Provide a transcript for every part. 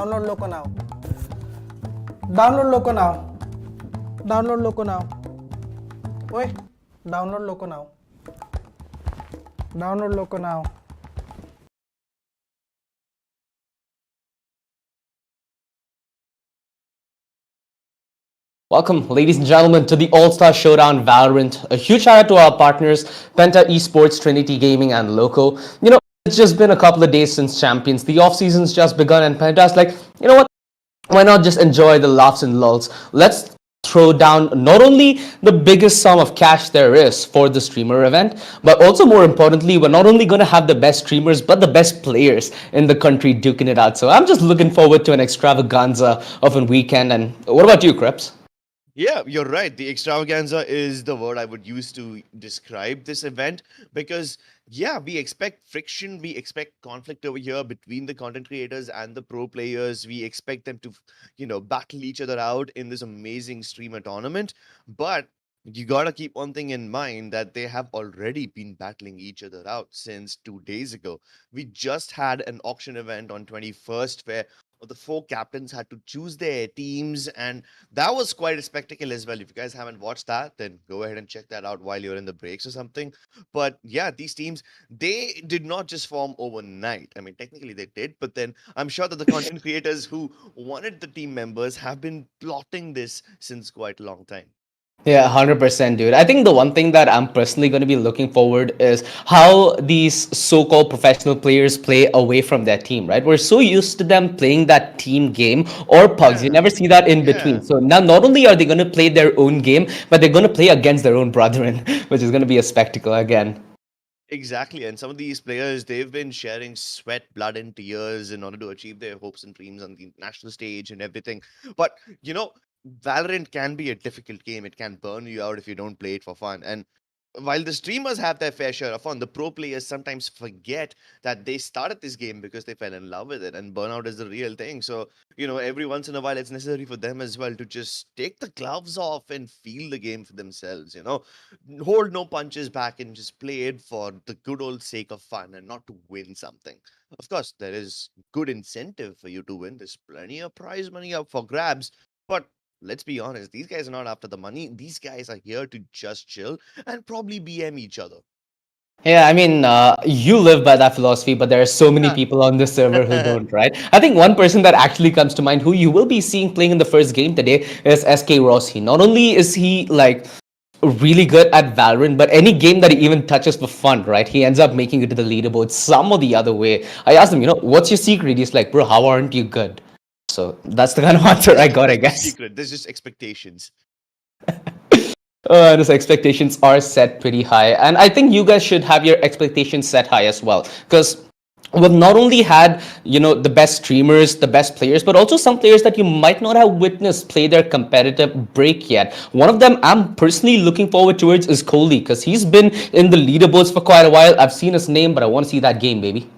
Download Loco now. Download Loco now. Download Loco now. Oi, download Loco now. Download Loco now. Welcome, ladies and gentlemen, to the All Stars Showdown Valorant. A huge shout out to our partners, Penta Esports, Trinity Gaming, and Loco. It's just been a couple of days since Champions. The off season's just begun, and Penta's like, you know what? Why not just enjoy the laughs and lulls? Let's throw down not only the biggest sum of cash there is for the streamer event, but also more importantly, we're not only going to have the best streamers, but the best players in the country duking it out. So I'm just looking forward to an extravaganza of a weekend. And what about you, Krebs? Yeah, you're right. The extravaganza is the word I would use to describe this event because, yeah, we expect friction, we expect conflict over here between the content creators and the pro players. We expect them to, battle each other out in this amazing streamer tournament. But you gotta keep one thing in mind that they have already been battling each other out since 2 days ago. We just had an auction event on 21st where the four captains had to choose their teams, and that was quite a spectacle as well. If you guys haven't watched that, then go ahead and check that out while you're in the breaks or something. But yeah, these teams, they did not just form overnight. I mean, technically they did, but then I'm sure that the content creators who wanted the team members have been plotting this since quite a long time. Yeah, 100%, dude. I think the one thing that I'm personally going to be looking forward is how these so-called professional players play away from their team, right? We're so used to them playing that team game or pugs. You Yeah, never see that in between. yeah. So now not only are they going to play their own game, but they're going to play against their own brethren, which is going to be a spectacle again. Exactly. And some of these players, they've been sharing sweat, blood, and tears in order to achieve their hopes and dreams on the national stage and everything. But, Valorant can be a difficult game. It can burn you out if you don't play it for fun. And while the streamers have their fair share of fun, the pro players sometimes forget that they started this game because they fell in love with it, and burnout is the real thing. So, every once in a while, it's necessary for them as well to just take the gloves off and feel the game for themselves, hold no punches back and just play it for the good old sake of fun and not to win something. Of course, there is good incentive for you to win. There's plenty of prize money up for grabs, but let's be honest, these guys are not after the money. These guys are here to just chill and probably BM each other. Yeah, I mean, you live by that philosophy, but there are so many people on this server who don't, right? I think one person that actually comes to mind who you will be seeing playing in the first game today is SK Rossi. Not only is he like really good at Valorant, but any game that he even touches for fun, right? He ends up making it to the leaderboard some or the other way. I asked him, what's your secret? He's like, bro, how aren't you good? So that's the kind of answer I got, I There's no guess. secret. There's just expectations. His expectations are set pretty high, and I think you guys should have your expectations set high as well, because we've not only had the best streamers, the best players, but also some players that you might not have witnessed play their competitive break yet. One of them I'm personally looking forward towards is Kohli, because he's been in the leaderboards for quite a while. I've seen his name, but I want to see that game, baby.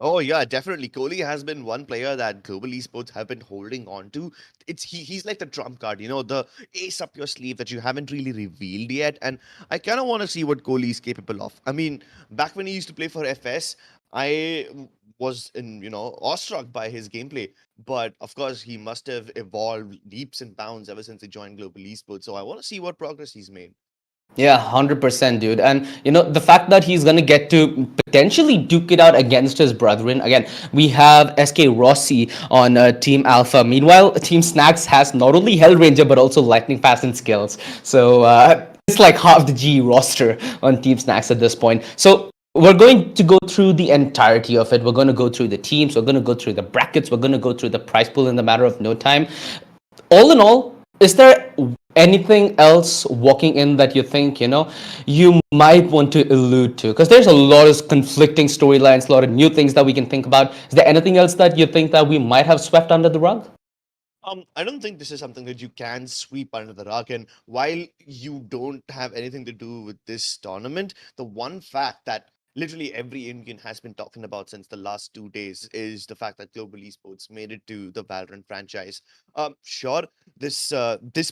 Oh yeah, definitely. Kohli has been one player that global esports have been holding on to. He's like the trump card, the ace up your sleeve that you haven't really revealed yet. And I kind of want to see what Kohli is capable of. I mean, back when he used to play for FS, was awestruck by his gameplay. But of course, he must have evolved leaps and bounds ever since he joined global esports. So I want to see what progress he's made. Yeah, 100%, dude. And the fact that he's gonna get to potentially duke it out against his brethren. Again, we have SK Rossi on Team Alpha. Meanwhile, Team Snacks has not only Hell Ranger but also Lightning Fast and skills. So it's like half the G roster on Team Snacks at this point. So we're going to go through the entirety of it. We're going to go through the teams. We're going to go through the brackets. We're going to go through the prize pool in a matter of no time. All in all, is there anything else walking in that you think you might want to allude to? Because there's a lot of conflicting storylines, a lot of new things that we can think about. Is there anything else that you think that we might have swept under the rug? I don't think this is something that you can sweep under the rug. And while you don't have anything to do with this tournament, the one fact that literally every Indian has been talking about since the last 2 days is the fact that Global Esports made it to the Valorant franchise. Sure, this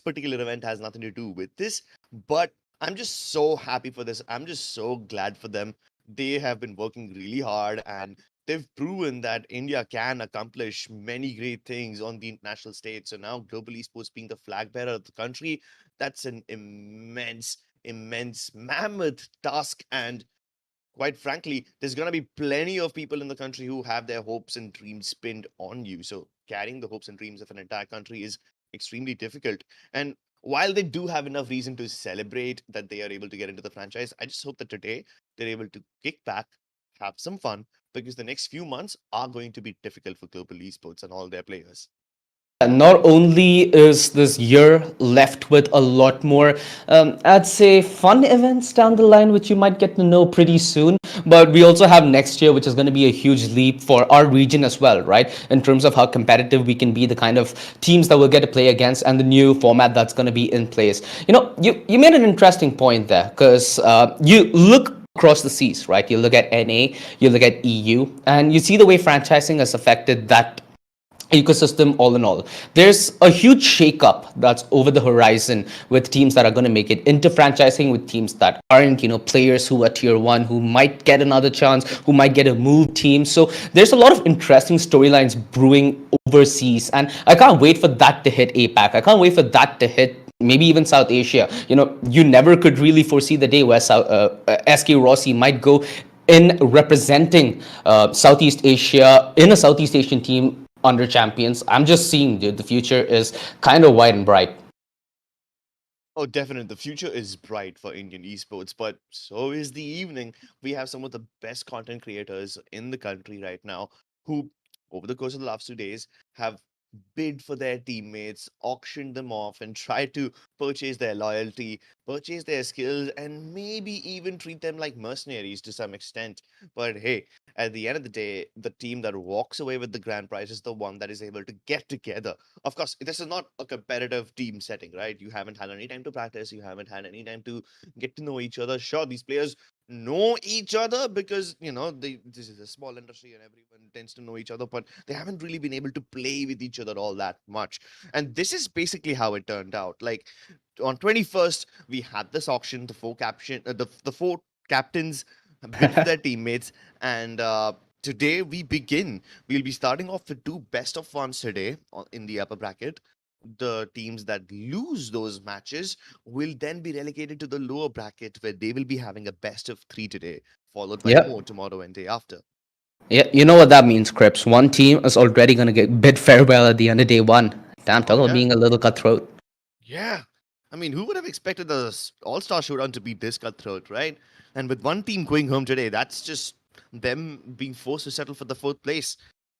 particular event has nothing to do with this, but I'm just so happy for this. I'm just so glad for them. They have been working really hard, and they've proven that India can accomplish many great things on the international stage. So now global esports being the flag bearer of the country, that's an immense, mammoth task. And quite frankly, there's going to be plenty of people in the country who have their hopes and dreams pinned on you. So carrying the hopes and dreams of an entire country is extremely difficult. And while they do have enough reason to celebrate that they are able to get into the franchise, I just hope that today they're able to kick back, have some fun, because the next few months are going to be difficult for global esports and all their players. Not only is this year left with a lot more, I'd say, fun events down the line, which you might get to know pretty soon, but we also have next year, which is going to be a huge leap for our region as well, right? In terms of how competitive we can be, the kind of teams that we'll get to play against, and the new format that's going to be in place. You made an interesting point there, because you look across the seas, right? You look at NA, you look at EU, and you see the way franchising has affected that ecosystem. All in all, there's a huge shakeup that's over the horizon with teams that are going to make it into franchising, with teams that aren't, players who are tier one, who might get another chance, who might get a move team. So there's a lot of interesting storylines brewing overseas, and I can't wait for that to hit APAC. I can't wait for that to hit maybe even South Asia. You never could really foresee the day where SK Rossi might go in representing Southeast Asia in a Southeast Asian team under champions. I'm just seeing, dude, the future is kind of wide and bright. Oh, definitely. The future is bright for Indian esports, but so is the evening. We have some of the best content creators in the country right now who, over the course of the last 2 days, have bid for their teammates, auctioned them off, and tried to purchase their loyalty, purchase their skills, and maybe even treat them like mercenaries to some extent. But hey, at the end of the day, the team that walks away with the grand prize is the one that is able to get together. Of course, this is not a competitive team setting, right? You haven't had any time to practice, you haven't had any time to get to know each other. Sure, these players know each other because this is a small industry and everyone tends to know each other, but they haven't really been able to play with each other all that much. And this is basically how it turned out. Like on 21st, we had this auction, the four captains bid for their teammates, and today we begin. We'll be starting off with two best of ones today in the upper bracket. The teams that lose those matches will then be relegated to the lower bracket, where they will be having a best of three today, followed by Yep. more tomorrow and day after. Yeah, you know what that means, Crips. One team is already going to get bid farewell at the end of day one. Damn, Oh talk about yeah, being a little cutthroat. yeah. I mean, who would have expected the All Star Showdown to be this cutthroat, right? And with one team going home today, that's just them being forced to settle for the fourth place.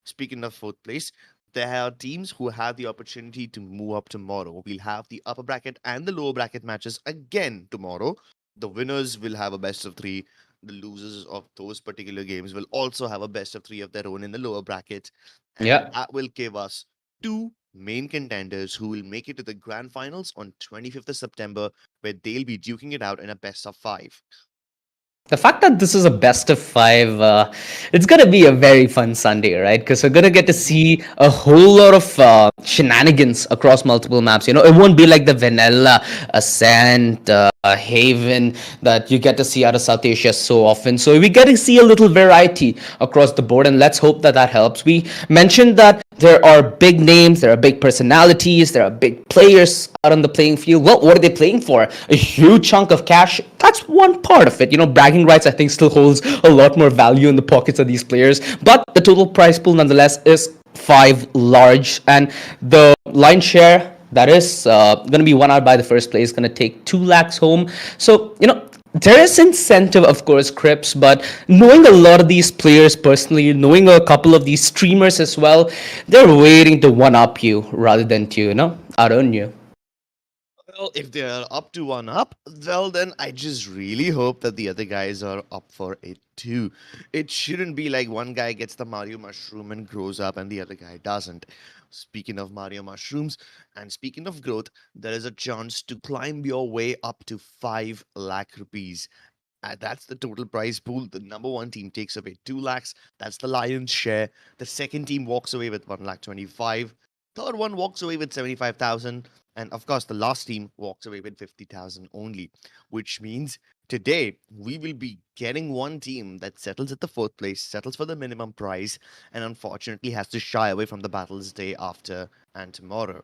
Speaking of fourth place, there are teams who have the opportunity to move up tomorrow. We'll have the upper bracket and the lower bracket matches again tomorrow. The winners will have a best of three. The losers of those particular games will also have a best of three of their own in the lower bracket. And Yeah. that will give us two main contenders who will make it to the grand finals on 25th of September, where they'll be duking it out in a best of five. The fact that this is a best of five, it's going to be a very fun Sunday, right? Because we're going to get to see a whole lot of shenanigans across multiple maps. It won't be like the vanilla Ascent, Haven that you get to see out of South Asia so often. So we get to see a little variety across the board, and let's hope that that helps. We mentioned that there are big names, there are big personalities, there are big players out on the playing field. Well, what are they playing for? A huge chunk of cash. That's one part of it. Bragging rights, I think, still holds a lot more value in the pockets of these players. But the total prize pool, nonetheless, is five large, and the line share that is going to be won out by the first place, going to take 2 lakhs home. So, there is incentive, of course, Crips, but knowing a lot of these players personally, knowing a couple of these streamers as well, they're waiting to one up you rather than to, out on you. Well, if they're up to one up, well, then I just really hope that the other guys are up for it too. It shouldn't be like one guy gets the Mario mushroom and grows up and the other guy doesn't. Speaking of Mario mushrooms and speaking of growth, there is a chance to climb your way up to 5 lakh rupees. That's the total prize pool. The number one team takes away 2 lakhs. That's the lion's share. The second team walks away with 1 lakh 25. Third one walks away with 75,000. And of course, the last team walks away with 50,000 only, which means today we will be getting one team that settles at the fourth place, settles for the minimum prize, and unfortunately has to shy away from the battles day after and tomorrow.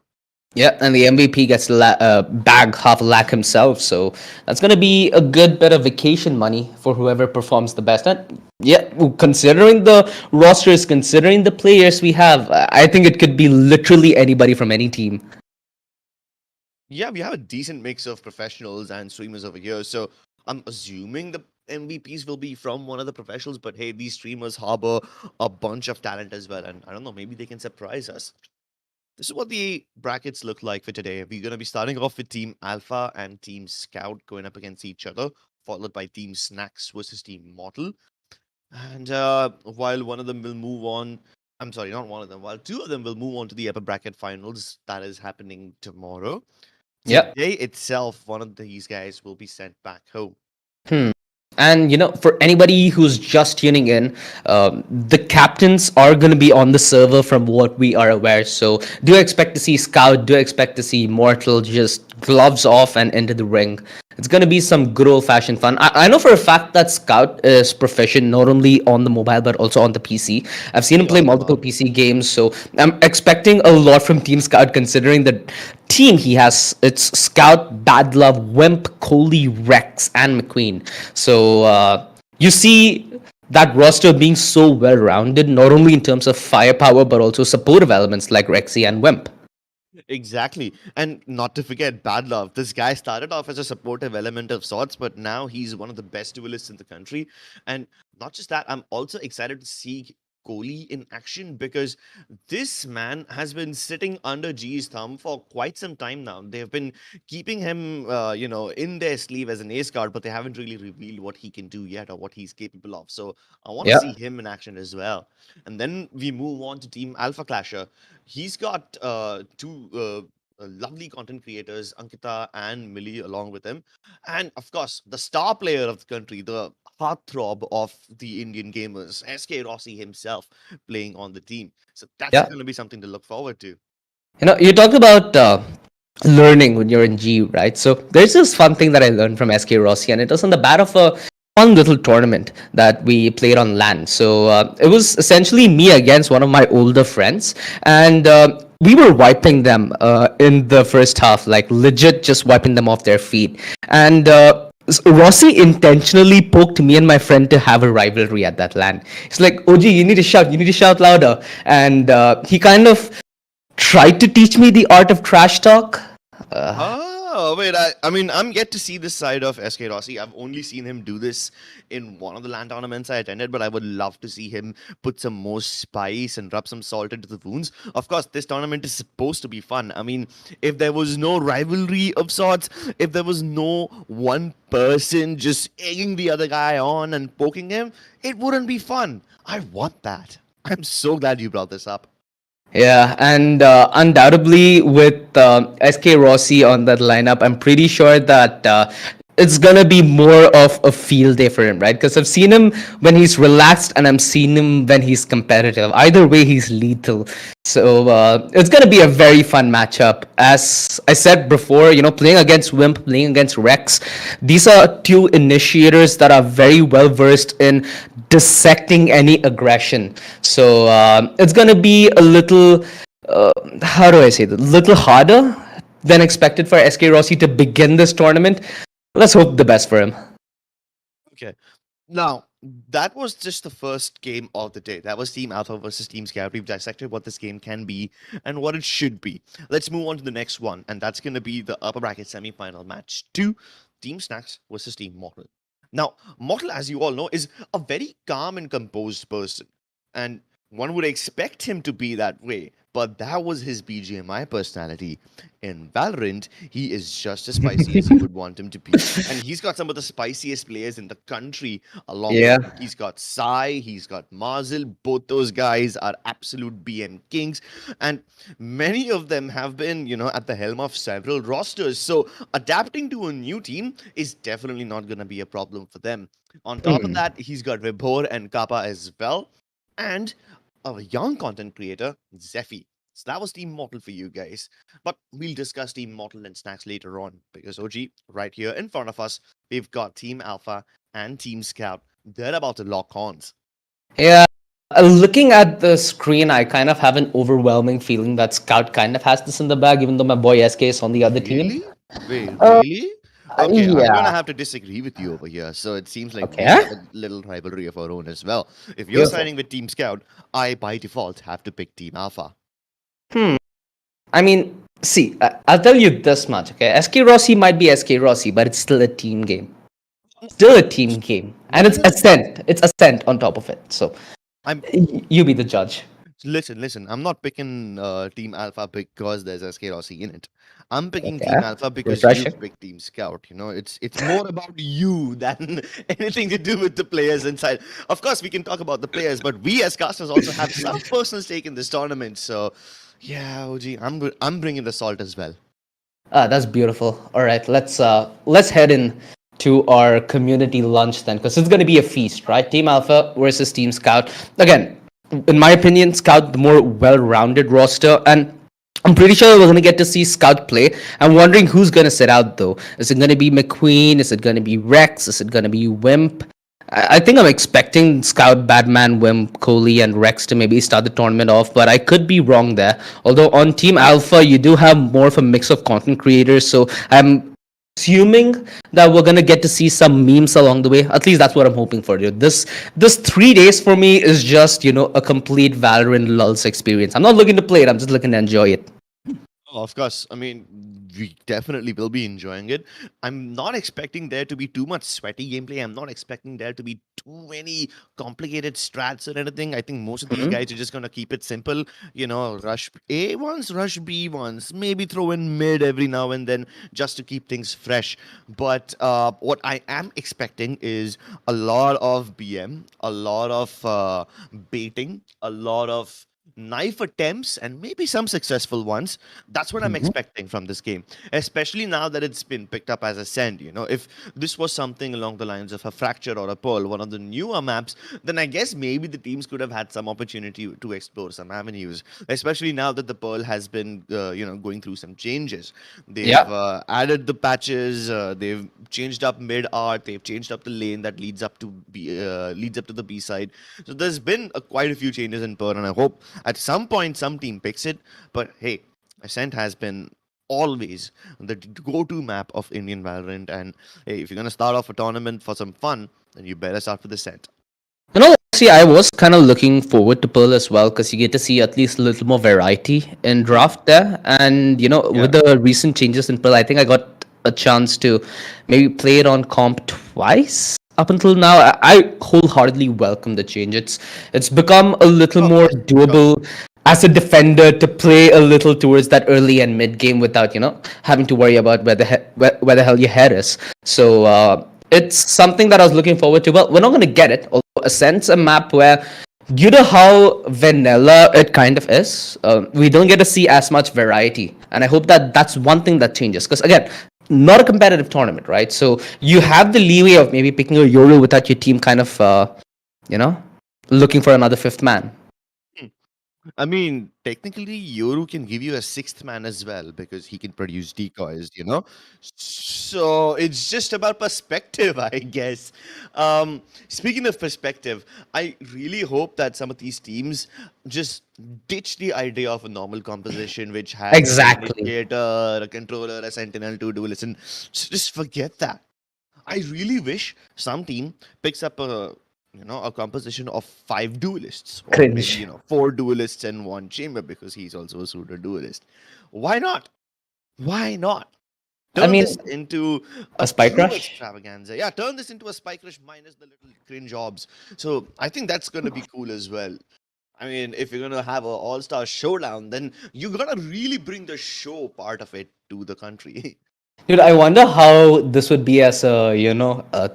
Yeah, and the MVP gets bag half a lakh himself, so that's gonna be a good bit of vacation money for whoever performs the best. And yeah, considering the rosters, considering the players we have, I think it could be literally anybody from any team. Yeah, we have a decent mix of professionals and streamers over here. So I'm assuming the MVPs will be from one of the professionals, but hey, these streamers harbor a bunch of talent as well. And I don't know, maybe they can surprise us. This is what the brackets look like for today. We're going to be starting off with Team Alpha and Team Scout going up against each other, followed by Team Snacks versus Team Mortal. And while one of them will move on, I'm sorry, not one of them, while two of them will move on to the upper bracket finals, that is happening tomorrow. Yep. Today itself, one of these guys will be sent back home. Hmm. And for anybody who's just tuning in, the captains are going to be on the server from what we are aware. So do expect to see Scout, do expect to see Mortal just gloves off and into the ring. It's going to be some good old fashioned fun. I know for a fact that Scout is proficient not only on the mobile but also on the PC. I've seen him play Yeah, multiple PC games, so I'm expecting a lot from Team Scout considering the team he has. It's Scout, Bad Love, Wimp, Coley, Rex, and McQueen. So you see that roster being so well rounded, not only in terms of firepower but also supportive elements like Rexy and Wimp. exactly. And not to forget Bad Love. This guy started off as a supportive element of sorts, but now he's one of the best duelists in the country. And not just that, I'm also excited to see Kohli in action because this man has been sitting under G's thumb for quite some time now. They've been keeping him, in their sleeve as an ace card, but they haven't really revealed what he can do yet or what he's capable of. So I want to Yeah. see him in action as well. And then we move on to Team Alpha Clasher. He's got two lovely content creators, Ankita and Millie, along with him. And of course, the star player of the country, the heartthrob of the Indian gamers, SK Rossi himself, playing on the team. So that's Yeah. going to be something to look forward to. You talked about learning when you're in G, right? So there's this fun thing that I learned from SK Rossi, and it was on the bat of a fun little tournament that we played on land. So it was essentially me against one of my older friends, and we were wiping them in the first half, like legit just wiping them off their feet. And Rossi intentionally poked me and my friend to have a rivalry at that land. He's like, OG, you need to shout louder. And he kind of tried to teach me the art of trash talk. Oh, wait, I mean, I'm yet to see this side of SK Rossi. I've only seen him do this in one of the land tournaments I attended, but I would love to see him put some more spice and rub some salt into the wounds. Of course, this tournament is supposed to be fun. I mean, if there was no rivalry of sorts, if there was no one person just egging the other guy on and poking him, it wouldn't be fun. I want that. I'm so glad you brought this up. Yeah, and undoubtedly with SK Rossi on that lineup, I'm pretty sure that it's gonna be more of a field day for him, right? Because I've seen him when he's relaxed, and I'm seen him when he's competitive. Either way, he's lethal. So it's gonna be a very fun matchup. As I said before, playing against Wimp, playing against Rex, these are two initiators that are very well versed in dissecting any aggression. So it's gonna be a little, how do I say that? Little harder than expected for SK Rossi to begin this tournament. Let's hope the best for him. Okay. Now, that was just the first game of the day. That was Team Alpha versus Team Scout. We've dissected what this game can be and what it should be. Let's move on to the next one, and that's going to be the upper bracket semi-final match 2, Team Snacks versus Team Mortal. Now, Mortal, as you all know, is a very calm and composed person, and one would expect him to be that way, but that was his BGMI personality. In Valorant, he is just as spicy as you would want him to be. And he's got some of the spiciest players in the country along with Yeah. him. He's got Sai, he's got Mazel. Both those guys are absolute BM kings. And many of them have been, at the helm of several rosters. So adapting to a new team is definitely not going to be a problem for them. On top of that, he's got Vibhor and Kappa as well. And a young content creator, Zephy. So that was Team Mortal for you guys. But we'll discuss Team Mortal and Snacks later on because OG, right here in front of us, we've got Team Alpha and Team Scout. They're about to lock horns. Yeah. Looking at the screen, I kind of have an overwhelming feeling that Scout kind of has this in the bag, even though my boy SK is on the other team. Really? Wait, really? Okay, I'm gonna Yeah. have to disagree with you over here. So it seems like we Okay. have a little rivalry of our own as well. If you're Beautiful. signing with Team Scout, I by default have to pick Team Alpha. Hmm. I mean, see, I'll tell you this much, okay? SK Rossi might be SK Rossi, but it's still a team game. Still a team game. No, And no, it's no, no. Ascent. It's Ascent on top of it. So I'm you be the judge. listen. I'm not picking Team Alpha because there's SK Rossi in it. I'm picking Okay. Team Alpha because you Refreshing. picked Team Scout. You know, it's more about you than anything to do with the players inside. Of course, we can talk about the players, but we as casters also have some personal stake in this tournament. So, yeah, OG, I'm bringing the salt as well. That's beautiful. All right, let's head in to our community lunch then, because it's going to be a feast, right? Team Alpha versus Team Scout. Again, in my opinion, Scout the more well-rounded roster, and I'm pretty sure we're going to get to see Scout play. I'm wondering who's going to sit out though. Is it going to be McQueen? Is it going to be Rex? Is it going to be Wimp? I think I'm expecting Scout, Batman, Wimp, Coley, and Rex to maybe start the tournament off, but I could be wrong there. Although on Team Alpha, you do have more of a mix of content creators, so I'm assuming that we're gonna get to see some memes along the way. At least that's what I'm hoping for, dude. This 3 days for me is just a complete Valorant lulz experience. I'm not looking to play it. I'm just looking to enjoy it. Oh, of course. I mean, we definitely will be enjoying it. I'm not expecting there to be too much sweaty gameplay. I'm not expecting there to be too many complicated strats or anything. I think most of these Mhm. guys are just gonna keep it simple. Rush A once, rush B once, maybe throw in mid every now and then just to keep things fresh. But what I am expecting is a lot of BM, a lot of baiting, a lot of knife attempts and maybe some successful ones. That's what I'm Mhm. expecting from this game, especially now that it's been picked up as a send. If this was something along the lines of a fracture or a pearl, one of the newer maps, then I guess maybe the teams could have had some opportunity to explore some avenues, especially now that the pearl has been going through some changes. They've Yeah. added the patches, they've changed up mid art, they've changed up the lane that leads up to the B side. So there's been quite a few changes in pearl, and I hope at some point, some team picks it, but hey, Ascent has been always the go-to map of Indian Valorant. And hey, if you're gonna start off a tournament for some fun, then you better start with Ascent. See, I was kind of looking forward to Pearl as well because you get to see at least a little more variety in draft there. And, Yeah. with the recent changes in Pearl, I think I got a chance to maybe play it on comp twice up until now. I wholeheartedly welcome the change. It's become a little Of more course. Sure. doable as a defender to play a little towards that early and mid game without having to worry about where the hell your head is. So it's something that I was looking forward to. Well, we're not going to get it. Although Ascent's a map where, due to how vanilla it kind of is, we don't get to see as much variety. And I hope that that's one thing that changes. Because again, not a competitive tournament, right? So you have the leeway of maybe picking a Yoru without your team kind of, you know, looking for another fifth man. I mean, technically, Yoru can give you a sixth man as well because he can produce decoys. So it's just about perspective, I guess. Speaking of perspective, I really hope that some of these teams just ditch the idea of a normal composition which has an Exactly. initiator, a controller, a sentinel, two duelists, and just forget that. I really wish some team picks up a composition of five duelists or maybe Cringe. four duelists and one chamber because he's also a suitor duelist. Why not? Why not? I Turn this mean, into a a spike true rush. extravaganza. Yeah, turn this into a spike rush minus the little cringe jobs. So I think that's gonna be cool as well. I mean, if you're gonna have a All Stars Showdown, then you gotta really bring the show part of it to the country. Dude, I wonder how this would be as a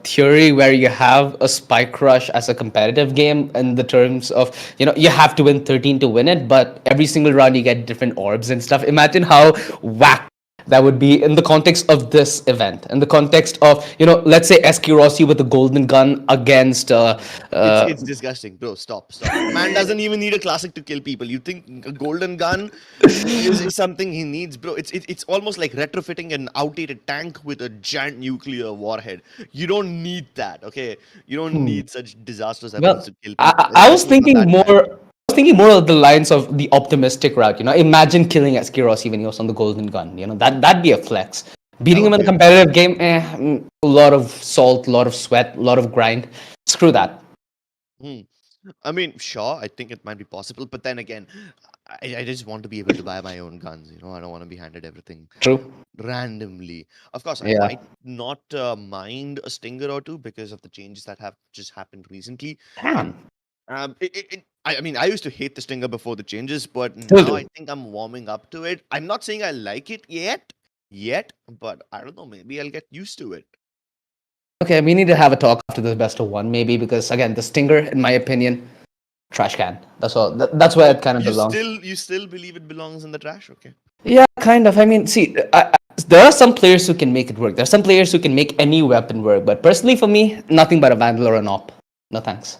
theory where you have a spike rush as a competitive game in the terms of, you have to win 13 to win it, but every single round you get different orbs and stuff. Imagine how whack That would be in the context of this event, in the context of, let's say SK Rossi with the golden gun against It's disgusting, bro. Stop. The man doesn't even need a classic to kill people. You think a golden gun is something he needs, bro? It's almost like retrofitting an outdated tank with a giant nuclear warhead. You don't need that, okay? You don't need such disastrous weapons well, to kill I, people, I I was especially from thinking that more. guy. I was thinking more of the lines of the optimistic route. Imagine killing SK Rossi when he was on the golden gun. That'd be a flex. That Beating him would in a be a competitive game, a lot of salt, a lot of sweat, a lot of grind. Screw that. hmm. I mean, sure, I think it might be possible, but then again, I just want to be able to buy my own guns. I don't want to be handed everything True. randomly. Of course, I Yeah. might not mind a stinger or two because of the changes that have just happened recently. Damn. I mean, I used to hate the stinger before the changes, but Still now do. I think I'm warming up to it. I'm not saying I like it yet, but I don't know. Maybe I'll get used to it. Okay, we need to have a talk after the best of one, maybe, because again, the stinger, in my opinion, trash can. That's all. That's where Oh, it kind of belongs. you still believe it belongs in the trash? Okay. Yeah, kind of. I mean, see, there are some players who can make it work. There are some players who can make any weapon work. But personally, for me, nothing but a vandal or an op. No thanks.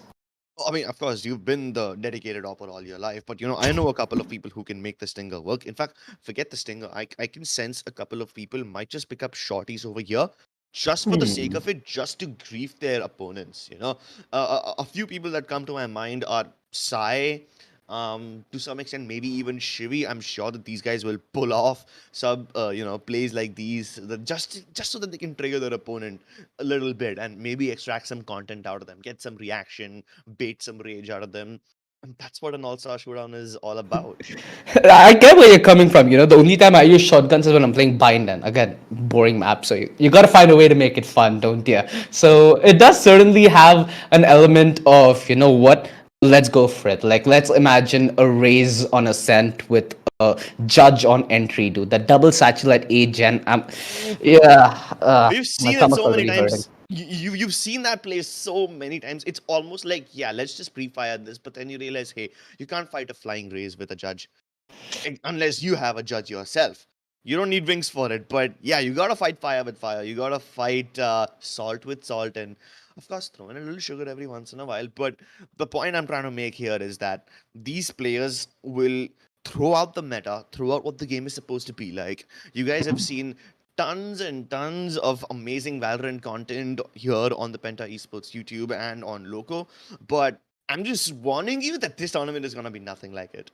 I mean, of course, you've been the dedicated opper all your life, but I know a couple of people who can make the stinger work. In fact, forget the stinger. I can sense a couple of people might just pick up shorties over here just for the sake Hmm. of it, just to grief their opponents. A few people that come to my mind are Sai, to some extent, maybe even Shivi. I'm sure that these guys will pull off plays like these just so that they can trigger their opponent a little bit and maybe extract some content out of them, get some reaction, bait some rage out of them. And that's what an all-star showdown is all about. I get where you're coming from. The only time I use shotguns is when I'm playing bind, and again, boring map. So you got to find a way to make it fun, don't you? So it does certainly have an element of, what? Let's go for it. Like, let's imagine a raise on ascent with a judge on entry, dude. That double satchel at A gen. Yeah, We've my seen it stomach's so many already hurting. times. You've seen that play so many times. It's almost like, yeah, let's just pre-fire this, but then you realize, hey, you can't fight a flying raise with a judge unless you have a judge yourself. You don't need wings for it, but yeah, you gotta fight fire with fire. You gotta fight salt with salt, and of course, throw in a little sugar every once in a while. But the point I'm trying to make here is that these players will throw out the meta, throw out what the game is supposed to be like. You guys have seen tons and tons of amazing Valorant content here on the Penta Esports YouTube and on Loco, but I'm just warning you that this tournament is gonna be nothing like it.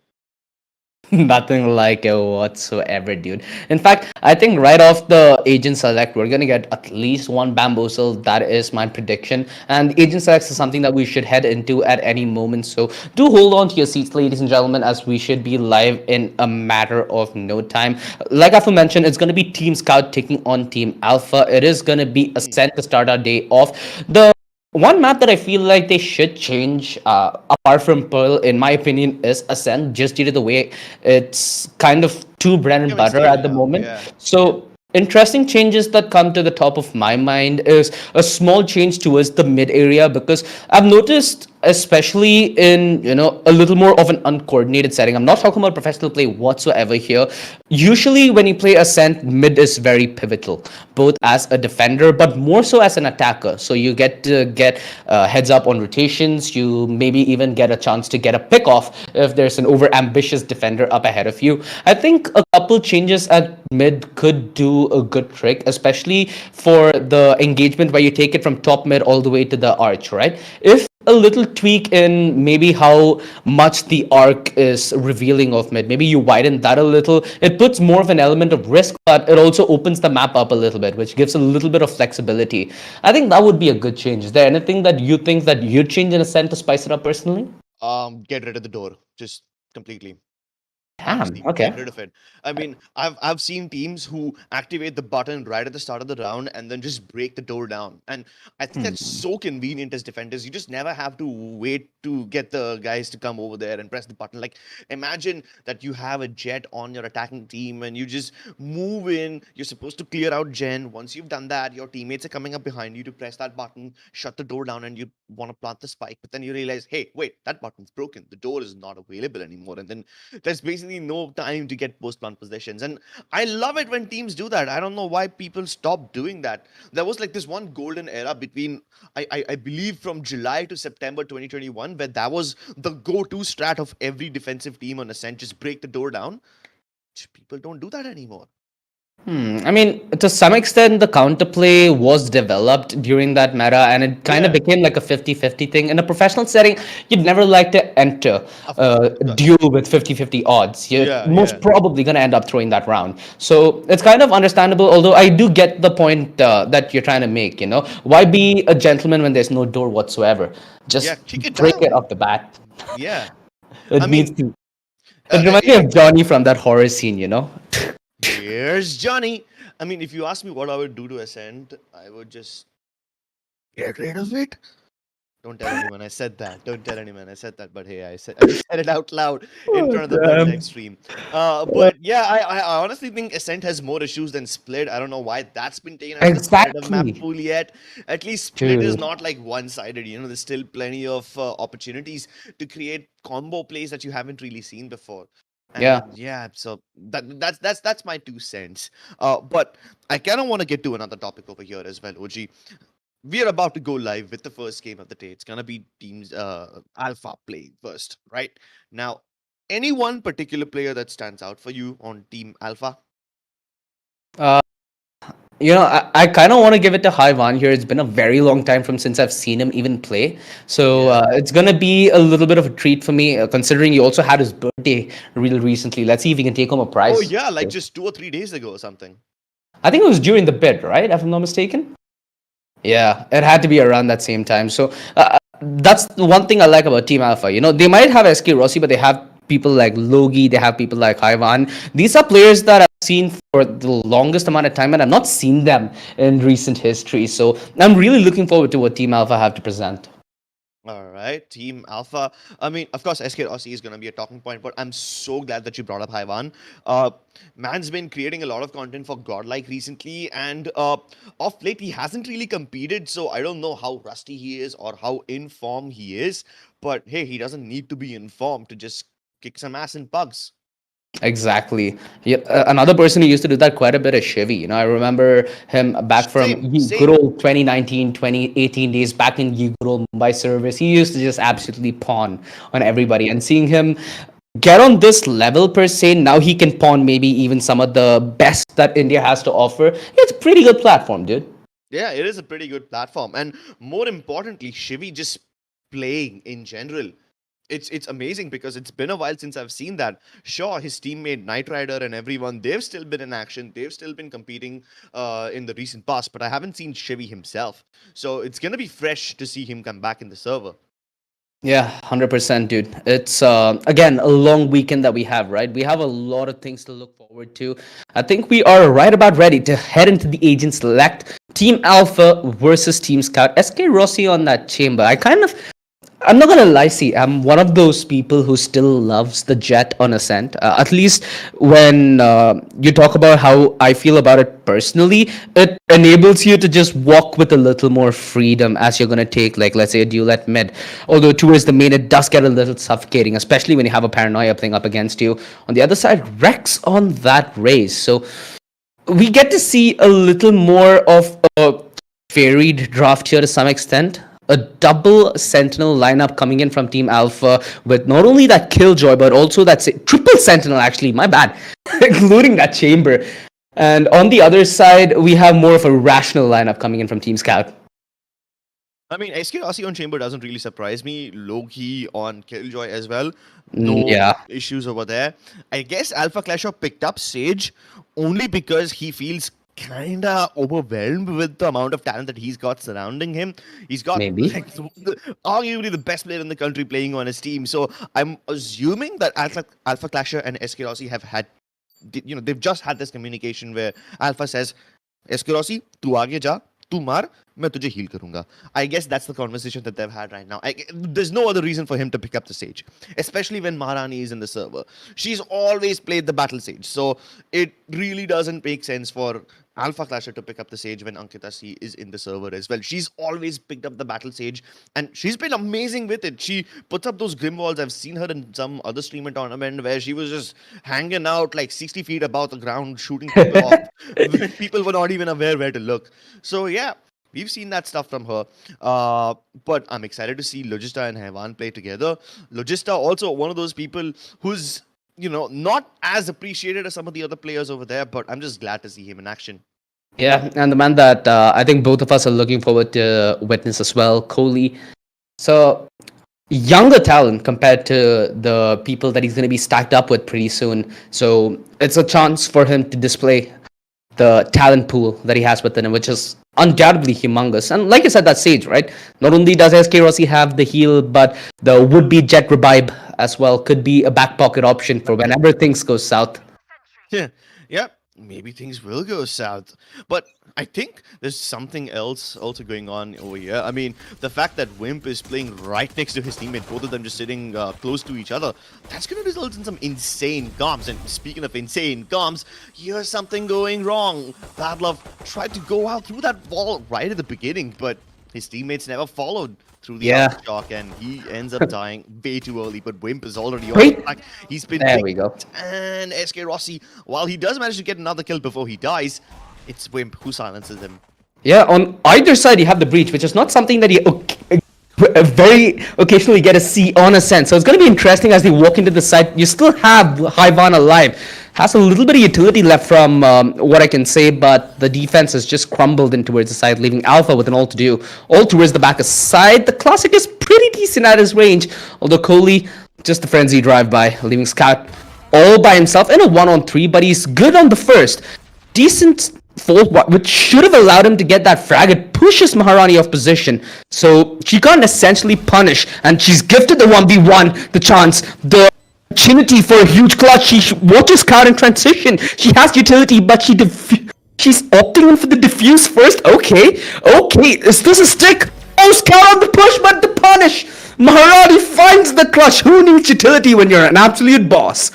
Nothing like it whatsoever, dude. In fact, I think right off the agent select, we're gonna get at least one bamboozle. That is my prediction. And agent select is something that we should head into at any moment. So do hold on to your seats, ladies and gentlemen, as we should be live in a matter of no time. Like I've mentioned, it's gonna be Team Scout taking on Team Alpha. It is gonna be Ascent to start our day off. The one map that I feel like they should change, apart from Pearl, in my opinion, is Ascent, just due to the way it's kind of too bread and Becoming butter at stale the now. moment. Yeah. So, interesting changes that come to the top of my mind is a small change towards the mid area, because I've noticed, especially in a little more of an uncoordinated setting. I'm not talking about professional play whatsoever here. Usually, when you play Ascent, mid is very pivotal, both as a defender but more so as an attacker. So you get to get heads up on rotations. You maybe even get a chance to get a pick off if there's an over ambitious defender up ahead of you. I think a couple changes at mid could do a good trick, especially for the engagement where you take it from top mid all the way to the arch, right? If a little tweak in maybe how much the arc is revealing of mid. Maybe you widen that a little. It puts more of an element of risk, but it also opens the map up a little bit, which gives a little bit of flexibility. I think that would be a good change. Is there anything that you think that you'd change in a sense to spice it up personally? Get rid of the door, just completely. Damn. Honestly, get Okay. rid of it. I mean, I've seen teams who activate the button right at the start of the round and then just break the door down. And I think that's so convenient as defenders. You just never have to wait to get the guys to come over there and press the button. Like, imagine that you have a jet on your attacking team and you just move in. You're supposed to clear out Gen. Once you've done that, your teammates are coming up behind you to press that button, shut the door down, and you want to plant the spike. But then you realize, hey, wait, that button's broken. The door is not available anymore. And then there's basically literally no time to get post-plant possessions. And I love it when teams do that. I don't know why people stop doing that. There was like this one golden era between, I believe, from July to September 2021, where that was the go-to strat of every defensive team on Ascent, just break the door down. People don't do that anymore. I mean, to some extent, the counterplay was developed during that meta, and it kind of Yeah. became like a 50-50 thing. In a professional setting, you'd never like to enter a Of course. duel with 50-50 odds. You're Yeah, most yeah. probably going to end up throwing that round. So it's kind of understandable, although I do get the point that you're trying to make, Why be a gentleman when there's no door whatsoever? Yeah, Just kick it break it down. off the bat. Yeah. It I needs mean, to. It reminds me of Johnny from that horror scene. here's Johnny. I mean, if you ask me what I would do to Ascent, I would just get rid of it. Don't tell anyone I said that. Don't tell anyone I said that. But hey, I just said it out loud in Oh, front of the damn. Vertex stream. But yeah, I honestly think Ascent has more issues than Split. I don't know why that's been taken as the competitive map Exactly. pool yet. At least Split is Dude. not like one-sided. There's still plenty of opportunities to create combo plays that you haven't really seen before. Yeah. And yeah, so that's my 2 cents. But I kind of want to get to another topic over here as well, OG. We are about to go live with the first game of the day. It's gonna be teams alpha play first, right? Now, any one particular player that stands out for you on Team Alpha? Uh, I kind of want to give it to Haiwan here. It's been a very long time from since I've seen him even play. So Yeah. it's going to be a little bit of a treat for me, considering he also had his birthday real recently. Let's see if he can take home a Oh prize. yeah, like just 2 or 3 days ago or something. I think it was during the bid, right? If I'm not mistaken. Yeah, it had to be around that same time. So that's the one thing I like about Team Alpha. They might have SK Rossi, but they have people like Logi, they have people like Haiwan. These are players that I've seen for the longest amount of time, and I've not seen them in recent history. So I'm really looking forward to what Team Alpha have to present. All right, Team Alpha. I mean, of course, SK Rossi is going to be a talking point, but I'm so glad that you brought up Haiwan. Man's been creating a lot of content for Godlike recently, and of late, he hasn't really competed, so I don't know how rusty he is or how in form he is. But hey, he doesn't need to be in form to just kick some ass in pugs. Exactly. Yeah, another person who used to do that quite a bit is Shivy. I remember him back from Same, good same. old 2019, 2018 days back in ye good old Mumbai service. He used to just absolutely pawn on everybody. And seeing him get on this level per se, now he can pawn maybe even some of the best that India has to offer. It's a pretty good platform, dude. Yeah, it is a pretty good platform, and more importantly, Shivy just playing in general. It's amazing because it's been a while since I've seen that. Sure, his teammate Knight Rider and everyone, they've still been in action. They've still been competing in the recent past, but I haven't seen Shivy himself. So it's gonna be fresh to see him come back in the server. Yeah, 100%, dude. It's again a long weekend that we have, right? We have a lot of things to look forward to. I think we are right about ready to head into the agent select. Team Alpha versus Team Scout. SK Rossi on that chamber. I'm not gonna lie, see, I'm one of those people who still loves the jet on Ascent. At least when you talk about how I feel about it personally, it enables you to just walk with a little more freedom as you're gonna take, like, let's say a duel at mid. Although towards the main, it does get a little suffocating, especially when you have a paranoia playing up against you. On the other side, Rex on that race. So we get to see a little more of a varied draft here to some extent. A double Sentinel lineup coming in from Team Alpha with not only that Killjoy, but also that triple Sentinel, actually, my bad, including that Chamber. And on the other side, we have more of a rational lineup coming in from Team Scout. I mean, SK Rossi on Chamber doesn't really surprise me. Loki on Killjoy as well. No Yeah, issues over there. I guess Alpha Clasher picked up Sage only because he feels kinda overwhelmed with the amount of talent that he's got surrounding him. He's got maybe. like arguably the best player in the country playing on his team. So I'm assuming that Alpha Clasher and SK Rossi have had, they've just had this communication where Alpha says, SK Rossi, tu aage ja, tu mar, मैं तुझे heal करूंगा. I guess that's the conversation that they've had right now. There's no other reason for him to pick up the Sage, especially when Maharani is in the server. She's always played the battle Sage, so it really doesn't make sense for Alpha Clasher to pick up the Sage when Ankita C is in the server as well. She's always picked up the battle Sage, and she's been amazing with it. She puts up those Grim Walls. I've seen her in some other streamer tournament where she was just hanging out like 60 feet above the ground, shooting people off when people were not even aware where to look. So yeah, we've seen that stuff from her. But I'm excited to see Logista and Haiwan play together. Logista also one of those people who's not as appreciated as some of the other players over there, but I'm just glad to see him in action. Yeah, and the man that I think both of us are looking forward to witness as well, Kohli. So, younger talent compared to the people that he's going to be stacked up with pretty soon. So, it's a chance for him to display the talent pool that he has within him, which is undoubtedly humongous. And like I said, that's Sage, right? Not only does SK Rossi have the heal, but the would-be Jet Revive as well could be a back pocket option for whenever things go south. Yeah, maybe things will go south. But I think there's something else also going on over here. I mean, the fact that Wimp is playing right next to his teammate, both of them just sitting close to each other, that's going to result in some insane comms. And speaking of insane comms, here's something going wrong. Bad Love tried to go out through that wall right at the beginning, but his teammates never followed through the shock, and he ends up dying way too early. But Wimp is already on track. He's been there we go. And SK Rossi, while he does manage to get another kill before he dies, it's Wimp who silences him. Yeah, on either side you have the breach, which is not something that you very occasionally get to see on a sense. So it's going to be interesting as they walk into the site. You still have Haiwan alive. Has a little bit of utility left from what I can say, but the defense has just crumbled in towards the side, leaving Alpha with an all to do. All towards the back side. The Classic is pretty decent at his range, although Kohli, just a frenzy drive-by, leaving Scout all by himself in a 1-on-3, but he's good on the first. Decent fault, which should have allowed him to get that frag. It pushes Maharani off position, so she can't essentially punish, and she's gifted the 1v1 the chance, the opportunity for a huge clutch. She watches Scout in transition. She has utility, but she's opting in for the defuse first. Okay, is this a stick? Oh, Scout on the push, but the punish. Maharani finds the clutch. Who needs utility when you're an absolute boss?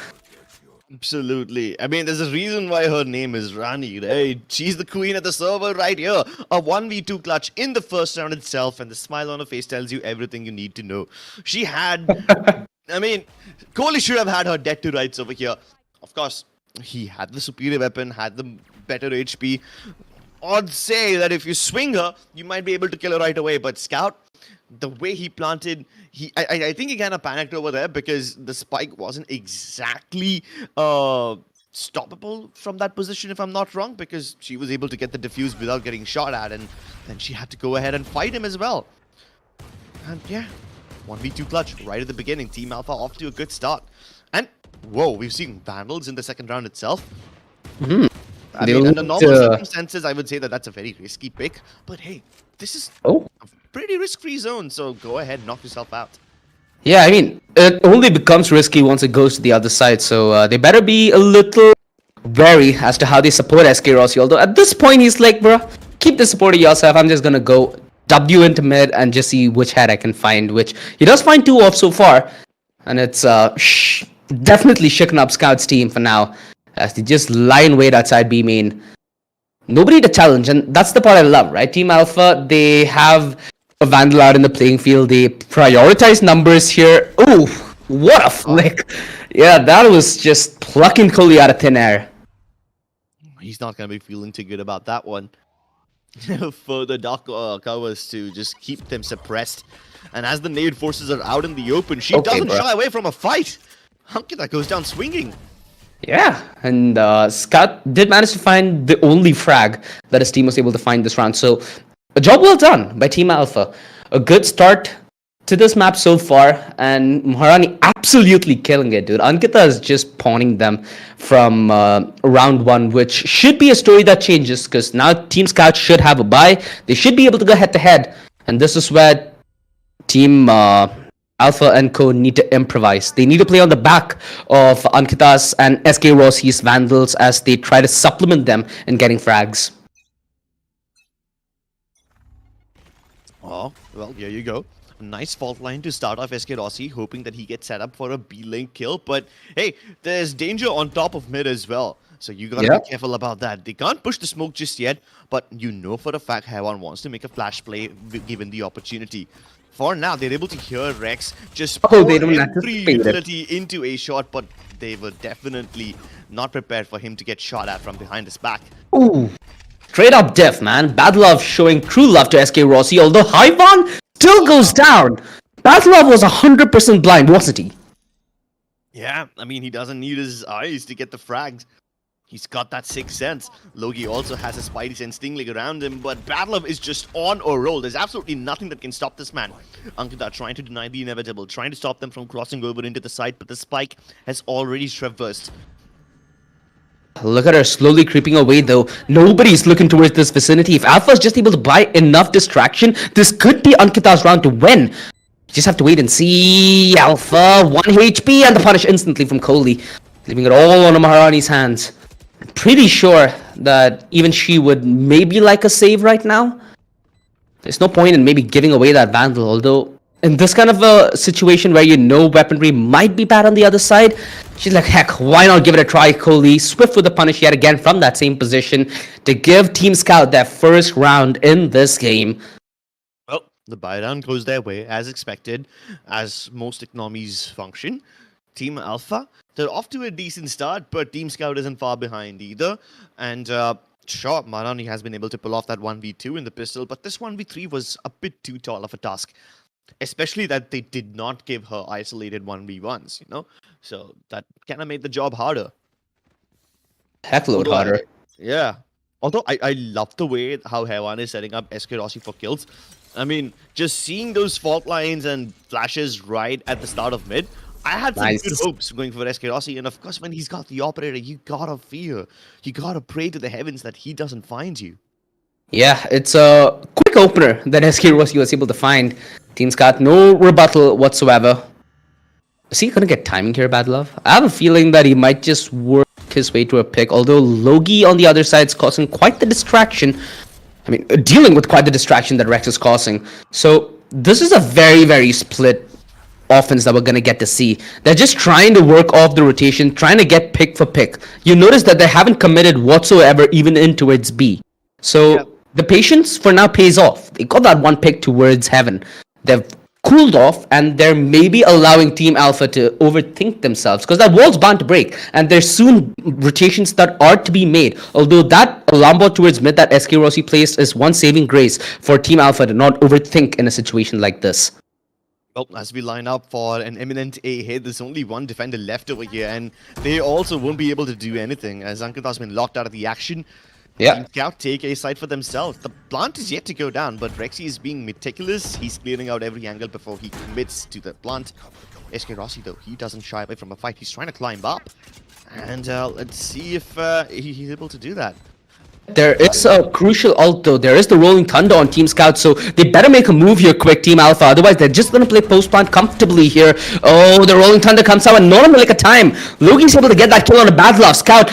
Absolutely. I mean, there's a reason why her name is Rani, right? She's the queen of the server right here. A 1v2 clutch in the first round itself, and the smile on her face tells you everything you need to know. She had... I mean, Kohli should have had her dead to rights over here. Of course, he had the superior weapon, had the better HP. Odds say that if you swing her, you might be able to kill her right away. But Scout, the way he planted, I think he kind of panicked over there because the spike wasn't exactly stoppable from that position, if I'm not wrong, because she was able to get the defuse without getting shot at, and then she had to go ahead and fight him as well. And yeah, 1v2 clutch right at the beginning. Team Alpha off to a good start. And whoa, we've seen Vandals in the second round itself. I mean, under normal circumstances, I would say that that's a very risky pick. But hey, this is a pretty risk-free zone, so go ahead, knock yourself out. Yeah, I mean, it only becomes risky once it goes to the other side, so they better be a little wary as to how they support SK Rossi. Although at this point, he's like, bro, keep the support of yourself. I'm just gonna go W into mid and just see which head I can find, which he does find 2 off so far. And it's definitely shaken up Scout's team for now, as they just lie in wait outside B main. Nobody to challenge, and that's the part I love, right? Team Alpha, they have a Vandal out in the playing field. They prioritize numbers here. Ooh, what a flick. Yeah, that was just plucking Kohli out of thin air. He's not going to be feeling too good about that one. For the Dark covers to just keep them suppressed. And as the nade forces are out in the open, she doesn't shy away from a fight. Ankita goes down swinging. Yeah, and Scout did manage to find the only frag that his team was able to find this round. So, a job well done by Team Alpha. A good start to this map so far, and Maharani absolutely killing it, dude. Ankita is just pawning them from round 1, which should be a story that changes, because now Team Scout should have a bye. They should be able to go head-to-head, and this is where Team Alpha and Co need to improvise. They need to play on the back of Ankita's and SK Rossi's Vandals as they try to supplement them in getting frags. Oh, well, here you go. A nice fault line to start off SK Rossi, hoping that he gets set up for a B-link kill. But hey, there's danger on top of mid as well. So you gotta Yeah. be careful about that. They can't push the smoke just yet, but you know for a fact Hewan wants to make a flash play given the opportunity. For now, they're able to hear Rex just Oh, pour they don't every anticipate it. utility into a shot, but they were definitely not prepared for him to get shot at from behind his back. Ooh. Straight up diff, man. Bad Love showing true love to SK Rossi, although Hyvan still goes down. Bad Love was 100% blind, wasn't he? Yeah, I mean, he doesn't need his eyes to get the frags. He's got that sixth sense. Logi also has a spidey sense tingling around him, but Badlove is just on a roll. There's absolutely nothing that can stop this man. Ankita trying to deny the inevitable, trying to stop them from crossing over into the site, but the spike has already traversed. Look at her slowly creeping away though. Nobody's looking towards this vicinity. If Alpha's just able to buy enough distraction, this could be Ankita's round to win. You just have to wait and see. Alpha, 1 HP and the punish instantly from Kohli, leaving it all on Maharani's hands. I'm pretty sure that even she would maybe like a save right now. There's no point in maybe giving away that Vandal, although in this kind of a situation where you know weaponry might be bad on the other side, she's like, heck, why not give it a try, Kohli? Swift with the punish yet again from that same position to give Team Scout their first round in this game. Well, the buy down goes their way, as expected, as most economies function. Team Alpha, they're off to a decent start, but Team Scout isn't far behind either. And sure, Marani has been able to pull off that 1v2 in the pistol, but this 1v3 was a bit too tall of a task. Especially that they did not give her isolated 1v1s, you know? So that kind of made the job harder. Heck load harder. Yeah. Although I love the way how Hewan is setting up SK Rossi for kills. I mean, just seeing those fault lines and flashes right at the start of mid, I had some good hopes going for SK Rossi. And of course, when he's got the operator, you gotta fear. You gotta pray to the heavens that he doesn't find you. Yeah, it's a quick opener that SK Rossi was able to find. Team Scout, no rebuttal whatsoever. Is he gonna get timing here, Bad Love? I have a feeling that he might just work his way to a pick, although Logi on the other side is causing quite the distraction. I mean, dealing with quite the distraction that Rex is causing. So, this is a very, very split offense that we're gonna get to see. They're just trying to work off the rotation, trying to get pick for pick. You notice that they haven't committed whatsoever even in towards B. So, the patience for now pays off. They got that one pick towards heaven. They've cooled off and they're maybe allowing Team Alpha to overthink themselves because that wall's bound to break and there's soon rotations that are to be made. Although that alarm bot towards mid that SK Rossi placed is one saving grace for Team Alpha to not overthink in a situation like this. Well, as we line up for an imminent A hit, there's only one defender left over here and they also won't be able to do anything as Ankita's been locked out of the action. Yeah. Team Scout take a side for themselves. The plant is yet to go down, but Rexy is being meticulous. He's clearing out every angle before he commits to the plant. SK Rossi, though, he doesn't shy away from a fight. He's trying to climb up. And let's see if he's able to do that. There is a crucial ult though. There is the Rolling Thunder on Team Scout, so they better make a move here quick, Team Alpha. Otherwise, they're just going to play post-plant comfortably here. Oh, the Rolling Thunder comes out and not in the lick of time. Logi's able to get that kill on a Bad Love. Scout,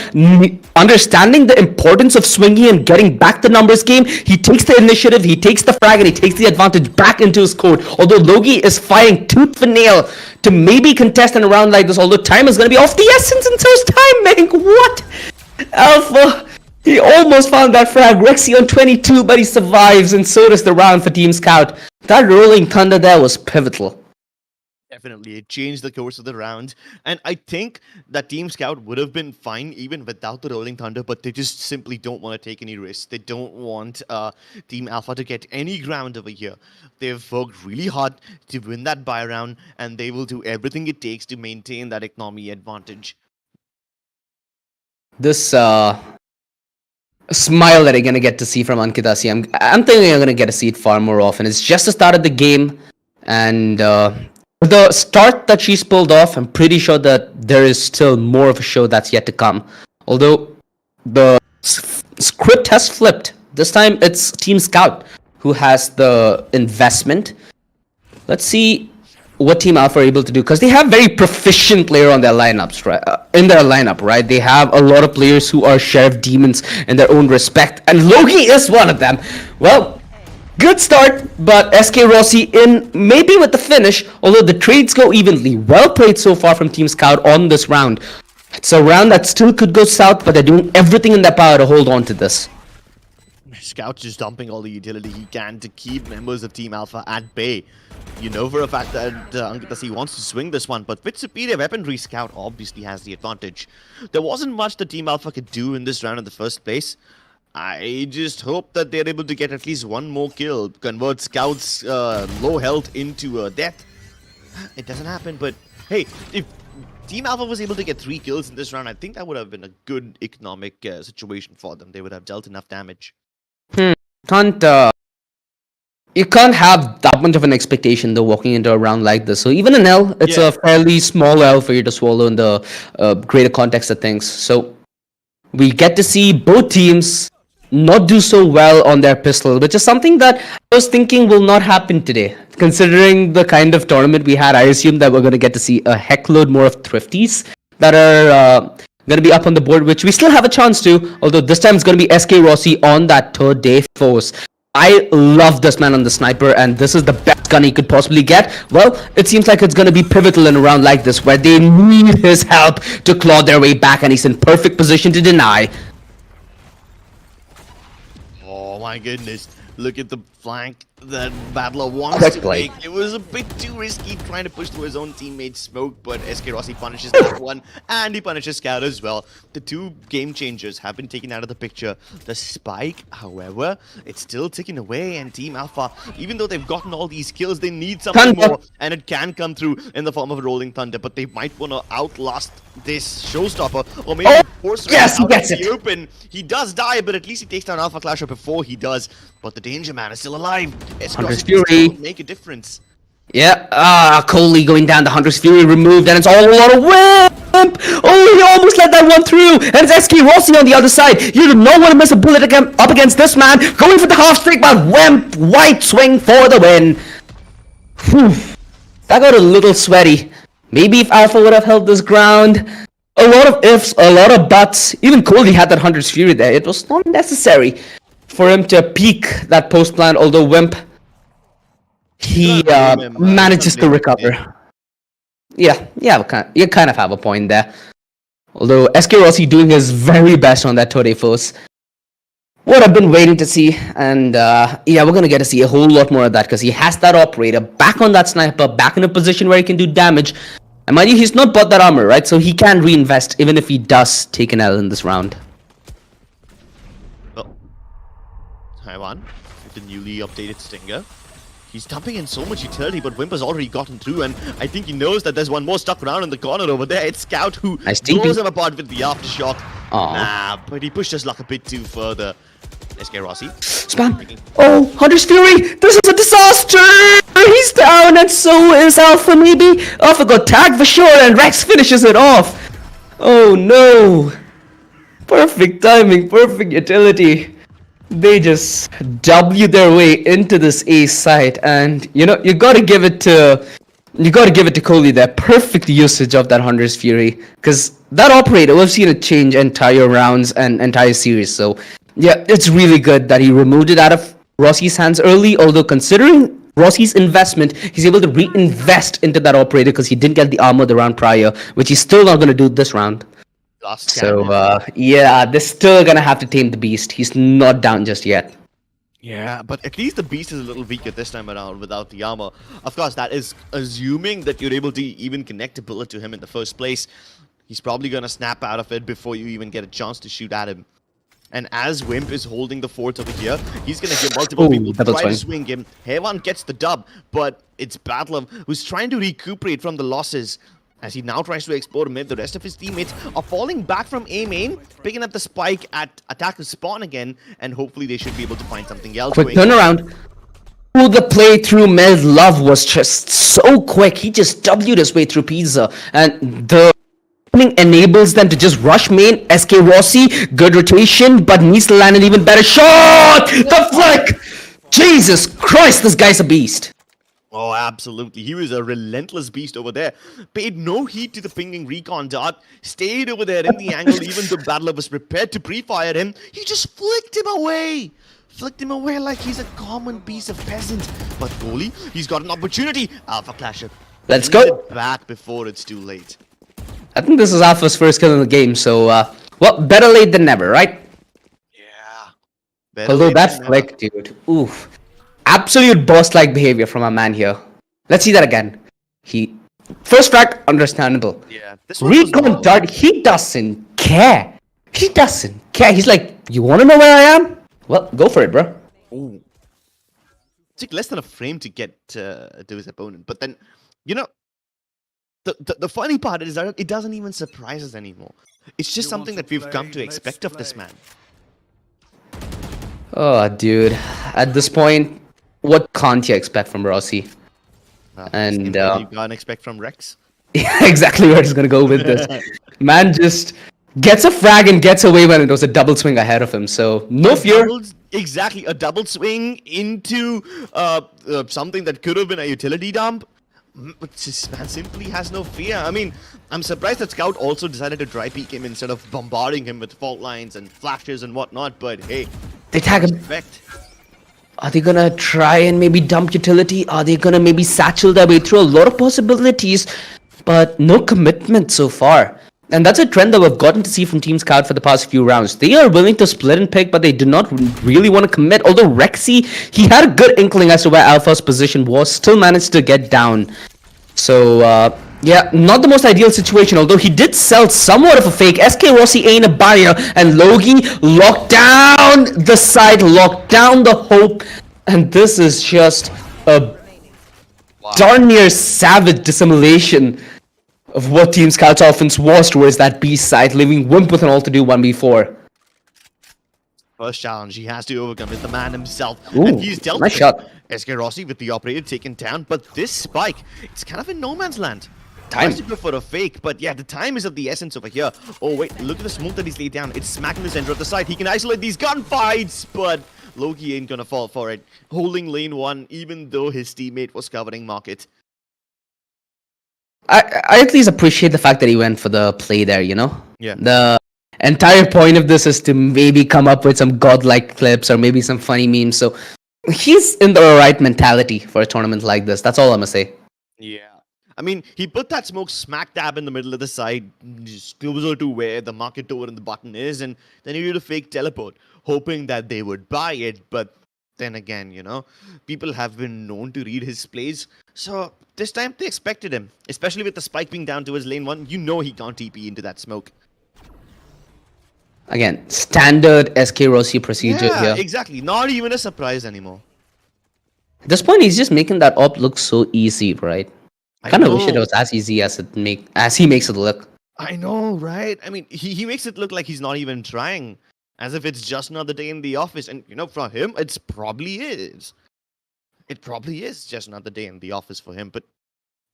understanding the importance of swinging and getting back the numbers game, he takes the initiative, he takes the frag, and he takes the advantage back into his court. Although Logi is fighting tooth and nail to maybe contest in a round like this, although time is going to be of the essence, and so is timing. What? Alpha... He almost found that frag. Rexy on 22, but he survives, and so does the round for Team Scout. That Rolling Thunder there was pivotal. Definitely, it changed the course of the round. And I think that Team Scout would have been fine even without the Rolling Thunder, but they just simply don't want to take any risks. They don't want Team Alpha to get any ground over here. They've worked really hard to win that buy round, and they will do everything it takes to maintain that economy advantage. This, smile that I'm gonna get to see from Ankita C. I'm thinking I'm gonna get to see it far more often. It's just the start of the game, and the start that she's pulled off, I'm pretty sure that there is still more of a show that's yet to come. Although the script has flipped. This time it's Team Scout who has the investment. Let's see what Team Alpha are able to do, because they have very proficient player on their lineups, right? In their lineup, right? They have a lot of players who are sheriff demons in their own respect, and Logi is one of them. Well, Good start, but SK Rossi in maybe with the finish, although the trades go evenly. Well played so far from Team Scout on this round. It's a round that still could go south, but they're doing everything in their power to hold on to this. Scout's just dumping all the utility he can to keep members of Team Alpha at bay. You know for a fact that Ankitasi wants to swing this one, but with superior weaponry, Scout obviously has the advantage. There wasn't much that Team Alpha could do in this round in the first place. I just hope that they're able to get at least one more kill, convert Scout's low health into death. It doesn't happen, but hey, if Team Alpha was able to get 3 kills in this round, I think that would have been a good economic situation for them. They would have dealt enough damage. You can't have that much of an expectation though walking into a round like this. So even an L, it's a fairly small L for you to swallow in the greater context of things. So we get to see both teams not do so well on their pistol, which is something that I was thinking will not happen today. Considering the kind of tournament we had, I assume that we're going to get to see a heckload more of Thrifties that are going to be up on the board, which we still have a chance to, although this time it's going to be SK Rossi on that third day force. I love this man on the sniper, and this is the best gun he could possibly get. Well, it seems like it's going to be pivotal in a round like this, where they need his help to claw their way back, and he's in perfect position to deny. Oh my goodness. Look at the flank that Battler wants to make. It was a bit too risky trying to push through his own teammate's smoke, but SK Rossi punishes that one, and he punishes Scout as well. The 2 game changers have been taken out of the picture. The spike, however, it's still ticking away, and Team Alpha, even though they've gotten all these kills, they need something more, and it can come through in the form of a Rolling Thunder, but they might want to outlast this showstopper, or maybe force him out in the open. He does die, but at least he takes down Alpha Clasher before he does. But the Danger Man is still alive. Hunter's Fury make a difference. Yeah, Coley going down, the Hunter's Fury removed, and it's all a lot of Wimp! Oh, he almost let that one through, and it's SK Rossi on the other side. You do not want to miss a bullet up against this man, going for the half streak, but Wimp, white swing for the win. Whew. That got a little sweaty. Maybe if Alpha would have held this ground, a lot of ifs, a lot of buts. Even Coley had that Hunter's Fury there. It was not necessary for him to peek that post plant, although Wimp, he manages to recover. Yeah, you kind of have a point there. Although SK Rossi doing his very best on that Tode force. What I've been waiting to see, and yeah, we're gonna get to see a whole lot more of that because he has that operator back on that sniper, back in a position where he can do damage. And mind you, he's not bought that armor, right? So he can reinvest even if he does take an L in this round. Oh. Taiwan with the newly updated Stinger. He's dumping in so much utility, but Wimp has already gotten through, and I think he knows that there's one more stuck around in the corner over there. It's Scout who blows him apart with the aftershock. Nah, but he pushed his luck a bit too further. SK Rossi. Spam. Oh, Hunter's Fury! This is a disaster! He's down, and so is Alpha, maybe? Alpha got tagged for sure, and Rex finishes it off. Oh no. Perfect timing, perfect utility. They just W their way into this ace site, and you know, you gotta give it to Coley there. Perfect usage of that Hunter's Fury, because that operator, we've seen it change entire rounds and entire series. So yeah, it's really good that he removed it out of Rossi's hands early, although considering Rossi's investment, he's able to reinvest into that operator because he didn't get the armor the round prior, which he's still not going to do this round. So yeah, they're still going to have to tame the beast. He's not down just yet. Yeah, but at least the beast is a little weaker this time around without the armor. Of course, that is assuming that you're able to even connect a bullet to him in the first place. He's probably going to snap out of it before you even get a chance to shoot at him. And as Wimp is holding the fort over here, he's going to get multiple people to try to swing him. Hewan gets the dub, but it's Battler who's trying to recuperate from the losses. As he now tries to explore mid, the rest of his teammates are falling back from A main, picking up the spike at attacker spawn again, and hopefully they should be able to find something else. Quick turnaround. Oh, the play through Mel Love was just so quick. He just W'd his way through Pizza, and the enables them to just rush main. SK Rossi, good rotation, but needs to land an even better shot. The flick. Jesus Christ, this guy's a beast. Oh, absolutely. He was a relentless beast over there. Paid no heed to the pinging recon dart. Stayed over there in the angle even though Battler was prepared to pre-fire him. He just flicked him away. flicked him away like he's a common piece of peasant. But Kohli, he's got an opportunity. Alpha Clasher. Let's Brings go. it back before it's too late. I think this is Alpha's first kill in the game, so, well, better late than never, right? Yeah. Better Although late that than never. flick, dude. Oof. Absolute boss-like behavior from our man here. Let's see that again. First frag, understandable. Yeah. This one was Recon normal. dart, he doesn't care. He doesn't care. He's like, you wanna know where I am? Well, go for it, bro. Ooh. Took less than a frame to get to his opponent. But then, you know, the funny part is that it doesn't even surprise us anymore. It's just something that we've come to expect of this man. Oh, dude. At this point, what can't you expect from Rossi? And, Same thing you can't expect from Rex. Yeah, exactly where it's gonna go with this. Man just gets a frag and gets away when it was a double swing ahead of him. So no fear. Exactly, a double swing into something that could have been a utility dump. But this man simply has no fear. I mean, I'm surprised that Scout also decided to dry peek him instead of bombarding him with fault lines and flashes and whatnot. But hey, They tag him. effect. Are they gonna try and maybe dump utility? Are they gonna maybe satchel their way through? A lot of possibilities, but no commitment so far. And that's a trend that we've gotten to see from Team Scout for the past few rounds. They are willing to split and pick, but they do not really want to commit. Although Rexy, he had a good inkling as to where Alpha's position was, still managed to get down. So, yeah, not the most ideal situation, although he did sell somewhat of a fake. SK Rossi ain't a buyer, and Logi locked down the side, locked down the hope, and this is just a darn near savage dissimulation of what Team Scout's offense was towards that B side, leaving Wimp with an all to do 1v4. First challenge he has to overcome is the man himself. Ooh, and he's dealt nice with shot. SK Rossi with the operator taken down, but this spike, it's kind of in no man's land. Time. Tries to go for a fake, but yeah, the time is of the essence over here. Oh wait, look at the smoke that he's laid down. It's smacking the center of the side. He can isolate these gunfights, but Loki ain't gonna fall for it. Holding lane 1, even though his teammate was covering market. I at least appreciate the fact that he went for the play there, you know? Yeah. The entire point of this is to maybe come up with some godlike clips or maybe some funny memes. So he's in the right mentality for a tournament like this. That's all I'm gonna say. Yeah. I mean, he put that smoke smack dab in the middle of the side, just closer to where the market door and the button is, and then he did a fake teleport, hoping that they would buy it, but then again, you know, people have been known to read his plays, so this time they expected him, especially with the spike being down towards lane 1, you know he can't TP into that smoke. Again, standard SK Rossi procedure Yeah, here. exactly, not even a surprise anymore. At this point, he's just making that op look so easy, right? I kind of wish it was as easy as he makes it look. I know, right? I mean, he makes it look like he's not even trying, as if it's just another day in the office. And, you know, for him, it probably is. It probably is just another day in the office for him, but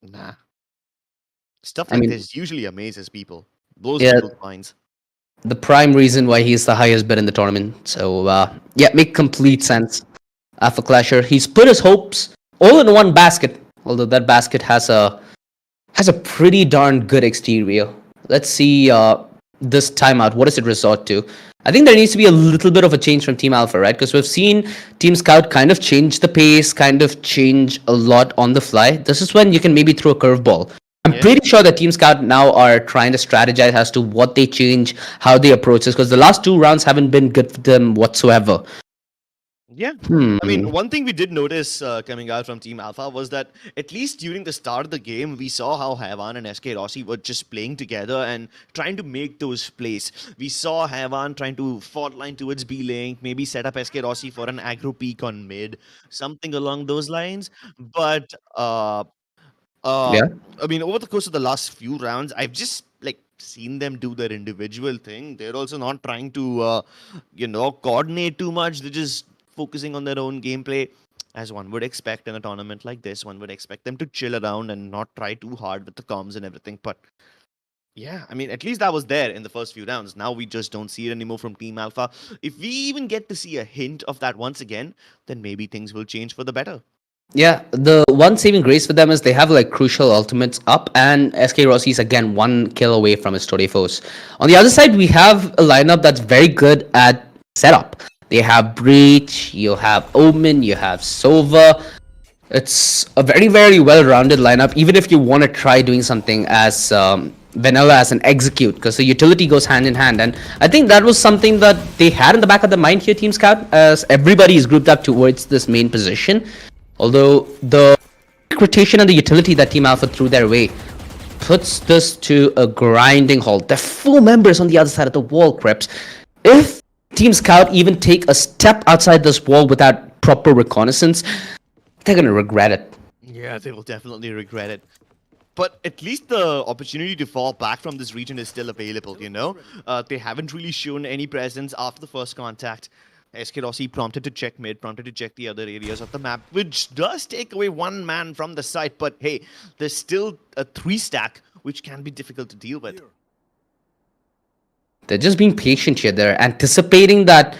nah. Stuff like this usually amazes people. Blows people's minds. The prime reason why he's the highest bid in the tournament. So, yeah, make complete sense. Alpha Clasher, he's put his hopes all in one basket. Although that basket has a pretty darn good exterior. Let's see this timeout. What does it resort to? I think there needs to be a little bit of a change from Team Alpha, right? Because we've seen Team Scout kind of change the pace, kind of change a lot on the fly. This is when you can maybe throw a curveball. I'm pretty sure that Team Scout now are trying to strategize as to what they change, how they approach this, because the last 2 rounds haven't been good for them whatsoever. Yeah. I mean, one thing we did notice coming out from Team Alpha was that at least during the start of the game, we saw how Havan and SK Rossi were just playing together and trying to make those plays. We saw Havan trying to fault line towards B link, maybe set up SK Rossi for an aggro peak on mid, something along those lines. But I mean, over the course of the last few rounds, I've just seen them do their individual thing. They're also not trying to coordinate too much. They're just focusing on their own gameplay, as one would expect in a tournament like this. One would expect them to chill around and not try too hard with the comms and everything. But yeah, I mean, at least that was there in the first few rounds. Now we just don't see it anymore from Team Alpha. If we even get to see a hint of that once again, then maybe things will change for the better. Yeah, the one saving grace for them is they have crucial ultimates up, and SK Rossi is again 1 kill away from his Torefos. On the other side, we have a lineup that's very good at setup. They have Breach, you have Omen, you have Sova. It's a very, very well-rounded lineup, even if you want to try doing something as vanilla as an execute, because the utility goes hand in hand. And I think that was something that they had in the back of their mind here, Team Scout, as everybody is grouped up towards this main position. Although the rotation and the utility that Team Alpha threw their way puts this to a grinding halt. They're full members on the other side of the wall, Crips. If Team Scout even take a step outside this wall without proper reconnaissance, they're gonna regret it. Yeah, they will definitely regret it. But at least the opportunity to fall back from this region is still available, you know? They haven't really shown any presence after the first contact. SK Rossi prompted to check mid, prompted to check the other areas of the map, which does take away one man from the site. But hey, there's still a 3-stack, which can be difficult to deal with. They're just being patient here. They're anticipating that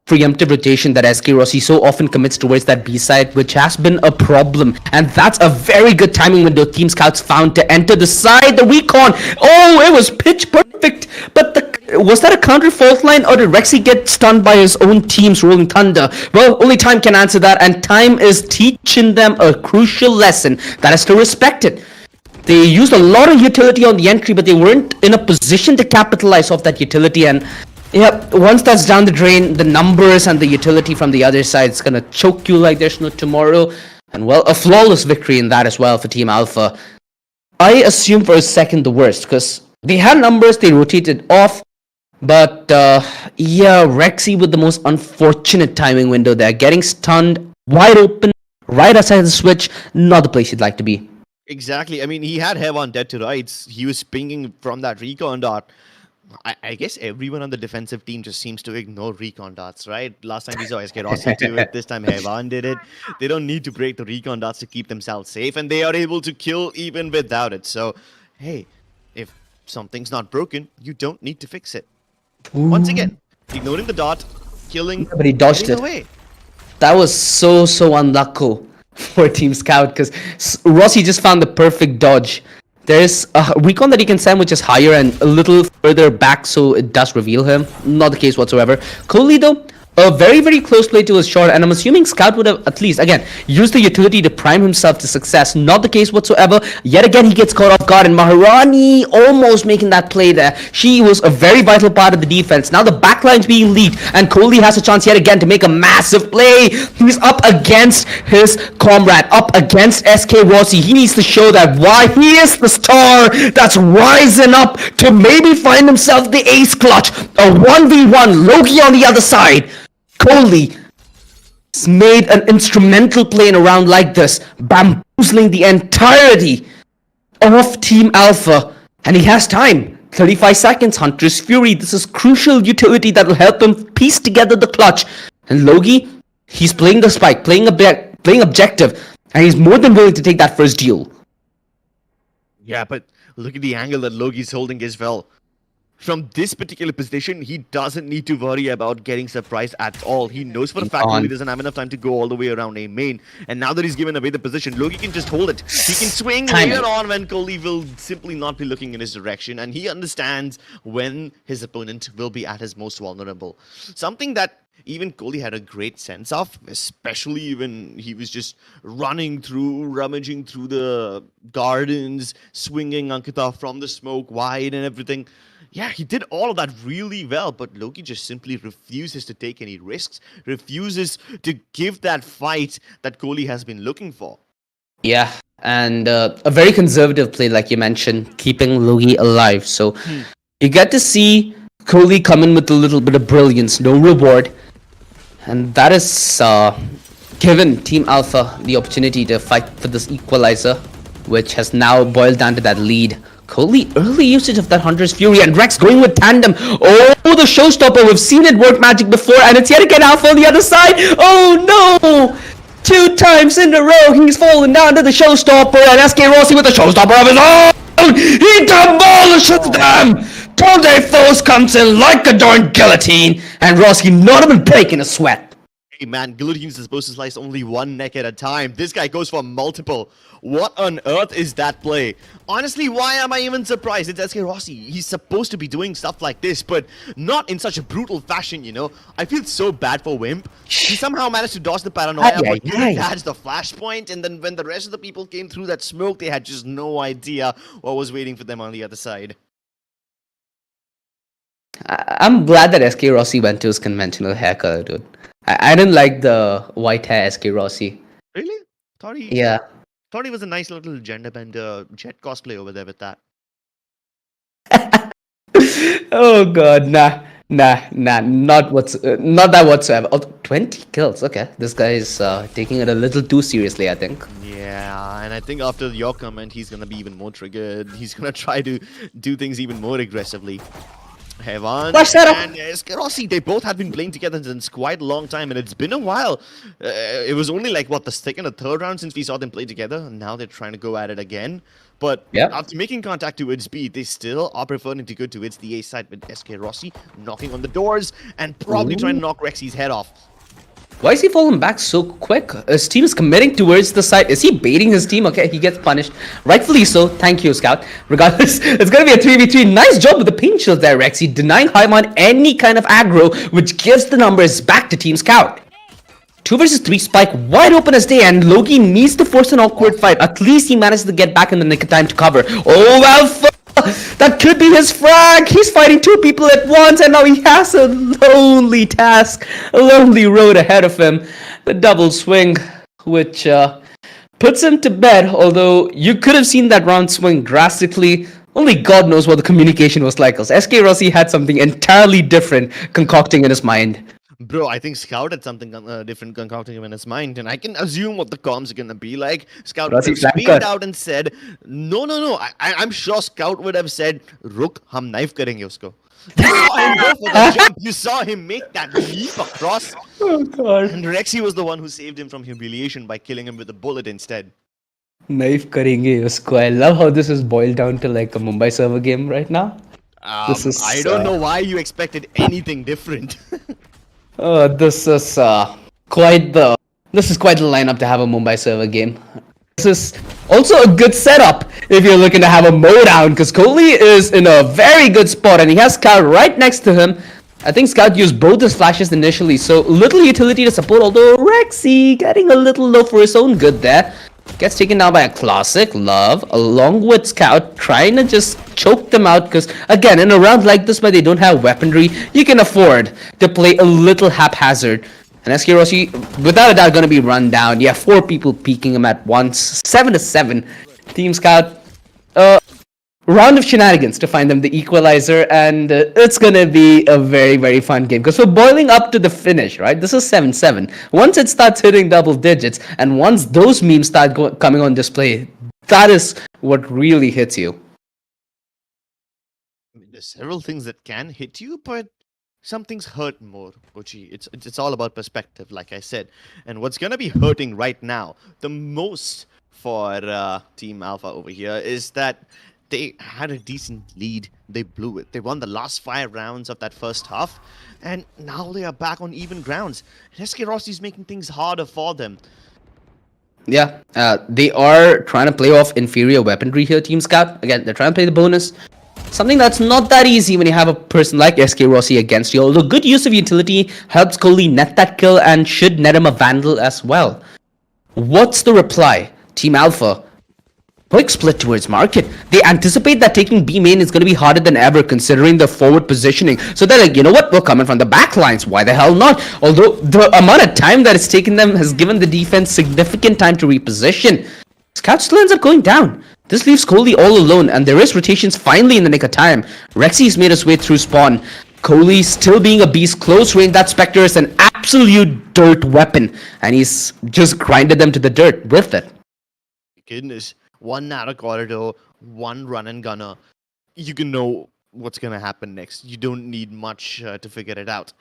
preemptive rotation that SK Rossi so often commits towards that B side, which has been a problem. And that's a very good timing window Team Scouts found to enter the side. The recon, oh, it was pitch perfect. But was that a counter fault line, or did Rexy get stunned by his own team's Rolling Thunder? Well, only time can answer that, and time is teaching them a crucial lesson that is to respect it. They used a lot of utility on the entry, but they weren't in a position to capitalize off that utility. And yeah, once that's down the drain, the numbers and the utility from the other side is gonna choke you like there's no tomorrow. And well, a flawless victory in that as well for Team Alpha. I assume for a second the worst, because they had numbers, they rotated off. But yeah, Rexy with the most unfortunate timing window there, getting stunned, wide open, right outside the switch, not the place you'd like to be. Exactly. I mean, he had Heaven dead to rights. He was pinging from that recon dot. I guess everyone on the defensive team just seems to ignore recon dots, right? Last time we saw SK Rossi do it, this time Heaven did it. They don't need to break the recon dots to keep themselves safe, and they are able to kill even without it. So, hey, if something's not broken, you don't need to fix it. Once again, ignoring the dot, killing, but he dodged it. Away. That was so unlucky for Team Scout, because Rossi just found the perfect dodge. There's a recon that he can send which is higher and a little further back, so it does reveal him. Not the case whatsoever. Kohli though, a very close play to his shot, and I'm assuming Scout would have at least, again, used the utility to prime himself to success. Not the case whatsoever. Yet again, he gets caught off guard, and Maharani almost making that play there. She was a very vital part of the defense. Now the backline's being leaked, and Kohli has a chance yet again to make a massive play. He's up against his comrade, up against SK Rossi. He needs to show that why he is the star that's rising up to maybe find himself the ace clutch. A 1v1, Loki on the other side. Kohli made an instrumental play in a round like this, bamboozling the entirety of Team Alpha. And he has time. 35 seconds, Hunter's Fury. This is crucial utility that will help him piece together the clutch. And Logi, he's playing the spike, playing objective, and he's more than willing to take that first deal. Yeah, but look at the angle that Logi's holding as well. From this particular position, he doesn't need to worry about getting surprised at all. He knows for a fact that he doesn't have enough time to go all the way around A main. And now that he's given away the position, Logi can just hold it. He can swing later on when Kohli will simply not be looking in his direction. And he understands when his opponent will be at his most vulnerable. Something that even Kohli had a great sense of, especially when he was just running through, rummaging through the gardens, swinging Ankita from the smoke wide and everything. Yeah, he did all of that really well, but Loki just simply refuses to take any risks, refuses to give that fight that Kohli has been looking for. Yeah, and a very conservative play, like you mentioned, keeping Logi alive. So you get to see Kohli come in with a little bit of brilliance, no reward. And that is given Team Alpha the opportunity to fight for this equalizer, which has now boiled down to that lead. Kohli, early usage of that Hunter's Fury, and Rex going with tandem. Oh, the showstopper. We've seen it work magic before, and it's yet again Alpha on the other side. Oh no! 2 times in a row, he's fallen down to the showstopper, and SK Rossi with the showstopper of his own. He demolishes them. Tonde Foes comes in like a darn guillotine, and Rossi not even breaking a sweat. Hey man, Guillotines is supposed to slice only one neck at a time. This guy goes for multiple. What on earth is that play? Honestly, why am I even surprised? It's SK Rossi. He's supposed to be doing stuff like this, but not in such a brutal fashion, you know? I feel so bad for Wimp. He somehow managed to dodge the paranoia, but couldn't catch the flashpoint, and then when the rest of the people came through that smoke, they had just no idea what was waiting for them on the other side. I'm glad that SK Rossi went to his conventional hair color, dude. I didn't like the white hair SK Rossi. Really? Thought he was a nice little gender bender jet cosplay over there with that. Oh god, nah, not that whatsoever. Oh, 20 kills, okay. This guy is taking it a little too seriously, I think. Yeah, and I think after your comment, he's gonna be even more triggered. He's gonna try to do things even more aggressively. Hevan and Rossi, they both have been playing together since quite a long time, and it's been a while. It was only like, what, the second or third round since we saw them play together, and now they're trying to go at it again. But after making contact towards B, they still are preferring to go towards the A side with SK Rossi knocking on the doors and probably trying to knock Rexy's head off. Why is he falling back so quick? His team is committing towards the side. Is he baiting his team? Okay, he gets punished. Rightfully so. Thank you, Scout. Regardless, it's going to be a 3v3. Nice job with the paint shield there, Rexy. Denying Haimon any kind of aggro, which gives the numbers back to Team Scout. 2 versus 3 Spike wide open as day, and Loki needs to force an awkward fight. At least he managed to get back in the nick of time to cover. Oh, well, that could be his frag. He's fighting 2 people at once, and now he has a lonely task, a lonely road ahead of him. The double swing, which puts him to bed, although you could have seen that round swing drastically. Only God knows what the communication was like, because SK Rossi had something entirely different concocting in his mind. Bro, I think Scout had something different concocting in his mind, and I can assume what the comms are gonna be like. Scout would have screamed out and said, no. I'm sure Scout would have said, Ruk, hum knife karenge usko. You saw him go for the jump. You saw him make that leap across. Oh, God. And Rexy was the one who saved him from humiliation by killing him with a bullet instead. Knife karenge usko. I love how this is boiled down to like a Mumbai server game right now. I don't know why you expected anything different. This is quite the lineup to have a Mumbai server game. This is also a good setup if you're looking to have a mowdown, because Kohli is in a very good spot and he has Scout right next to him. I think Scout used both his flashes initially, so little utility to support, although Rexy getting a little low for his own good there. Gets taken down by a classic Love, along with Scout, trying to just choke them out, because again, in a round like this where they don't have weaponry, you can afford to play a little haphazard. And SK Rossi, without a doubt, going to be run down. Yeah, 4 people peeking him at once. 7-7. Team Scout, round of shenanigans to find them the equalizer, and it's gonna be a very, very fun game, because we're boiling up to the finish, right? This is 7-7. Once it starts hitting double digits, and once those memes start coming on display, that is what really hits you. I mean, there's several things that can hit you, but some things hurt more, Bochi. It's all about perspective, like I said. And what's gonna be hurting right now, the most for Team Alpha over here, is that they had a decent lead. They blew it. They won the last 5 rounds of that first half, and now they are back on even grounds. And SK Rossi is making things harder for them. Yeah, they are trying to play off inferior weaponry here, Team Scout. Again, they're trying to play the bonus. Something that's not that easy when you have a person like SK Rossi against you. Although good use of utility helps Kohli net that kill and should net him a Vandal as well. What's the reply? Team Alpha, quick split towards market. They anticipate that taking B main is going to be harder than ever, considering the forward positioning. So they're like, you know what, we're coming from the back lines. Why the hell not? Although the amount of time that it's taken them has given the defense significant time to reposition. Scout still ends up going down. This leaves Kohli all alone, and there is rotations finally in the nick of time. Rexy's made his way through spawn. Kohli still being a beast, close range. That Spectre is an absolute dirt weapon, and he's just grinded them to the dirt with it. Goodness. 1 narrow corridor, 1 run and gunner. You can know what's gonna happen next. You don't need much to figure it out.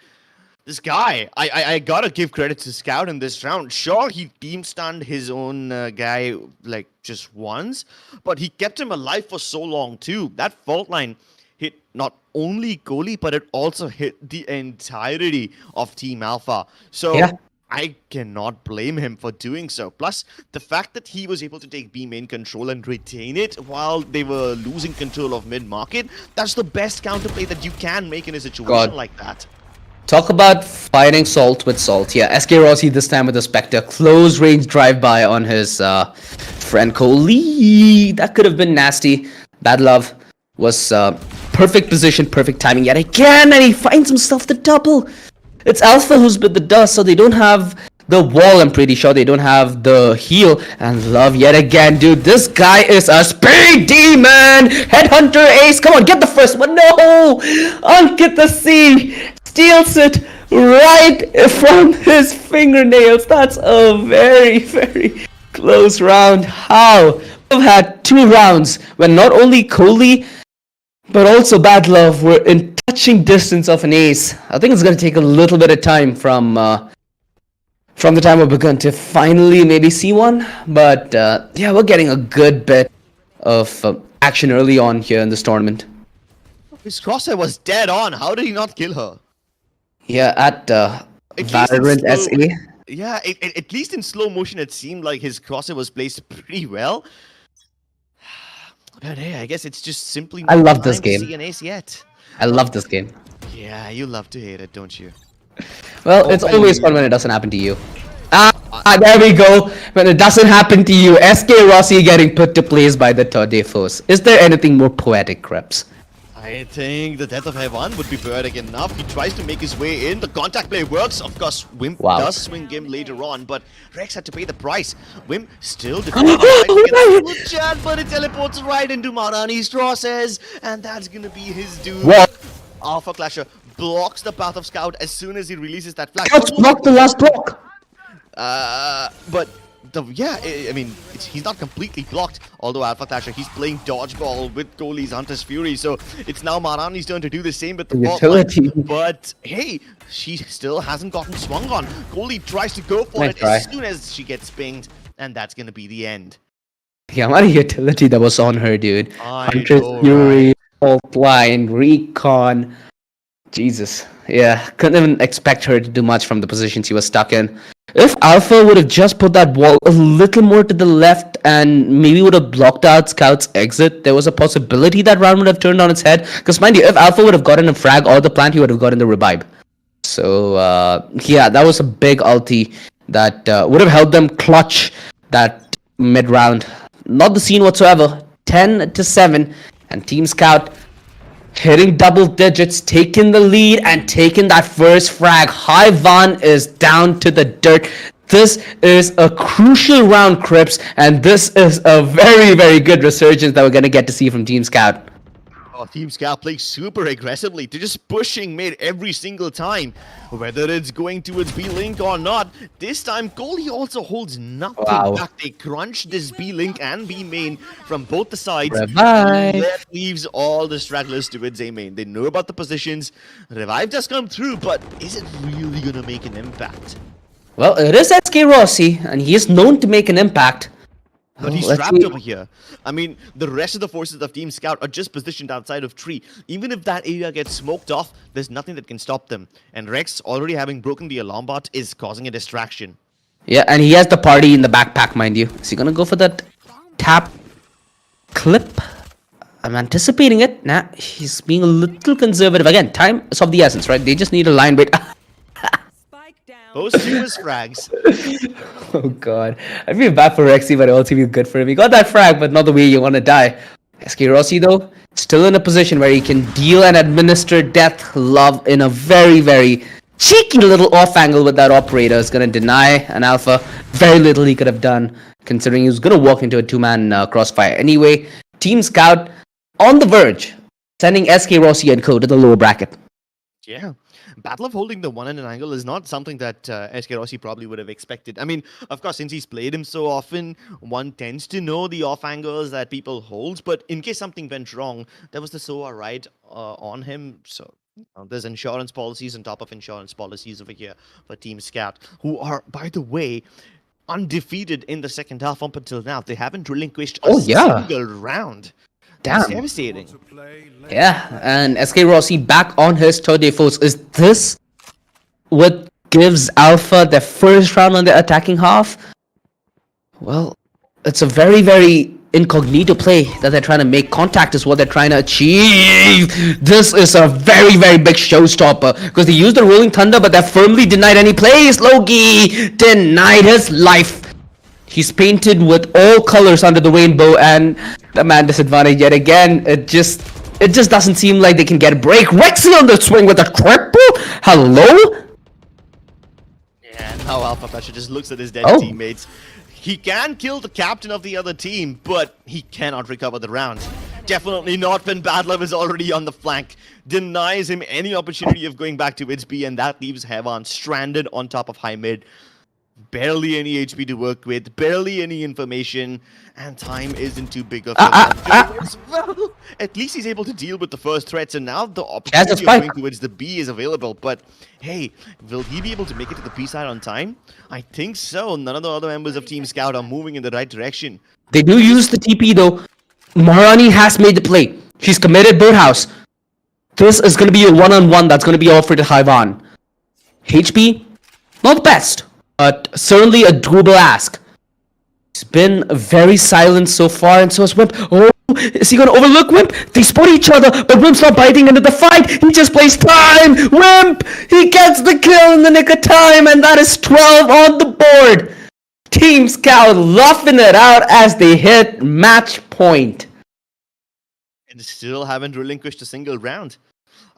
This guy, I gotta give credit to Scout in this round. Sure, he team stunned his own guy like just once, but he kept him alive for so long too. That fault line hit not only Kohli, but it also hit the entirety of Team Alpha. So I cannot blame him for doing so. Plus, the fact that he was able to take B main control and retain it while they were losing control of mid market, that's the best counterplay that you can make in a situation like that. Talk about fighting salt with salt. Yeah, SK Rossi this time with the Spectre. Close range drive-by on his friend Kohli. That could have been nasty. Bad Love was perfect position, perfect timing yet again, and he finds himself the double. It's Alpha who's with the dust, so they don't have the wall, I'm pretty sure. They don't have the heal. And Love yet again, dude. This guy is a speed demon! Headhunter Ace, come on, get the first one. No! Ankit the C steals it right from his fingernails. That's a very, very close round. How? We've had 2 rounds when not only Kohli but also Bad Love were in touching distance of an ace. I think it's going to take a little bit of time from the time we've begun to finally maybe see one. But yeah, we're getting a good bit of action early on here in this tournament. His crosshair was dead on. How did he not kill her? Yeah, at Valorant SA. Yeah, at least in slow motion, it seemed like his crosshair was placed pretty well. But hey, I guess it's just simply I not love this time to game. see an ace yet. I love this game. Yeah, you love to hate it, don't you? Well, it's always fun when it doesn't happen to you. There we go. When it doesn't happen to you, SK Rossi getting put to place by the Tode Force. Is there anything more poetic, Krebs? I think the death of Heaven would be poetic enough. He tries to make his way in. The contact play works. Of course, Wimp does swing him later on, but Rex had to pay the price. Wimp still defends the chat, but it teleports right into Marani's crosshairs, and that's gonna be his doom. What? Alpha Clasher blocks the path of Scout as soon as he releases that flash. Scout's blocked the last block! But I mean, he's not completely blocked. Although Alpha Thatcher, he's playing dodgeball with Kohli's Hunter's Fury, so it's now Marani's turn to do the same with the utility. But hey, she still hasn't gotten swung on. Kohli tries to go for it as soon as she gets pinged, and that's gonna be the end. Yeah, what a utility that was on her, dude. Hunter's Fury, Fault Line, Recon. Jesus. Yeah, couldn't even expect her to do much from the position she was stuck in. If Alpha would have just put that wall a little more to the left and maybe would have blocked out Scout's exit, there was a possibility that round would have turned on its head. Because mind you, if Alpha would have gotten a frag or the plant, he would have gotten the revive. So, yeah, that was a big ulti that would have helped them clutch that mid-round. Not the scene whatsoever. 10-7, and Team Scout hitting double digits, taking the lead, and taking that first frag. High Van is down to the dirt. This is a crucial round, Crips, and this is a very, very good resurgence that we're going to get to see from Team Scout. Oh, Team Scout plays super aggressively. They're just pushing mid every single time. Whether it's going towards B-Link or not, this time Kohli also holds nothing back. They crunch this B-Link and B-Main from both the sides. That leaves all the stragglers towards A-Main. They know about the positions. Revive does come through, but is it really going to make an impact? Well, it is SK Rossi, and he is known to make an impact. But he's trapped over here. I mean, the rest of the forces of Team Scout are just positioned outside of tree. Even if that area gets smoked off, there's nothing that can stop them. And Rex, already having broken the alarm bot, is causing a distraction. Yeah, and he has the party in the backpack, mind you. Is he gonna go for that tap clip? I'm anticipating it. Nah, he's being a little conservative. Again, time is of the essence, right? They just need a line break. Those two is frags. Oh god. I feel bad for Rexy, but I also feel good for him. He got that frag, but not the way you want to die. SK Rossi, though, still in a position where he can deal and administer death love in a very, very cheeky little off angle with that operator. Is going to deny an alpha. Very little he could have done, considering he was going to walk into a two-man crossfire. Anyway, Team Scout on the verge, sending SK Rossi and co to the lower bracket. Yeah. Battle of holding the one in an angle is not something that SK Rossi probably would have expected. I mean, of course, since he's played him so often, one tends to know the off angles that people hold. But in case something went wrong, there was the SOA right on him. So there's insurance policies on top of insurance policies over here for Team Scout, who are, by the way, undefeated in the second half up until now. They haven't relinquished a single round. Damn. That's devastating. Yeah, and SK Rossi back on his third day force. Is this with gives Alpha their first round on the attacking half, well, it's a very, very incognito play that they're trying to make. Contact is what they're trying to achieve. This is a very, very big showstopper because they used the Rolling Thunder, but they're firmly denied any plays. Loki denied his life. He's painted with all colors under the rainbow, and the man disadvantaged yet again. It just doesn't seem like they can get a break. Rexy on the swing with a triple. Hello? Yeah, now Alpha Pressure just looks at his dead Oh. teammates. He can kill the captain of the other team, but he cannot recover the round. Definitely not when Bad Love is already on the flank. Denies him any opportunity of going back to its B, and that leaves Hevan stranded on top of high mid. Barely any HP to work with, barely any information, and time isn't too big of a well, at least he's able to deal with the first threats, and now the opportunity of spike. going towards the B is available. But hey, will he be able to make it to the B side on time? I think so. None of the other members of Team Scout are moving in the right direction. They do use the TP though. Marani has made the play. She's committed Birdhouse. This is going to be a one-on-one that's going to be offered to Hyvan. HP, not the best, but certainly a doable ask. He's been very silent so far, and so is Wimp. Oh, is he going to overlook Wimp? They spot each other, but Wimp's not biting into the fight. He just plays time. Wimp, he gets the kill in the nick of time, and that is 12 on the board. Team Scout laughing it out as they hit match point. And still haven't relinquished a single round.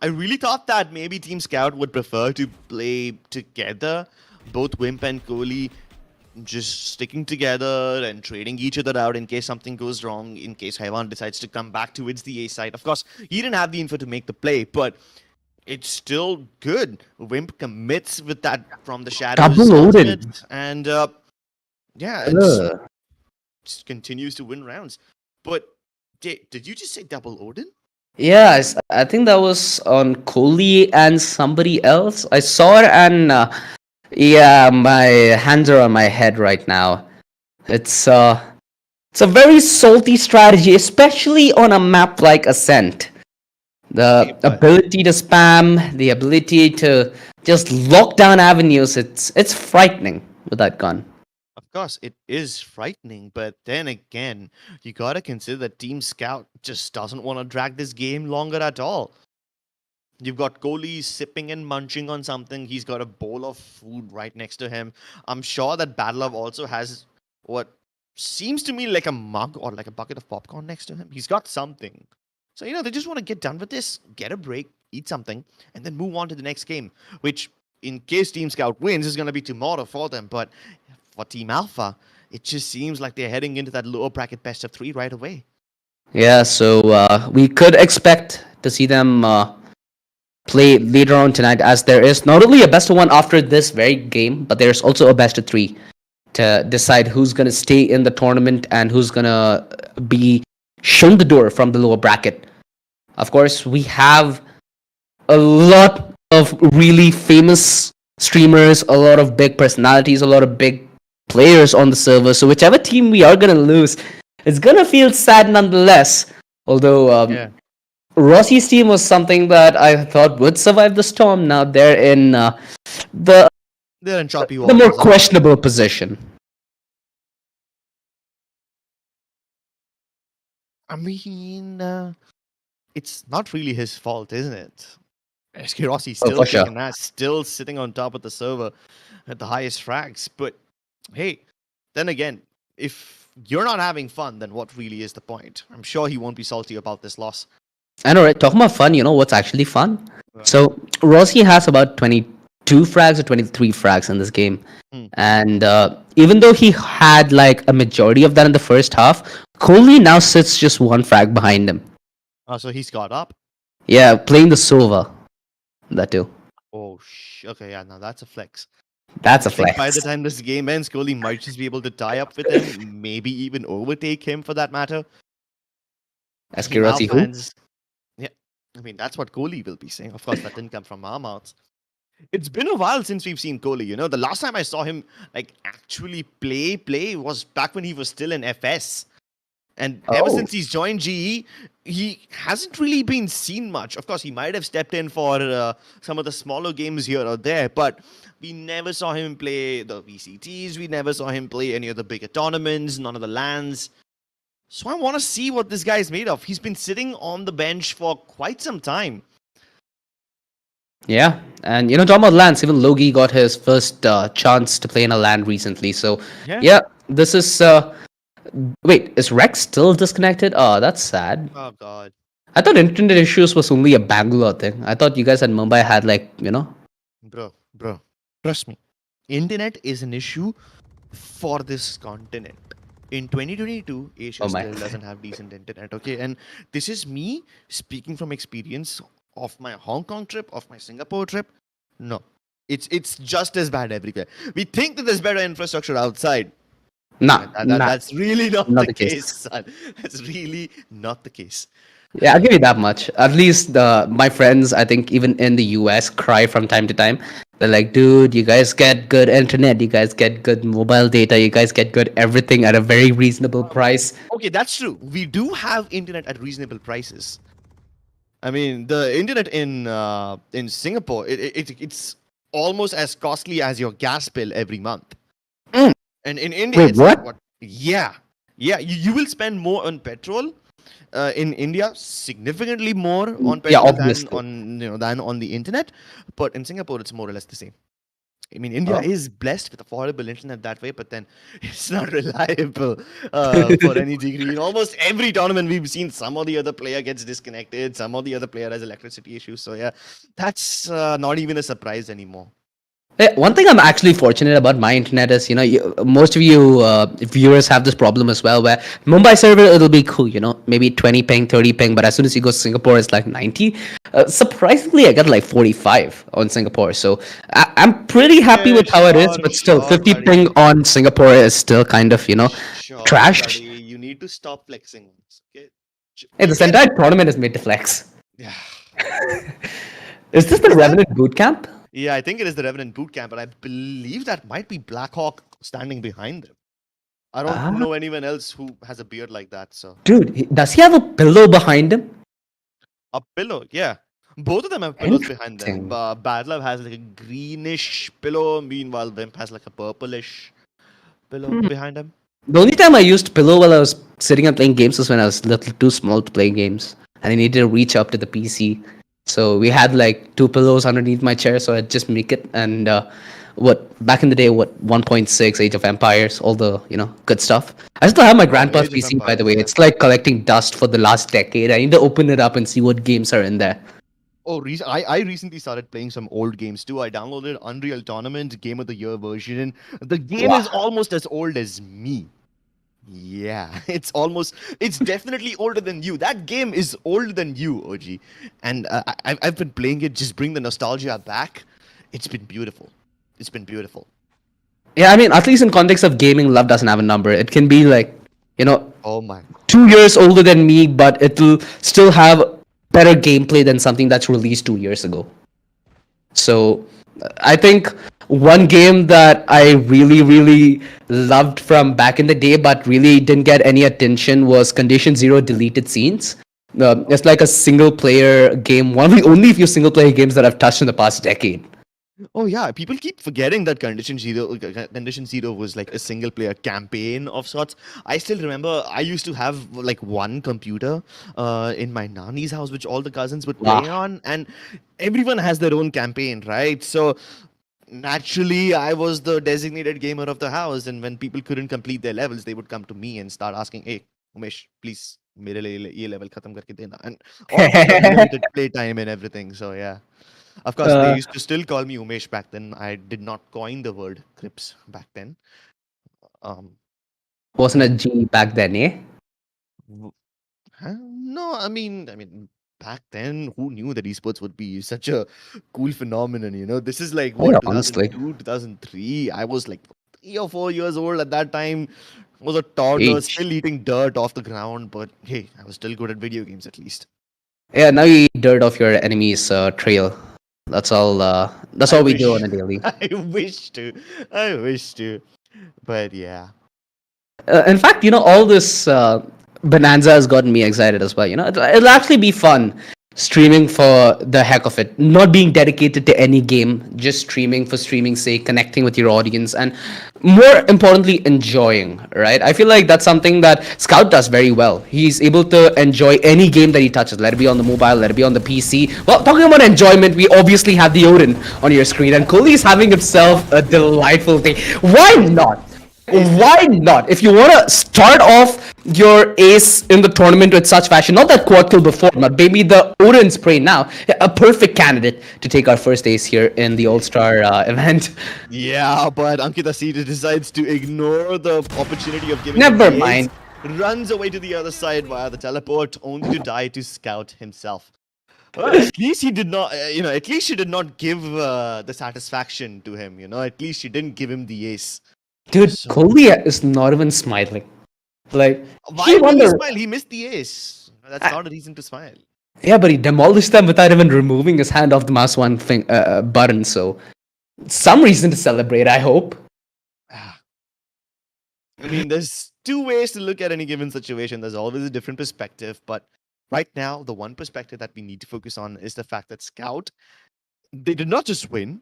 I really thought that maybe Team Scout would prefer to play together, both Wimp and Kohli just sticking together and trading each other out in case something goes wrong, in case Hyvan decides to come back towards the A side. Of course, he didn't have the info to make the play, but it's still good. Wimp commits with that from the shadows. Double loaded. ultimate, and yeah, it just continues to win rounds. But did you just say double Odin? Yeah, I think that was on Kohli and somebody else. I saw it, and yeah, my hands are on my head right now. It's a very salty strategy, especially on a map like Ascent. The ability to spam, the ability to just lock down avenues, it's frightening with that gun. Of course, it is frightening, but then again, you gotta consider that Team Scout just doesn't want to drag this game longer at all. You've got Kohli sipping and munching on something. He's got a bowl of food right next to him. I'm sure that Badlove also has what seems to me like a mug or like a bucket of popcorn next to him. He's got something. So, they just want to get done with this, get a break, eat something, and then move on to the next game, which, in case Team Scout wins, is going to be tomorrow for them. But for Team Alpha, it just seems like they're heading into that lower bracket best of 3 right away. Yeah, so we could expect to see them play later on tonight, as there is not only a best of 1 after this very game, but there's also a best of 3 to decide who's going to stay in the tournament and who's going to be shown the door from the lower bracket. Of course, we have a lot of really famous streamers, a lot of big personalities, a lot of big players on the server. So whichever team we are going to lose, it's going to feel sad nonetheless. Although Rossi's team was something that I thought would survive the storm. Now they're in They're in choppy the waters. more questionable position. I mean, it's not really his fault, isn't it? SK Rossi still for sure. kicking ass, still sitting on top of the server at the highest frags. But hey, then again, if you're not having fun, then what really is the point? I'm sure he won't be salty about this loss. I know, right? Talking about fun, what's actually fun? So Rossi has about 22 frags or 23 frags in this game. And even though he had like a majority of that in the first half, Kohli now sits just 1 frag behind him. So he's got up. Yeah, playing the Sova. That too. Oh, okay, yeah, now that's a flex. That's a I think flex. by the time this game ends, Kohli might just be able to tie up with him, maybe even overtake him for that matter. SK Team Rossi Alpha who? fans- Yeah, I mean, that's what Kohli will be saying. Of course, that didn't come from our mouths. It's been a while since we've seen Kohli. The last time I saw him like actually play was back when he was still in FS. And ever Oh. since he's joined GE, he hasn't really been seen much. Of course, he might have stepped in for some of the smaller games here or there, but we never saw him play the VCTs. We never saw him play any of the bigger tournaments, none of the LANs. So I want to see what this guy is made of. He's been sitting on the bench for quite some time. Yeah, and talking about lands, even Logi got his first chance to play in a land recently. So yeah, this is. Wait, is Rex still disconnected? Oh, that's sad. Oh God. I thought internet issues was only a Bangalore thing. I thought you guys at Mumbai had Bro, trust me. Internet is an issue for this continent. In 2022, Asia Oh my. still doesn't have decent internet, okay? And this is me speaking from experience of my Hong Kong trip, of my Singapore trip. No, it's just as bad everywhere. We think that there's better infrastructure outside. Nah, That's really not not the the case. case, son. That's really not the case. Yeah, I'll give you that much. At least my friends, I think even in the US, cry from time to time. They're like, dude, you guys get good internet, you guys get good mobile data, you guys get good everything at a very reasonable price. Okay, that's true. We do have internet at reasonable prices. I mean, the internet in Singapore, it's almost as costly as your gas bill every month. Mm. And in India, Wait, it's like what? Yeah. You will spend more on petrol. In India, significantly more on Yeah, petrol than obviously. on the internet. But in Singapore, it's more or less the same. I mean, India Oh. is blessed with affordable internet that way, but then it's not reliable for any degree. In almost every tournament we've seen, some or the other player gets disconnected, some or the other player has electricity issues. So yeah, that's not even a surprise anymore. One thing I'm actually fortunate about my internet is, most of you viewers have this problem as well, where Mumbai server, it'll be cool, maybe 20 ping, 30 ping, but as soon as you go to Singapore, it's like 90. Surprisingly, I got like 45 on Singapore, so I'm pretty happy with how it is, but still, 50 buddy. ping on Singapore is still kind of, Sure, trash. buddy. You need to stop flexing. Okay? Hey, this entire tournament is made to flex. Yeah. Is this the Revenant Bootcamp? Yeah, I think it is the Revenant Bootcamp, but I believe that might be Blackhawk standing behind them. I don't know anyone else who has a beard like that. So Dude, does he have a pillow behind him? a pillow, yeah. Both of them have pillows behind them. Interesting. Bad Love has like a greenish pillow, meanwhile Wimp has like a purplish pillow behind him. The only time I used pillow while I was sitting and playing games was when I was a little too small to play games, and I needed to reach up to the PC. So we had like two pillows underneath my chair, so I'd just make it. And back in the day, 1.6 Age of Empires, all the good stuff. I still have my grandpa's Age of PC, by the Empires, way. yeah. It's like collecting dust for the last decade. I need to open it up and see what games are in there. Oh, I recently started playing some old games too. I downloaded Unreal Tournament Game of the Year version. The game is almost as old as me. Yeah, it's definitely older than you. That game is older than you, OG. And I've been playing it, just bring the nostalgia back. It's been beautiful. It's been beautiful. Yeah, I mean, at least in context of gaming, love doesn't have a number. It can be like, Oh my. 2 years older than me, but it'll still have better gameplay than something that's released 2 years ago. So I think one game that I really, really loved from back in the day, but really didn't get any attention was Condition Zero Deleted Scenes. It's like a single player game, one of the only few single player games that I've touched in the past decade. Oh yeah, people keep forgetting that Condition Zero was like a single player campaign of sorts. I still remember I used to have like one computer in my nanny's house which all the cousins would play on, and everyone has their own campaign, right? So naturally I was the designated gamer of the house, and when people couldn't complete their levels, they would come to me and start asking, "Hey, Umesh, please mere liye ye level khatam karke dena." And all of the limited play time and everything. So yeah. Of course, they used to still call me Umesh back then. I did not coin the word Crips back then. Wasn't a G back then, eh? No, I mean, back then, who knew that esports would be such a cool phenomenon? This is like Oh, yeah, what honestly. 2002, 2003. I was like 3 or 4 years old at that time. I was a toddler, Age. still eating dirt off the ground. But hey, I was still good at video games at least. Yeah, now you eat dirt off your enemy's trail. That's all. That's all we do on a daily. I wish to. I wish to. But yeah. In fact, all this Bonanza has gotten me excited as well. It'll actually be fun streaming for the heck of it, not being dedicated to any game, just streaming for streaming's sake, connecting with your audience, and more importantly, enjoying. Right? I feel like that's something that Scout does very well. He's able to enjoy any game that he touches. Let it be on the mobile, let it be on the PC. Well, talking about enjoyment, we obviously have the Odin on your screen, and Kohli is having himself a delightful day. Why not? Why not? If you want to start off your ace in the tournament with such fashion, not that quad kill before, but maybe the Odin spray now, a perfect candidate to take our first ace here in the All Star event. Yeah, but Ankita Seed decides to ignore the opportunity of giving Never up the mind. ace, runs away to the other side via the teleport, only to die to Scout himself. Well, at least he did not, at least she did not give the satisfaction to him, at least she didn't give him the ace. Dude, So- Kohli is not even smiling. Like, Why he would he wonder. smile? He missed the ace. That's not a reason to smile. Yeah, but he demolished them without even removing his hand off the mouse one button. So, some reason to celebrate, I hope. I mean, there's two ways to look at any given situation. There's always a different perspective, but right now, the one perspective that we need to focus on is the fact that Scout, they did not just win,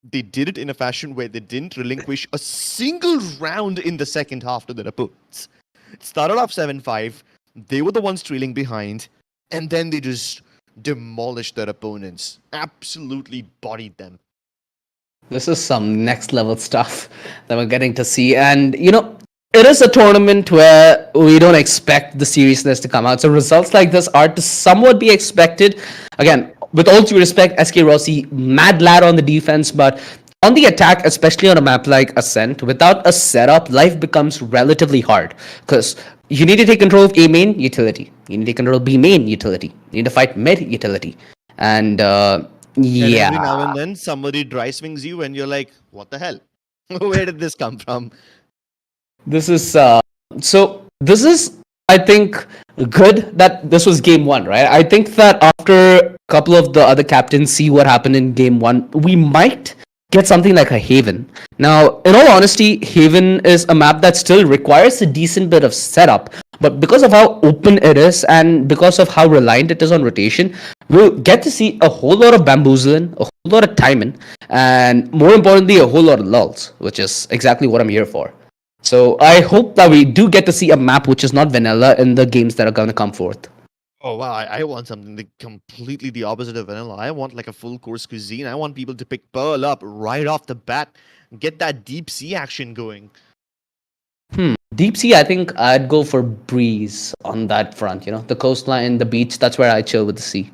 they did it in a fashion where they didn't relinquish a single round in the second half to their opponents. It started off 7-5, they were the ones trailing behind, and then they just demolished their opponents, absolutely bodied them. This is some next level stuff that we're getting to see. And, it is a tournament where we don't expect the seriousness to come out. So results like this are to somewhat be expected. Again, with all due respect, SK Rossi, mad lad on the defense, but on the attack, especially on a map like Ascent, without a setup, life becomes relatively hard. Because you need to take control of A main, utility. You need to take control of B main, utility. You need to fight mid, utility. And, And every now yeah. and then somebody dry swings you and you're like, what the hell? Where did this come from? This is this is, I think, good that this was game one, right? I think that after a couple of the other captains see what happened in game one, we might get something like a Haven. Now, in all honesty, Haven is a map that still requires a decent bit of setup, but because of how open it is and because of how reliant it is on rotation, we'll get to see a whole lot of bamboozling, a whole lot of timing, and more importantly, a whole lot of lulls, which is exactly what I'm here for. So I hope that we do get to see a map which is not vanilla in the games that are going to come forth. Oh wow, I want something completely the opposite of vanilla. I want like a full course cuisine. I want people to pick Pearl up right off the bat, get that deep sea action going. Deep sea, I think I'd go for Breeze on that front. The coastline, the beach, that's where I chill with the sea.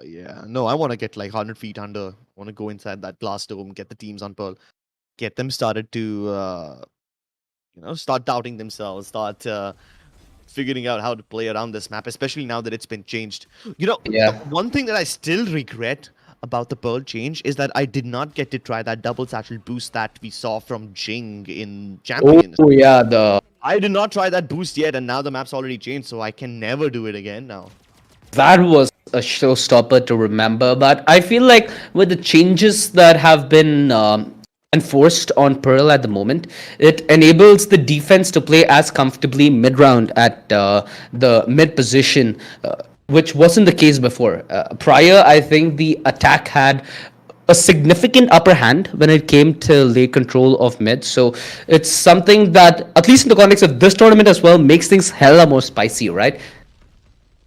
Yeah. No, I want to get like 100 feet under. I want to go inside that glass dome, get the teams on Pearl, get them started to, start doubting themselves, start figuring out how to play around this map, especially now that it's been changed. Yeah. One thing that I still regret about the Pearl change is that I did not get to try that double satchel boost that we saw from Jing in Champions. Oh yeah, I did not try that boost yet, and now the map's already changed, so I can never do it again now. that was a showstopper to remember. But I feel like with the changes that have been enforced on Pearl at the moment, it enables the defense to play as comfortably mid round at the mid position, which wasn't the case before. Prior, I think the attack had a significant upper hand when it came to lay control of mid. So it's something that, at least in the context of this tournament as well, makes things hella more spicy, right?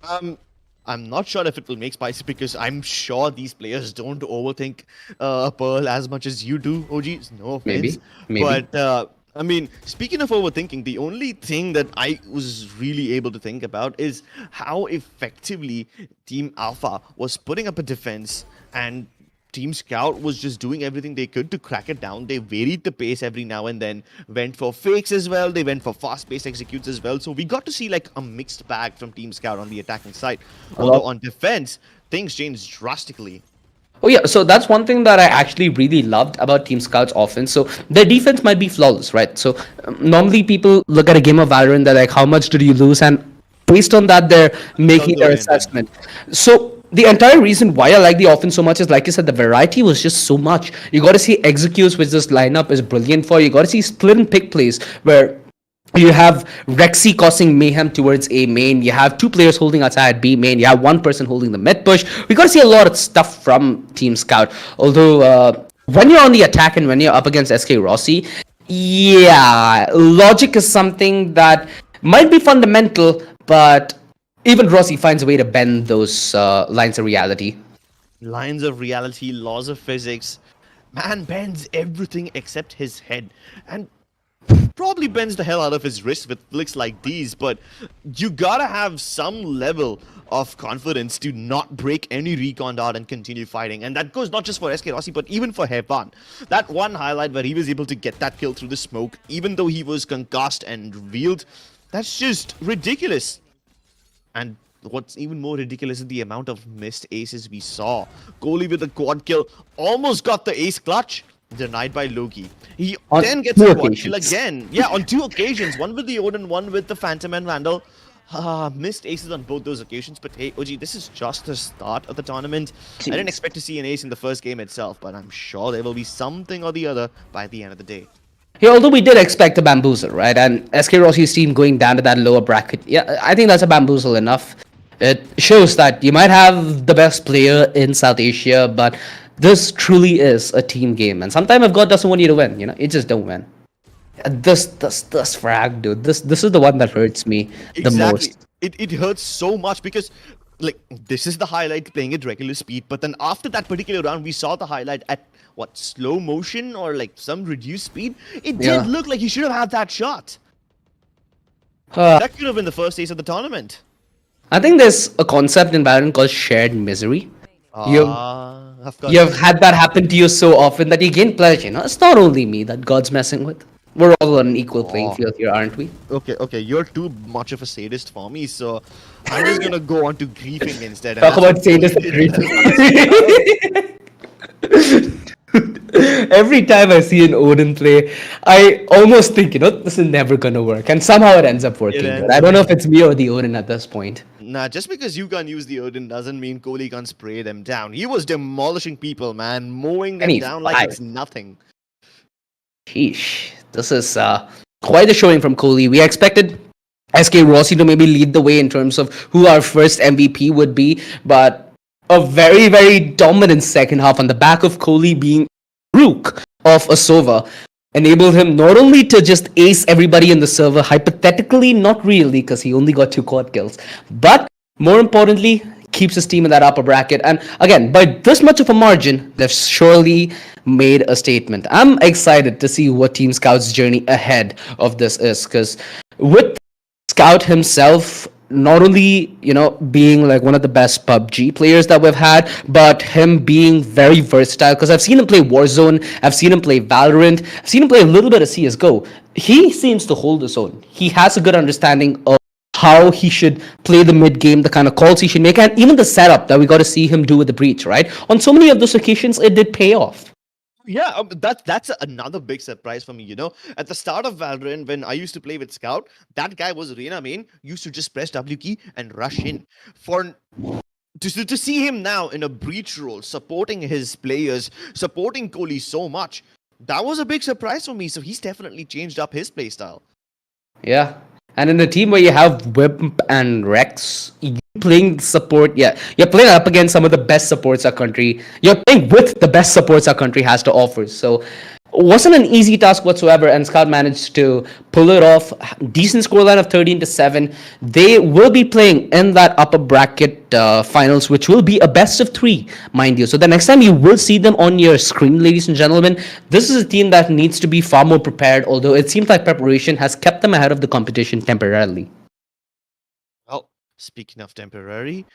I'm not sure if it will make spicy because I'm sure these players don't overthink Pearl as much as you do, OG. No offense. Maybe. But I mean, speaking of overthinking, the only thing that I was really able to think about is how effectively Team Alpha was putting up a defense and Team Scout was just doing everything they could to crack it down. They varied the pace every now and then, went for fakes as well, they went for fast-paced executes as well. So we got to see like a mixed bag from Team Scout on the attacking side. Although on defense, things changed drastically. Oh yeah, so that's one thing that I actually really loved about Team Scout's offense. So their defense might be flawless, right? So normally people look at a game of Valorant, they're like, how much did you lose? And based on that, they're making their assessment. So the entire reason why I like the offense so much is, like you said, the variety was just so much. You got to see executes, which this lineup is brilliant for. You got to see split and pick plays where You have Rexy causing mayhem towards A main. You have two players holding outside B main. You have one person holding the mid push. We got to see a lot of stuff from Team Scout. Although when you're on the attack and when you're up against SK Rossi, yeah, logic is something that might be fundamental, but even Rossi finds a way to bend those lines of reality. Lines of reality, laws of physics. Man bends everything except his head. And probably bends the hell out of his wrist with flicks like these, but you gotta have some level of confidence to not break any recon dart and continue fighting. And that goes not just for SK Rossi, but even for Hevan. That one highlight where he was able to get that kill through the smoke, even though he was concussed and revealed, that's just ridiculous. And what's even more ridiculous is the amount of missed aces we saw. Kohli with a quad kill almost got the ace clutch. Denied by Loki. He On then gets two a quad kill occasions. again. Yeah, on 2 occasions. One with the Odin, one with the Phantom and Vandal. Missed aces on both those occasions. But hey, OG, this is just the start of the tournament. I didn't expect to see an ace in the first game itself, but I'm sure there will be something or the other by the end of the day. Yeah, although we did expect a bamboozle, right? And SK Rossi's team going down to that lower bracket. Yeah, I think that's a bamboozle enough. It shows that you might have the best player in South Asia, but this truly is a team game. And sometimes if God doesn't want you to win, you just don't win. This frag, dude. This is the one that hurts me the Exactly. most. It hurts so much because, like, this is the highlight playing at regular speed, but then after that particular round, we saw the highlight at, what, slow motion or, like, some reduced speed? It Yeah. did look like he should have had that shot. Uh, That could have been the first ace of the tournament. I think there's a concept in Valorant called shared misery. You've Of course. you've had that happen to you so often that you gain pleasure. It's not only me that God's messing with. We're all on an equal playing Aw. field here, aren't we? Okay, you're too much of a sadist for me, so I'm just gonna go on to griefing instead. And Talk that's about what sadist Kohli did. Every time I see an Odin play, I almost think, this is never gonna work. And somehow it ends up working. Dude. ends I up don't know if it's me or the Odin at this point. Nah, just because you can't use the Odin doesn't mean Kohli can't spray them down. He was demolishing people, man, mowing them And he's down like alive. it's nothing. Sheesh. This is quite a showing from Kohli. We expected SK Rossi to maybe lead the way in terms of who our first MVP would be, but a very, very dominant second half on the back of Kohli being Rook of Asova enabled him not only to just ace everybody in the server, hypothetically, not really, because he only got 2 quad kills, but more importantly, keeps his team in that upper bracket. And again, by this much of a margin, they've surely made a statement. I'm excited to see what Team Scout's journey ahead of this is, because with Scout himself not only being like one of the best PUBG players that we've had, but him being very versatile, because I've seen him play Warzone, I've seen him play Valorant, I've seen him play a little bit of CSGO. He seems to hold his own. He has a good understanding of how he should play the mid game, the kind of calls he should make, and even the setup that we got to see him do with the breach, right? On so many of those occasions, it did pay off. Yeah, that's another big surprise for me, At the start of Valorant, when I used to play with Scout, that guy was Arena main, used to just press W key and rush in. To see him now in a breach role, supporting his players, supporting Kohli so much, that was a big surprise for me. So he's definitely changed up his playstyle. Yeah. And in a team where you have Wimp and Rex, you playing support, you're playing up against some of the best supports our country. You're playing with the best supports our country has to offer. So wasn't an easy task whatsoever, and Scout managed to pull it off. Decent scoreline of 13-7. They will be playing in that upper bracket finals, which will be a best of 3, mind you. So the next time you will see them on your screen, ladies and gentlemen, this is a team that needs to be far more prepared, although it seems like preparation has kept them ahead of the competition temporarily. Well, speaking of temporary,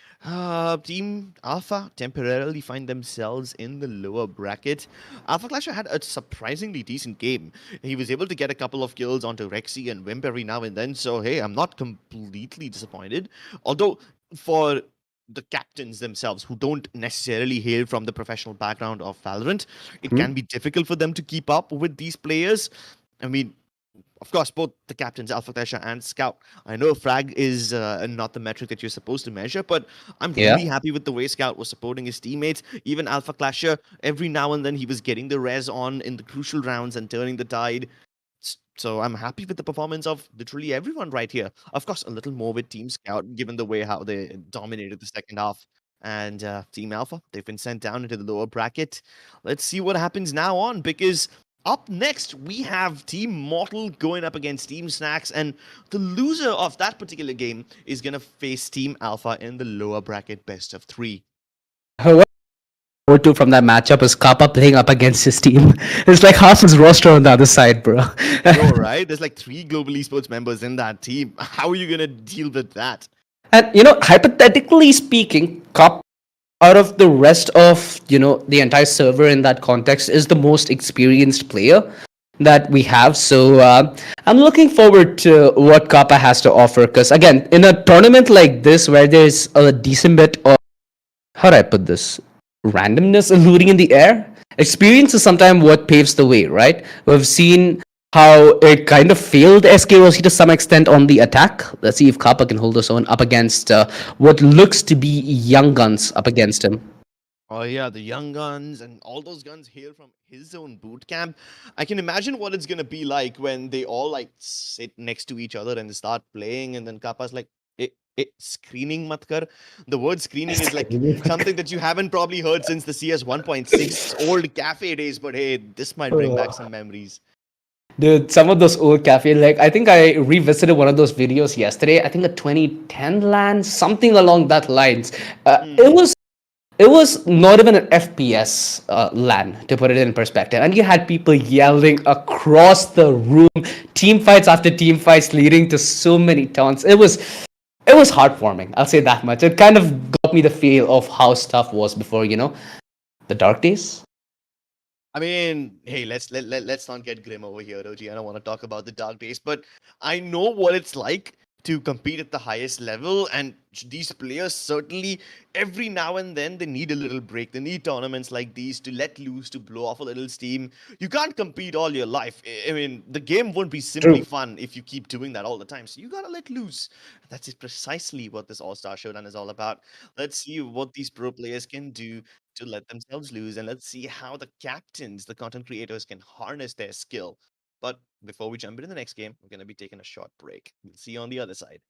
Team Alpha temporarily find themselves in the lower bracket. Alpha Clasher had a surprisingly decent game. He was able to get a couple of kills onto Rexy and Wimp every now and then, so hey, I'm not completely disappointed. Although, for the captains themselves, who don't necessarily hail from the professional background of Valorant, it can be difficult for them to keep up with these players. I mean, of course, both the captains, Alpha Clasher and Scout. I know frag is not the metric that you're supposed to measure, but I'm really happy with the way Scout was supporting his teammates. Even Alpha Clasher, every now and then he was getting the res on in the crucial rounds and turning the tide. So I'm happy with the performance of literally everyone right here. Of course, a little more with Team Scout, given the way how they dominated the second half. And Team Alpha, they've been sent down into the lower bracket. Let's see what happens now on, because up next we have Team Mortal going up against Team Snacks, and the loser of that particular game is gonna face Team Alpha in the lower bracket best of 3. What forward to from that matchup is Kappa playing up against his team. It's like half his roster on the other side, bro. Bro, right? There's like 3 global esports members in that team. How are you gonna deal with that? And hypothetically speaking, Cup out of the rest of the entire server in that context is the most experienced player that we have. So I'm looking forward to what Kappa has to offer. Because again, in a tournament like this where there's a decent bit of, how do I put this, randomness and looting in the air, experience is sometimes what paves the way, right? We've seen how it kind of failed SKOC to some extent on the attack. Let's see if Kappa can hold his own up against what looks to be young guns up against him. Oh yeah, the young guns and all those guns hail from his own boot camp. I can imagine what it's gonna be like when they all like sit next to each other and they start playing, and then Kappa's like, screening mat kar. The word screening is like something that you haven't probably heard since the CS 1.6 old cafe days, but hey, this might bring back some memories. Dude, some of those old cafe, like I think I revisited one of those videos yesterday. I think a 2010 LAN, something along that lines. It was not even an FPS LAN, to put it in perspective, and you had people yelling across the room, team fights after team fights, leading to so many taunts. It was heartwarming. I'll say that much. It kind of got me the feel of how stuff was before, the dark days. I mean, hey, let's not get grim over here, OG. I don't want to talk about the dark days, but I know what it's like to compete at the highest level, and these players certainly every now and then they need a little break. They need tournaments like these to let loose, to blow off a little steam. You can't compete all your life. I mean, the game won't be simply fun if you keep doing that all the time. So you gotta let loose. That's precisely what this All Star Showdown is all about. Let's see what these pro players can do to let themselves loose, and let's see how the captains, the content creators, can harness their skill. But before we jump into the next game, we're going to be taking a short break. We'll see you on the other side.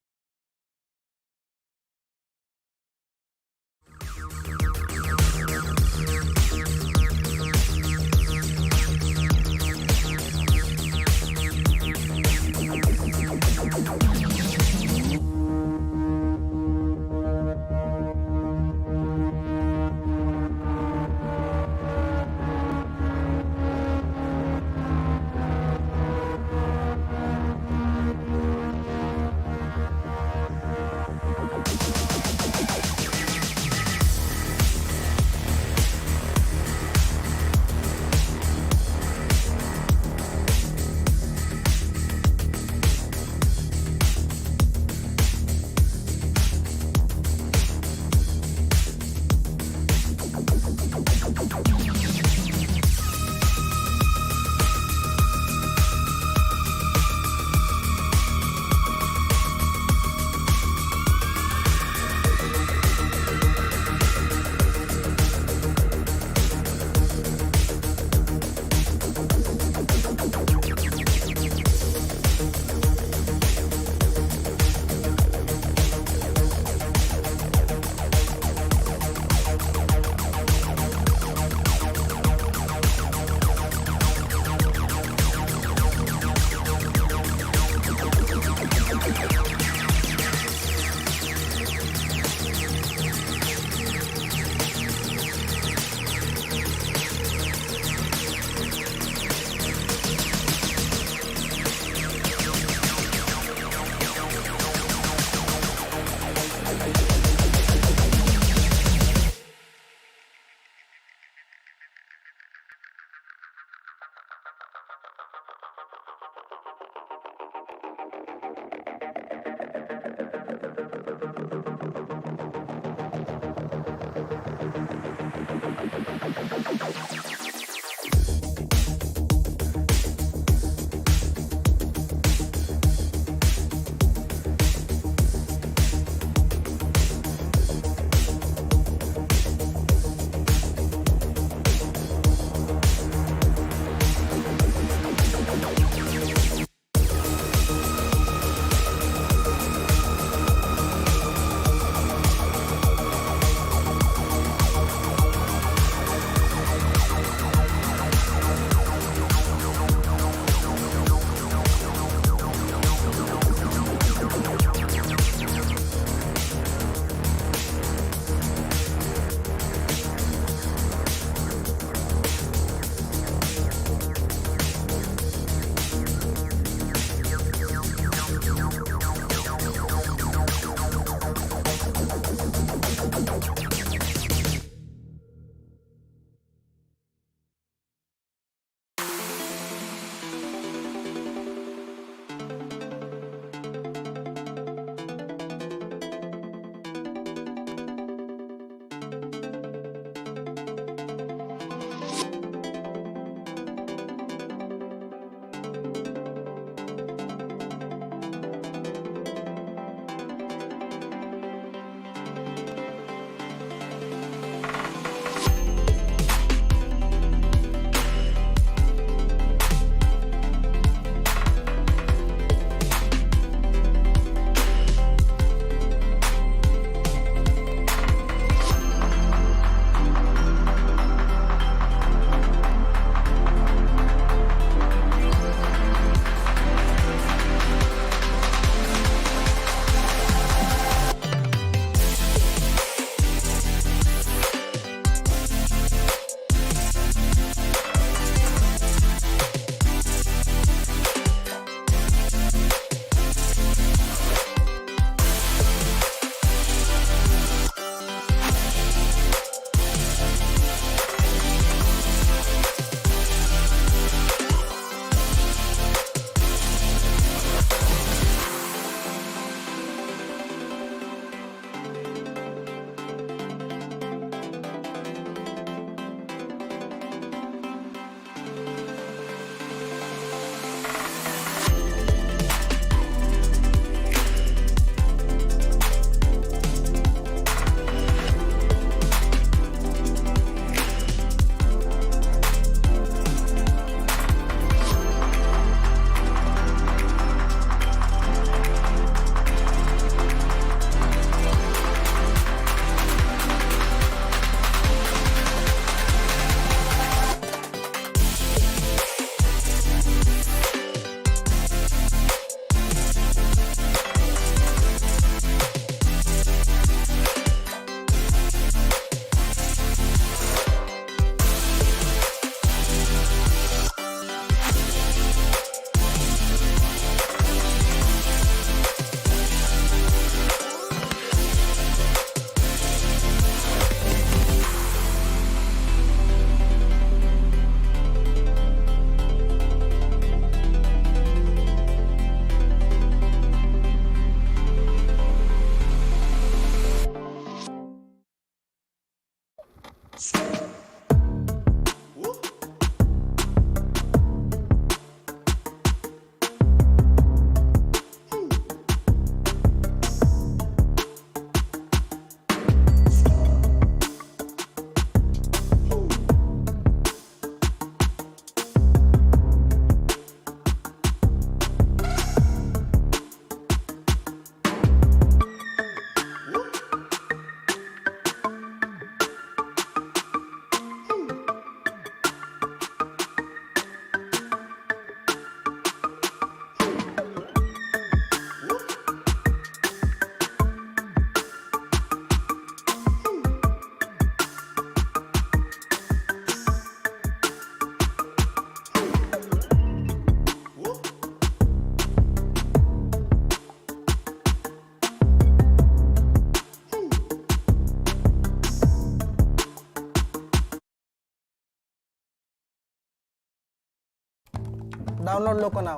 Download Loco now.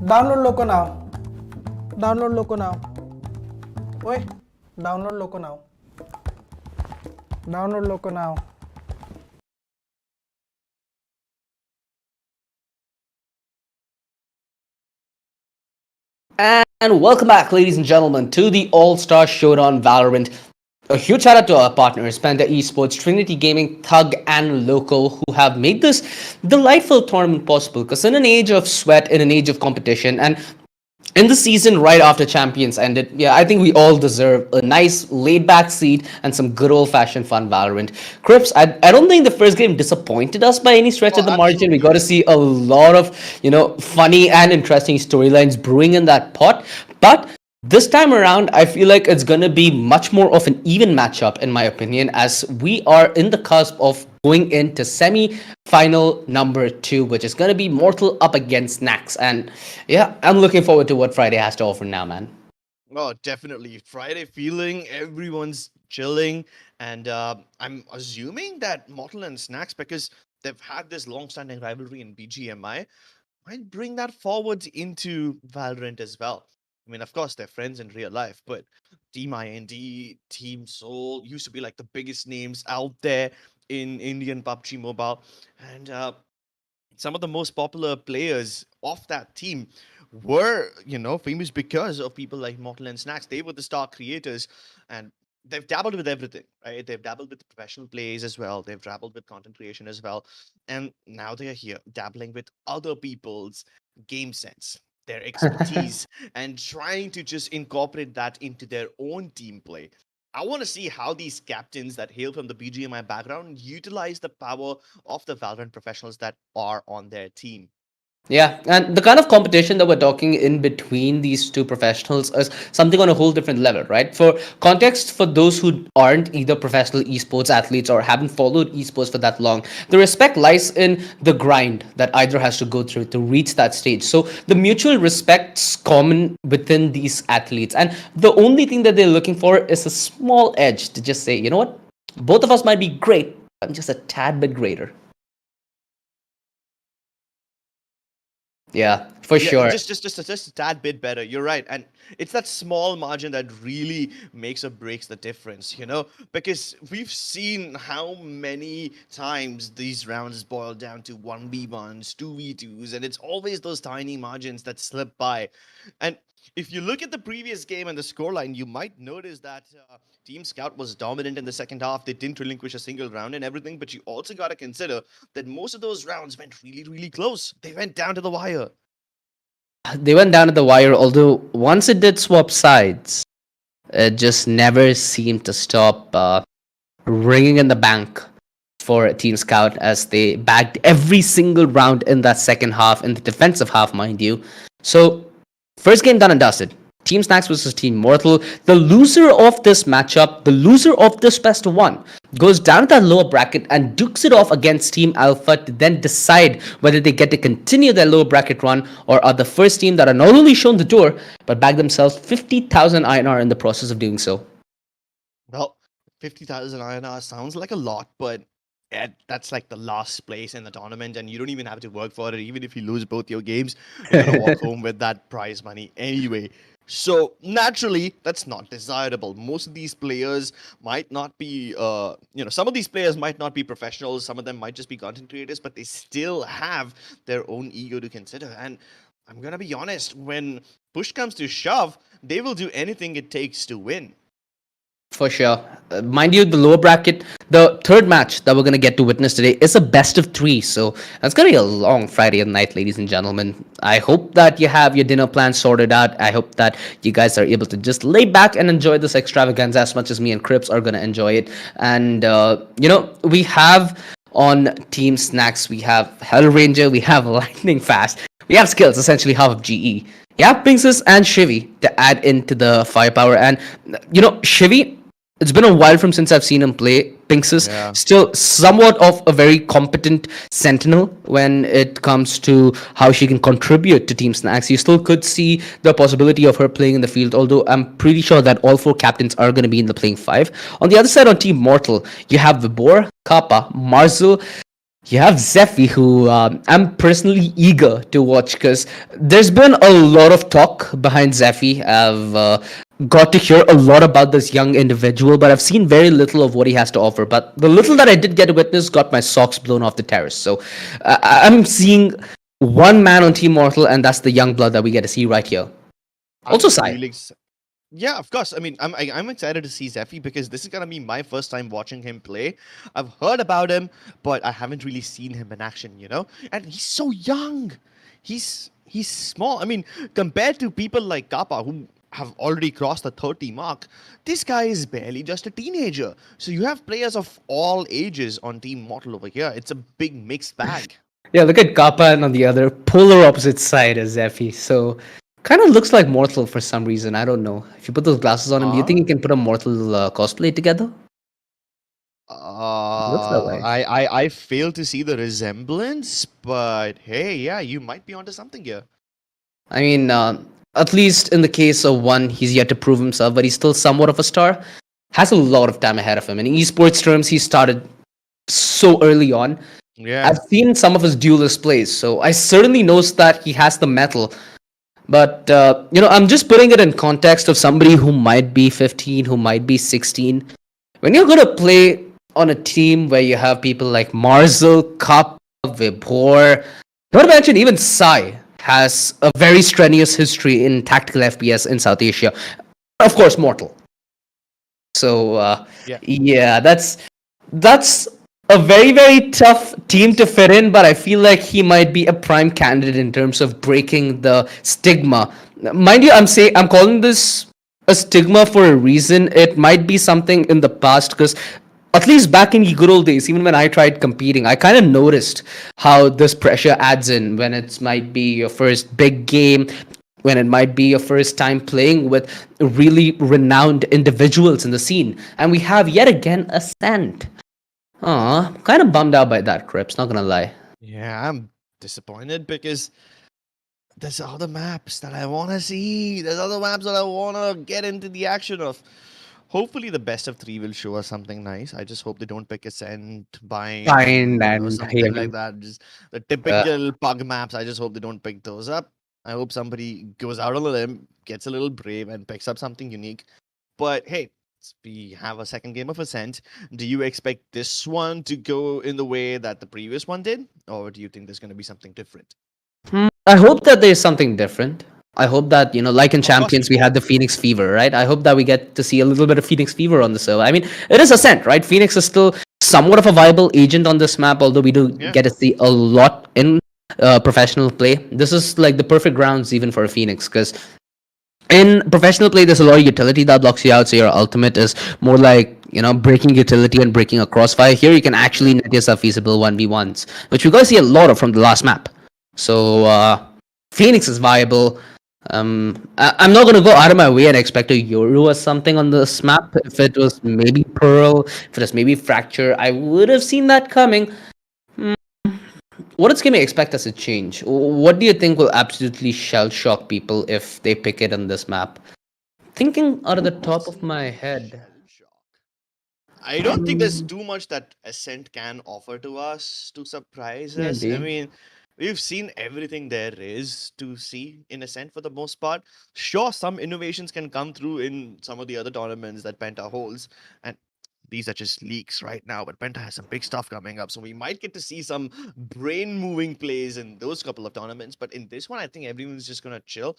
Download Loco now. Download Loco now. Oi, download Loco now. Download Loco now. And welcome back, ladies and gentlemen, to the All Stars Showdown Valorant. A huge shout out to our partners, Penta Esports, Trinity Gaming, Thug, and Local, who have made this delightful tournament possible. Because in an age of sweat, in an age of competition, and in the season right after Champions ended, yeah, I think we all deserve a nice laid back seat and some good old fashioned fun Valorant. Crips, I don't think the first game disappointed us by any stretch of the margin. We got to see a lot of, funny and interesting storylines brewing in that pot. But this time around, I feel like it's going to be much more of an even matchup, in my opinion, as we are in the cusp of going into semi-final number 2, which is going to be Mortal up against Nax. And yeah, I'm looking forward to what Friday has to offer now, man. Oh, definitely. Friday feeling, everyone's chilling. And I'm assuming that Mortal and Snacks, because they've had this long-standing rivalry in BGMI, might bring that forward into Valorant as well. I mean, of course, they're friends in real life, but Team IND, Team Soul used to be like the biggest names out there in Indian PUBG Mobile. And some of the most popular players of that team were, famous because of people like Mortal and Snacks. They were the star creators, and they've dabbled with everything, right? They've dabbled with professional plays as well. They've dabbled with content creation as well. And now they are here dabbling with other people's game sense, their expertise, and trying to just incorporate that into their own team play. I want to see how these captains that hail from the BGMI background utilize the power of the Valorant professionals that are on their team. Yeah, and the kind of competition that we're talking in between these two professionals is something on a whole different level, right? For context, for those who aren't either professional esports athletes or haven't followed esports for that long, the respect lies in the grind that either has to go through to reach that stage. So the mutual respect's common within these athletes, and the only thing that they're looking for is a small edge to just say, you know what, both of us might be great, I'm just a tad bit greater. Yeah, for sure. Just a tad bit better. You're right, and it's that small margin that really makes or breaks the difference. Because we've seen how many times these rounds boil down to 1v1s, 2v2s, and it's always those tiny margins that slip by. And if you look at the previous game and the scoreline, you might notice that Team Scout was dominant in the second half. They didn't relinquish a single round and everything, but you also got to consider that most of those rounds went really, really close. They went down to the wire. They went down to the wire, although once it did swap sides, it just never seemed to stop ringing in the bank for Team Scout as they bagged every single round in that second half, in the defensive half, mind you. So, first game done and dusted. Team Snacks versus Team Mortal. The loser of this matchup, the loser of this best of one, goes down to that lower bracket and dukes it off against Team Alpha to then decide whether they get to continue their lower bracket run or are the first team that are not only shown the door, but bag themselves 50,000 INR in the process of doing so. Well, 50,000 INR sounds like a lot, but that's like the last place in the tournament, and you don't even have to work for it. Even if you lose both your games, you're going to walk home with that prize money anyway. So naturally, that's not desirable. Most of these players might not be, some of these players might not be professionals. Some of them might just be content creators, but they still have their own ego to consider. And I'm going to be honest, when push comes to shove, they will do anything it takes to win. For sure. Mind you, the lower bracket, the third match that we're going to get to witness today is a best of 3. So that's going to be a long Friday night, ladies and gentlemen. I hope that you have your dinner plans sorted out. I hope that you guys are able to just lay back and enjoy this extravaganza as much as me and Crips are going to enjoy it. And, we have on Team Snacks, we have Hell Ranger, we have Lightning Fast, we have Skills, essentially half of GE. Yeah, Princess and Shivy to add into the firepower. And, Shivy, it's been a while from since I've seen him play. Pinxus, still somewhat of a very competent sentinel when it comes to how she can contribute to Team Snacks. You still could see the possibility of her playing in the field, although I'm pretty sure that all 4 captains are going to be in the playing 5. On the other side, on Team Mortal, you have Vibor, Kappa, Marzel, You have Zephy, who I'm personally eager to watch because there's been a lot of talk behind Zephy. I've got to hear a lot about this young individual, but I've seen very little of what he has to offer. But the little that I did get to witness got my socks blown off the terrace. So I'm seeing one man on Team Mortal, and that's the young blood that we get to see right here. Also, I'm Sai. really Yeah, of course. I mean, I'm excited to see Zephy because this is gonna be my first time watching him play. I've heard about him, but I haven't really seen him in action, you know? And he's so young. He's small. I mean, compared to people like Kappa who have already crossed the 30 mark, this guy is barely just a teenager. So you have players of all ages on Team Mortal over here. It's a big mixed bag. Yeah, look at Kappa, and on the other polar opposite side is Zephy. So kind of looks like Mortal for some reason. I don't know. If you put those glasses on him, do you think Huh? you can put a Mortal cosplay together? Looks that way. I fail to see the resemblance, but hey, yeah, you might be onto something here. I mean, at least in the case of one, he's yet to prove himself, but he's still somewhat of a star. Has a lot of time ahead of him. In esports terms, he started so early on. Yeah. I've seen some of his duelist plays, so I certainly knows that he has the metal. But I'm just putting it in context of somebody who might be 15, who might be 16. When you're going to play on a team where you have people like Marzel, Kappa, Vibhor, not to mention even Sai has a very strenuous history in tactical FPS in South Asia. Of course, Mortal. So Yeah. yeah, that's a very very tough team to fit in, but I feel like he might be a prime candidate in terms of breaking the stigma. Mind you, I'm calling this a stigma for a reason. It might be something in the past because at least back in the good old days, even when I tried competing, I kind of noticed how this pressure adds in when it might be your first big game, when it might be your first time playing with really renowned individuals in the scene. And we have yet again Ascent. Aw, kind of bummed out by that, Crips, not gonna lie. Yeah, I'm disappointed because there's other maps that I want to see. There's other maps that I want to get into the action of. Hopefully, the best of three will show us something nice. I just hope they don't pick Ascent, Bind, Fine and something like heavy. that. Just the Uh, typical pug maps. I just hope they don't pick those up. I hope somebody goes out on a limb, gets a little brave, and picks up something unique. But hey, we have a second game of Ascent. Do you expect this one to go in the way that the previous one did? Or do you think there's going to be something different? I hope that there's something different. I hope that, like in Of course, we Champions, we hope. had the Phoenix Fever, right? I hope that we get to see a little bit of Phoenix Fever on the server. I mean, it is Ascent, right? Phoenix is still somewhat of a viable agent on this map, although we do Yeah. get to see a lot in professional play. This is like the perfect grounds even for a Phoenix, because in professional play, there's a lot of utility that blocks you out. So your ultimate is more like, breaking utility and breaking a crossfire. Here, you can actually net yourself feasible 1v1s, which we're going to see a lot of from the last map. So, Phoenix is viable. I'm not going to go out of my way and expect a Yoru or something on this map. If it was maybe Pearl, if it was maybe Fracture, I would have seen that coming. What is going to expect us to change? What do you think will absolutely shell shock people if they pick it on this map? Thinking out of the top of my head. Shell shock. I don't think there's too much that Ascent can offer to us to surprise us. I Maybe. mean, we've seen everything there is to see in Ascent for the most part. Sure, some innovations can come through in some of the other tournaments that Penta holds, and these are just leaks right now, but Penta has some big stuff coming up, so we might get to see some brain moving plays in those couple of tournaments. But in this one, I think everyone's just gonna chill.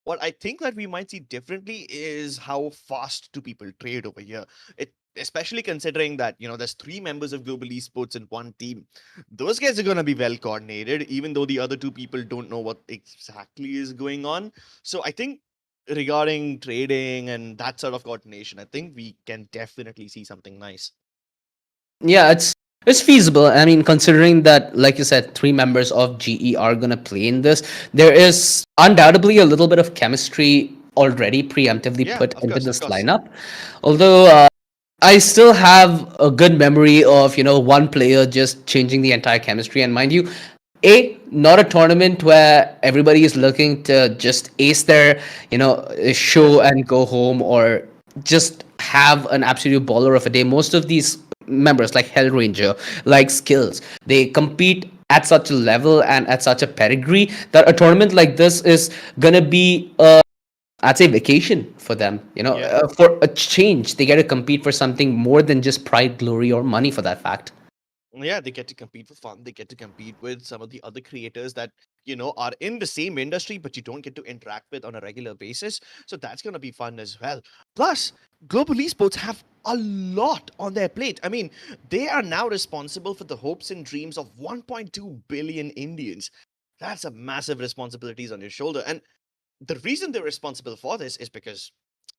What I think that we might see differently is how fast do people trade over here. It especially considering that there's three members of global esports in one team. Those guys are gonna be well coordinated, even though the other two people don't know what exactly is going on. So I think regarding trading and that sort of coordination, I think we can definitely see something nice. Yeah, it's feasible. I mean, considering that, like you said, three members of GE are gonna play in this, there is undoubtedly a little bit of chemistry already preemptively Yeah, put of into course, of this course. lineup. Although I still have a good memory of one player just changing the entire chemistry. And mind you, not a tournament where everybody is looking to just ace their show and go home, or just have an absolute baller of a day. Most of these members like Hellranger, like Skills. They compete at such a level and at such a pedigree that a tournament like this is gonna be I'd say vacation for them. Yeah. For a change, they get to compete for something more than just pride, glory, or money. For that fact. Yeah, they get to compete for fun. They get to compete with some of the other creators that, are in the same industry, but you don't get to interact with on a regular basis. So that's going to be fun as well. Plus, global esports have a lot on their plate. I mean, they are now responsible for the hopes and dreams of 1.2 billion Indians. That's a massive responsibilities on your shoulder. And the reason they're responsible for this is because,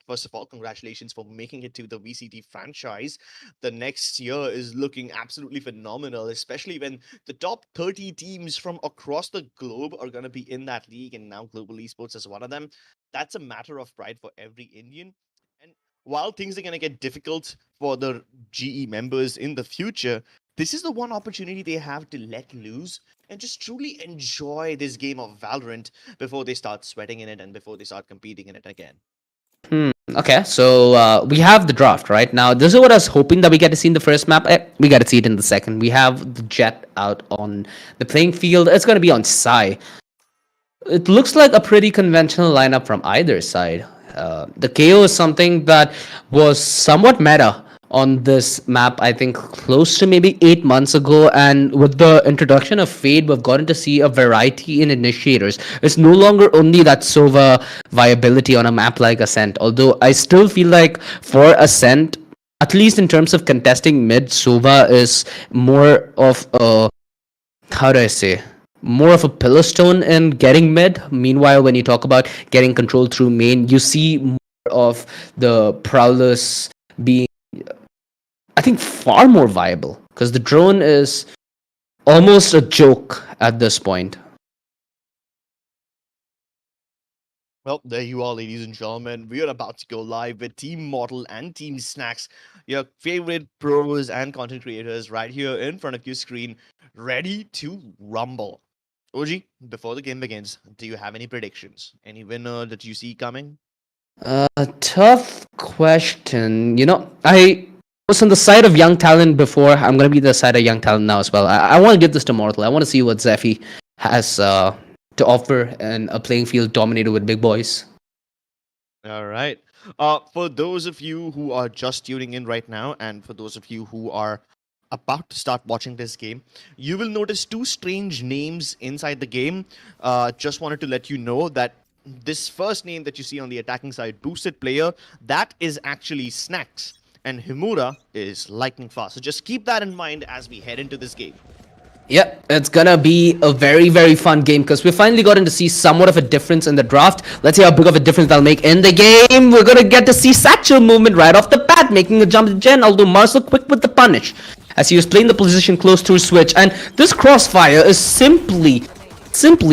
first of all, congratulations for making it to the VCT franchise. The next year is looking absolutely phenomenal, especially when the top 30 teams from across the globe are going to be in that league, and now Global Esports is one of them. That's a matter of pride for every Indian. And while things are going to get difficult for the GE members in the future, this is the one opportunity they have to let loose and just truly enjoy this game of Valorant before they start sweating in it and before they start competing in it again. Okay, so we have the draft right now. This is what I was hoping that we get to see in the first map. We got to see it in the second. We have the Jet out on the playing field. It's going to be on Psy. It looks like a pretty conventional lineup from either side. The KO is something that was somewhat meta on this map, I think close to maybe 8 months ago. And with the introduction of Fade, we've gotten to see a variety in initiators. It's no longer only that Sova viability on a map like Ascent, although I still feel like for Ascent, at least in terms of contesting mid, Sova is more of a, how do I say, more of a pillar stone in getting mid. Meanwhile, when you talk about getting control through main, you see more of the Prowlers being, I think, far more viable because the drone is almost a joke at this point. Well, there you are, ladies and gentlemen. We are about to go live with Team Mortal and Team Snacks, your favorite pros and content creators, right here in front of your screen, ready to rumble. OG, before the game begins, do you have any predictions? Any winner that you see coming? Tough question. I was on the side of young talent before. I'm gonna be the side of young talent now as well. I want to give this to Mortal. I want to see what Zephy has to offer in a playing field dominated with big boys. All right. For those of you who are just tuning in right now, and for those of you who are about to start watching this game, you will notice two strange names inside the game. Just wanted to let you know that this first name that you see on the attacking side, boosted player, that is actually Snacks, and Himura is lightning fast. So just keep that in mind as we head into this game. Yep, it's gonna be a very, very fun game because we finally gotten to see somewhat of a difference in the draft. Let's see how big of a difference they'll make in the game. We're gonna get to see Satchel movement right off the bat, making a jump to Gen, although Marcel quick with the punish as he was playing the position close to switch. And this crossfire is simply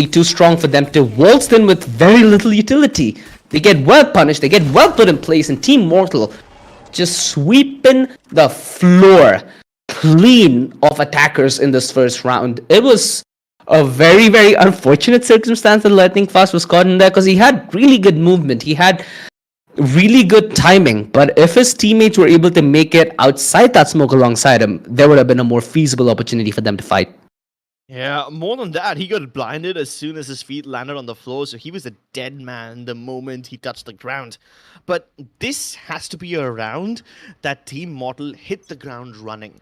too strong for them to waltz in with very little utility. They get well punished, they get well put in place, and Team Mortal just sweeping the floor clean of attackers in this first round. It was a very, very unfortunate circumstance that Lightning Fast was caught in there because he had really good movement. He had really good timing. But if his teammates were able to make it outside that smoke alongside him, there would have been a more feasible opportunity for them to fight. Yeah, more than that, he got blinded as soon as his feet landed on the floor, so he was a dead man the moment he touched the ground. But this has to be a round that Team Mortal hit the ground running.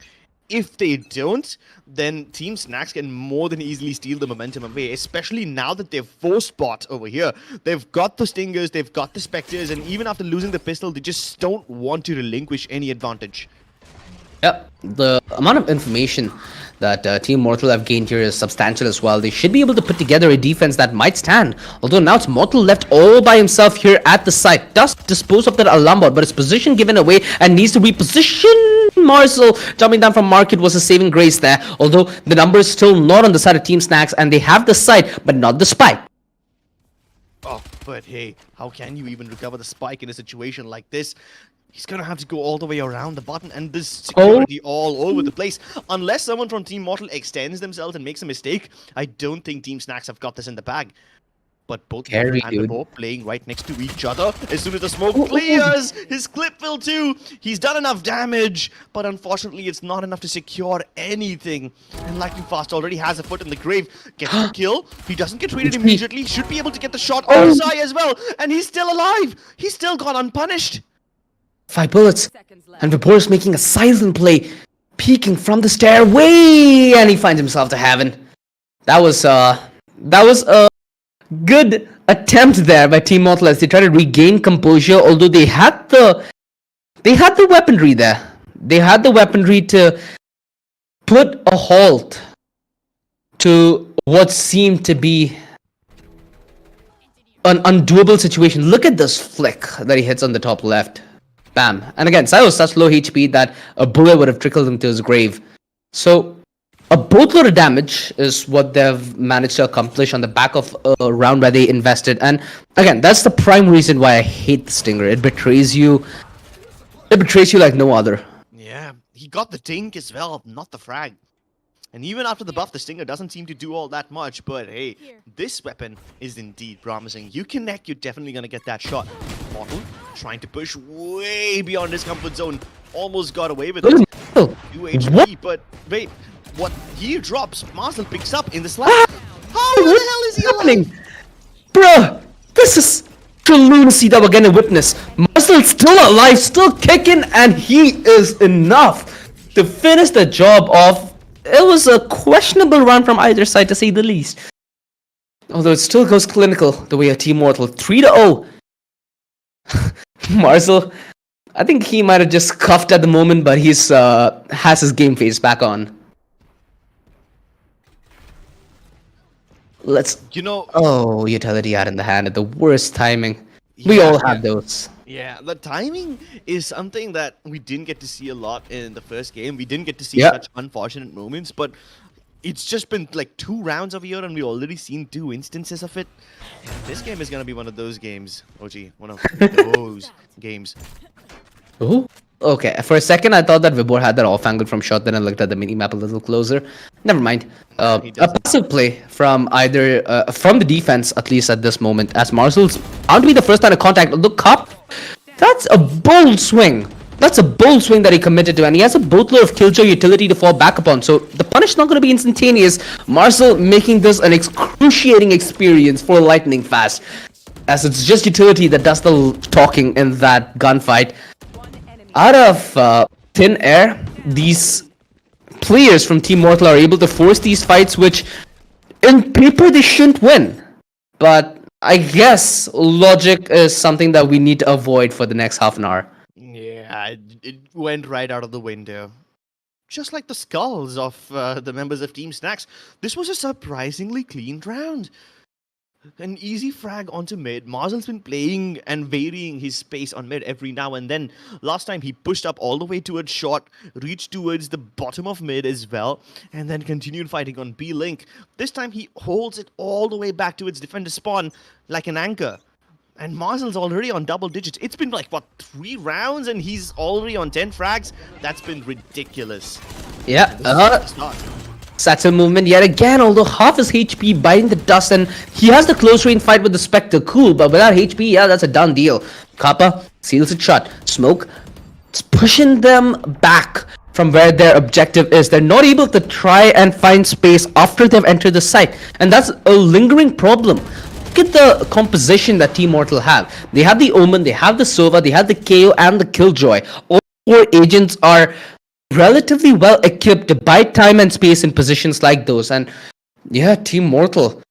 If they don't, then Team Snacks can more than easily steal the momentum away, especially now that they've forced bot over here. They've got the Stingers, they've got the Spectres, and even after losing the pistol, they just don't want to relinquish any advantage. Yep, the amount of information that Team Mortal have gained here is substantial as well. They should be able to put together a defense that might stand. Although now it's Mortal left all by himself here at the site. Does dispose of that alarm bot, but his position given away and needs to reposition. Marcel jumping down from Market was a saving grace there. Although the number is still not on the side of Team Snacks and they have the site, but not the spike. Oh, but hey, how can you even recover the spike in a situation like this? He's gonna have to go all the way around the button, and there's security all over the place. Unless someone from Team Mortal extends themselves and makes a mistake, I don't think Team Snacks have got this in the bag. but both Scary, Mortal and dude. Vibor playing right next to each other. As soon as the smoke clears, his clip will too. He's done enough damage, but unfortunately it's not enough to secure anything. And Lightning Fast already has a foot in the grave. Gets the kill. He doesn't get traded immediately. Should be able to get the shot on Sai as well. And he's still alive. He's still gone unpunished. 5 bullets. And Vibor is making a silent play, peeking from the stairway, and he finds himself to heaven. That was a good attempt there by Team Mortal as they try to regain composure, although they had the weaponry there. They had the weaponry to put a halt to what seemed to be an undoable situation. Look at this flick that he hits on the top left. Bam. And again, Sai was such low HP that a bullet would have trickled him to his grave. So a boatload of damage is what they've managed to accomplish on the back of a round where they invested. And again, that's the prime reason why I hate the Stinger. It betrays you. It betrays you like no other. Yeah, he got the dink as well, not the frag. And even after the buff, the Stinger doesn't seem to do all that much. But hey, this weapon is indeed promising. You connect, you're definitely going to get that shot. Mortal trying to push way beyond his comfort zone. Almost got away with it. 2 HP, but wait. What he drops, Marcel picks up in the slap. How the hell is he alive? Bruh, this is true lunacy that we're gonna witness. Marcel's still alive, still kicking, and he is enough to finish the job off. It was a questionable run from either side, to say the least. Although it still goes clinical the way a Team Mortal 3-0. Marcel, I think he might have just cuffed at the moment, but he's has his game face back on. Let's. Oh, utility out in the hand at the worst timing. We all have those. Yeah, the timing is something that we didn't get to see a lot in the first game. We didn't get to see such unfortunate moments, but it's just been like 2 rounds of here and we've already seen 2 instances of it. And this game is going to be one of those games, OG. One of those games. Ooh. Okay, for a second I thought that Vibor had that off-angle from shot, then I looked at the minimap a little closer. Never mind. A passive play from either, from the defense, at least at this moment, as Marcel's bound to be the first line of contact. Look up! That's a bold swing! That's a bold swing that he committed to, and he has a boatload of killjoy utility to fall back upon, so the punish is not going to be instantaneous. Marcel making this an excruciating experience for Lightning Fast, as it's just utility that does the talking in that gunfight. Out of thin air, these players from Team Mortal are able to force these fights, which in paper they shouldn't win. But I guess logic is something that we need to avoid for the next half an hour. Yeah, it went right out of the window. Just like the skulls of the members of Team Snacks, this was a surprisingly clean round. An easy frag onto mid. Marcel's been playing and varying his space on mid every now and then. Last time he pushed up all the way towards short, reached towards the bottom of mid as well, and then continued fighting on B-Link. This time he holds it all the way back to its defender spawn like an anchor. And Marcel's already on double digits. It's been like, what, 3 rounds and he's already on 10 frags? That's been ridiculous. Yeah, Satchel movement yet again, although half his HP biting the dust, and he has the close range fight with the Spectre. Cool, but without HP, yeah, that's a done deal. Kappa seals it shut. Smoke, it's pushing them back from where their objective is. They're not able to try and find space after they've entered the site, and that's a lingering problem. Look at the composition that Team Mortal have. They have the Omen, they have the Sova, they have the KO, and the Killjoy. All 4 agents are relatively well equipped to buy time and space in positions like those. And yeah, Team Mortal,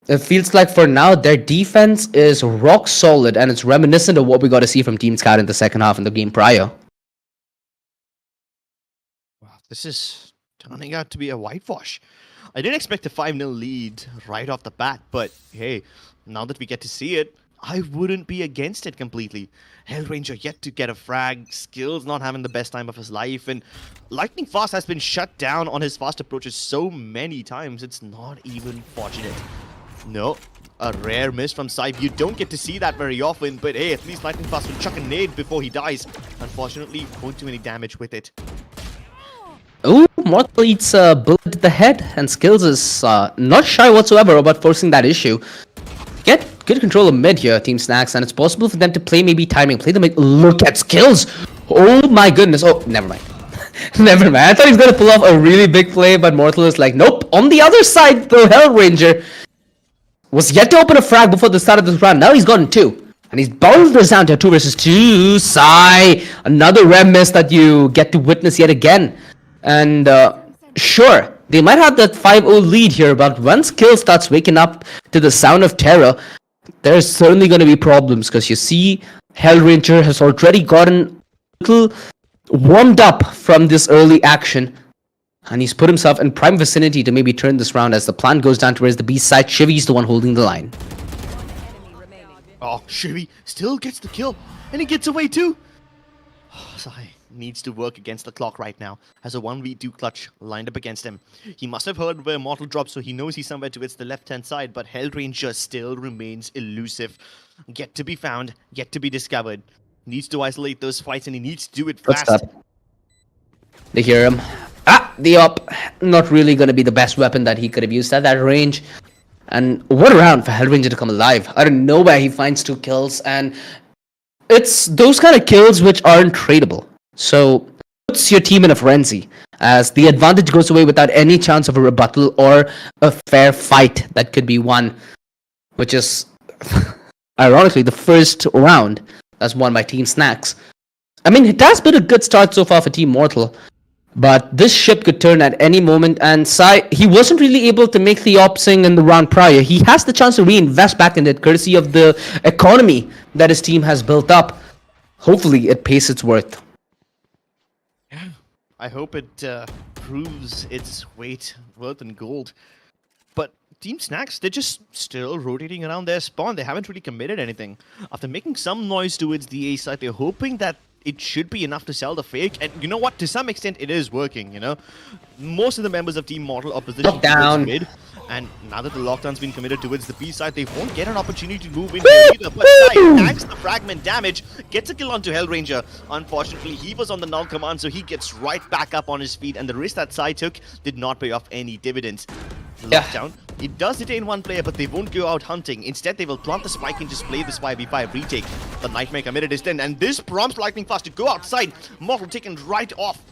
it feels like for now their defense is rock solid, and it's reminiscent of what we got to see from Team Scout in the second half in the game prior. Wow, this is turning out to be a whitewash. I didn't expect a 5-0 lead right off the bat, but hey, now that we get to see it, I wouldn't be against it completely. Hellranger yet to get a frag, Skills not having the best time of his life, and Lightning Fast has been shut down on his fast approaches so many times, it's not even fortunate. No, a rare miss from Saib. You don't get to see that very often, but hey, at least Lightning Fast will chuck a nade before he dies. Unfortunately, won't do any damage with it. Oh, Mortal eats a bullet to the head, and Skills is not shy whatsoever about forcing that issue. get good control of mid here, Team Snacks, and it's possible for them to play maybe timing, play the mid. Look at skills. Oh my goodness. Oh, never mind. Never mind. I thought he was gonna pull off a really big play, but Mortal is like, nope. On the other side, the Hell Ranger was yet to open a frag before the start of this round. Now he's gotten 2. And he's bounced this down to 2 versus 2. Sigh. Another rem miss that you get to witness yet again. And sure, they might have that 5-0 lead here, but once Kill starts waking up to the sound of terror, there's certainly going to be problems, because you see Hell Ranger has already gotten a little warmed up from this early action, and he's put himself in prime vicinity to maybe turn this round as the plan goes down towards the B side. Shivy's the one holding the line. Oh, Shivy still gets the kill, and he gets away too. Sai needs to work against the clock right now. Has a 1v2 clutch lined up against him. He must have heard where Mortal dropped, so he knows he's somewhere towards the left-hand side, but Hellranger still remains elusive. Yet to be found, yet to be discovered. Needs to isolate those fights, and he needs to do it fast. What's up? They hear him. The up. Not really going to be the best weapon that he could have used at that range. And what a round for Hellranger to come alive. I don't know where he finds 2 kills, and it's those kind of kills which aren't tradable. So puts your team in a frenzy, as the advantage goes away without any chance of a rebuttal or a fair fight that could be won, which is ironically the first round that's won by Team Snacks. I mean, it has been a good start so far for Team Mortal, but this ship could turn at any moment, and Sai, he wasn't really able to make the opsing in the round prior. He has the chance to reinvest back in it, courtesy of the economy that his team has built up. Hopefully, it pays its worth. Yeah, I hope it proves its worth in gold. But Team Snacks, they're just still rotating around their spawn. They haven't really committed anything. After making some noise towards the A side, they're hoping that it should be enough to sell the fake, and you know what? To some extent, it is working. You know, most of the members of Team Mortal are positioned towards mid, and now that the lockdown's been committed towards the B side, they won't get an opportunity to move in here either. But Sai tags the fragment damage, gets a kill onto Hellranger. Unfortunately, he was on the null command, so he gets right back up on his feet, and the risk that Sai took did not pay off any dividends. Lockdown, it does detain one player, but they won't go out hunting. Instead, they will plant the spike and just play this 5v5 retake. The Nightmare committed his 10, and this prompts Lightning Fast to go outside. Mortal taken right off.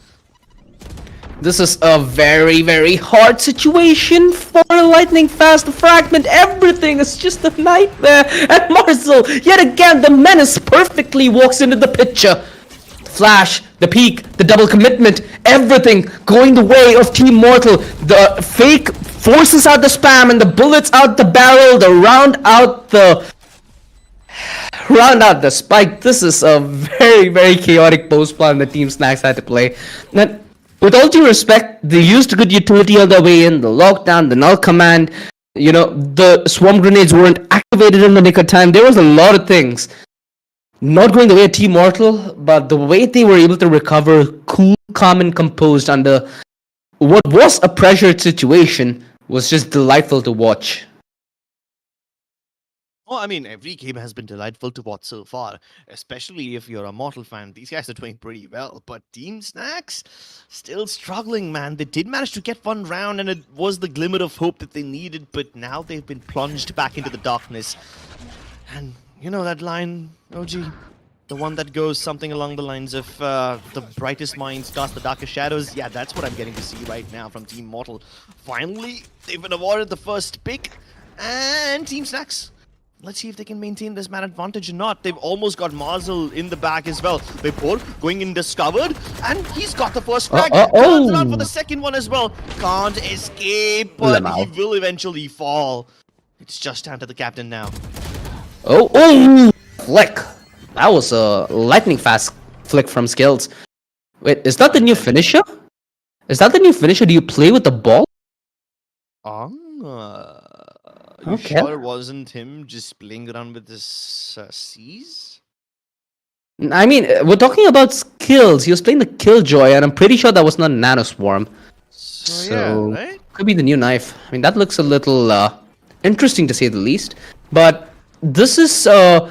This is a very, very hard situation for Lightning Fast. The fragment, everything is just a nightmare. And Marcel, yet again, the menace perfectly walks into the picture. Flash, the peak, the double commitment, everything going the way of Team Mortal. The fake forces out the spam and the bullets out the barrel, the round out the spike. This is a very, very chaotic post plan that Team Snacks had to play. And with all due respect, they used good utility on their way in, the lockdown, the null command, you know, the swarm grenades weren't activated in the nick of time. There was a lot of things not going the way of Team Mortal, but the way they were able to recover cool, calm, and composed under what was a pressured situation was just delightful to watch. Well, I mean, every game has been delightful to watch so far, especially if you're a Mortal fan. These guys are doing pretty well, but Team Snacks still struggling, man. They did manage to get one round, and it was the glimmer of hope that they needed, but now they've been plunged back into the darkness. And you know that line, OG? The one that goes something along the lines of the brightest minds cast the darkest shadows? Yeah, that's what I'm getting to see right now from Team Mortal. Finally, they've been awarded the first pick, and Team Snacks, let's see if they can maintain this man advantage or not. They've almost got Marzel in the bag as well. Vipor going in discovered, and he's got the first frag. Turns around for the second one as well. Can't escape, but he will eventually fall. It's just down to the captain now. Flick. That was a lightning fast flick from Skills. Wait, is that the new finisher? Is that the new finisher? Do you play with the ball? Okay. Sure it wasn't him just playing around with his C's? I mean, we're talking about Skills. He was playing the Killjoy, and I'm pretty sure that was not Nano Swarm. So yeah, right? Could be the new knife. I mean, that looks a little interesting to say the least. But this is a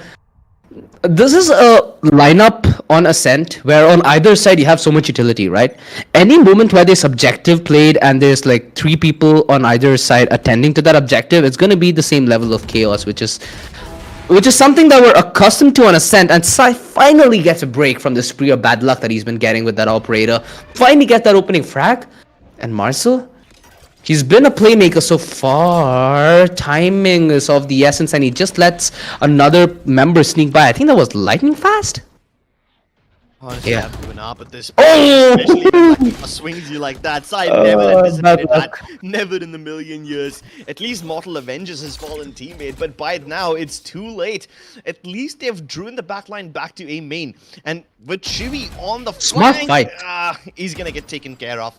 lineup on Ascent, where on either side you have so much utility, right? Any moment where there's objective played and there's like 3 people on either side attending to that objective, it's gonna be the same level of chaos, which is something that we're accustomed to on Ascent. And Sai finally gets a break from the spree of bad luck that he's been getting with that operator. Finally get that opening frag. And Marcel, he's been a playmaker so far. Timing is of the essence, and he just lets another member sneak by. I think that was lightning fast. Honestly, Yeah. I've given up at this point. Oh! Especially when like, swings you like that. So I never anticipated that. Never in a million years. At least Mortal avenges his fallen teammate, but by now it's too late. At least they've driven the backline back to A main. And with Shivi on the Smart flank, fight. he's gonna get taken care of.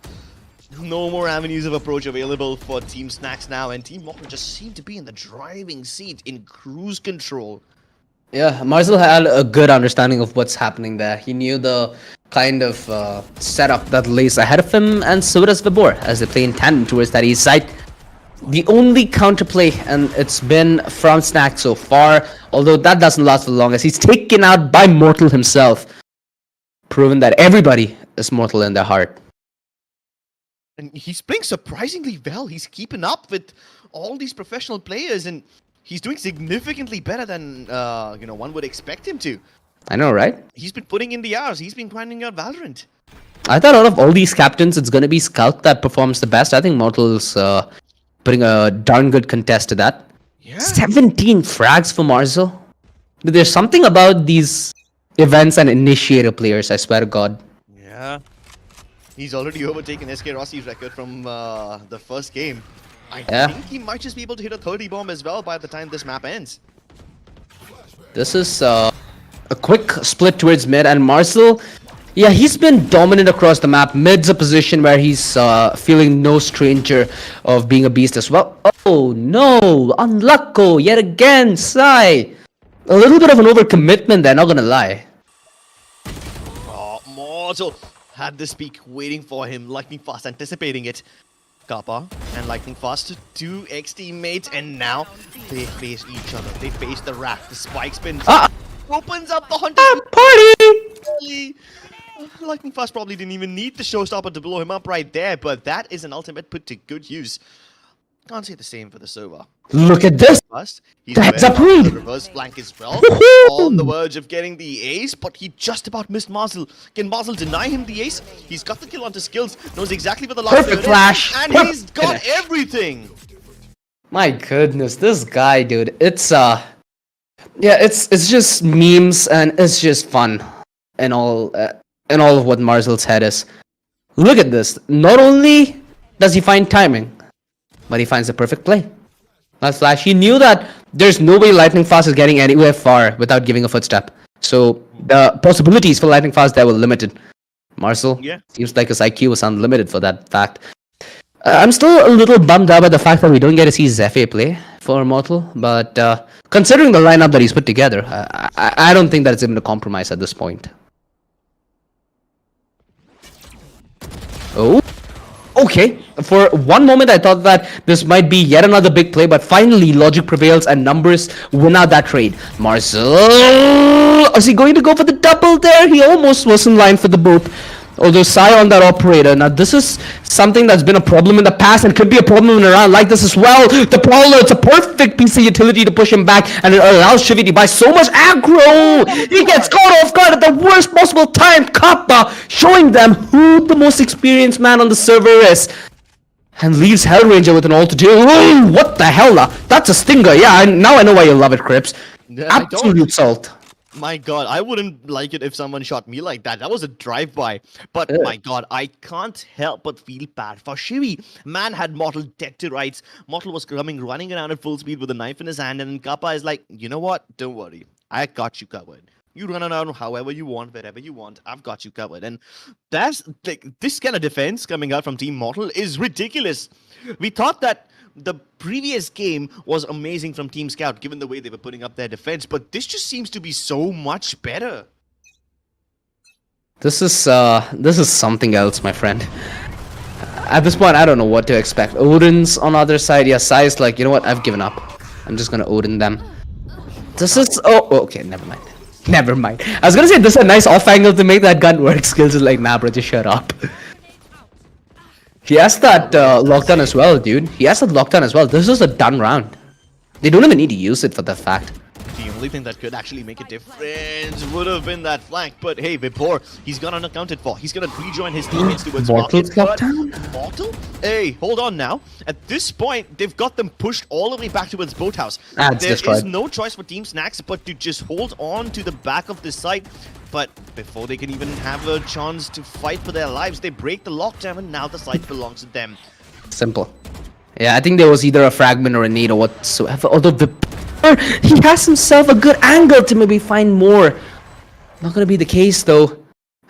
No more avenues of approach available for Team Snacks now, and Team Mortal just seem to be in the driving seat in cruise control. Yeah, Marcel had a good understanding of what's happening there. He knew the kind of setup that lays ahead of him, and so does Vibor as they play in tandem towards that east side. The only counterplay, and it's been from Snack so far, although that doesn't last for long, as he's taken out by Mortal himself, proving that everybody is mortal in their heart. And he's playing surprisingly well. He's keeping up with all these professional players, and he's doing significantly better than one would expect him to. I know, right? He's been putting in the hours. He's been grinding out Valorant. I thought out of all these captains, it's going to be Scout that performs the best. I think Mortal's putting a darn good contest to that. Yeah. 17 frags for Marcel. There's something about these events and initiator players, I swear to God. Yeah. He's already overtaken SK Rossi's record from the first game. I think he might just be able to hit a 30 bomb as well by the time this map ends. This is a quick split towards mid, and Marcel, yeah, he's been dominant across the map. Mid's a position where he's feeling no stranger of being a beast as well. Oh no, unlucky yet again, Sai. A little bit of an overcommitment there, not gonna lie. Oh, Mortal had this peak waiting for him, lightning fast, anticipating it. Kappa and Lightning Fast, 2 ex-teammates, and now they face each other. They face the rack. The spike spin opens up the hunter. Party! Lightning Fast probably didn't even need the showstopper to blow him up right there, but that is an ultimate put to good use. Can't say the same for the Sova. Look at this! First, he's That's a wearing read! the reverse flank as well. Woohoo! On the verge of getting the ace, but he just about missed Marcel. Can Marcel deny him the ace? He's got the kill onto skills, knows exactly where the last Perfect flash! and Perfect he's got finish. everything! My goodness, this guy, dude. It's it's just memes and it's just fun, and all of what Marcel's head is. Look at this. Not only does he find timing, but he finds the perfect play. That flash. He knew that there's no way Lightning Fast is getting anywhere far without giving a footstep. So the possibilities for Lightning Fast there were limited. Marcel, seems like his IQ was unlimited for that fact. I'm still a little bummed out by the fact that we don't get to see Zephyr play for Mortal, but considering the lineup that he's put together, I don't think that it's even a compromise at this point. Oh, okay. For one moment, I thought that this might be yet another big play, but finally, logic prevails and numbers win out that trade. Marcel, is he going to go for the double there? He almost was in line for the both. Although Sai on that operator. Now this is something that's been a problem in the past and could be a problem in a round like this as well. The Prowler, it's a perfect piece of utility to push him back, and it allows Shivi to buy so much aggro. He gets caught off guard at the worst possible time. Kappa showing them who the most experienced man on the server is. And leaves Hellranger with an ult to do. Ooh, what the hell? That's a stinger. Yeah, now I know why you love it, Crips. Absolute salt. My god, I wouldn't like it if someone shot me like that. That was a drive-by. But my god, I can't help but feel bad for Shivi. Man had Mortal dead to rights. Mortal was running around at full speed with a knife in his hand, and Kappa is like, you know what? Don't worry. I got you covered. You run around however you want, wherever you want. I've got you covered. And that's like this kind of defense coming out from Team Mortal is ridiculous. We thought that the previous game was amazing from Team Scout, given the way they were putting up their defense, but this just seems to be so much better. This is something else, my friend. At this point, I don't know what to expect. Odin's on the other side. Yeah, Sai is like, you know what? I've given up. I'm just gonna Odin them. This is okay. Never mind. Never mind. I was gonna say this is a nice off angle to make that gun work. Skills is like, nah, bro, just shut up. He has that lockdown as well, dude. He has that lockdown as well. This is a done round. They don't even need to use it for the fact. The only thing that could actually make a difference would have been that flank, but hey, Vipor, he's gone unaccounted for. He's gonna rejoin his teammates towards Mortal's markets, but lockdown? Mortal? Hey, hold on now. At this point, they've got them pushed all the way back towards Boathouse. It's There destroyed. is no choice for Team Snacks but to just hold on to the back of the site. But before they can even have a chance to fight for their lives, they break the lockdown and now the site belongs to them. Simple. Yeah, I think there was either a fragment or a nade or whatsoever. Although he has himself a good angle to maybe find more. Not gonna be the case though.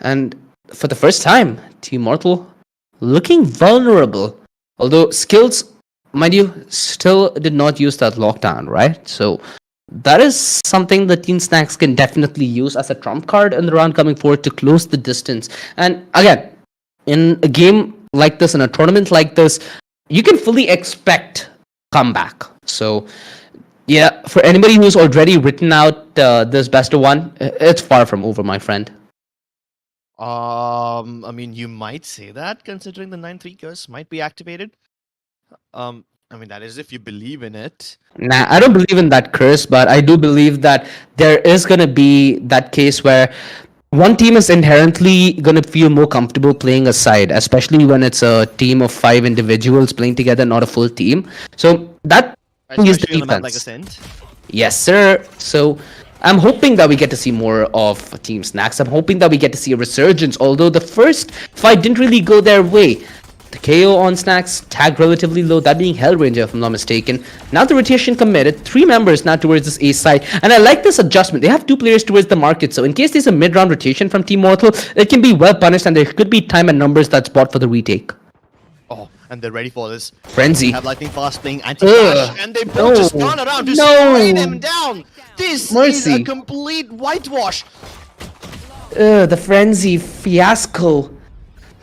And for the first time, Team Mortal looking vulnerable. Although skills, mind you, still did not use that lockdown, right? So that is something that Team Snacks can definitely use as a trump card in the round coming forward to close the distance. And again, in a game like this, in a tournament like this, you can fully expect comeback. So yeah, for anybody who's already written out this best of one, it's far from over, my friend. I mean, you might say that considering the 9-3 curse might be activated. I mean, that is if you believe in it. Nah, I don't believe in that curse, but I do believe that there is going to be that case where one team is inherently going to feel more comfortable playing aside, especially when it's a team of 5 individuals playing together, not a full team. So that is the Especially on a map like defense. Ascent. Yes, sir. So I'm hoping that we get to see more of Team Snacks. I'm hoping that we get to see a resurgence, although the first fight didn't really go their way. The KO on Snacks, tagged relatively low, that being Hellranger if I'm not mistaken. Now the rotation committed, 3 members now towards this A side, and I like this adjustment. They have 2 players towards the market, so in case there's a mid-round rotation from Team Mortal, it can be well punished and there could be time and numbers that's bought for the retake. Oh, and they're ready for this. Frenzy. They have Lightning Fast playing anti-flash, and they both just turn around to spray them down. This is Mercy. a complete whitewash. The Frenzy fiasco.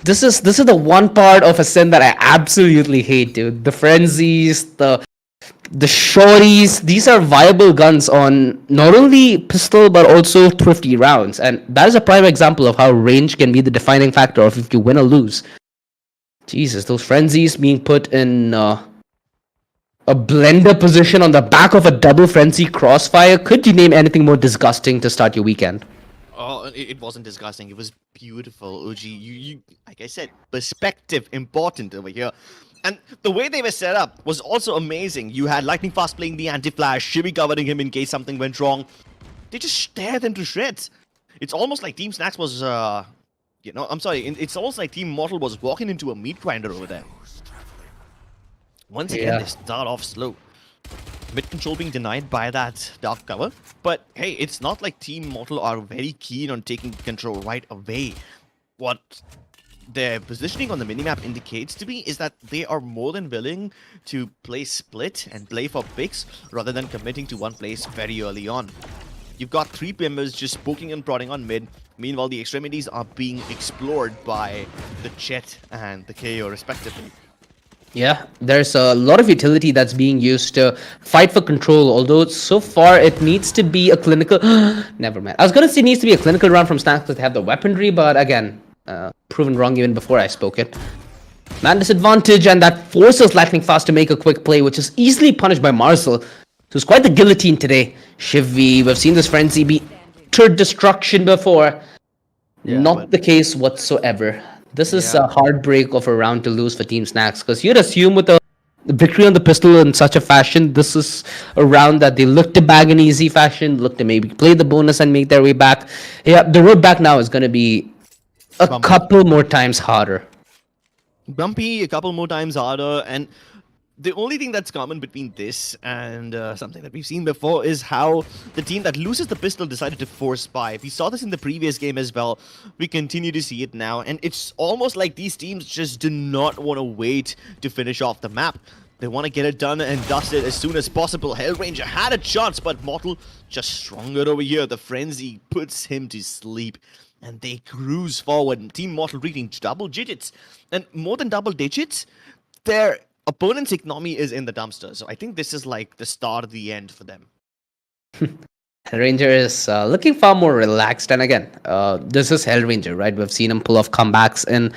This is the one part of Ascent that I absolutely hate, dude. The frenzies, the shorties, these are viable guns on not only pistol but also thrifty rounds, and that is a prime example of how range can be the defining factor of if you win or lose. Jesus, those frenzies being put in a blender position on the back of a double frenzy crossfire. Could you name anything more disgusting to start your weekend? Oh, it wasn't disgusting. It was beautiful, OG. You, like I said, perspective important over here. And the way they were set up was also amazing. You had Lightning Fast playing the anti-flash, Shibby covering him in case something went wrong. They just tear them to shreds. It's almost like Team Snacks was, I'm sorry. It's almost like Team Mortal was walking into a meat grinder over there. Once again, they start off slow. Mid control being denied by that dark cover. But hey, it's not like Team Mortal are very keen on taking control right away. What their positioning on the minimap indicates to me is that they are more than willing to play split and play for picks rather than committing to one place very early on. You've got 3 members just poking and prodding on mid. Meanwhile, the extremities are being explored by the Jet and the KO respectively. Yeah, there's a lot of utility that's being used to fight for control, although so far it needs to be a clinical... Never mind. I was going to say it needs to be a clinical round from Snacks because they have the weaponry, but again, proven wrong even before I spoke it. Man disadvantage, and that forces Lightning Fast to make a quick play, which is easily punished by Marcel, who's quite the guillotine today. Shivy, we've seen this frenzy be utter destruction before. Not the case whatsoever. This is a heartbreak of a round to lose for Team Snacks, because you'd assume with the victory on the pistol in such a fashion, this is a round that they look to bag in easy fashion, look to maybe play the bonus and make their way back. Yeah, the road back now is going to be a couple more times harder. Bumpy, a couple more times harder, and the only thing that's common between this and something that we've seen before is how the team that loses the pistol decided to force buy. We saw this in the previous game as well. We continue to see it now, and it's almost like these teams just do not want to wait to finish off the map. They want to get it done and dusted as soon as possible. Hellranger had a chance, but Mortal just stronger over here. The frenzy puts him to sleep, and they cruise forward. Team Mortal reaching double digits, and more than double digits, their opponent's economy is in the dumpster. So I think this is like the start of the end for them. Hellranger is looking far more relaxed, and again, this is Hellranger, right? We've seen him pull off comebacks in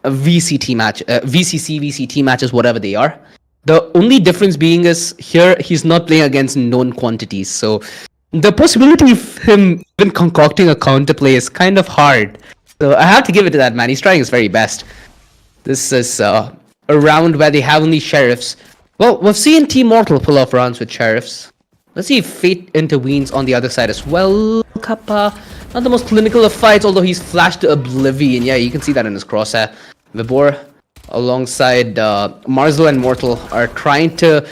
a VCT match, VCC, VCT matches, whatever they are. The only difference being is here he's not playing against known quantities, so the possibility of him even concocting a counterplay is kind of hard. So I have to give it to that man. He's trying his very best. This is a round where they have only sheriffs. Well, we've seen Team Mortal pull off rounds with sheriffs. Let's see if Fate intervenes on the other side as well. Kappa, not the most clinical of fights, although he's flashed to oblivion. Yeah, you can see that in his crosshair. Vibor, alongside Marzo and Mortal, are trying to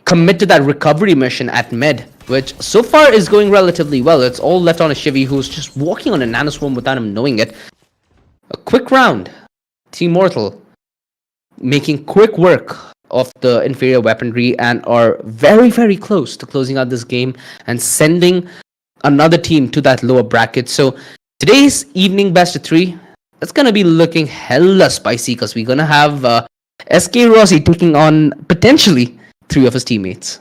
commit to that recovery mission at mid, which so far is going relatively well. It's all left on a Shivy who's just walking on a nanoswarm without him knowing it. A quick round. Team Mortal making quick work of the inferior weaponry and are very, very close to closing out this game and sending another team to that lower bracket. So today's evening best of 3, it's going to be looking hella spicy because we're going to have SK Rossi taking on potentially 3 of his teammates.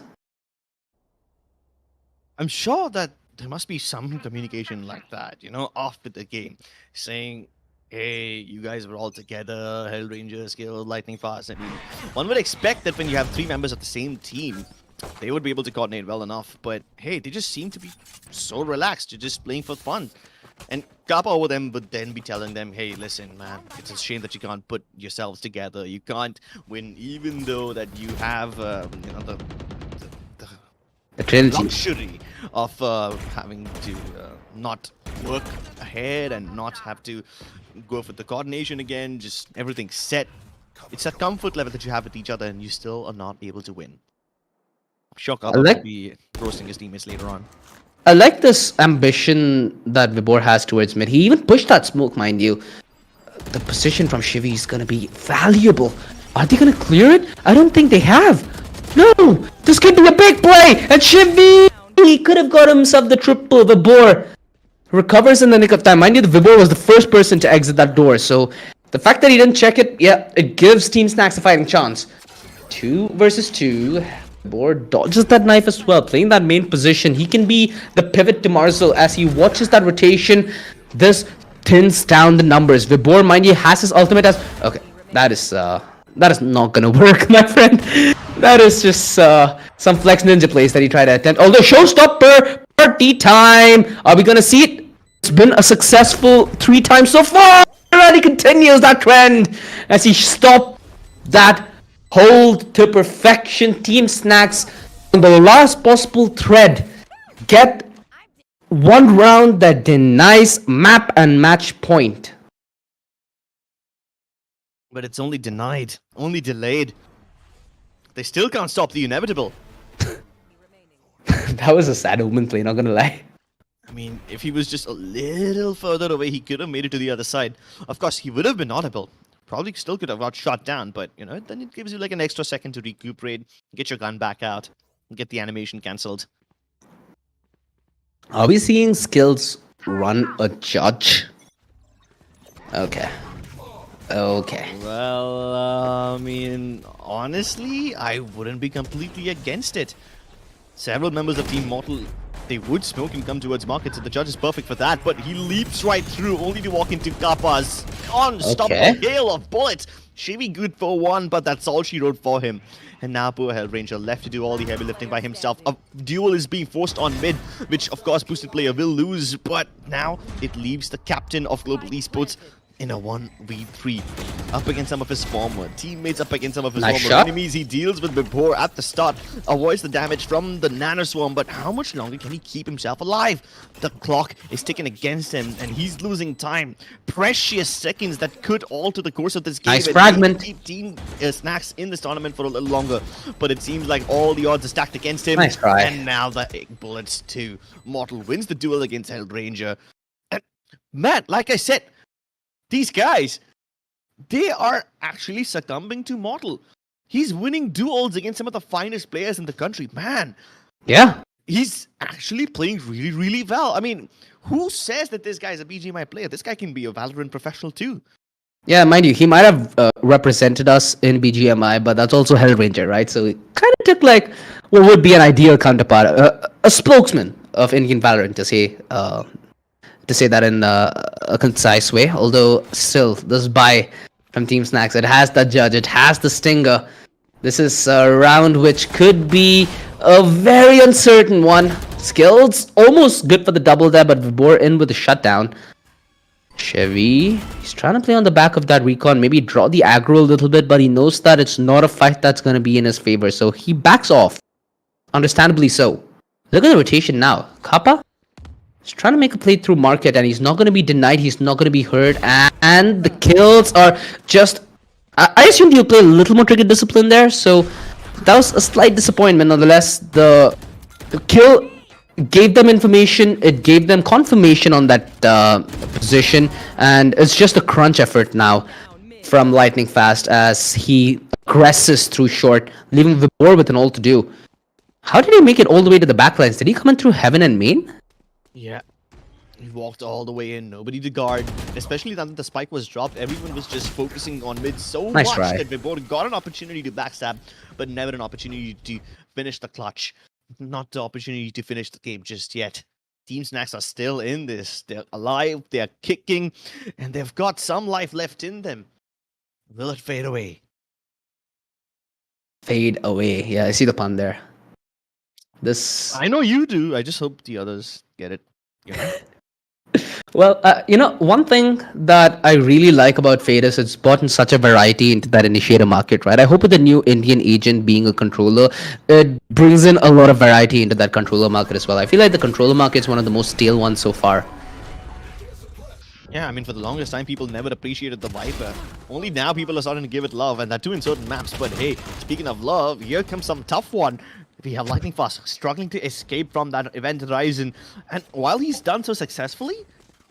I'm sure that there must be some communication like that, after the game, saying, hey, you guys were all together, Hellranger, Skill, Lightning Fast. I mean, one would expect that when you have 3 members of the same team, they would be able to coordinate well enough. But hey, they just seem to be so relaxed. You're just playing for fun. And Kappa over them would then be telling them, hey, listen, man, it's a shame that you can't put yourselves together. You can't win, even though that you have, the Trinity luxury of having to not work ahead and not have to go for the coordination again, just everything set. It's that comfort level that you have with each other and you still are not able to win. Shock will be roasting his teammates later on. I like this ambition that Vibor has towards mid. He even pushed that smoke, mind you. The position from Shivy is going to be valuable. Are they going to clear it? I don't think they have. No! This could be a big play! And Shivy! He could have got himself the triple. Vibor recovers in the nick of time. Mind you, the Vibor was the first person to exit that door. So the fact that he didn't check it, yeah, it gives Team Snacks a fighting chance. 2 versus 2. Vibor dodges that knife as well, playing that main position. He can be the pivot to Marcel as he watches that rotation. This thins down the numbers. Vibor, mind you, has his ultimate as... Okay, that is not gonna work, my friend. That is just some flex ninja plays that he tried to attempt. Although showstopper, party time. Are we gonna see it? It's been a successful 3 times so far. And he continues that trend as he stopped that hold to perfection. Team Snacks on the last possible thread get 1 round that denies map and match point. But it's only denied, only delayed. They still can't stop the inevitable. That was a sad omen play, not gonna lie. I mean, if he was just a little further away, he could have made it to the other side. Of course, he would have been audible. Probably still could have got shot down, but, then it gives you like an extra second to recuperate, get your gun back out, and get the animation cancelled. Are we seeing skills run a judge? Okay. Well, I mean, honestly, I wouldn't be completely against it. Several members of Team Mortal, they would smoke and come towards market, so the judge is perfect for that, but he leaps right through, only to walk into Kappa's unstoppable hail of bullets. Shivy good for 1, but that's all she wrote for him. And now poor Hellranger left to do all the heavy lifting by himself. A duel is being forced on mid, which of course boosted player will lose, but now it leaves the captain of Global Esports in a 1v3 up against some of his former teammates, up against some of his former enemies. He deals with before at the start, avoids the damage from the nanoswarm, but how much longer can he keep himself alive? The clock is ticking against him and he's losing time. Precious seconds that could alter the course of this game. Nice fragment. Keep Team Snacks in this tournament for a little longer, but it seems like all the odds are stacked against him. Nice try. And now the 8 bullets too. Mortal wins the duel against Hellranger. And man, like I said, these guys, they are actually succumbing to Mortal. He's winning duels against some of the finest players in the country. Man. Yeah. He's actually playing really, really well. I mean, who says that this guy's a BGMI player? This guy can be a Valorant professional too. Yeah, mind you, he might have represented us in BGMI, but that's also Hellranger, right? So it kind of took like what would be an ideal counterpart, a spokesman of Indian Valorant to say that in a concise way. Although still, this buy from Team Snacks, it has the judge, it has the stinger. This is a round which could be a very uncertain one. Skills almost good for the double there, but Vibor in with the shutdown. Chevy, he's trying to play on the back of that recon, maybe draw the aggro a little bit, but he knows that it's not a fight that's going to be in his favor, so he backs off. Understandably so. Look at the rotation now. Kappa is trying to make a play through market, and he's not going to be denied, he's not going to be hurt, and the kills are just... I assumed he'll play a little more trigger discipline there, so that was a slight disappointment. Nonetheless, the kill gave them information, it gave them confirmation on that position, and it's just a crunch effort now from Lightning Fast as he aggresses through short, leaving Vibor with an all to do. How did he make it all the way to the backlines? Did he come in through heaven and main? Yeah. He walked all the way in, nobody to guard. Especially now that the spike was dropped, everyone was just focusing on mid so Nice much try. that Vibor got an opportunity to backstab, but never an opportunity to finish the clutch. Not the opportunity to finish the game just yet. Team Snacks are still in this. They're alive, they're kicking, and they've got some life left in them. Will it fade away? Fade away. Yeah, I see the pun there. This... I know you do. I just hope the others get it. You know? Well, one thing that I really like about Fade is it's brought in such a variety into that initiator market, right? I hope with the new Indian agent being a controller, it brings in a lot of variety into that controller market as well. I feel like the controller market is one of the most stale ones so far. Yeah, I mean, for the longest time, people never appreciated the Viper. Only now people are starting to give it love, and that too in certain maps. But hey, speaking of love, here comes some tough one. We have Lightning Fast struggling to escape from that event horizon. And while he's done so successfully,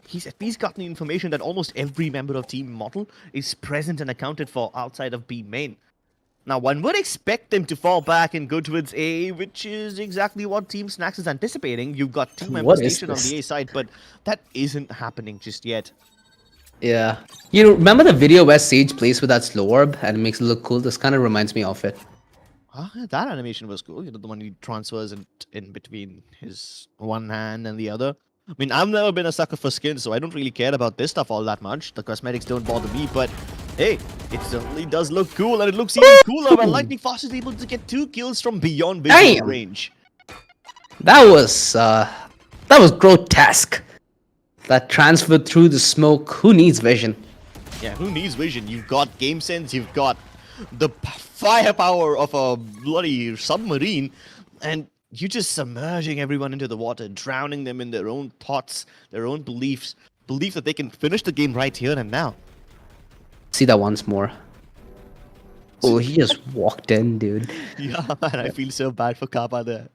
he's at least gotten the information that almost every member of Team Mortal is present and accounted for outside of B main. Now, one would expect them to fall back and go towards A, which is exactly what Team Snacks is anticipating. You've got two members What is stationed on this? the A side, but that isn't happening just yet. Yeah. You remember the video where Sage plays with that slow orb and it makes it look cool? This kind of reminds me of it. That animation was cool. You know, the one he transfers in between his one hand and the other. I mean, I've never been a sucker for skins, so I don't really care about this stuff all that much. The cosmetics don't bother me, but hey, it certainly does look cool, and it looks even cooler when Lightning Fast is able to get 2 kills from beyond vision Damn. range. That was grotesque. That transferred through the smoke. Who needs vision? Yeah, who needs vision? You've got game sense, you've got the firepower of a bloody submarine, and you're just submerging everyone into the water, drowning them in their own thoughts, their own beliefs that they can finish the game right here and now. See that once more. Oh, he just walked in, dude. Yeah, man, I feel so bad for Kappa there.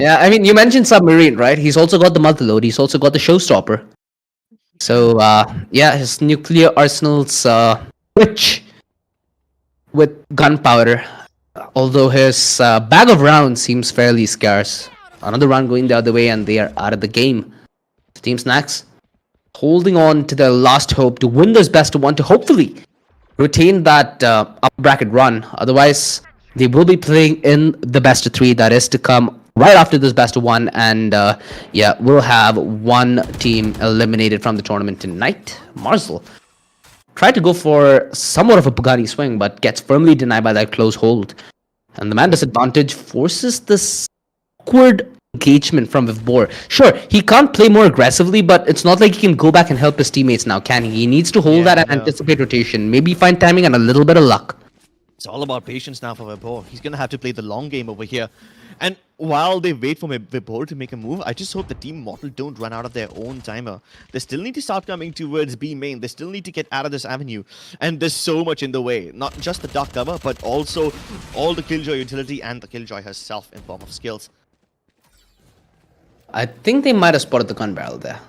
Yeah, I mean, you mentioned submarine, right? He's also got the multi-load. He's also got the showstopper. So, yeah, his nuclear arsenal's rich with gunpowder. Although his bag of rounds seems fairly scarce. Another round going the other way and they are out of the game. Team Snacks holding on to their last hope to win this best of one to hopefully retain that upper bracket run. Otherwise, they will be playing in the best of 3 that is to come right after this best of 1. And yeah, we'll have one team eliminated from the tournament tonight. Marzel tried to go for somewhat of a Pagani swing, but gets firmly denied by that close hold. And the man disadvantage forces this awkward engagement from Vibor. Sure, he can't play more aggressively, but it's not like he can go back and help his teammates now, can he? He needs to hold that and anticipate rotation. Maybe find timing and a little bit of luck. It's all about patience now for Vibor. He's going to have to play the long game over here. And while they wait for Vibor to make a move, I just hope the Team Mortal don't run out of their own timer. They still need to start coming towards B main. They still need to get out of this avenue. And there's so much in the way. Not just the dark cover, but also all the Killjoy utility and the Killjoy herself in form of skills. I think they might have spotted the gun barrel there.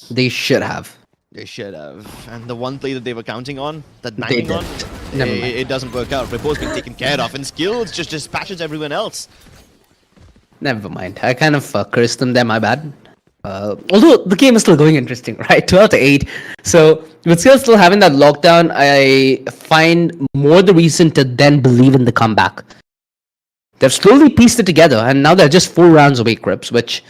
They should have. They should have. And the one play that they were counting on, that They banking on, didn't. Never mind. it doesn't work out. Vibor's been taken care of, and skills just dispatches everyone else. Never mind. I kind of cursed them there, my bad. Although the game is still going interesting, right? 12 to 8. So with still having that lockdown, I find more the reason to then believe in the comeback. They've slowly pieced it together, and now they're just 4 rounds away, Crips, which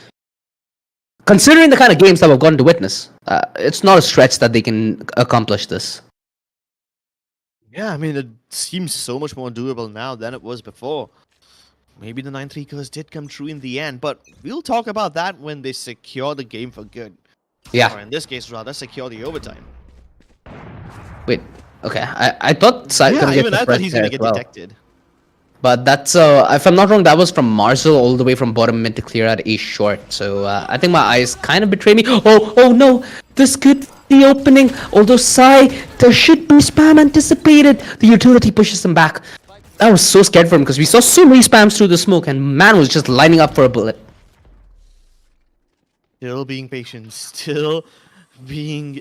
considering the kind of games that we've gotten to witness, it's not a stretch that they can accomplish this. Yeah, I mean, it seems so much more doable now than it was before. Maybe the 9-3 curse did come true in the end, but we'll talk about that when they secure the game for good. Yeah. Or in this case, rather, secure the overtime. Wait. Okay. I thought Sai Yeah, could get even the I thought press he's there going to as get well. detected. But that's if I'm not wrong, that was from Marcel all the way from bottom mid to clear out a short. So I think my eyes kind of betray me. Oh no, this could be the opening. Although Sai, there should be spam anticipated. The utility pushes him back. I was so scared for him because we saw so many spams through the smoke, and man was just lining up for a bullet. Still being patient, still being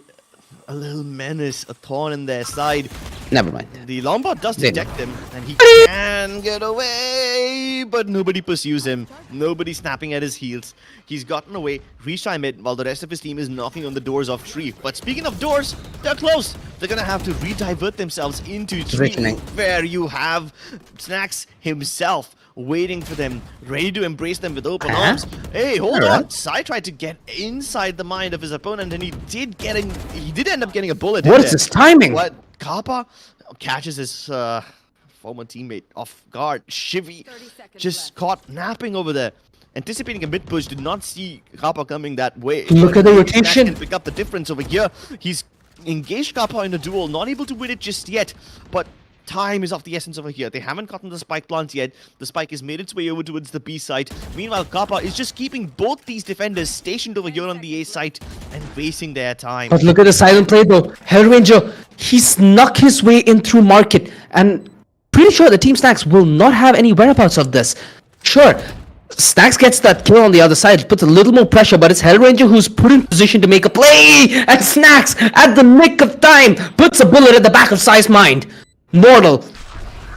a little menace, a thorn in their side. Never mind. The Lombard does They detect him, and he can get away, but nobody pursues him. Nobody snapping at his heels. He's gotten away, reached high mid, while the rest of his team is knocking on the doors of Tree. But speaking of doors, they're close. They're gonna have to redivert themselves into Tree, Positioning. where you have Snacks himself waiting for them, ready to embrace them with open arms. Hey, hold Alright. on! Sai tried to get inside the mind of his opponent, and he did end up getting a bullet. What in is there. this timing? What? Kappa catches his former teammate off guard. Shivy just caught napping over there. Anticipating a mid push, did not see Kappa coming that way. Look at the Snacks rotation. can pick up the difference over here. He's engaged Kappa in a duel, not able to win it just yet, but time is of the essence over here. They haven't gotten the spike plant yet. The spike has made its way over towards the B site. Meanwhile, Kappa is just keeping both these defenders stationed over here on the A site and wasting their time. But look at the silent play though. Hellranger, he snuck his way in through market, and pretty sure the Team Snacks will not have any whereabouts of this. Sure, Snacks gets that kill on the other side, puts a little more pressure, but it's Hellranger who's put in position to make a play, and Snacks, at the nick of time, puts a bullet at the back of Sai's mind. Mortal,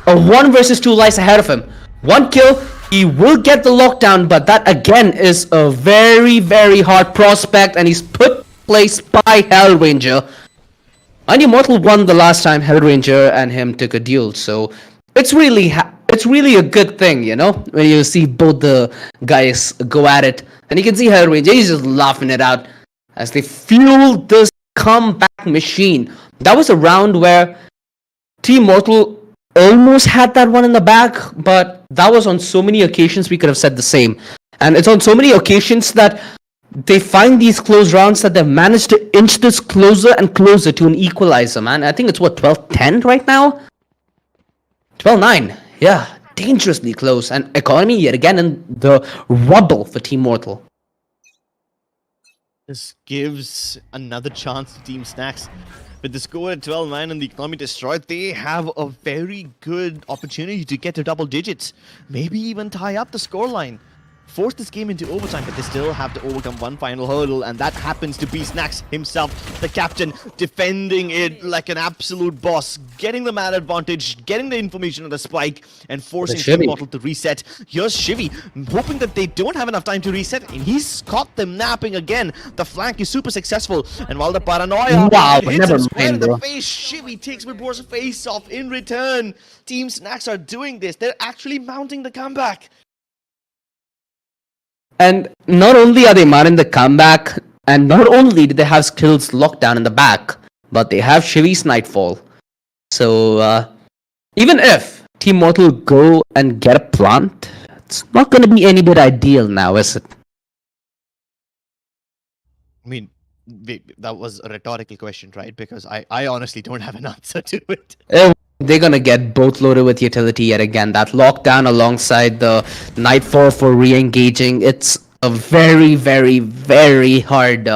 a 1 versus 2 lies ahead of him. 1 kill, he will get the lockdown, but that again is a very, very hard prospect, and he's put placed by Hellranger. And Immortal won the last time Hellranger and him took a duel, so it's really a good thing, you know, when you see both the guys go at it. And you can see Hellranger, he's just laughing it out as they fuel this comeback machine. That was a round where Team Mortal almost had that one in the bag, but that was on so many occasions we could have said the same. And it's on so many occasions that they find these close rounds that they've managed to inch this closer and closer to an equalizer, man. I think it's what, 12-10 right now? 12-9. Yeah, dangerously close. And economy yet again in the rubble for Team Mortal. This gives another chance to Team Snacks. With the score at 12-9 and the economy destroyed, they have a very good opportunity to get to double digits. Maybe even tie up the scoreline. Force this game into overtime, but they still have to overcome one final hurdle, and that happens to be Snacks himself, the captain, defending it like an absolute boss, getting the man advantage, getting the information on the spike, and forcing Team Mortal to reset. Here's Shivy, hoping that they don't have enough time to reset, and he's caught them napping again. The flank is super successful, and while the paranoia hits never him square in mind, the bro. face, Shivy takes Midbor's face off in return. Team Snacks are doing this. They're actually mounting the comeback. And not only are they mounting the comeback, and not only do they have skills locked down in the back, but they have Shivy's Nightfall. So, even if Team Mortal go and get a plant, it's not going to be any bit ideal now, is it? I mean, wait, that was a rhetorical question, right? Because I honestly don't have an answer to it. They're going to get both loaded with utility yet again. That lockdown alongside the Nightfall for re-engaging, it's a very, very, very hard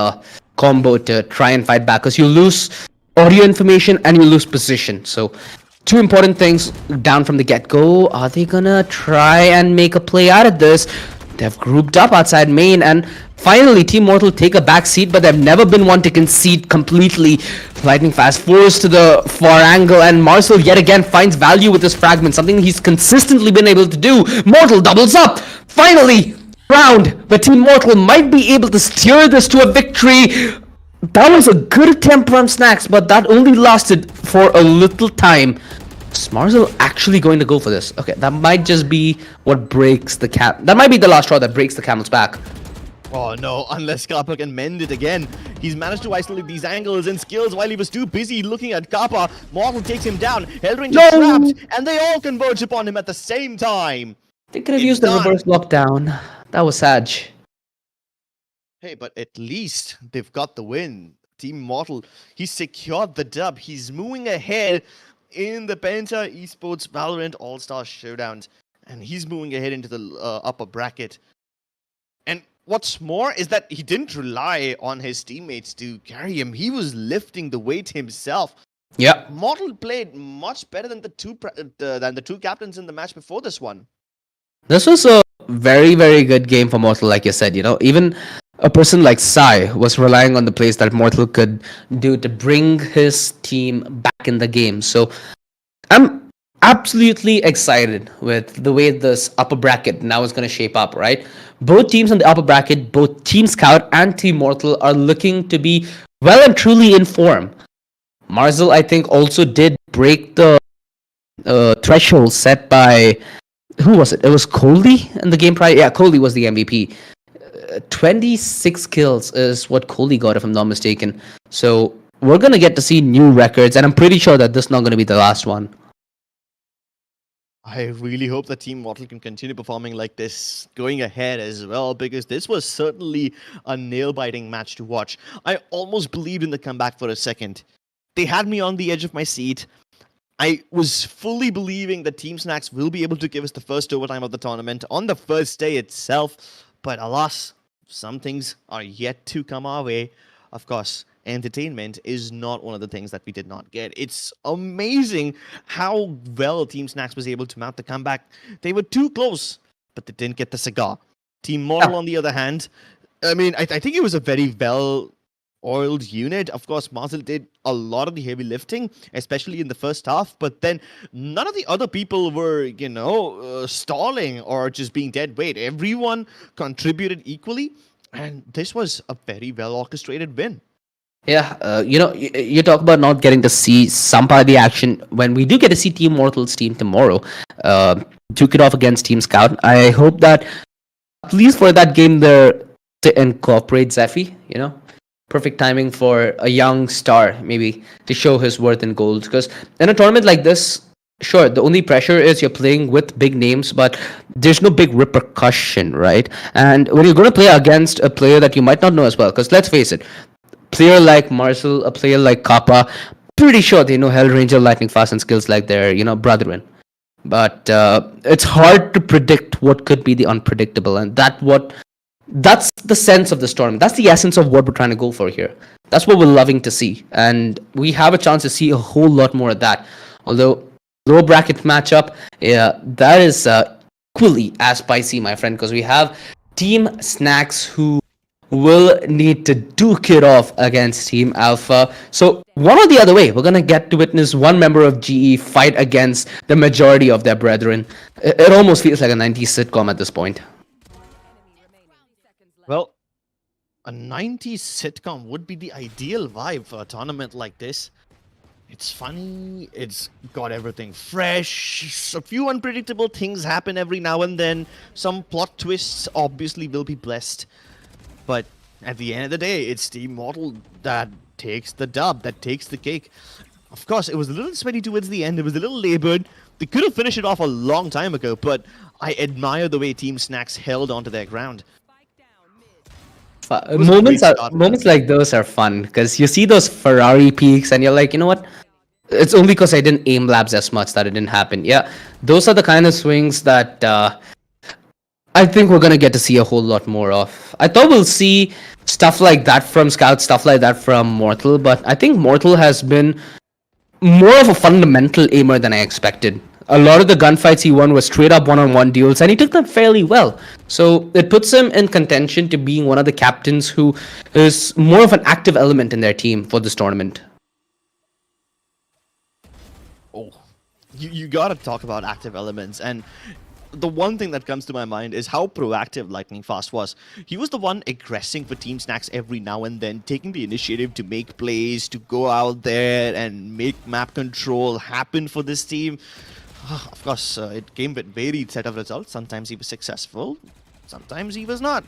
combo to try and fight back, because you lose audio information and you lose position. So, two important things down from the get-go. Are they gonna try and make a play out of this? They've grouped up outside main, and finally Team Mortal take a back seat, but they've never been one to concede completely. Lightning fast forwards to the far angle, and Marcel yet again finds value with this fragment, something he's consistently been able to do. Mortal doubles up! Finally! Round, but Team Mortal might be able to steer this to a victory. That was a good attempt from Snacks, but that only lasted for a little time. Is Marcel actually going to go for this? Okay, that might just be what breaks the that might be the last straw that breaks the camel's back. Oh no, unless Kappa can mend it again. He's managed to isolate these angles and skills while he was too busy looking at Kappa. Mortal takes him down, Hellranger No! trapped, and they all converge upon him at the same time. They could have It's used the done. reverse lockdown. That was sad. Hey, but at least they've got the win. Team Mortal, he secured the dub. He's moving ahead in the Penta Esports Valorant All Stars Showdown. And he's moving ahead into the upper bracket. And what's more is that he didn't rely on his teammates to carry him. He was lifting the weight himself. Yeah. Mortal played much better than the two captains in the match before this one. This was a very, very good game for Mortal, like you said. Even a person like Sai was relying on the plays that Mortal could do to bring his team back in the game. So I'm absolutely excited with the way this upper bracket now is going to shape up, right? Both teams in the upper bracket, both Team Scout and Team Mortal, are looking to be well and truly in form. Marzel, I think, also did break the threshold set by... Who was it? It was Coley in the game prior. Yeah, Coley was the MVP. 26 kills is what Coley got, if I'm not mistaken. So we're going to get to see new records, and I'm pretty sure that this is not going to be the last one. I really hope that Team Mortal can continue performing like this going ahead as well, because this was certainly a nail-biting match to watch. I almost believed in the comeback for a second. They had me on the edge of my seat. I was fully believing that Team Snacks will be able to give us the first overtime of the tournament on the first day itself, but alas, some things are yet to come our way. Of course, entertainment is not one of the things that we did not get. It's amazing how well Team Snacks was able to mount the comeback. They were too close, but they didn't get the cigar. Team Mortal, on the other hand, I mean, I think it was a very well-oiled unit. Of course, Marcel did a lot of the heavy lifting, especially in the first half, but then none of the other people were, stalling or just being dead weight. Everyone contributed equally, and this was a very well-orchestrated win. Yeah, you talk about not getting to see some part of the action. When we do get to see Team Mortal's team tomorrow, took it off against Team Scout. I hope that, at least for that game there, to incorporate Zephy, perfect timing for a young star, maybe, to show his worth in gold. Because in a tournament like this, sure, the only pressure is you're playing with big names, but there's no big repercussion, right? And when you're going to play against a player that you might not know as well, because let's face it, player like Marcel, a player like Kappa, pretty sure they know Hellranger, Lightning Fast, and skills like their, brethren. But it's hard to predict what could be the unpredictable, and that's the sense of this tournament. That's the essence of what we're trying to go for here. That's what we're loving to see, and we have a chance to see a whole lot more of that. Although low bracket matchup, yeah, that is equally as spicy, my friend, because we have Team Snacks who will need to duke it off against Team Alpha. So one or the other way, we're going to get to witness one member of GE fight against the majority of their brethren. It almost feels like a 90s sitcom at this point. Well, a 90s sitcom would be the ideal vibe for a tournament like this. It's funny, it's got everything fresh, a few unpredictable things happen every now and then, some plot twists obviously will be blessed. But at the end of the day, it's Team Mortal that takes the dub, that takes the cake. Of course, it was a little sweaty towards the end, it was a little labored. They could have finished it off a long time ago, but I admire the way Team Snacks held onto their ground. Moments like those are fun, because you see those Ferrari peaks and you're like, you know what? It's only because I didn't aim labs as much that it didn't happen. Yeah, those are the kind of swings that I think we're going to get to see a whole lot more of. I thought we'll see stuff like that from Scout, stuff like that from Mortal, but I think Mortal has been more of a fundamental aimer than I expected. A lot of the gunfights he won were straight up one-on-one duels, and he took them fairly well. So it puts him in contention to being one of the captains who is more of an active element in their team for this tournament. Oh, you gotta talk about active elements, and the one thing that comes to my mind is how proactive Lightning Fast was. He was the one aggressing for Team Snacks every now and then, taking the initiative to make plays, to go out there and make map control happen for this team. Of course, it came with varied set of results. Sometimes he was successful, sometimes he was not.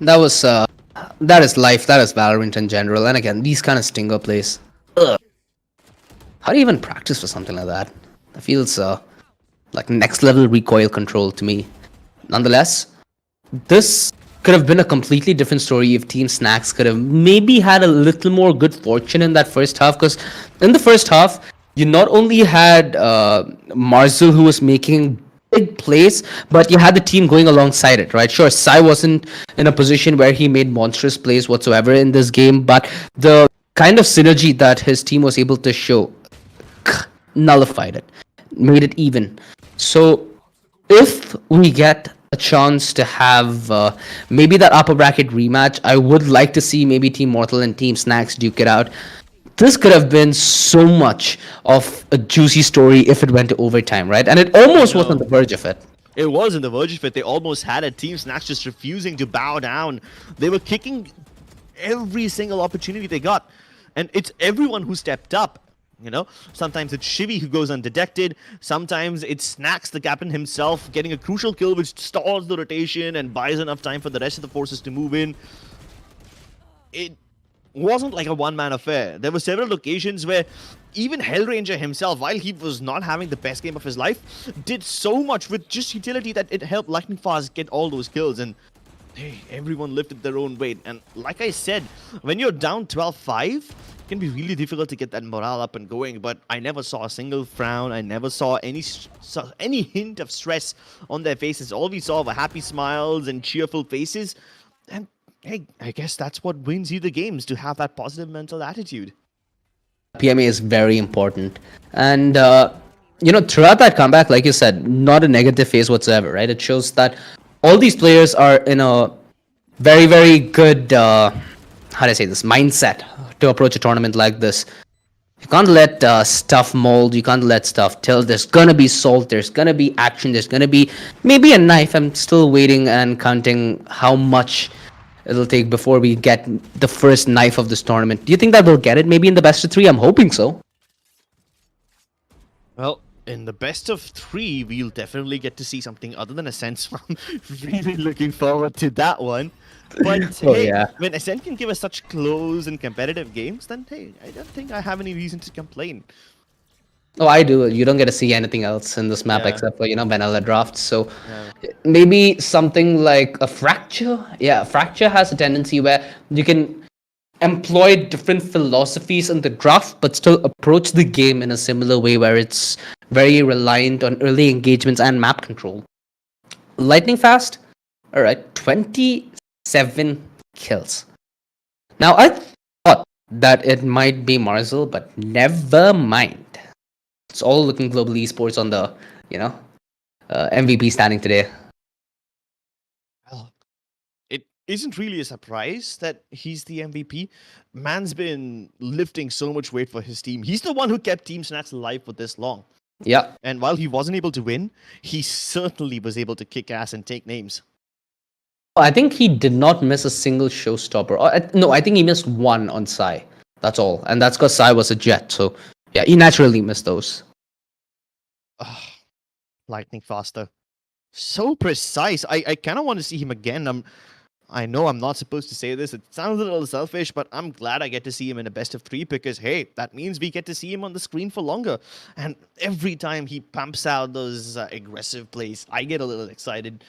That is life. That is Valorant in general. And again, these kind of stinger plays. Ugh. How do you even practice for something like that? That feels like next level recoil control to me. Nonetheless, this could have been a completely different story if Team Snacks could have maybe had a little more good fortune in that first half. Because in the first half, you not only had Marzel who was making big plays, but you had the team going alongside it, right? Sure, Sai wasn't in a position where he made monstrous plays whatsoever in this game, but the kind of synergy that his team was able to show nullified it, made it even. So if we get a chance to have maybe that upper bracket rematch, I would like to see maybe Team Mortal and Team Snacks duke it out. This could have been so much of a juicy story if it went to overtime, right? And it almost was on the verge of it. It was in the verge of it. They almost had it. Team Snacks just refusing to bow down. They were kicking every single opportunity they got. And it's everyone who stepped up. You know, sometimes it's Shivy who goes undetected. Sometimes it's Snacks, the captain himself, getting a crucial kill which stalls the rotation and buys enough time for the rest of the forces to move in. It wasn't like a one-man affair. There were several occasions where even Hellranger himself, while he was not having the best game of his life, did so much with just utility that it helped Lightning Fast get all those kills. And hey, everyone lifted their own weight. And like I said, when you're down 12-5, it can be really difficult to get that morale up and going. But I never saw a single frown. I never saw any hint of stress on their faces. All we saw were happy smiles and cheerful faces. And hey, I guess that's what wins you the games, to have that positive mental attitude. PMA is very important. And, throughout that comeback, like you said, not a negative phase whatsoever, right? It shows that all these players are in a very, very good, how do I say this, mindset to approach a tournament like this. You can't let stuff mold. You can't let stuff tilt. There's gonna be salt. There's gonna be action. There's gonna be maybe a knife. I'm still waiting and counting how much it'll take before we get the first knife of this tournament. Do you think that we'll get it maybe in the best of 3? I'm hoping so. Well, in the best of 3, we'll definitely get to see something other than Ascent. So I'm really looking forward to that one. But Oh, hey, yeah. when Ascent can give us such close and competitive games, then hey, I don't think I have any reason to complain. Oh, I do. You don't get to see anything else in this map Yeah. except for, vanilla drafts. So Yeah. maybe something like a Fracture. Yeah, Fracture has a tendency where you can employ different philosophies in the draft, but still approach the game in a similar way where it's very reliant on early engagements and map control. Lightning Fast, all right, 27 kills. Now, I thought that it might be Marzel, but never mind. It's all looking global esports on the, MVP standing today. Well, it isn't really a surprise that he's the MVP. Man's been lifting so much weight for his team. He's the one who kept Team Snacks alive for this long. Yeah. And while he wasn't able to win, he certainly was able to kick ass and take names. I think he did not miss a single showstopper. No, I think he missed one on Sai. That's all. And that's because Sai was a jet. So, yeah, he naturally missed those. Lightning faster. So precise. I kind of want to see him again. I know I'm not supposed to say this. It sounds a little selfish, but I'm glad I get to see him in a best of 3 because, hey, that means we get to see him on the screen for longer. And every time he pumps out those aggressive plays, I get a little excited.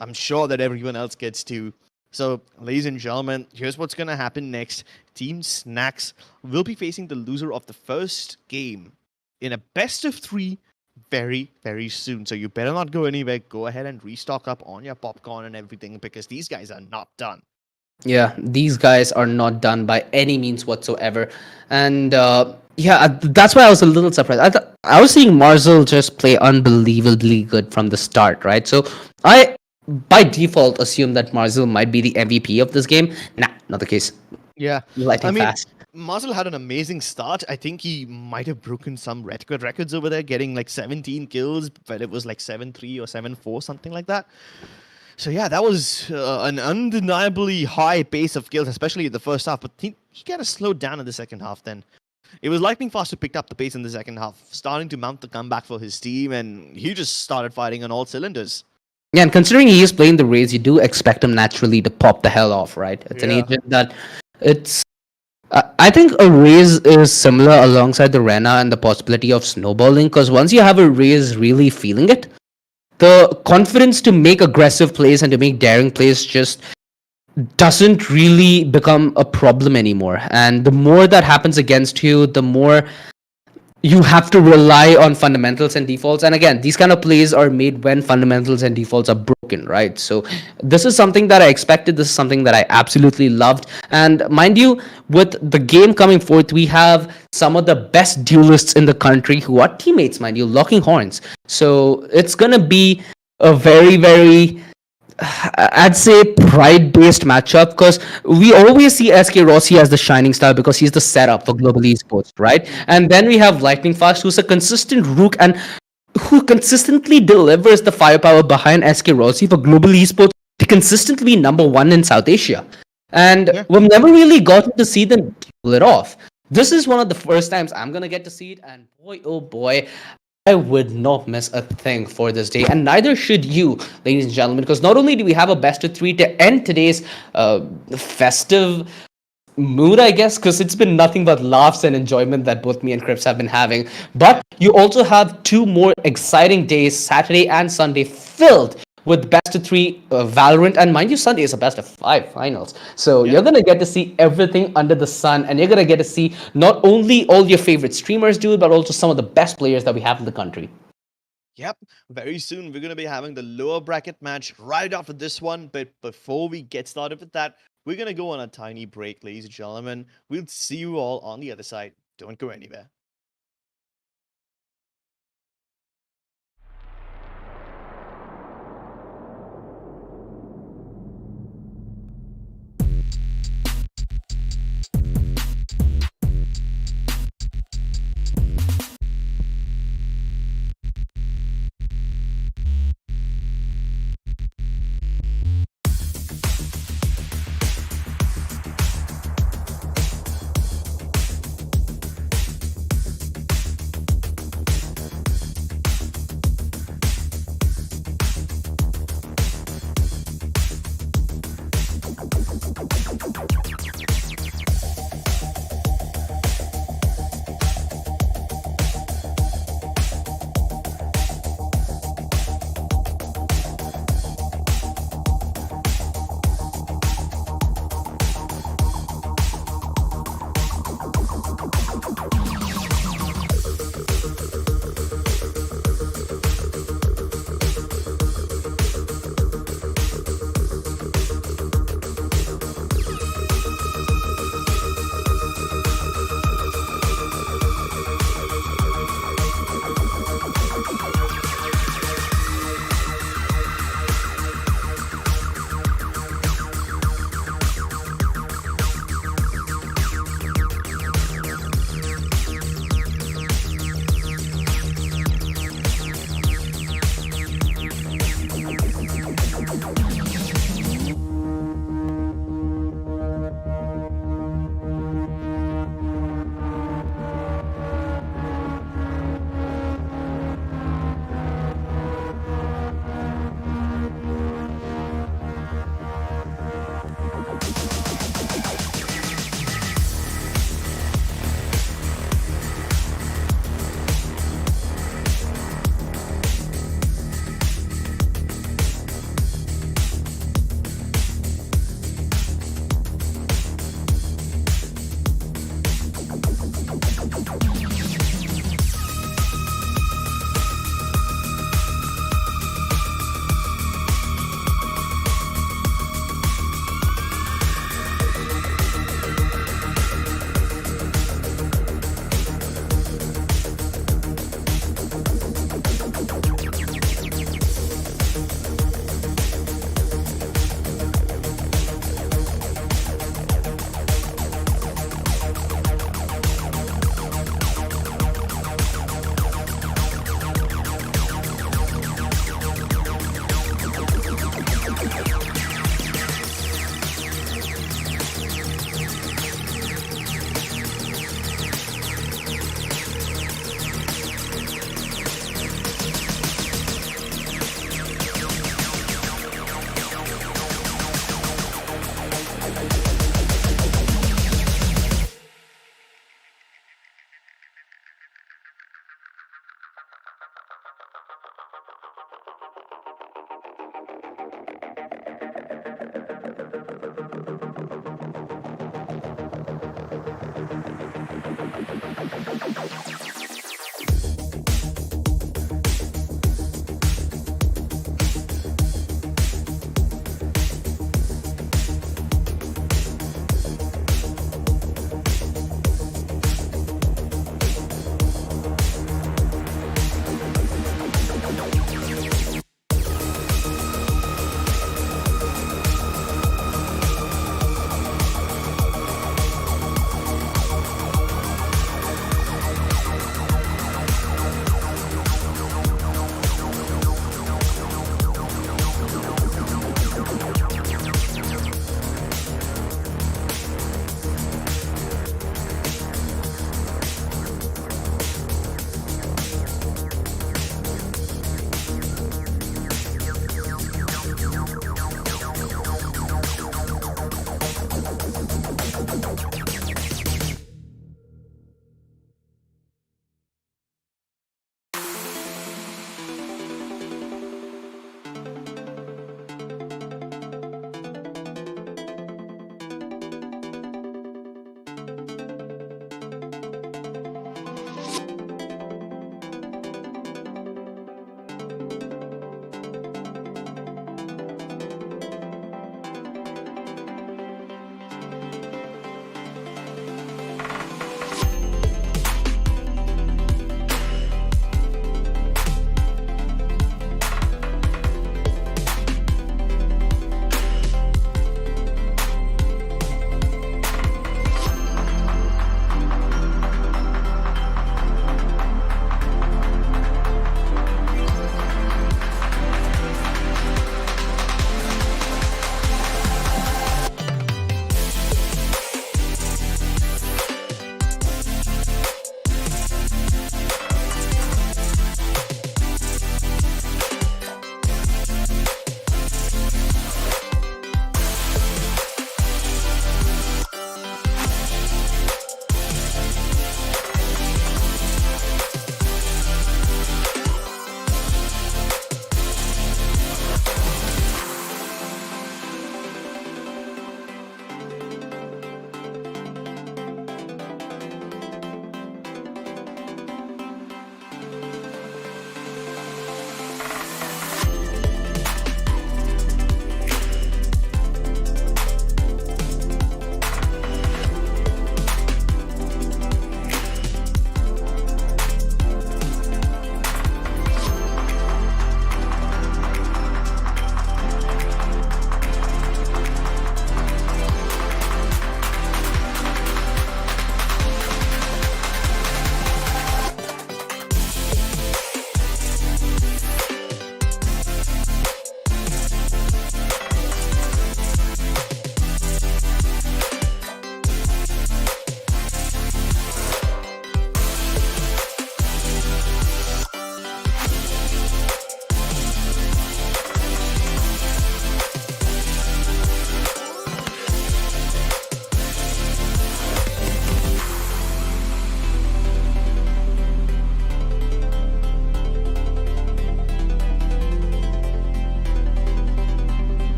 I'm sure that everyone else gets too. So, ladies and gentlemen, here's what's going to happen next. Team Snacks will be facing the loser of the first game in a best of 3 very, very soon. So you better not go anywhere. Go ahead and restock up on your popcorn and everything because these guys are not done. Yeah, these guys are not done by any means whatsoever. And that's why I was a little surprised. I was seeing Marzel just play unbelievably good from the start, right? So I, by default, assume that Marzel might be the MVP of this game. Nah, not the case. Yeah. Lightning fast. Marzel had an amazing start. I think he might have broken some records over there, getting like 17 kills, but it was like 7-3 or 7-4, something like that. So yeah, that was an undeniably high pace of kills, especially in the first half. But he kind of slowed down in the second half then. It was Lightning Fast who picked up the pace in the second half, starting to mount the comeback for his team, and he just started firing on all cylinders. Yeah, and considering he is playing the Rays, you do expect him naturally to pop the hell off, right? It's an Yeah. agent that it's. I think a Rays is similar alongside the Rena and the possibility of snowballing because once you have a Rays really feeling it, the confidence to make aggressive plays and to make daring plays just doesn't really become a problem anymore. And the more that happens against you, the more you have to rely on fundamentals and defaults. And again, these kind of plays are made when fundamentals and defaults are broken, right? So this is something that I expected. This is something that I absolutely loved. And mind you, with the game coming forth, we have some of the best duelists in the country who are teammates, mind you, locking horns. So it's gonna be a very, very I'd say pride-based matchup because we always see SK Rossi as the shining star because he's the setup for global esports, right? And then we have Lightning Fast, who's a consistent rook and who consistently delivers the firepower behind SK Rossi for global esports to consistently be number one in South Asia. And Yeah. we've never really gotten to see them pull it off. This is one of the first times I'm gonna get to see it, and boy, oh boy, I would not miss a thing for this day, and neither should you, ladies and gentlemen, because not only do we have a best of three to end today's festive mood, I guess, because it's been nothing but laughs and enjoyment that both me and Crips have been having, but you also have two more exciting days, Saturday and Sunday, filled with best of three Valorant, and mind you, Sunday is a best of five finals. So you're gonna get to see everything under the sun, and you're gonna get to see not only all your favorite streamers do it, but also some of the best players that we have in the country. Yep, very soon we're going to be having the lower bracket match right after this one. But before we get started with that, we're going to go on a tiny break, ladies and gentlemen. We'll see you all on the other side. Don't go anywhere.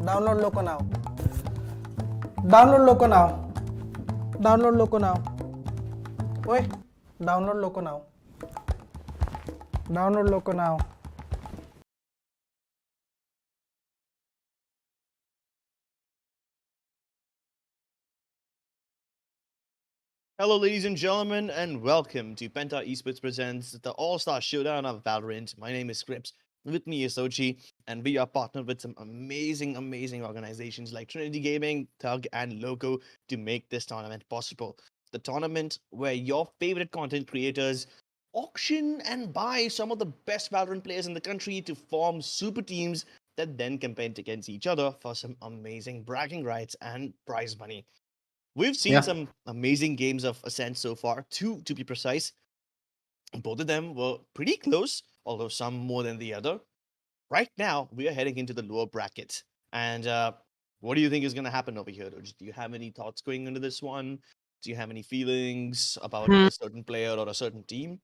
Download Loco now. Download Loco now. Download Loco now. Oi, download Loco now. Download Loco now. Hello, ladies and gentlemen, and welcome to Penta Esports presents the All Stars Showdown of Valorant. My name is Scripps. With me is Sochi, and we are partnered with some amazing organizations like Trinity Gaming, Thug, and Loco to make this tournament possible. The tournament where your favorite content creators auction and buy some of the best Valorant players in the country to form super teams that then compete against each other for some amazing bragging rights and prize money. We've seen some amazing games of Ascent so far, two to be precise. Both of them were pretty close, although some more than the other. Right now, we are heading into the lower brackets. And what do you think is going to happen over here? Do you have any thoughts going into this one? Do you have any feelings about a certain player or a certain team?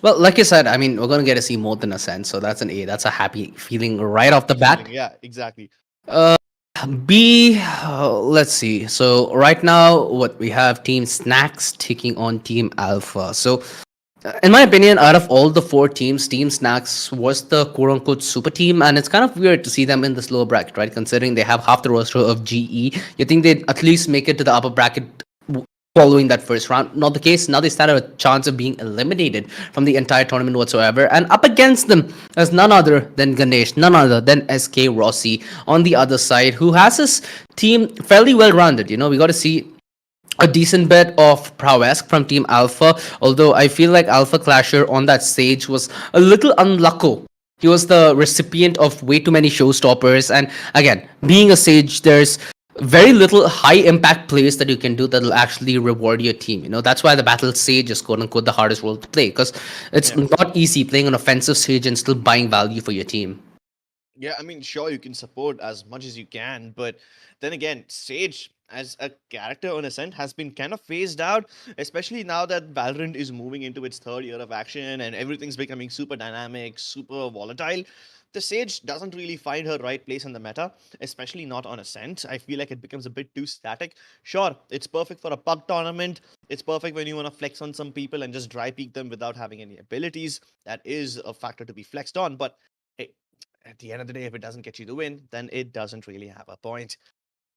Well, like you said, I mean, we're going to get to see more than a sense. So that's an A. That's a happy feeling right off the bat. Yeah, exactly. B, let's see. So right now, what we have Team Snacks taking on Team Alpha. So, in my opinion, out of all the four teams, Team Snacks was the quote unquote super team, and it's kind of weird to see them in this lower bracket, right? Considering they have half the roster of GE, you think they'd at least make it to the upper bracket following that first round. Not the case. Now they stand a chance of being eliminated from the entire tournament whatsoever. And up against them is none other than Ganesh, none other than SK Rossi on the other side, who has his team fairly well rounded. You know, we got to see a decent bit of prowess from Team Alpha, although I feel like Alpha Clasher on that stage was a little unlucky. He was the recipient of way too many showstoppers, and again, being a Sage, there's very little high impact plays that you can do that will actually reward your team. You know, that's why the battle stage is quote unquote the hardest role to play, because it's not easy playing an offensive stage and still buying value for your team. Yeah, I mean, sure, you can support as much as you can, but then again, Sage as a character on Ascent has been kind of phased out, especially now that Valorant is moving into its third year of action and everything's becoming super dynamic, super volatile. The Sage doesn't really find her right place in the meta, especially not on Ascent. I feel like it becomes a bit too static. Sure, it's perfect for a pug tournament. It's perfect when you want to flex on some people and just dry peek them without having any abilities. That is a factor to be flexed on, but hey, at the end of the day, if it doesn't get you the win, then it doesn't really have a point.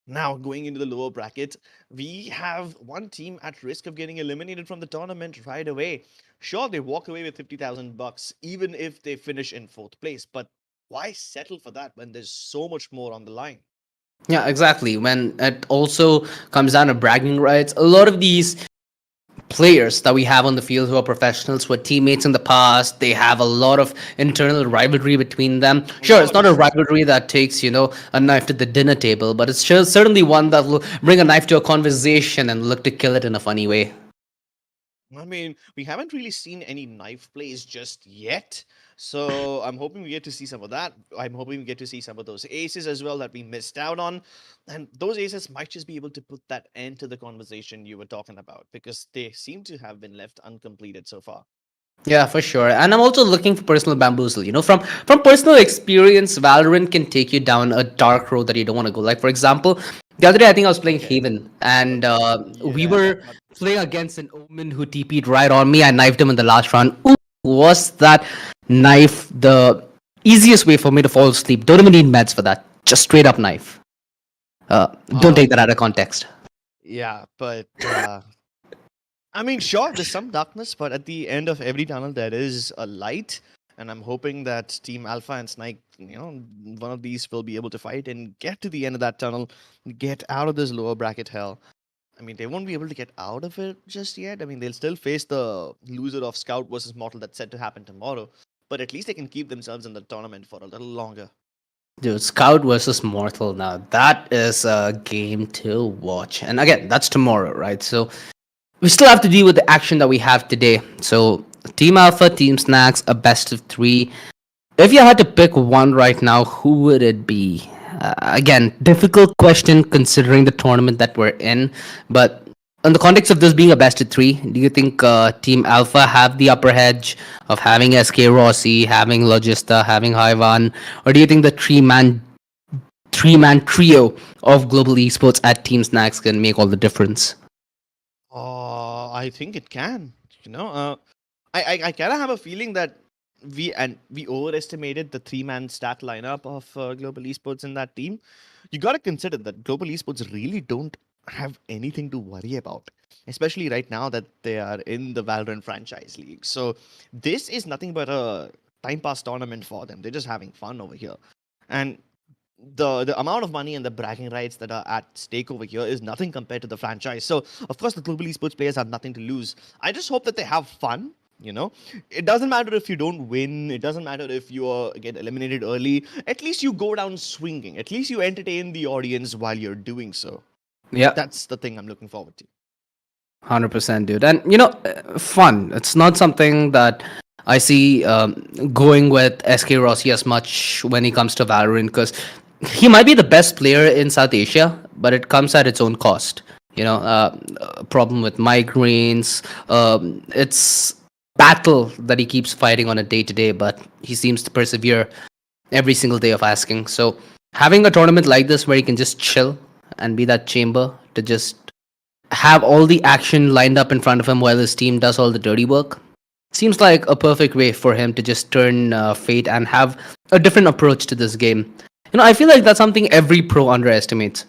Now, going into the lower bracket, we have one team at risk of getting eliminated from the tournament right away. Sure, they walk away with 50,000 bucks, even if they finish in fourth place, but why settle for that when there's so much more on the line? Yeah, exactly. When it also comes down to bragging rights, a lot of these players that we have on the field who are professionals, who are teammates in the past, they have a lot of internal rivalry between them. Sure, it's not a rivalry that takes, you know, a knife to the dinner table, but it's certainly one that will bring a knife to a conversation and look to kill it in a funny way. I mean, we haven't really seen any knife plays just yet. So I'm hoping we get to see some of that. I'm hoping we get to see some of those aces as well that we missed out on. And those aces might just be able to put that end to the conversation you were talking about, because they seem to have been left uncompleted so far. Yeah, for sure. And I'm also looking for personal bamboozle. You know, from personal experience, Valorant can take you down a dark road that you don't want to go. Like, for example, the other day I think I was playing Haven, and we were playing against an Omen who TP'd right on me. I knifed him in the last round. Ooh, was that knife the easiest way for me to fall asleep? Don't even need meds for that. Just straight up knife. Don't take that out of context. Yeah, but I mean, sure, there's some darkness, but at the end of every tunnel, there is a light. And I'm hoping that Team Alpha and Snake, you know, one of these will be able to fight and get to the end of that tunnel, get out of this lower bracket hell. I mean, they won't be able to get out of it just yet. I mean, they'll still face the loser of Scout versus Mortal that's set to happen tomorrow. But at least they can keep themselves in the tournament for a little longer. Dude, Scout versus Mortal now. That is a game to watch. And again, that's tomorrow, right? So we still have to deal with the action that we have today. So Team Alpha, Team Snacks, a best of three. If you had to pick one right now, who would it be? Again, difficult question considering the tournament that we're in. But in the context of this being a best of three, do you think Team Alpha have the upper edge of having SK Rossi, having Logista, having Haivan? Or do you think the three-man three-man trio of global esports at Team Snacks can make all the difference. I think it can. You know, I kind of have a feeling that we overestimated the three-man stat lineup of global esports in that team. You got to consider that global esports really don't have anything to worry about, especially right now that they are in the Valorant franchise league. So this is nothing but a time pass tournament for them. They're just having fun over here, and the amount of money and the bragging rights that are at stake over here is nothing compared to the franchise. So of course the global esports players have nothing to lose. I just hope that they have fun. You know, it doesn't matter if you don't win. It doesn't matter if you get eliminated early. At least you go down swinging. At least you entertain the audience while you're doing so. Yeah, That's the thing I'm looking forward to. 100%, dude. And fun. It's not something that I see going with SK Rossi as much when it comes to Valorant, because he might be the best player in South Asia, but it comes at its own cost. A problem with migraines. It's battle that he keeps fighting on a day to day, but he seems to persevere every single day of asking. So having a tournament like this where he can just chill and be that chamber to just have all the action lined up in front of him while his team does all the dirty work seems like a perfect way for him to just turn fate and have a different approach to this game. I feel like that's something every pro underestimates.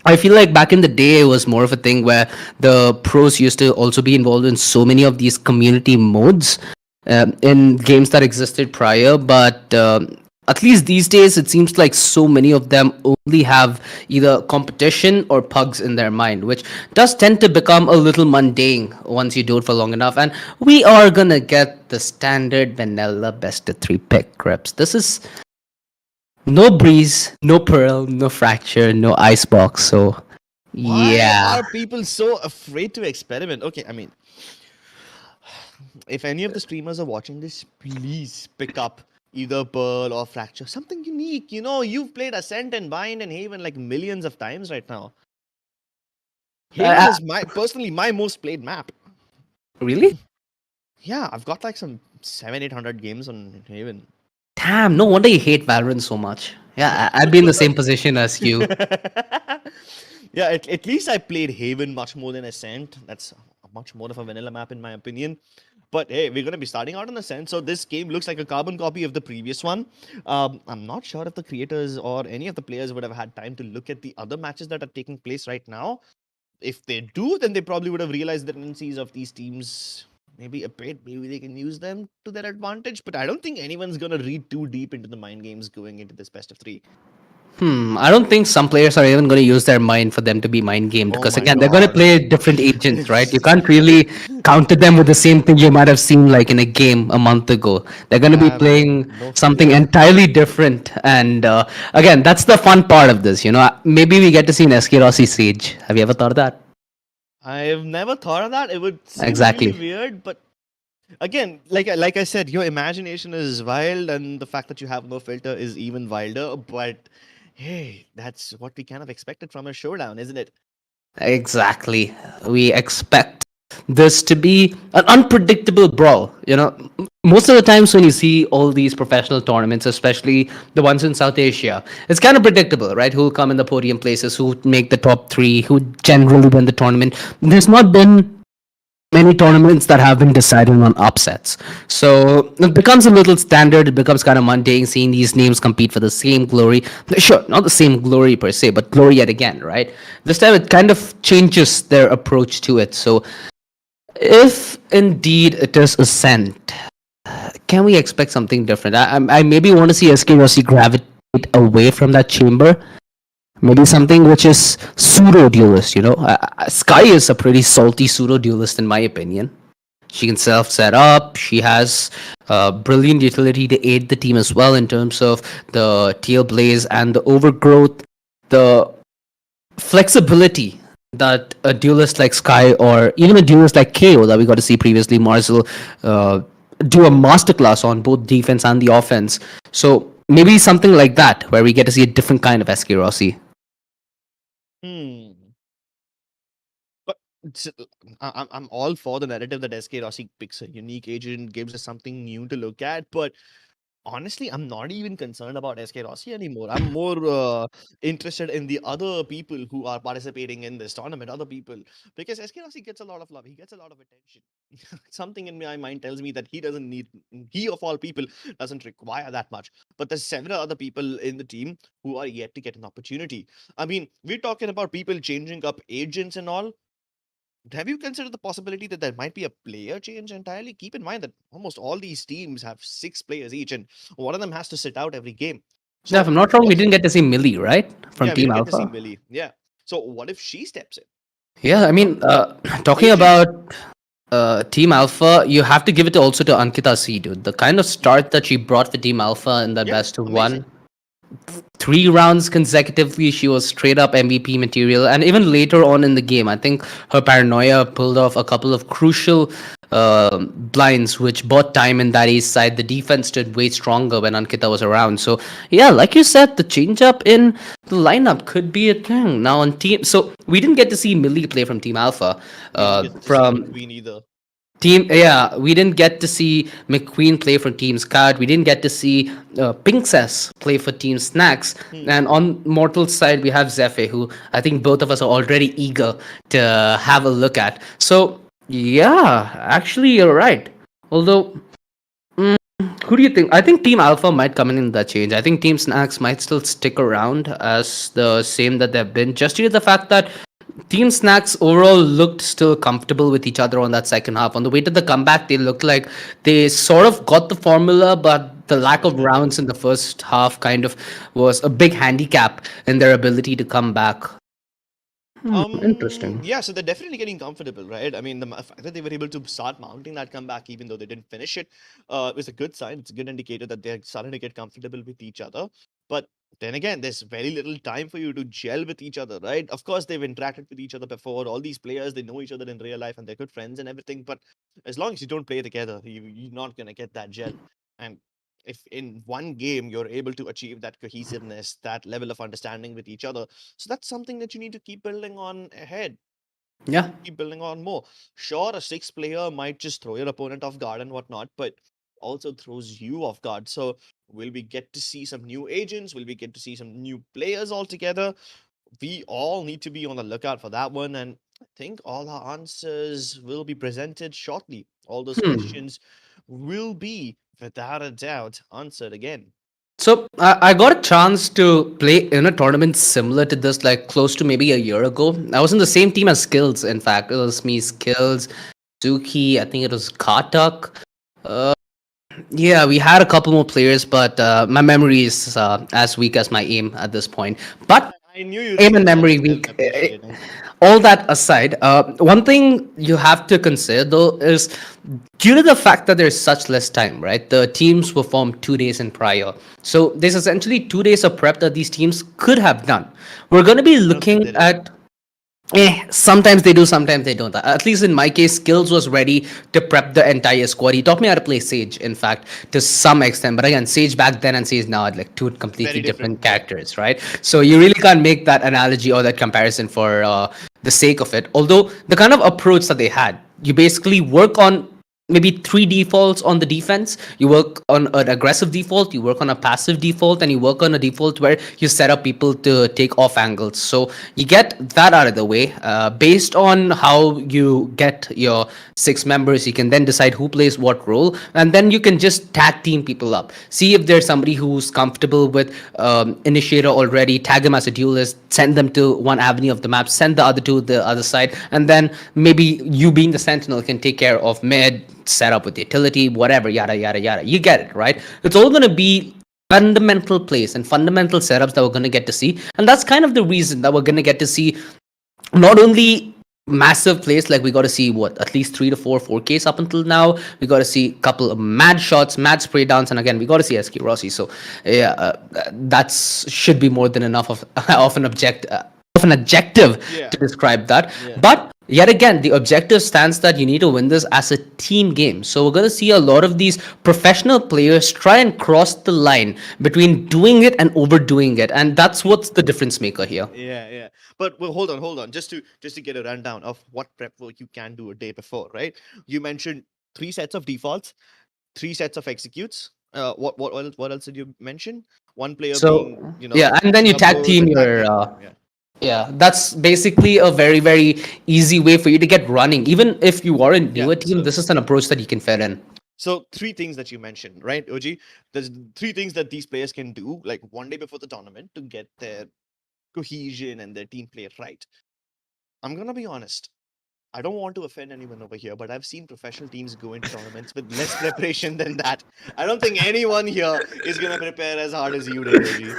I feel like back in the day, it was more of a thing where the pros used to also be involved in so many of these community modes in games that existed prior. But at least these days, it seems like so many of them only have either competition or pugs in their mind, which does tend to become a little mundane once you do it for long enough. And we are gonna get the standard vanilla best of three pick, Crips. This is no breeze, no pearl, no fracture, no icebox. So, Why yeah. are people so afraid to experiment? Okay, I mean, if any of the streamers are watching this, please pick up either Pearl or Fracture. Something unique. You know, you've played Ascent and Bind and Haven like millions of times right now. Haven Uh, is personally my most played map. really? Yeah, I've got like some 700-800 games on Haven. Damn, no wonder you hate Valorant so much. Yeah, I'd be in the same position as you. Yeah, at least I played Haven much more than Ascent. That's much more of a vanilla map in my opinion. But hey, we're going to be starting out on Ascent, so this game looks like a carbon copy of the previous one. I'm not sure if the creators or any of the players would have had time to look at the other matches that are taking place right now. If they do, then they probably would have realized the tendencies of these teams maybe a bit. Maybe they can use them to their advantage. But I don't think anyone's going to read too deep into the mind games going into this best of three. I don't think some players are even going to use their mind for them to be mind gamed Oh because my again, they're going to god. play different agents, right? You It's can't really counter them with the same thing you might have seen like in a game a month ago. They're going to be have playing no something fear. entirely different, and again, that's the fun part of this. Maybe we get to see an SK Rossi Sage. Have you ever thought of that? I've never thought of that. It would seem really Exactly. weird, but again, like I said, your imagination is wild, and the fact that you have no filter is even wilder. But hey, that's what we kind of expected from a showdown, isn't it? Exactly. We expect this to be an unpredictable brawl. Most of the times when you see all these professional tournaments, especially the ones in South Asia, it's kind of predictable, right? Who'll come in the podium places, who make the top three, who generally win the tournament. There's not been many tournaments that have been decided on upsets. So it becomes a little standard. It becomes kind of mundane seeing these names compete for the same glory. Sure, not the same glory per se, but glory yet again, right? This time it kind of changes their approach to it. So if indeed it is Ascent, can we expect something different? I maybe want to see SK Rossi gravitate away from that chamber. Maybe something which is pseudo duelist. Sky is a pretty salty pseudo duelist in my opinion. She can self set up. She has brilliant utility to aid the team as well in terms of the tail blaze and the overgrowth, the flexibility that a duelist like Sky or even a duelist like KO that we got to see previously, Marcel, do a masterclass on both defense and the offense. So maybe something like that where we get to see a different kind of SK Rossi. Hmm. But I'm all for the narrative that SK Rossi picks a unique agent, gives us something new to look at. But Honestly, I'm not even concerned about SK Rossi anymore. I'm more interested in the other people who are participating in this tournament, other people, because SK Rossi gets a lot of love. He gets a lot of attention. Something in my mind tells me that he doesn't need, he of all people doesn't require that much. But there's several other people in the team who are yet to get an opportunity. I mean, we're talking about people changing up agents and all. Have you considered the possibility that there might be a player change entirely? Keep in mind that almost all these teams have 6 players each, and one of them has to sit out every game. Yeah, if So I'm not wrong, we what? didn't get to see Millie, right? From Yeah, we Team didn't get to see Alpha. Millie. Yeah. So what if she steps in? Yeah, I Huh? mean, talking Agent. about Team Alpha, you have to give it also to Ankita C, dude. The kind of start that she brought for Team Alpha in that Yeah, best of one, amazing. 3 rounds consecutively, she was straight up MVP material. And even later on in the game, I think her paranoia pulled off a couple of crucial blinds, which bought time in that ace side. The defense stood way stronger when Ankita was around. So, yeah, like you said, the change up in the lineup could be a thing. Now, on team. So, we didn't get to see Millie play from Team Alpha. We didn't get to see From McQueen either. yeah, we didn't get to see McQueen play for Team Scout. We didn't get to see Pinksess play for Team Snacks. And Hmm. on Mortal's side, we have Zephyr, who I think both of us are already eager to have a look at. So, yeah, actually, you're right. Although, who do you think? I think Team Alpha might come in that change. I think Team Snacks might still stick around as the same that they've been, just due to the fact that Team Snacks overall looked still comfortable with each other on that second half. On the way to the comeback, they looked like they sort of got the formula, but the lack of rounds in the first half kind of was a big handicap in their ability to come back. Interesting. Yeah, so they're definitely getting comfortable, right? I mean, the fact that they were able to start mounting that comeback, even though they didn't finish it, is a good sign. It's a good indicator that they're starting to get comfortable with each other. But then again, there's very little time for you to gel with each other, right? Of course, they've interacted with each other before. All these players, they know each other in real life and they're good friends and everything. But as long as you don't play together, you're not gonna get that gel. And if in one game you're able to achieve that cohesiveness, that level of understanding with each other, so that's something that you need to keep building on ahead. Yeah. Keep building on more. Sure, a 6 player might just throw your opponent off guard and whatnot, but also throws you off guard. So will we get to see some new agents? Will we get to see some new players altogether? We all need to be on the lookout for that one. And I think all our answers will be presented shortly. All those questions will be, without a doubt, answered again. So I got a chance to play in a tournament similar to this, like close to maybe a year ago. I was in the same team as Skills. In fact, it was me, Skills, Zuki. I think it was Kartak. Yeah, we had a couple more players, but my memory is as weak as my aim at this point. But I knew you'd aim say and that, memory Skills. weak. Appreciating. All that aside, one thing you have to consider though is due to the fact that there's such less time, right? The teams were formed 2 days in prior. So there's essentially 2 days of prep that these teams could have done. We're going to be I don't think looking they did. at sometimes they do, sometimes they don't. At least in my case, Skills was ready to prep the entire squad. He taught me how to play Sage, in fact, to some extent. But again, Sage back then and Sage now are like two completely Very different. different Yeah. characters, right? So you really can't make that analogy or that comparison for the sake of it. Although the kind of approach that they had, you basically work on maybe 3 defaults on the defense. You work on an aggressive default, you work on a passive default, and you work on a default where you set up people to take off angles. So you get that out of the way. Based on how you get your 6 members, you can then decide who plays what role, and then you can just tag team people up. See if there's somebody who's comfortable with initiator already, tag him as a duelist, send them to one avenue of the map, send the other to the other side, and then maybe you being the sentinel can take care of mid, set up with utility, whatever, yada yada yada. You get it, right? It's all gonna be fundamental plays and fundamental setups that we're gonna get to see, and that's kind of the reason that we're gonna get to see not only massive plays, like we got to see what at least 3 to 4 4Ks up until now. We got to see a couple of mad shots, mad spray downs, and again we got to see SK Rossi. So yeah, that's should be more than enough of of an of an adjective Yeah. to describe that. Yeah. But yet again, the objective stands that you need to win this as a team game. So we're going to see a lot of these professional players try and cross the line between doing it and overdoing it, and that's what's the difference maker here. Yeah, yeah. But well, hold on. Just to get a rundown of what prep work you can do a day before, right? You mentioned 3 sets of defaults, 3 sets of executes, What else did you mention? One player being, So yeah, and then you tag support team and tag your team. Yeah. yeah, that's basically a very, very easy way for you to get running. Even if you are a Yeah. newer team, this is an approach that you can fit in. So three things that you mentioned, right, OG? There's three things that these players can do, like one day before the tournament, to get their cohesion and their team play right. I'm gonna be honest. I don't want to offend anyone over here, but I've seen professional teams go into tournaments with less preparation than that. I don't think anyone here is gonna prepare as hard as you did, OG.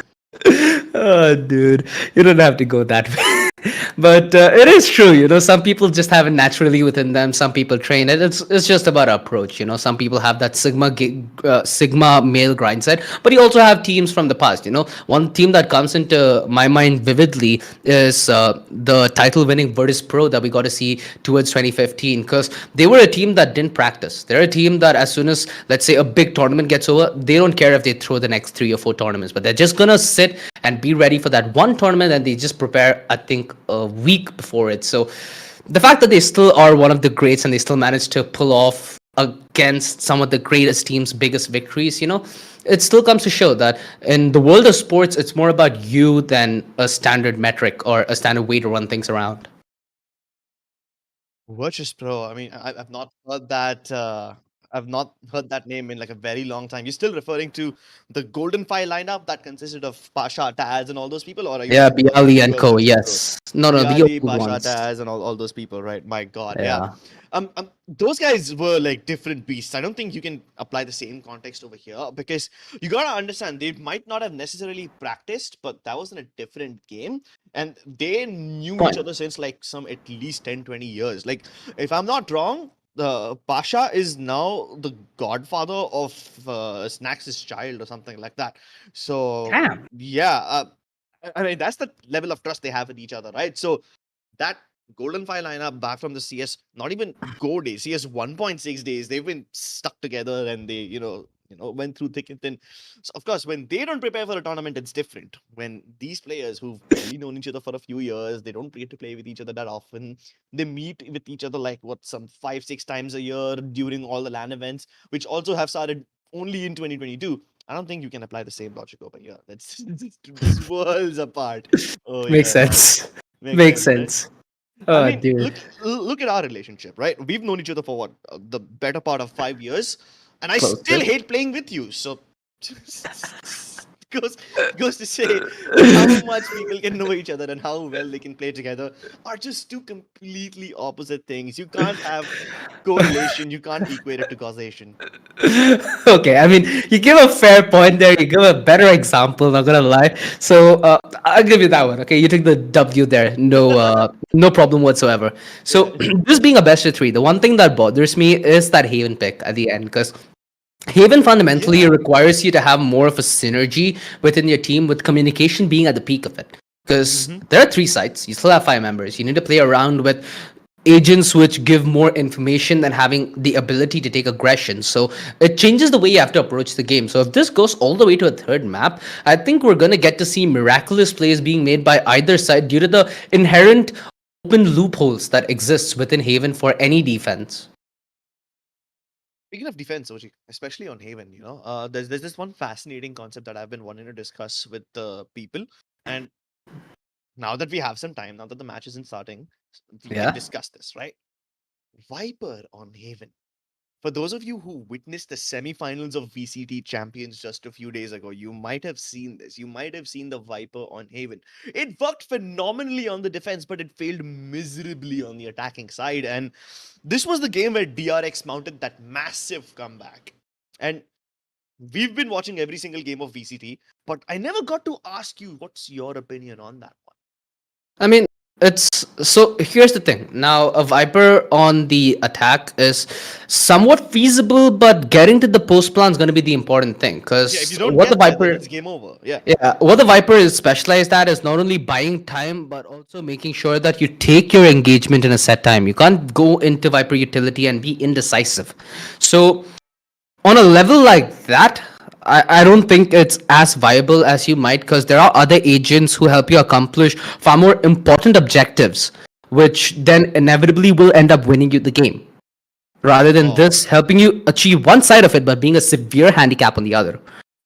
Oh, dude, you don't have to go that way. But it is true, some people just have it naturally within them. Some people train it. It's just about approach. Some people have that Sigma male grind set, but you also have teams from the past. One team that comes into my mind vividly is the title-winning Virtus Pro that we got to see towards 2015, because they were a team that didn't practice. They're a team that as soon as, let's say, a big tournament gets over, they don't care if they throw the next 3 or 4 tournaments, but they're just gonna sit and be ready for that one tournament, and they just prepare, I think, a week before it. So the fact that they still are one of the greats and they still managed to pull off against some of the greatest teams' biggest victories, it still comes to show that in the world of sports, it's more about you than a standard metric or a standard way to run things around. Virtus Pro. I mean, I've not heard that. I've not heard that name in like a very long time. You're still referring to the Golden Fire lineup that consisted of Pasha, Taz, and all those people, or are you Yeah, talking about the Bialy and newer co. Virtus Pros? Yes. No, the Bialy, old Pasha, ones. Taz, and all those people, right? My God, yeah. Yeah. Those guys were like different beasts. I don't think you can apply the same context over here, because you gotta understand they might not have necessarily practiced, but that was in a different game, and they knew each Point. other since like some at least 10, 20 years. Like, if I'm not wrong, Pasha is now the godfather of Snacks's child or something like that. So Damn. yeah, I mean that's the level of trust they have with each other, right? So that Golden Fire lineup back from the CS, not even Go days, CS 1.6 days, they've been stuck together, and they, went through thick and thin. So of course, when they don't prepare for a tournament, it's different. When these players who've barely known each other for a few years, they don't get to play with each other that often. They meet with each other like what, some 5, 6 times a year during all the LAN events, which also have started only in 2022. I don't think you can apply the same logic over here. That's just worlds apart. Oh Makes yeah, sense. makes Makes sense, right? sense. I Oh, mean, dude. look at our relationship, right? We've known each other for what, the better part of 5 years, and I Close still to. hate playing with you. So goes goes to say how much people can know each other and how well they can play together are just two completely opposite things. You can't have correlation. You can't equate it to causation. Okay, I mean, you give a fair point there. You give a better example. Not gonna lie. So I'll give you that one. Okay, you took the W there. No, no problem whatsoever. So Yeah. this being a best of three, the one thing that bothers me is that Haven pick at the end, because Haven fundamentally Yeah. requires you to have more of a synergy within your team, with communication being at the peak of it. Because Mm-hmm. there are 3 sites, you still have 5 members. You need to play around with agents which give more information than having the ability to take aggression. So it changes the way you have to approach the game. So if this goes all the way to a third map, I think we're going to get to see miraculous plays being made by either side due to the inherent open loopholes that exists within Haven for any defense. Speaking of defense, OG, especially on Haven, there's this one fascinating concept that I've been wanting to discuss with the people, and now that we have some time, now that the match isn't starting, we can Yeah. discuss this, right? Viper on Haven. For those of you who witnessed the semifinals of VCT Champions just a few days ago, you might have seen this. You might have seen the Viper on Haven. It worked phenomenally on the defense, but it failed miserably on the attacking side. And this was the game where DRX mounted that massive comeback. And we've been watching every single game of VCT, but I never got to ask you what's your opinion on that one. I mean, it's so here's the thing. Now, a Viper on the attack is somewhat feasible, but getting to the post plan is going to be the important thing. Yeah, if you Because don't what the get there, then Viper, it's game over. Yeah. yeah, what the Viper is specialized at is not only buying time, but also making sure that you take your engagement in a set time. You can't go into Viper utility and be indecisive. So on a level like that, I don't think it's as viable as you might, because there are other agents who help you accomplish far more important objectives, which then inevitably will end up winning you the game. rather than Oh. this helping you achieve one side of it, but being a severe handicap on the other.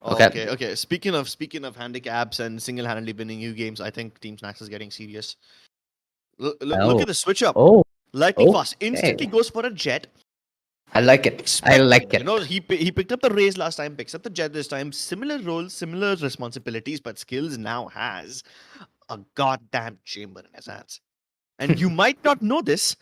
Okay. Okay. Speaking of handicaps and single-handedly winning you games, I think Team Snacks is getting serious. Look Oh. at the switch up. Oh. Lightning Oh. fast. Instantly goes for a jet. I like it. I like it. He picked up the raise last time, picks up the jet this time. Similar roles, similar responsibilities, but skills now has a goddamn chamber in his hands. And you might not know this.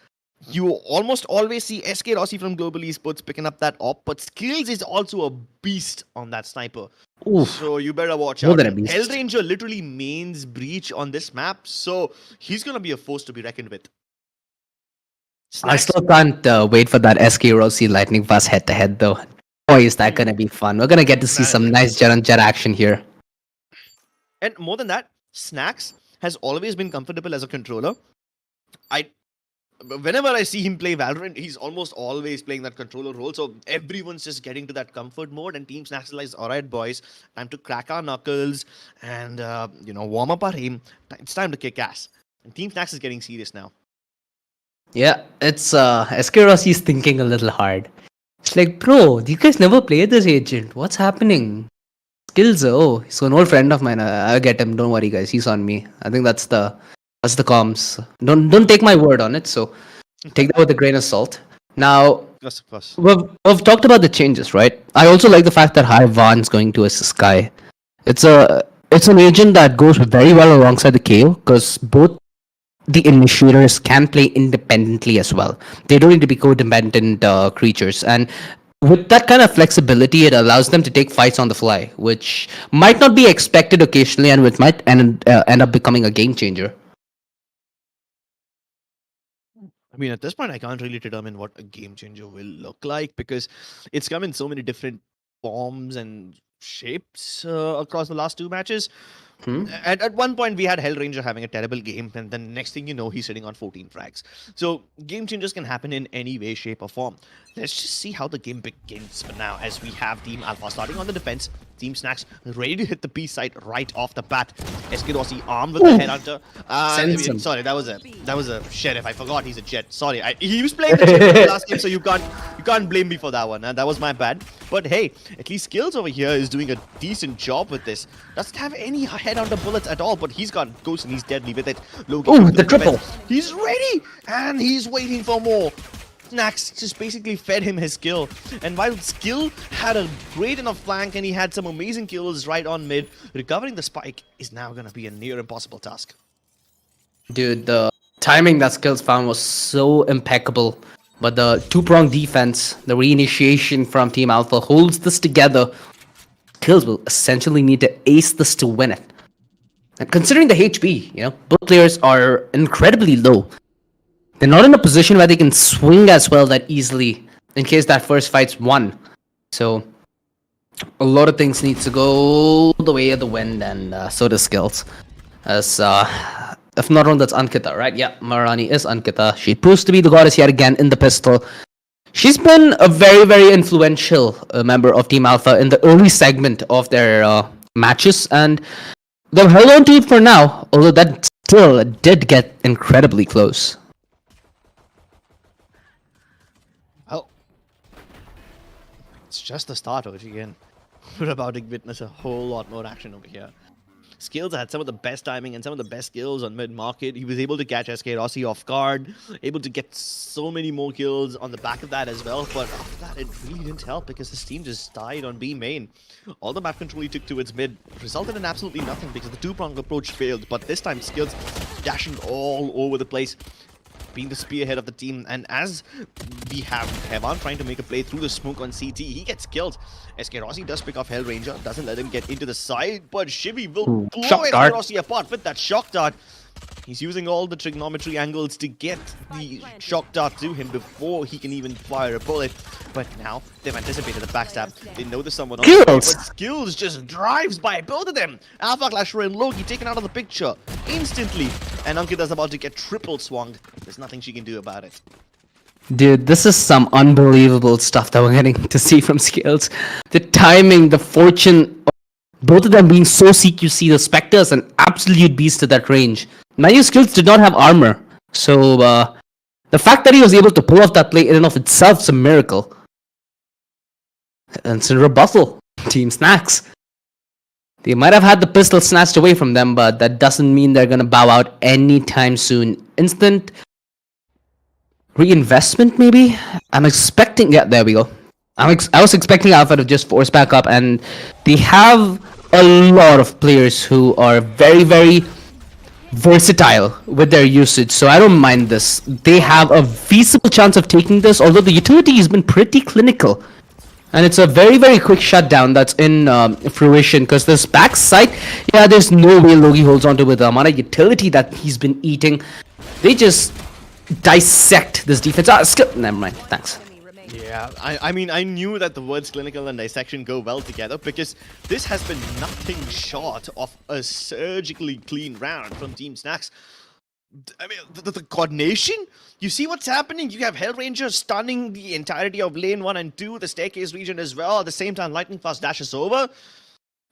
You almost always see SK Rossi from Global Esports picking up that op, but skills is also a beast on that sniper. Oof. So you better watch More out. than a beast. Hellranger literally mains breach on this map, so he's gonna be a force to be reckoned with. I Snacks, still can't wait for that SK Rossi Lightning Fast head to head though. Boy, is that gonna be fun. We're gonna get to see some nice jet on jet action here. and more than that, Snacks has always been comfortable as a controller. Whenever I see him play Valorant, he's almost always playing that controller role. So everyone's just getting to that comfort mode, and Team Snacks realize, all right, boys, time to crack our knuckles and warm up our aim. It's time to kick ass. And Team Snacks is getting serious now. Yeah, it's SK Rossi's thinking a little hard. It's like, bro, you guys never played this agent. What's happening? Skills, oh, he's an old friend of mine. I get him. Don't worry, guys. He's on me. I think that's the comms. Don't take my word on it. So take that with a grain of salt. Now Of course. we've talked about the changes, right? I also like the fact that High Van's going to assist Sky. It's an agent that goes very well alongside the KO because both the initiators can play independently as well. They don't need to be codependent creatures, and with that kind of flexibility, it allows them to take fights on the fly, which might not be expected occasionally, and which might end up becoming a game changer. I mean, at this point, I can't really determine what a game changer will look like because it's come in so many different forms and shapes across the last two matches. Hmm? At one point, we had Hellranger having a terrible game, and then next thing you know, he's sitting on 14 frags. So game changers can happen in any way, shape, or form. Let's just see how the game begins for now, as we have Team Alpha starting on the defense. Team Snacks ready to hit the B side right off the bat. SK Rossi armed with the headhunter. Sends him. Sorry, that was a sheriff. I forgot he's a jet. Sorry, he was playing the jet last game, so you can't blame me for that one. That was my bad. But hey, at least Skills over here is doing a decent job with this. Doesn't have any headhunter bullets at all, but he's got Ghost and he's deadly with it. Logan Ooh, with the triple. defense. He's ready, and he's waiting for more. Snacks just basically fed him his skill. And while Skill had a great enough flank and he had some amazing kills right on mid, recovering the spike is now going to be a near impossible task. Dude, the timing that Skills found was so impeccable. But the two-pronged defense, the reinitiation from Team Alpha holds this together. Skills will essentially need to ace this to win it. And considering the HP, both players are incredibly low. They're not in a position where they can swing as well that easily in case that first fight's won. So a lot of things need to go the way of the wind, and so does Skills. As if not wrong, that's Ankita, right? Yeah, Marani is Ankita. She proves to be the goddess yet again in the pistol. She's been a very, very influential member of Team Alpha in the early segment of their matches, and they've held on to it for now, although that still did get incredibly close. Well, it's just the start of it again. We're about to witness a whole lot more action over here. Skills had some of the best timing and some of the best skills on mid-market. He was able to catch SK Rossi off guard, able to get so many more kills on the back of that as well. But after that, it really didn't help because his team just died on B main. All the map control he took towards mid resulted in absolutely nothing because the two-pronged approach failed. But this time, Skills dashing all over the place, being the spearhead of the team. And as we have Hevan trying to make a play through the smoke on CT, he gets killed. SK Rossi does pick off Hellranger, doesn't let him get into the side, but Shivy will blow shock SK dart. Rossi apart with that shock dart. He's using all the trigonometry angles to get the shock dart to him before he can even fire a bullet. But now they've anticipated the backstab. They know there's someone on the way, but Skills just drives by both of them. Alpha Clasher and Loki taken out of the picture instantly. And Ankita's about to get triple swung. There's nothing she can do about it. Dude, this is some unbelievable stuff that we're getting to see from Skills. The timing, the fortune, both of them being so CQC. The Spectre's an absolute beast at that range. Mind you, Skills did not have armor. So, The fact that he was able to pull off that play in and of itself is a miracle. And it's a rebuttal. Team Snacks. They might have had the pistol snatched away from them, but that doesn't mean they're gonna bow out anytime soon. Instant reinvestment, maybe? I'm expecting... Yeah, there we go. I was expecting Alpha to just force back up, and they have a lot of players who are very, very versatile with their usage, so I don't mind this. They have a feasible chance of taking this, although the utility has been pretty clinical. And it's a very, very quick shutdown that's in fruition, because this backside, yeah, there's no way Logi holds on to with the amount of utility that he's been eating. They just dissect this defense. Never mind, thanks. Yeah, I mean, I knew that the words clinical and dissection go well together, because this has been nothing short of a surgically clean round from Team Snacks. I mean, the coordination? You see what's happening? You have Hellranger stunning the entirety of lane 1 and 2, the staircase region as well. At the same time, Lightning Fast dashes over.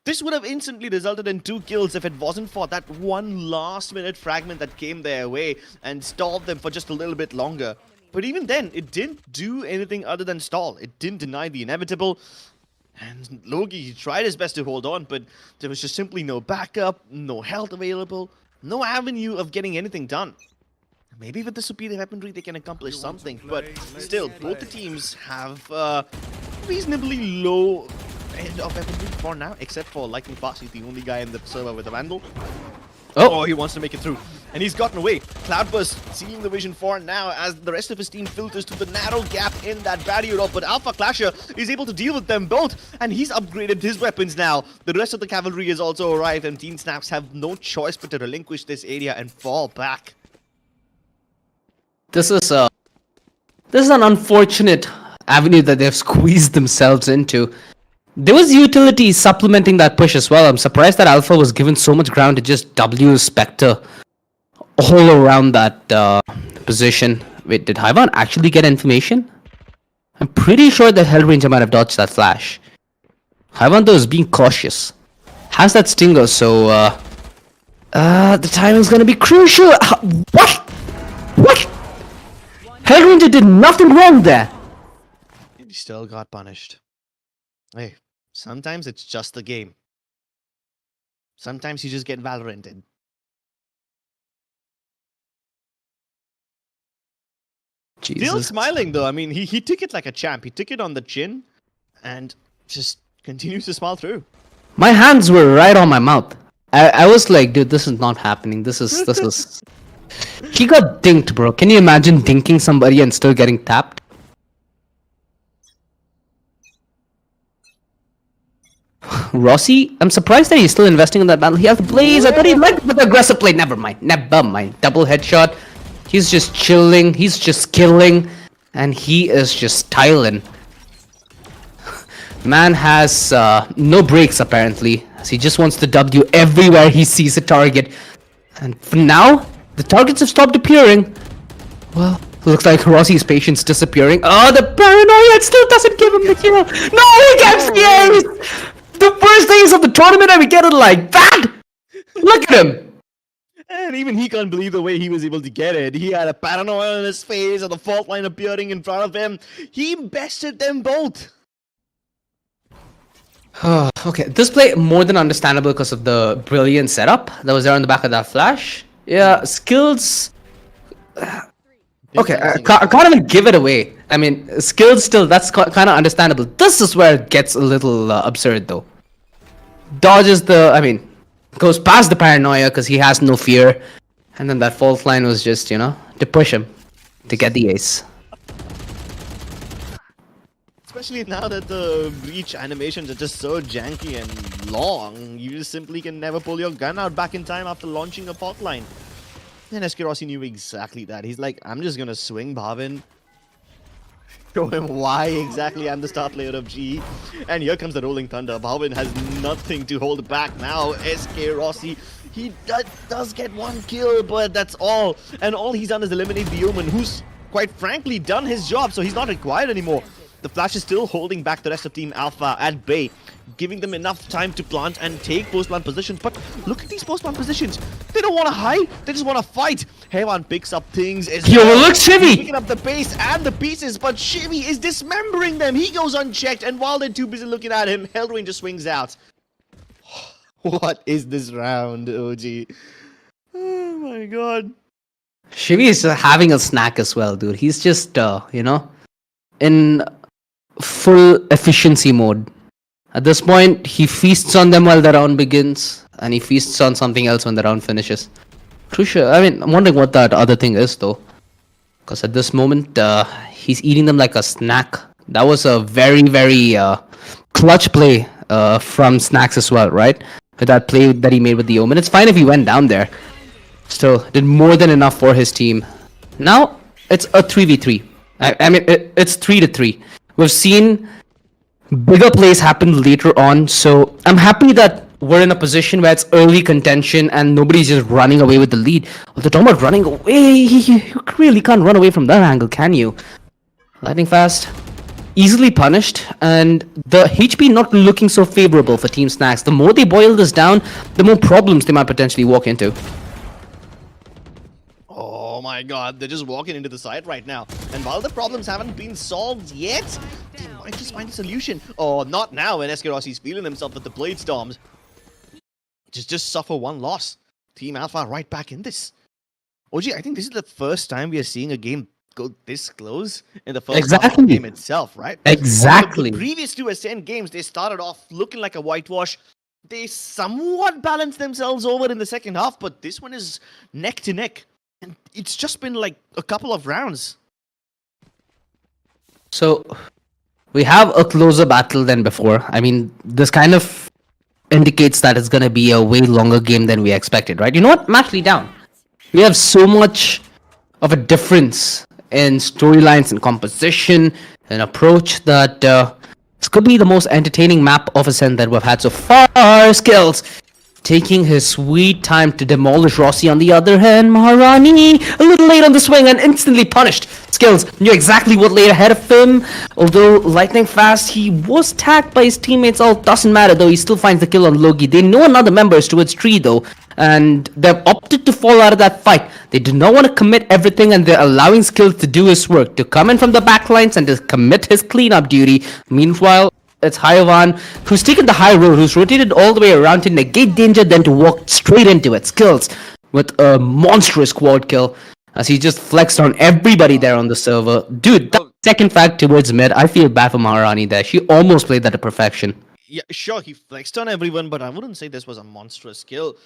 This would have instantly resulted in 2 kills if it wasn't for that one last-minute fragment that came their way and stalled them for just a little bit longer. But even then, it didn't do anything other than stall. It didn't deny the inevitable. And Logi tried his best to hold on, but there was just simply no backup, no health available, no avenue of getting anything done. Maybe with the superior weaponry they can accomplish something, but still, both the teams have reasonably low end of weaponry for now, except for Lightning Fast. He's the only guy in the server with a Vandal. Oh, he wants to make it through. And he's gotten away. Cloudburst seeing the vision for now as the rest of his team filters to the narrow gap in that barrier. But Alpha Clasher is able to deal with them both. And he's upgraded his weapons now. The rest of the cavalry has also arrived. And Team Snaps have no choice but to relinquish this area and fall back. This is an unfortunate avenue that they've squeezed themselves into. There was utility supplementing that push as well. I'm surprised that Alpha was given so much ground to just W Spectre all around that position. Wait, did Hyvan actually get information? I'm pretty sure that Hellranger might have dodged that flash. Hyvan though is being cautious. Has that stinger, so the timing's gonna be crucial. What? What? Hellranger did nothing wrong there. He still got punished. Hey, sometimes it's just the game. Sometimes you just get Valoranted. Jesus. Still smiling though. I mean, he took it like a champ. He took it on the chin and just continues to smile through. My hands were right on my mouth. I was like, dude, this is not happening. This is... He got dinked, bro. Can you imagine dinking somebody and still getting tapped? Rossi, I'm surprised that he's still investing in that battle. He has Blaze. I thought he'd like with the aggressive play. Never mind. Never mind. Double headshot. He's just chilling. He's just killing. And he is just tiling. Man has no breaks apparently. As he just wants to W everywhere he sees a target. And for now, the targets have stopped appearing. Well, looks like Rossi's patience disappearing. Oh, the paranoia, it still doesn't give him the kill. No, he gets the ace! The first ace of the tournament and we get it like that! Look at him! And even he can't believe the way he was able to get it. He had a paranoia on his face and the fault line appearing in front of him. He bested them both. Okay, this play more than understandable because of the brilliant setup that was there on the back of that flash. Yeah, skills... Okay, I can't even give it away. I mean, skills still, that's kind of understandable. This is where it gets a little absurd though. Dodges the, I mean, goes past the paranoia because he has no fear. And then that fault line was just, you know, to push him to get the ace. Especially now that the breach animations are just so janky and long, you just simply can never pull your gun out back in time after launching a fault line. And SK Rossi knew exactly that. He's like, I'm just gonna swing Bhavin. Show him why exactly I'm the star player of GE. And here comes the Rolling Thunder. Bhavin has nothing to hold back now. SK Rossi, he does get one kill, but that's all. And all he's done is eliminate the Omen, who's quite frankly done his job, so he's not required anymore. The Flash is still holding back the rest of Team Alpha at bay, giving them enough time to plant and take post-plant positions. But look at these post-plant positions. They don't want to hide. They just want to fight. Hewan picks up things as Yo, look, Shivy! picking up the base and the pieces, but Shivy is dismembering them. He goes unchecked, and while they're too busy looking at him, Hellranger swings out. What is this round, OG? Oh my god. Shivy is having a snack as well, dude. He's just, in full efficiency mode. At this point, he feasts on them while the round begins, and he feasts on something else when the round finishes. Crucial. I mean, I'm wondering what that other thing is, though. Because at this moment, he's eating them like a snack. That was a very, very clutch play from Snacks as well, right? With that play that he made with the Omen. It's fine if he went down there. Still, did more than enough for his team. Now, it's a 3v3. I mean, it's 3-3. We've seen bigger plays happen later on, so I'm happy that we're in a position where it's early contention and nobody's just running away with the lead. Although talking about running away, you really can't run away from that angle, can you? Lightning fast. Easily punished, and the HP not looking so favorable for Team Snacks. The more they boil this down, the more problems they might potentially walk into. Oh my god, they're just walking into the site right now. And while the problems haven't been solved yet, they might just find a solution. Oh, not now when Rossi's feeling himself with the Blade Storms. Just suffer one loss. Team Alpha right back in this. OG, I think this is the first time we are seeing a game go this close in the first half of the game itself, right? Exactly. The previous two Ascent games, they started off looking like a whitewash. They somewhat balanced themselves over in the second half, but this one is neck to neck. And it's just been like a couple of rounds. So, we have a closer battle than before. I mean, this kind of indicates that it's going to be a way longer game than we expected, right? You know what? Match lead down. We have so much of a difference in storylines and composition and approach that this could be the most entertaining map of Ascent that we've had so far. Skills taking his sweet time to demolish Rossi. On the other hand, Maharani a little late on the swing and instantly punished. Skills knew exactly what lay ahead of him. Although lightning fast, he was tagged by his teammates. All doesn't matter though. He still finds the kill on Logi. They know another member is towards tree though, and they've opted to fall out of that fight. They do not want to commit everything, and they're allowing Skills to do his work, to come in from the backlines and to commit his cleanup duty. Meanwhile, it's Haiwan who's taken the high road, who's rotated all the way around to negate danger, then to walk straight into it. Skills with a monstrous quad kill as he just flexed on everybody there on the server. Dude, that second frag towards mid, I feel bad for Maharani there. She almost played that to perfection. Yeah, sure, he flexed on everyone, but I wouldn't say this was a monstrous kill.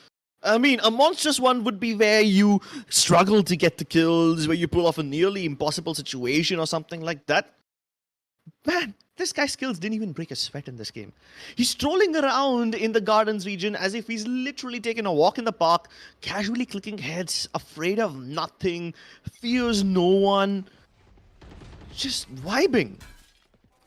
I mean, a monstrous one would be where you struggle to get the kills, where you pull off a nearly impossible situation or something like that. Man, this guy's Skills didn't even break a sweat in this game. He's strolling around in the gardens region as if he's literally taking a walk in the park, casually clicking heads, afraid of nothing, fears no one, just vibing.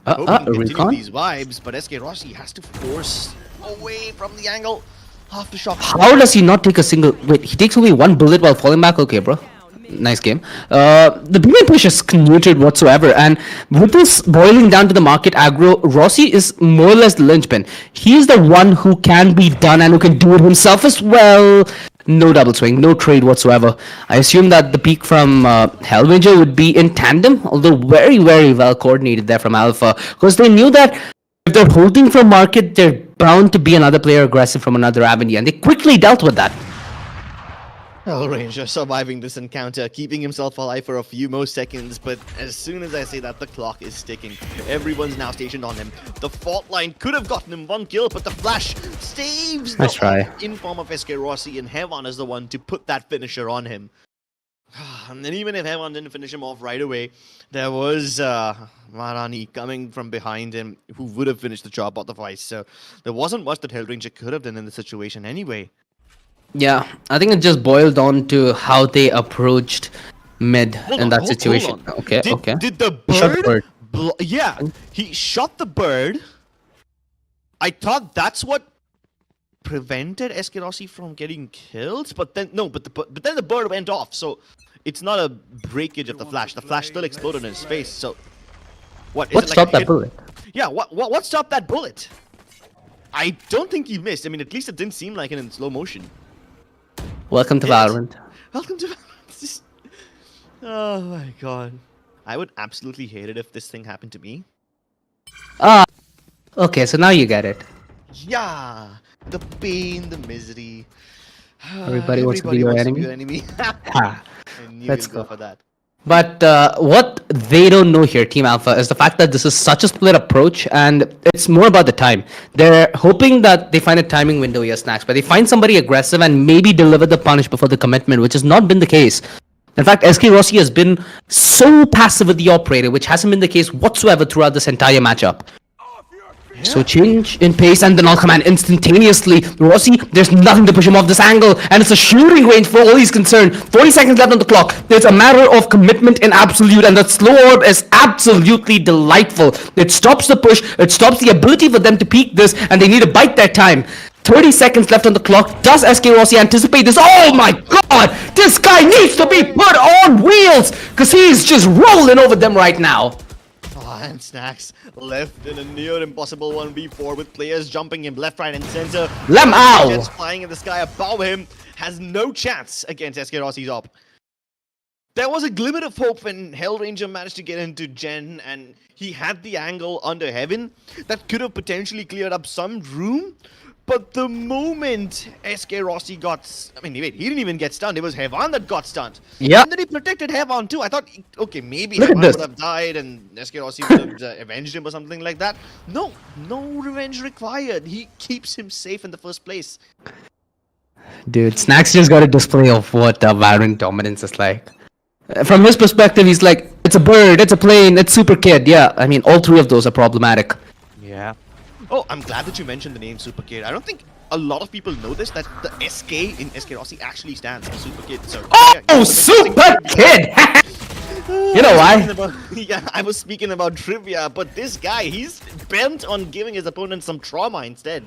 Hoping to continue recon? these vibes, but SK Rossi has to force away from the angle. Aftershock. How does he not take a single... Wait, he takes away one bullet while falling back? Okay, bro. Nice game. The B-main push is neutered whatsoever, and with this boiling down to the market aggro, Rossi is more or less the linchpin. He is the one who can be done and who can do it himself as well. No double swing, no trade whatsoever. I assume that the peak from Hellranger would be in tandem, although very, very well coordinated there from Alpha, because they knew that if they're holding from market, they're bound to be another player aggressive from another avenue, and they quickly dealt with that. Hellranger surviving this encounter, keeping himself alive for a few more seconds, but as soon as I say that, the clock is ticking. Everyone's now stationed on him. The fault line could have gotten him one kill, but the flash saves the ult in form of SK Rossi, and Hewan is the one to put that finisher on him. And then even if Hewan didn't finish him off right away, there was Marani coming from behind him who would have finished the job otherwise. So there wasn't much that Hellranger could have done in the situation anyway. Yeah, I think it just boiled down to how they approached mid in that situation. Okay, okay. Did the bird? Shot the bird. Yeah, he shot the bird. I thought that's what prevented SK Rossi from getting killed, but then no, but then the bird went off. So it's not a breakage of the flash. The flash still exploded in his face. So What? Is What it like stopped a that hit? bullet? Yeah. What stopped that bullet? I don't think he missed. I mean, at least it didn't seem like it in slow motion. Welcome to Did it? Valorant. Welcome to. Oh my god. I would absolutely hate it if this thing happened to me. Ah, okay, so now you get it. Yeah, the pain, the misery. Everybody wants to be your enemy. enemy. Ha. And you Let's will go go. for that. But what they don't know here, Team Alpha, is the fact that this is such a split approach, and it's more about the time. They're hoping that they find a timing window here, Snacks, but they find somebody aggressive and maybe deliver the punish before the commitment, which has not been the case. In fact, SK Rossi has been so passive with the operator, which hasn't been the case whatsoever throughout this entire matchup. So change in pace and then I'll command instantaneously. Rossi, there's nothing to push him off this angle, and it's a shooting range for all he's concerned. 40 seconds left on the clock. There's a matter of commitment in absolute, and that slow orb is absolutely delightful. It stops the push, it stops the ability for them to peek this, and they need to bite their time. 30 seconds left on the clock. Does SK Rossi anticipate this? Oh my god! This guy needs to be put on wheels! Because he's just rolling over them right now. Oh, and Snacks left in a near impossible 1v4 with players jumping him left, right, and center. Lem ow! Jets flying in the sky above him has no chance against SK Rossi's op. There was a glimmer of hope when Hellranger managed to get into Gen and he had the angle under Heaven that could have potentially cleared up some room. But the moment SK Rossi got... I mean, wait, he didn't even get stunned. It was Hevan that got stunned. Yeah. And then he protected Hevan too. I thought, okay, maybe Look at Hevan this. would have died and SK Rossi would have avenged him or something like that. No, no revenge required. He keeps him safe in the first place. Dude, Snacks just got a display of what Valorant dominance is like. From his perspective, he's like, it's a bird, it's a plane, it's Super Kid. Yeah, I mean, all three of those are problematic. Yeah. Oh, I'm glad that you mentioned the name Super Kid. I don't think a lot of people know this, that the SK in SK Rossi actually stands for Super Kid. So, Oh, Super Kid! You know why? Yeah, I was speaking about trivia, but this guy, he's bent on giving his opponent some trauma instead.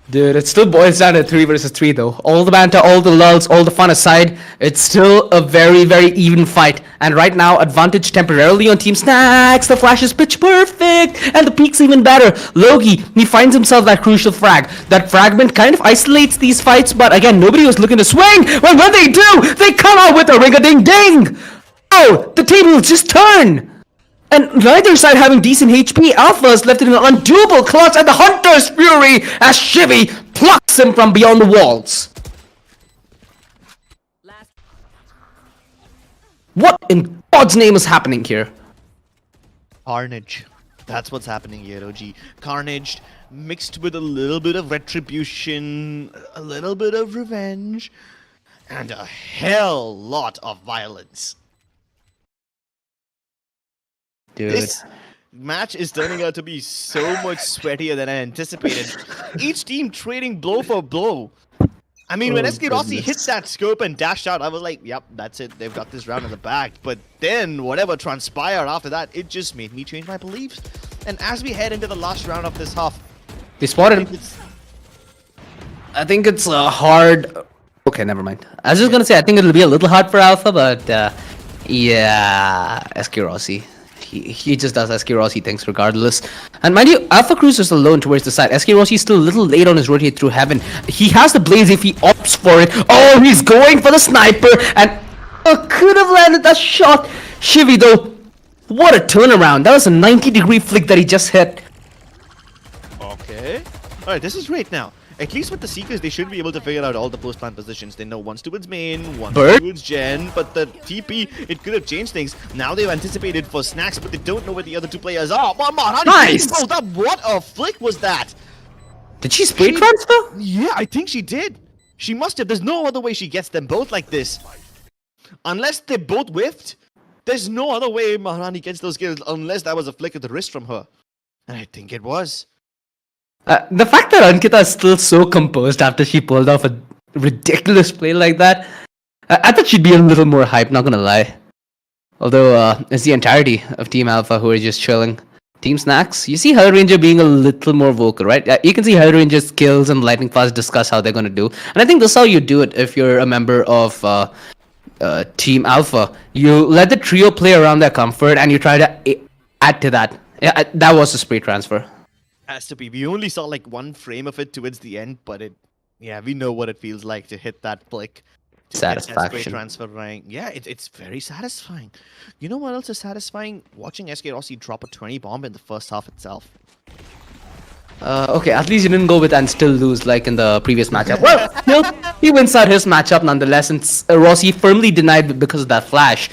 Dude, it still boils down to 3 versus 3 though. All the banter, all the lulz, all the fun aside, it's still a very, very even fight. And right now, advantage temporarily on Team Snacks. The flash is pitch perfect, and the peak's even better. Loki, he finds himself that crucial frag. That fragment kind of isolates these fights, but again, nobody was looking to swing. When they do, they come out with a ring-a-ding-ding. Oh, the tables just turn. And neither side having decent HP, Alpha is left in an undoable clutch at the Hunter's Fury as Shivy plucks him from beyond the walls. What in God's name is happening here? Carnage. That's what's happening here, OG. Carnage mixed with a little bit of retribution, a little bit of revenge, and a hell lot of violence. Dude. This match is turning out to be so much sweatier than I anticipated. Each team trading blow for blow. I mean, when SK Rossi hit that scope and dashed out, I was like, yep, that's it. They've got this round in the bag. But then, whatever transpired after that, it just made me change my beliefs. And as we head into the last round of this half, They spotted him. I think it's hard. Okay, never mind. I was just gonna say, I think it'll be a little hard for Alpha, but yeah, SK Rossi. He just does SK Rossi things regardless. And mind you, Alpha Cruz is alone towards the side. SK Rossi is still a little late on his rotate through Heaven. He has the blaze if he opts for it. Oh, he's going for the sniper and could have landed that shot. Shivy though, what a turnaround. That was a 90-degree flick that he just hit. okay. Alright, this is great now. At least with the Seekers, they should be able to figure out all the post-plant positions. They know one's towards main, one's towards Gen, but the TP, it could have changed things. Now they've anticipated for Snacks, but they don't know where the other two players are. Nice! What a flick was that? Did she spray transfer? Yeah, I think she did. She must have. There's no other way she gets them both like this. Unless they both whiffed, there's no other way Maharani gets those kills unless that was a flick of the wrist from her. And I think it was. The fact that Ankita is still so composed after she pulled off a ridiculous play like that, I thought she'd be a little more hype, not gonna lie. Although, it's the entirety of Team Alpha who are just chilling. Team Snacks, you see Hellranger being a little more vocal, right? You can see Hellranger's skills and Lightning Fast discuss how they're gonna do. And I think this is how you do it if you're a member of Team Alpha. You let the trio play around their comfort and you try to add to that. Yeah, that was a spray transfer. Has to be. We only saw like one frame of it towards the end, but we know what it feels like to hit that flick. To get that Satisfaction. spray transfer rank. Yeah, it's very satisfying. You know what else is satisfying? Watching SK Rossi drop a 20 bomb in the first half itself. Okay, at least you didn't go with and still lose like in the previous matchup. Well, he wins out his matchup nonetheless, and Rossi firmly denied because of that flash.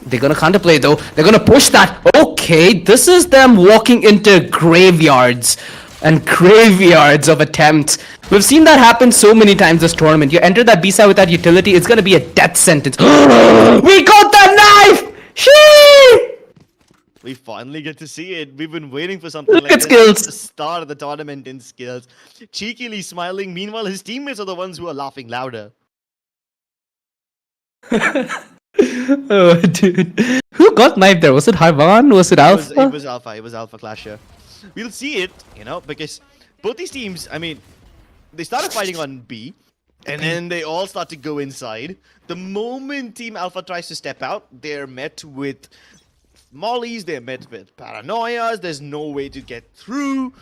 They're gonna counterplay though. They're gonna push that. Okay, this is them walking into graveyards and graveyards of attempts. We've seen that happen so many times this tournament. You enter that B-side with that utility, it's gonna be a death sentence. We got that knife! Shee! We finally get to see it. We've been waiting for something Look like at this Skills. at the start of the tournament in Skills. Cheekily smiling. Meanwhile, his teammates are the ones who are laughing louder. Oh, dude. Who got knifed there? Was it Harvan? Was it Alpha? It was Alpha. It was Alpha Clasher. We'll see it, because both these teams, I mean, they started fighting on B, and then they all start to go inside. The moment Team Alpha tries to step out, they're met with mollies, they're met with paranoias, there's no way to get through.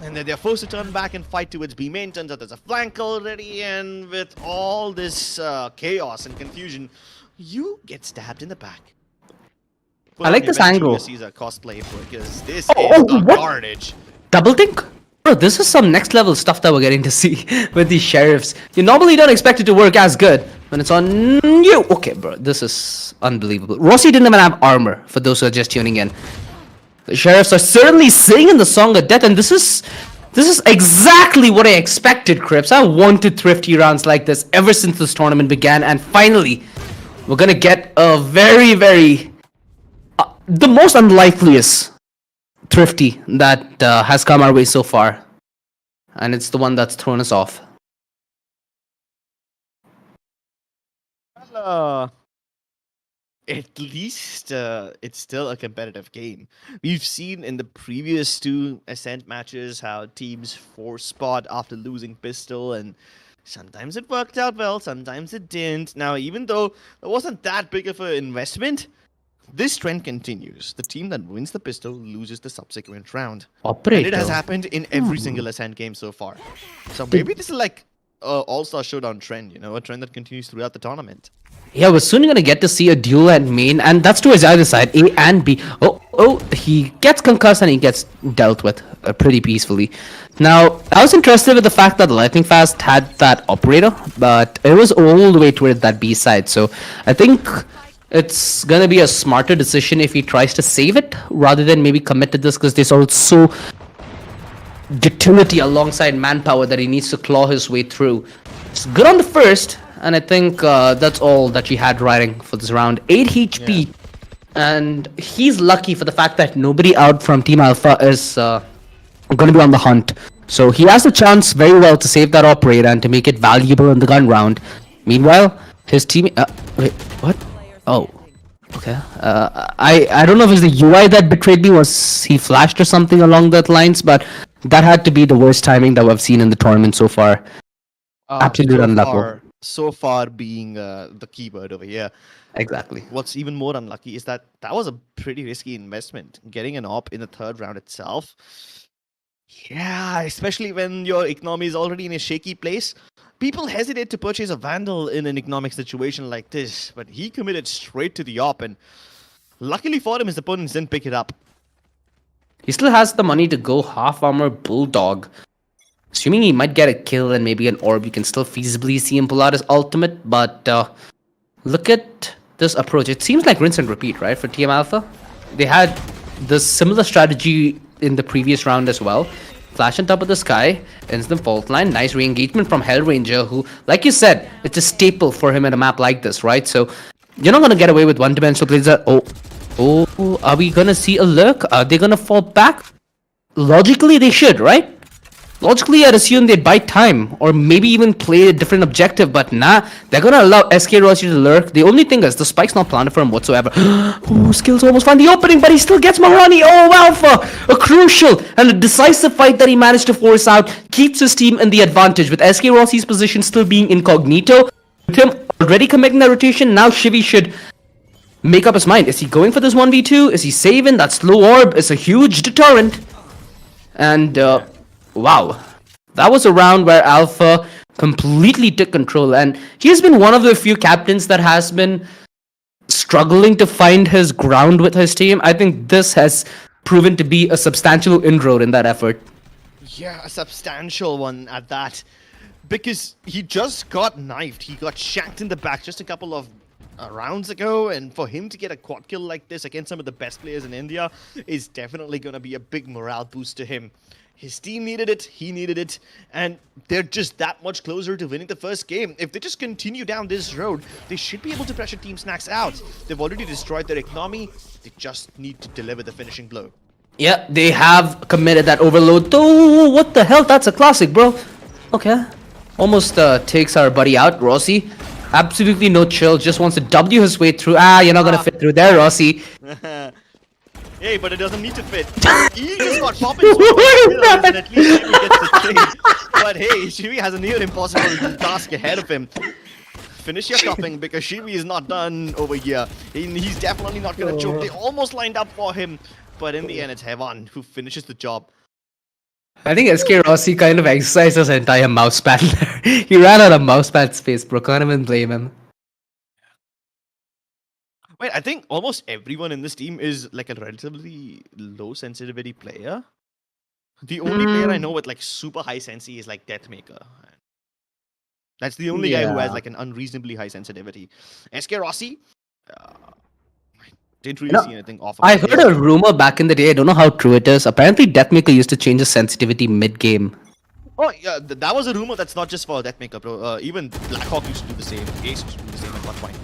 And then they're forced to turn back and fight towards B main. Turns out there's a flank already, and with all this chaos and confusion, you get stabbed in the back. Put I like on this your Ben angle. Julius Caesar cosplay because this Oh, is the what? carnage. Double think? Bro, this is some next level stuff that we're getting to see with these sheriffs. You normally don't expect it to work as good when it's on you. Okay, bro, this is unbelievable. Rossi didn't even have armor, for those who are just tuning in. The sheriffs are certainly singing the song of death, and this is exactly what I expected, Crips. I wanted thrifty rounds like this ever since this tournament began, and finally, we're gonna get a very, very... the most unlikeliest thrifty that has come our way so far. And it's the one that's thrown us off. At least it's still a competitive game. We've seen in the previous two Ascent matches how teams force spot after losing pistol, and sometimes it worked out well, sometimes it didn't. Now, even though it wasn't that big of an investment, this trend continues. The team that wins the pistol loses the subsequent round. And it has happened in every single Ascent game so far. So maybe this is like a All Stars Showdown trend, a trend that continues throughout the tournament. Yeah, we're soon gonna get to see a duel at main, and that's to his either side, A and B. Oh, he gets concussed and he gets dealt with pretty peacefully. Now, I was interested with the fact that the Lightning Fast had that operator, but it was all the way towards that B side, so I think it's gonna be a smarter decision if he tries to save it, rather than maybe commit to this, because there's also utility alongside manpower that he needs to claw his way through. It's good on the first, and I think that's all that she had riding for this round. 8 HP, yeah. And he's lucky for the fact that nobody out from Team Alpha is going to be on the hunt. So he has a chance very well to save that operator and to make it valuable in the gun round. Meanwhile, his team... wait, what? Oh, okay. I don't know if it's the UI that betrayed me, was he flashed or something along that lines, but that had to be the worst timing that we've seen in the tournament so far. Absolutely unlucky. So far being the keyword over here. Exactly. What's even more unlucky is that was a pretty risky investment. Getting an op in the third round itself. Yeah, especially when your economy is already in a shaky place. People hesitate to purchase a Vandal in an economic situation like this. But he committed straight to the op, and luckily for him, his opponents didn't pick it up. He still has the money to go half armor Bulldog. Assuming he might get a kill and maybe an orb, you can still feasibly see him pull out his ultimate. But look at this approach. It seems like rinse and repeat, right, for Team Alpha? They had this similar strategy in the previous round as well. Flash on top of the sky, instant fault line, nice re-engagement from Hellranger, who, like you said, it's a staple for him in a map like this, right? So you're not going to get away with one-dimensional plays. Oh, are we going to see a lurk? Are they going to fall back? Logically, they should, right? Logically, I'd assume they'd buy time, or maybe even play a different objective, but nah, they're gonna allow SK Rossi to lurk. The only thing is, the spike's not planted for him whatsoever. Oh, Skills almost found the opening, but he still gets Maharani. Oh, Alpha! A crucial and a decisive fight that he managed to force out keeps his team in the advantage, with SK Rossi's position still being incognito. With him already committing that rotation, now Shivy should make up his mind. Is he going for this 1v2? Is he saving? That slow orb is a huge deterrent. And wow, that was a round where Alpha completely took control. And he's been one of the few captains that has been struggling to find his ground with his team. I think this has proven to be a substantial inroad in that effort. Yeah, a substantial one at that. Because he just got knifed. He got shanked in the back just a couple of rounds ago. And for him to get a quad kill like this against some of the best players in India is definitely going to be a big morale boost to him. His team needed it, he needed it, and they're just that much closer to winning the first game. If they just continue down this road, they should be able to pressure Team Snacks out. They've already destroyed their economy, they just need to deliver the finishing blow. Yeah, they have committed that overload. Oh, what the hell? That's a classic, bro. Okay. Almost takes our buddy out, Rossi. Absolutely no chill, just wants to W his way through. You're not gonna fit through there, Rossi. Hey, but it doesn't need to fit. He just got popping and at least Shivi gets the trade. But hey, Shivi has a near impossible task ahead of him. Finish your topping because Shivi is not done over here. He's definitely not gonna choke. They almost lined up for him, but in the end it's Hevan who finishes the job. I think SK Rossi kind of exercised his entire mouse pad there. He ran out of mouse pad space, bro. Can't even blame him. Wait, I think almost everyone in this team is like a relatively low sensitivity player. The only player I know with like super high sensi is like Deathmaker. That's the only guy who has like an unreasonably high sensitivity. SK Rossi, I didn't really see anything off of I heard a rumor back in the day, I don't know how true it is. Apparently Deathmaker used to change his sensitivity mid-game. Oh, yeah, that was a rumor that's not just for Deathmaker, bro. Even Blackhawk used to do the same. Ace used to do the same at one point.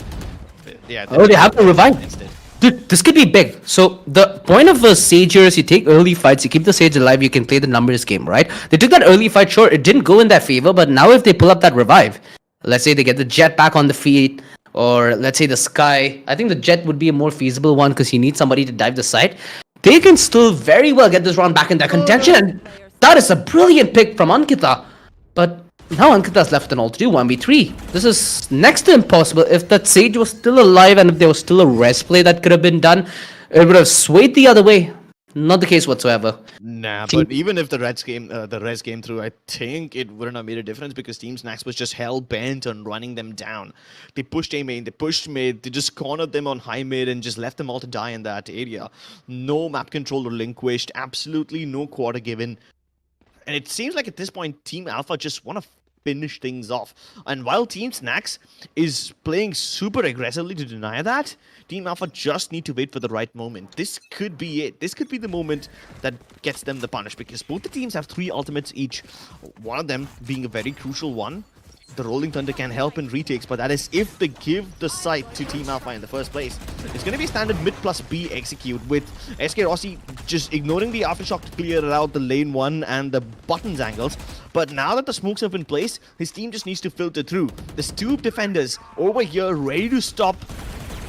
Yeah, Oh, they have to revive. instead. Dude, this could be big. So the point of a Sage here is you take early fights, you keep the Sage alive, you can play the numbers game, right? They took that early fight, sure, it didn't go in their favor, but now if they pull up that revive, let's say they get the Jet back on the feet, or let's say the Sky, I think the Jet would be a more feasible one because you need somebody to dive the site. They can still very well get this round back in their contention, and that is a brilliant pick from Ankita. But now Ankita's left an all to do 1v3. This is next to impossible. If that Sage was still alive and if there was still a res play that could have been done, it would have swayed the other way. Not the case whatsoever. Nah, but even if the res came through, I think it wouldn't have made a difference because Team Snacks was just hell bent on running them down. They pushed A main, they pushed mid, they just cornered them on high mid and just left them all to die in that area. No map control relinquished, absolutely no quarter given. And it seems like at this point, Team Alpha just want to finish things off. And while Team Snacks is playing super aggressively to deny that, Team Alpha just need to wait for the right moment. This could be it. This could be the moment that gets them the punish because both the teams have 3 ultimates each. One of them being a very crucial one. The Rolling Thunder can help in retakes, but that is if they give the site to Team Alpha in the first place. It's going to be standard mid plus B execute with SK Rossi just ignoring the aftershock to clear out the lane 1 and the buttons angles. But now that the smokes have in place, his team just needs to filter through. There's 2 defenders over here ready to stop.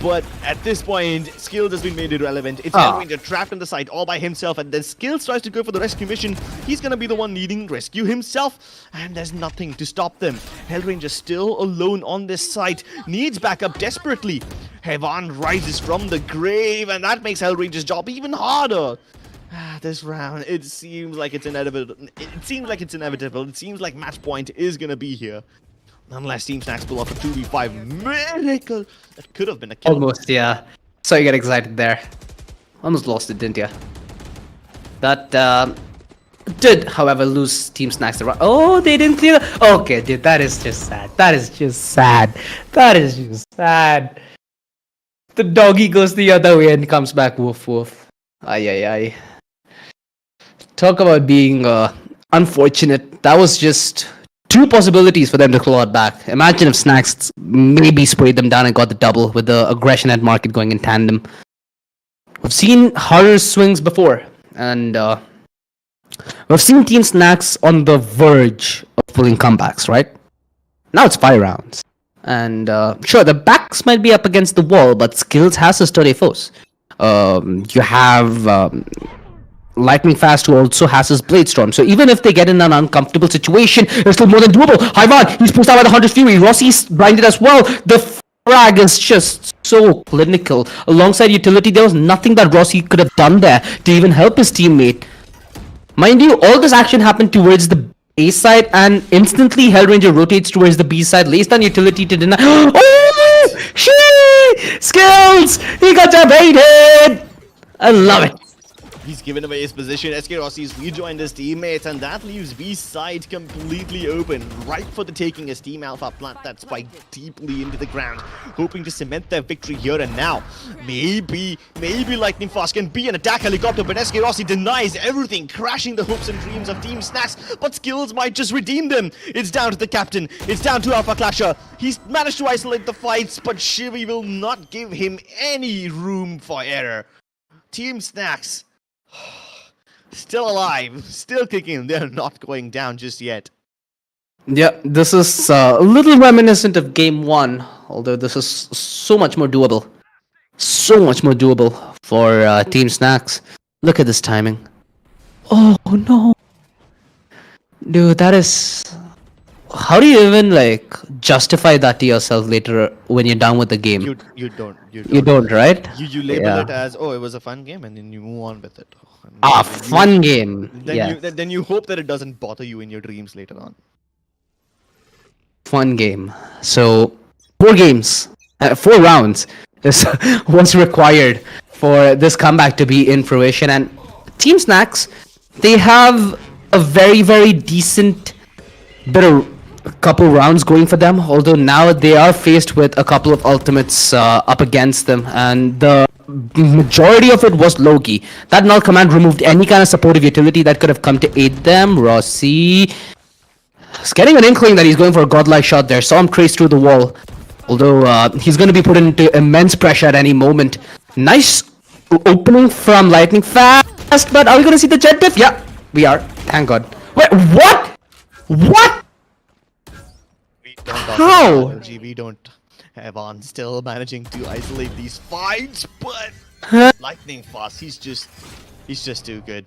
But at this point, Skills has been made irrelevant. It's Hellranger trapped in the site all by himself, and then Skills tries to go for the rescue mission. He's gonna be the one needing rescue himself, and there's nothing to stop them. Hellranger still alone on this site, needs backup desperately. Hevan rises from the grave, and that makes Hellranger's job even harder. This round, it seems like it's inevitable. It seems like match point is gonna be here. Unless Team Snacks pull off a 2v5 miracle. That could have been a kill. Almost, yeah. So you get excited there. Almost lost it, didn't ya? That did, however, lose Team Snacks the round. Oh, they didn't clear. Okay, dude, that is just sad. That is just sad. That is just sad. The doggy goes the other way and comes back. Woof woof. Ay ay ay. Talk about being unfortunate. That was just 2 possibilities for them to claw it back. Imagine if Snacks maybe sprayed them down and got the double with the aggression at market going in tandem. We've seen harder swings before, and we've seen Team Snacks on the verge of pulling comebacks, right? Now it's 5 rounds. And sure, the backs might be up against the wall, but Skills has a sturdy foes. You have Lightning Fast, who also has his Blade Storm. So even if they get in an uncomfortable situation, it's still more than doable. Hyvan, he's pushed out by the Hunter's Fury. Rossi's blinded as well. The frag is just so clinical. Alongside utility, there was nothing that Rossi could have done there to even help his teammate. Mind you, all this action happened towards the A side, and instantly Hellranger rotates towards the B side, lays down utility to deny. Oh! Shit! Skills! He got debated! I love it. He's given away his position. SK Rossi's rejoined his teammates, and that leaves B's side completely open, right for the taking as Team Alpha plant that spike deeply into the ground, hoping to cement their victory here and now. Maybe Lightning Fast can be an attack helicopter, but SK Rossi denies everything, crashing the hopes and dreams of Team Snacks. But skills might just redeem them. It's down to the captain. It's down to Alpha Clasher. He's managed to isolate the fights, but Shivi will not give him any room for error. Team Snacks still alive, still kicking. They're not going down just yet. Yeah, this is a little reminiscent of game 1, although this is so much more doable. So much more doable for Team Snacks. Look at this timing. Oh no. Dude, that is... How do you even like justify that to yourself later when you're done with the game? You don't. You don't, right? You label Yeah. it as, oh, it was a fun game, and then you move on with it. Fun game. Then Yeah, then you hope that it doesn't bother you in your dreams later on. fun game. So 4 games, 4 rounds is what's required for this comeback to be in fruition. And Team Snacks, they have a very decent bit of a couple rounds going for them, although now they are faced with a couple of ultimates up against them, and the majority of it was Loki. That null command removed any kind of supportive utility that could have come to aid them. Rossi is getting an inkling that he's going for a godlike shot there. Saw him trace through the wall, although he's going to be put into immense pressure at any moment. Nice opening from Lightning Fast, but are we going to see the jet diff? Yeah, we are. Thank God. Wait, what? What? We don't talk How? about LG, we don't have on still managing to isolate these fights, but Lightning Fast, he's just too good.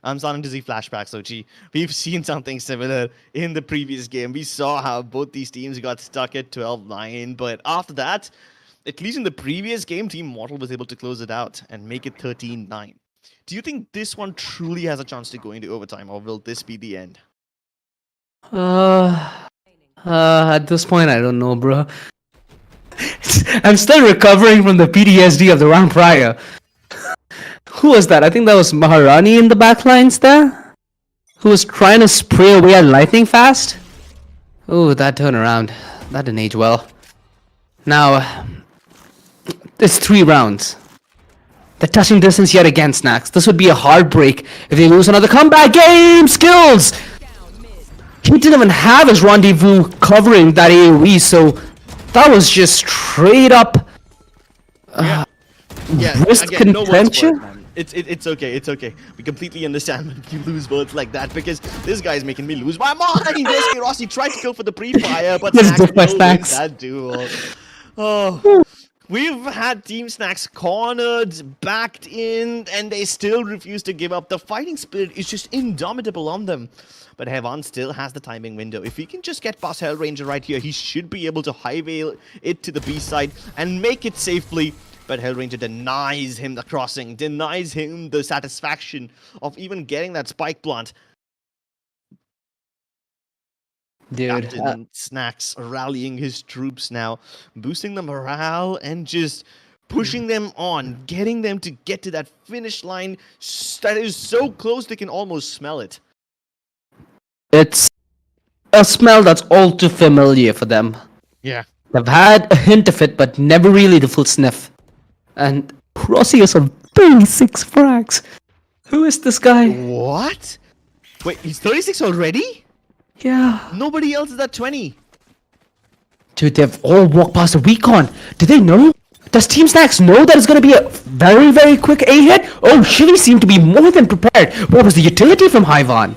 I'm starting to see flashbacks, OG. We've seen something similar in the previous game. We saw how both these teams got stuck at 12-9, but after that, at least in the previous game, Team Mortal was able to close it out and make it 13-9. Do you think this one truly has a chance to go into overtime, or will this be the end? At this point, I don't know, bro. I'm still recovering from the PTSD of the round prior. Who was that? I think that was Maharani in the backlines there, who was trying to spray away at Lightning Fast. Oh, that turnaround. That didn't age well. Now, it's 3 rounds. The touching distance yet again, Snacks. This would be a heartbreak if they lose another comeback game. Skills! He didn't even have his rendezvous covering that AoE, so that was just straight up wrist again, no words for it, contention. man. It's okay. We completely understand when you lose words like that, because this guy's making me lose my mind. SK Rossi tried to go for the pre-fire, but Yes, Snacks just by still wins Snacks. that duel. Oh, we've had Team Snacks cornered, backed in, and they still refuse to give up. The fighting spirit is just indomitable on them. But Hevan still has the timing window. If he can just get past Hellranger right here, he should be able to highway it to the B side and make it safely. But Hellranger denies him the crossing, denies him the satisfaction of even getting that spike plant. Dude, Captain Snacks rallying his troops now, boosting the morale and just pushing them on, getting them to get to that finish line that is so close they can almost smell it. it's a smell that's all too familiar for them. Yeah. They've had a hint of it, but never really the full sniff. And Rossi is on 36 frags. Who is this guy? What? Wait, he's 36 already? Yeah. Nobody else is at 20. Dude, they've all walked past the recon. Do they know? Does Team Snacks know that it's going to be a very quick A-hit? Oh, Shivy seemed to be more than prepared. What was the utility from Hyvan?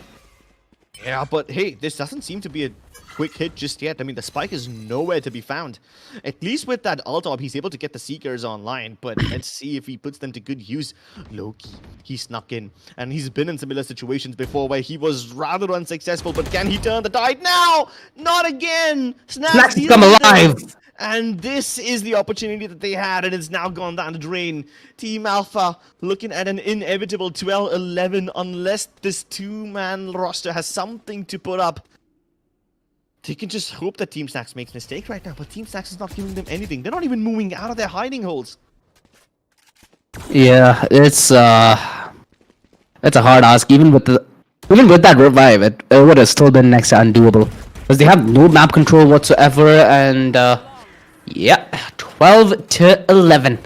Yeah, but hey, this doesn't seem to be a quick hit just yet. I mean, the spike is nowhere to be found. At least with that ult-op, he's able to get the Seekers online, but let's see if he puts them to good use. Loki, he snuck in, and he's been in similar situations before where he was rather unsuccessful, but can he turn the tide now? Not again! Snacks deals come with it. alive! And this is the opportunity that they had, and it's now gone down the drain. Team Alpha looking at an inevitable 12-11 unless this two-man roster has something to put up. They can just hope that Team Snacks makes mistake right now, but Team Snacks is not giving them anything. They're not even moving out of their hiding holes. Yeah, it's a hard ask. Even with that revive, it would have still been next to undoable because they have no map control whatsoever. And yeah, 12-11.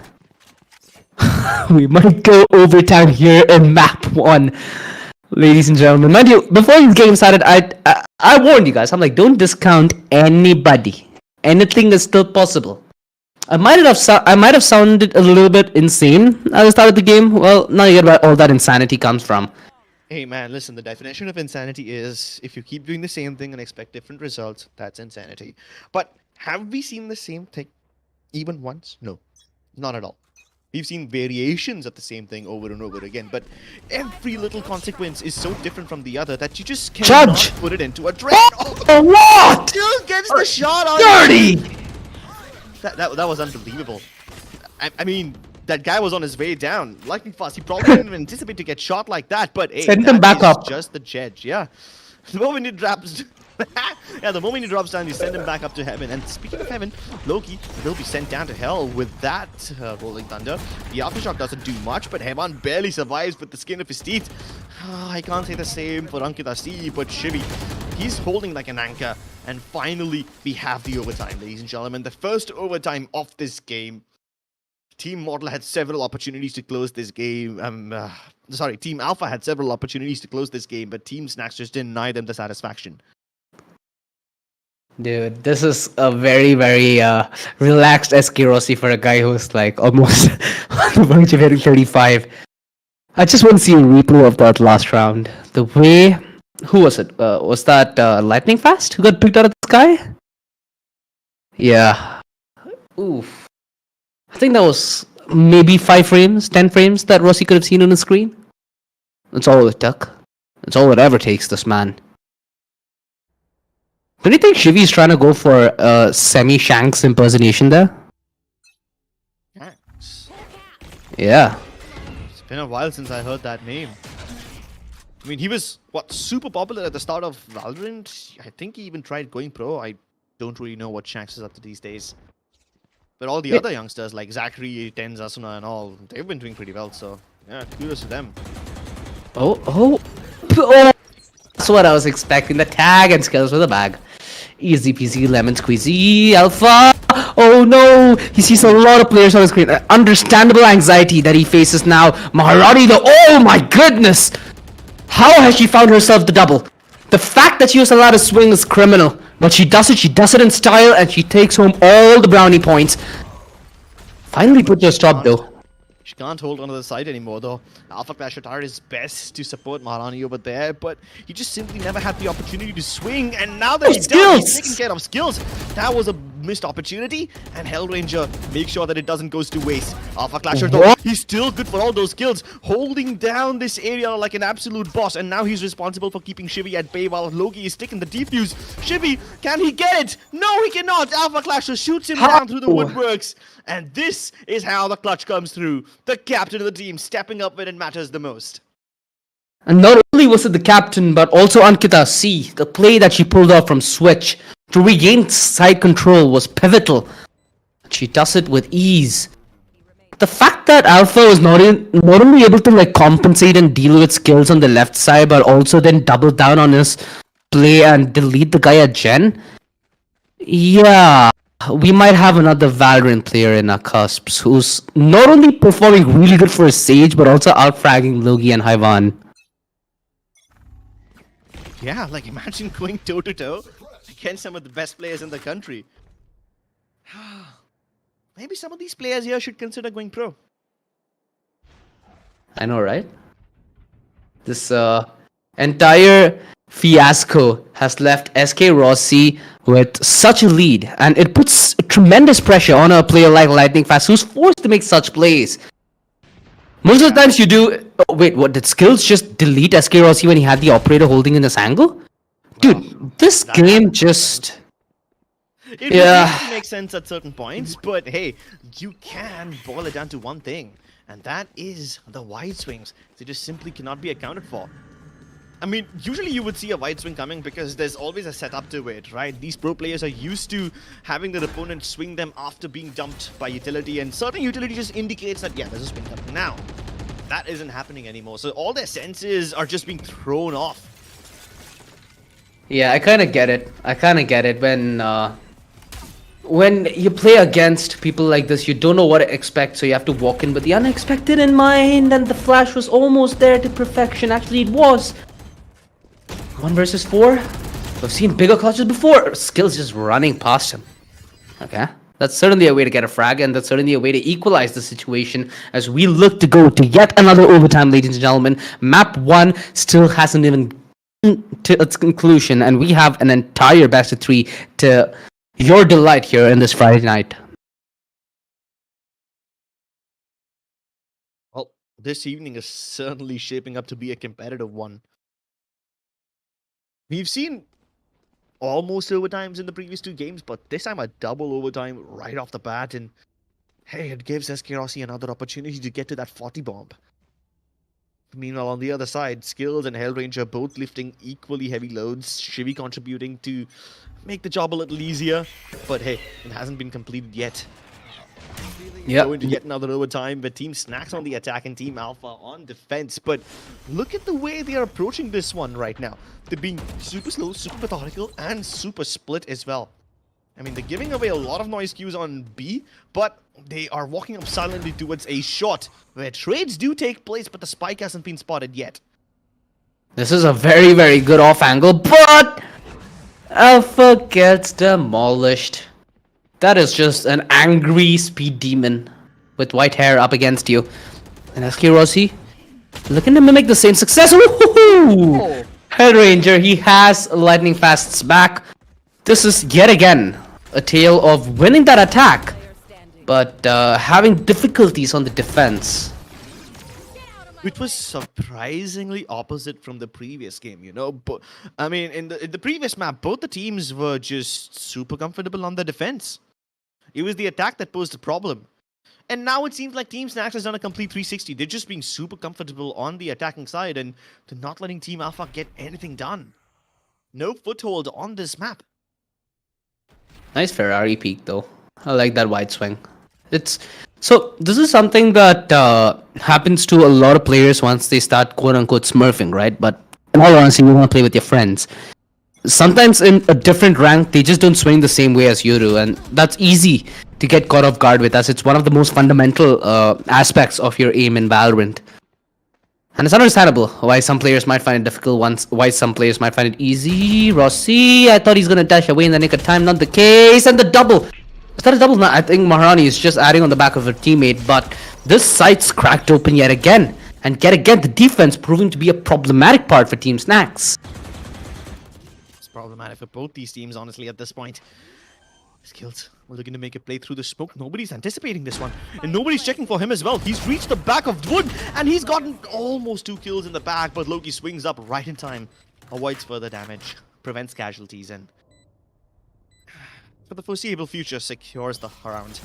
We might go overtime here in map 1, ladies and gentlemen. Mind you, before this game started, I warned you guys. I'm like, don't discount anybody. Anything is still possible. I might have sounded a little bit insane at the start of the game. Well, now you get where all that insanity comes from. Hey man, listen, the definition of insanity is if you keep doing the same thing and expect different results, that's insanity. But have we seen the same thing even once? No, not at all. We've seen variations of the same thing over and over again, but every little consequence is so different from the other that you just cannot Judge! put it into a trend. Oh, what? Still gets the shot on. Dirty! That was unbelievable. I mean, that guy was on his way down. Lightning fast. He probably didn't even anticipate to get shot like that. But hey, Send him that back is up. just the Jedge. Yeah. The moment he drops, yeah, the moment he drops down, you send him back up to heaven. And speaking of heaven, Loki will be sent down to hell with that rolling thunder. The aftershock doesn't do much, but Heman barely survives with the skin of his teeth. I can't say the same for Ankita C, but Shivi, he's holding like an anchor. And finally, we have the overtime, ladies and gentlemen. The first overtime of this game. Team Model had several opportunities to close this game. Team Alpha had several opportunities to close this game, but Team Snacks just denied them the satisfaction. Dude, this is a very, very relaxed SK Rossi for a guy who's like almost on the verge of hitting 35. I just want to see a replay of that last round. The way... Who was it? Was that Lightning Fast who got picked out of the sky? Yeah. Oof. I think that was maybe 5 frames, 10 frames that Rossi could have seen on the screen. That's all it took. That's all it ever takes, this man. Don't you think Shivi's trying to go for a semi-Shanks impersonation there? Shanks. Yeah. It's been a while since I heard that name. I mean, he was, super popular at the start of Valorant. I think he even tried going pro. I don't really know what Shanks is up to these days. But all the other youngsters, like Zachary, Tenz, Asuna and all, they've been doing pretty well, so yeah, kudos to them. Oh. That's what I was expecting. The tag and skills for the bag. Easy peasy lemon squeezy. Alpha! Oh no! He sees a lot of players on the screen. Understandable anxiety that he faces now. Maharani though, oh my goodness! How has she found herself the double? The fact that she was allowed to swing is criminal. But she does it in style, and she takes home all the brownie points. Finally put your stop though. She can't hold onto the side anymore though. Alpha Clash tried his best to support Maharani over there, but he just simply never had the opportunity to swing, and now that he's done, he's taking care of skills. That was a missed opportunity, and Hellranger makes sure that it doesn't go to waste. Alpha Clasher though, he's still good for all those skills, holding down this area like an absolute boss, and now he's responsible for keeping Shivi at bay while Loki is sticking the defuse. Shivi, can he get it? No, he cannot. Alpha Clasher shoots him down through the woodworks, and this is how the clutch comes through. The captain of the team stepping up when it matters the most. And not only was it the captain, but also Ankita C. The play that she pulled off from Switch to regain side control was pivotal. She does it with ease. The fact that Alpha was not only able to like compensate and deal with skills on the left side, but also then double down on his play and delete the guy at Gen. Yeah, we might have another Valorant player in our cusps who's not only performing really good for his Sage, but also out-fragging Logi and Hyvan. Yeah, like imagine going toe-to-toe against some of the best players in the country. Maybe some of these players here should consider going pro. I know, right? This entire fiasco has left SK Rossi with such a lead, and it puts tremendous pressure on a player like Lightning Fast, who's forced to make such plays. Most of the times you do... Oh, wait, what? Did Skills just delete SK Rossi when he had the operator holding in this angle? Dude, this game just... It Yeah. would make sense at certain points, but hey, you can boil it down to one thing, and that is the wide swings. They just simply cannot be accounted for. I mean, usually you would see a wide swing coming because there's always a setup to it, right? These pro players are used to having their opponent swing them after being dumped by utility, and certain utility just indicates that, yeah, there's a swing coming now. That isn't happening anymore, so all their senses are just being thrown off. Yeah, I kind of get it. I kind of get it when you play against people like this, you don't know what to expect, so you have to walk in with the unexpected in mind, and the flash was almost there to perfection. Actually, it was. 1 versus 4. We've seen bigger clutches before. Skills just running past him. Okay. That's certainly a way to get a frag, and that's certainly a way to equalize the situation as we look to go to yet another overtime, ladies and gentlemen. Map 1 still hasn't even to its conclusion, and we have an entire best of 3 to your delight here in this Friday night. Well, this evening is certainly shaping up to be a competitive one. We've seen almost overtimes in the previous 2 games, but this time a double overtime right off the bat, and hey, it gives SK Rossi another opportunity to get to that 40 bomb. Meanwhile, on the other side, Skills and Hellranger both lifting equally heavy loads, Shivy contributing to make the job a little easier, but hey, it hasn't been completed yet. Yeah. Going to yet another overtime with Team Snacks on the attack and Team Alpha on defense. But look at the way they are approaching this one right now. They're being super slow, super methodical, and super split as well. I mean, they're giving away a lot of noise cues on B, but they are walking up silently towards a shot where trades do take place, but the spike hasn't been spotted yet. This is a very, very good off angle, but Alpha gets demolished. That is just an angry speed demon with white hair up against you. And SK Rossi looking to mimic the same success. Woohoo! Hellranger, he has Lightning Fast's back. This is yet again a tale of winning that attack, but having difficulties on the defense. Which was surprisingly opposite from the previous game, you know. But I mean, in the previous map, both the teams were just super comfortable on the defense. It was the attack that posed a problem. And now it seems like Team Snacks has done a complete 360. They're just being super comfortable on the attacking side, and they're not letting Team Alpha get anything done. No foothold on this map. Nice Ferrari peak though. I like that wide swing. So this is something that happens to a lot of players once they start quote-unquote smurfing, right? But in all honesty, you want to play with your friends. Sometimes in a different rank, they just don't swing the same way as you do, and that's easy to get caught off guard with, as it's one of the most fundamental aspects of your aim in Valorant. And it's understandable why some players might find it difficult, why some players might find it easy. Rossi, I thought he's gonna dash away in the nick of time, not the case, and the double! Is that a double? No, I think Maharani is just adding on the back of her teammate, but this site's cracked open yet again. And yet again, the defense proving to be a problematic part for Team Snacks. It's problematic for both these teams, honestly, at this point. Skills, we're looking to make a play through the smoke. Nobody's anticipating this one, and nobody's checking for him as well. He's reached the back of wood, and he's gotten almost 2 kills in the back, but Loki swings up right in time, avoids further damage, prevents casualties, and for the foreseeable future, secures the round.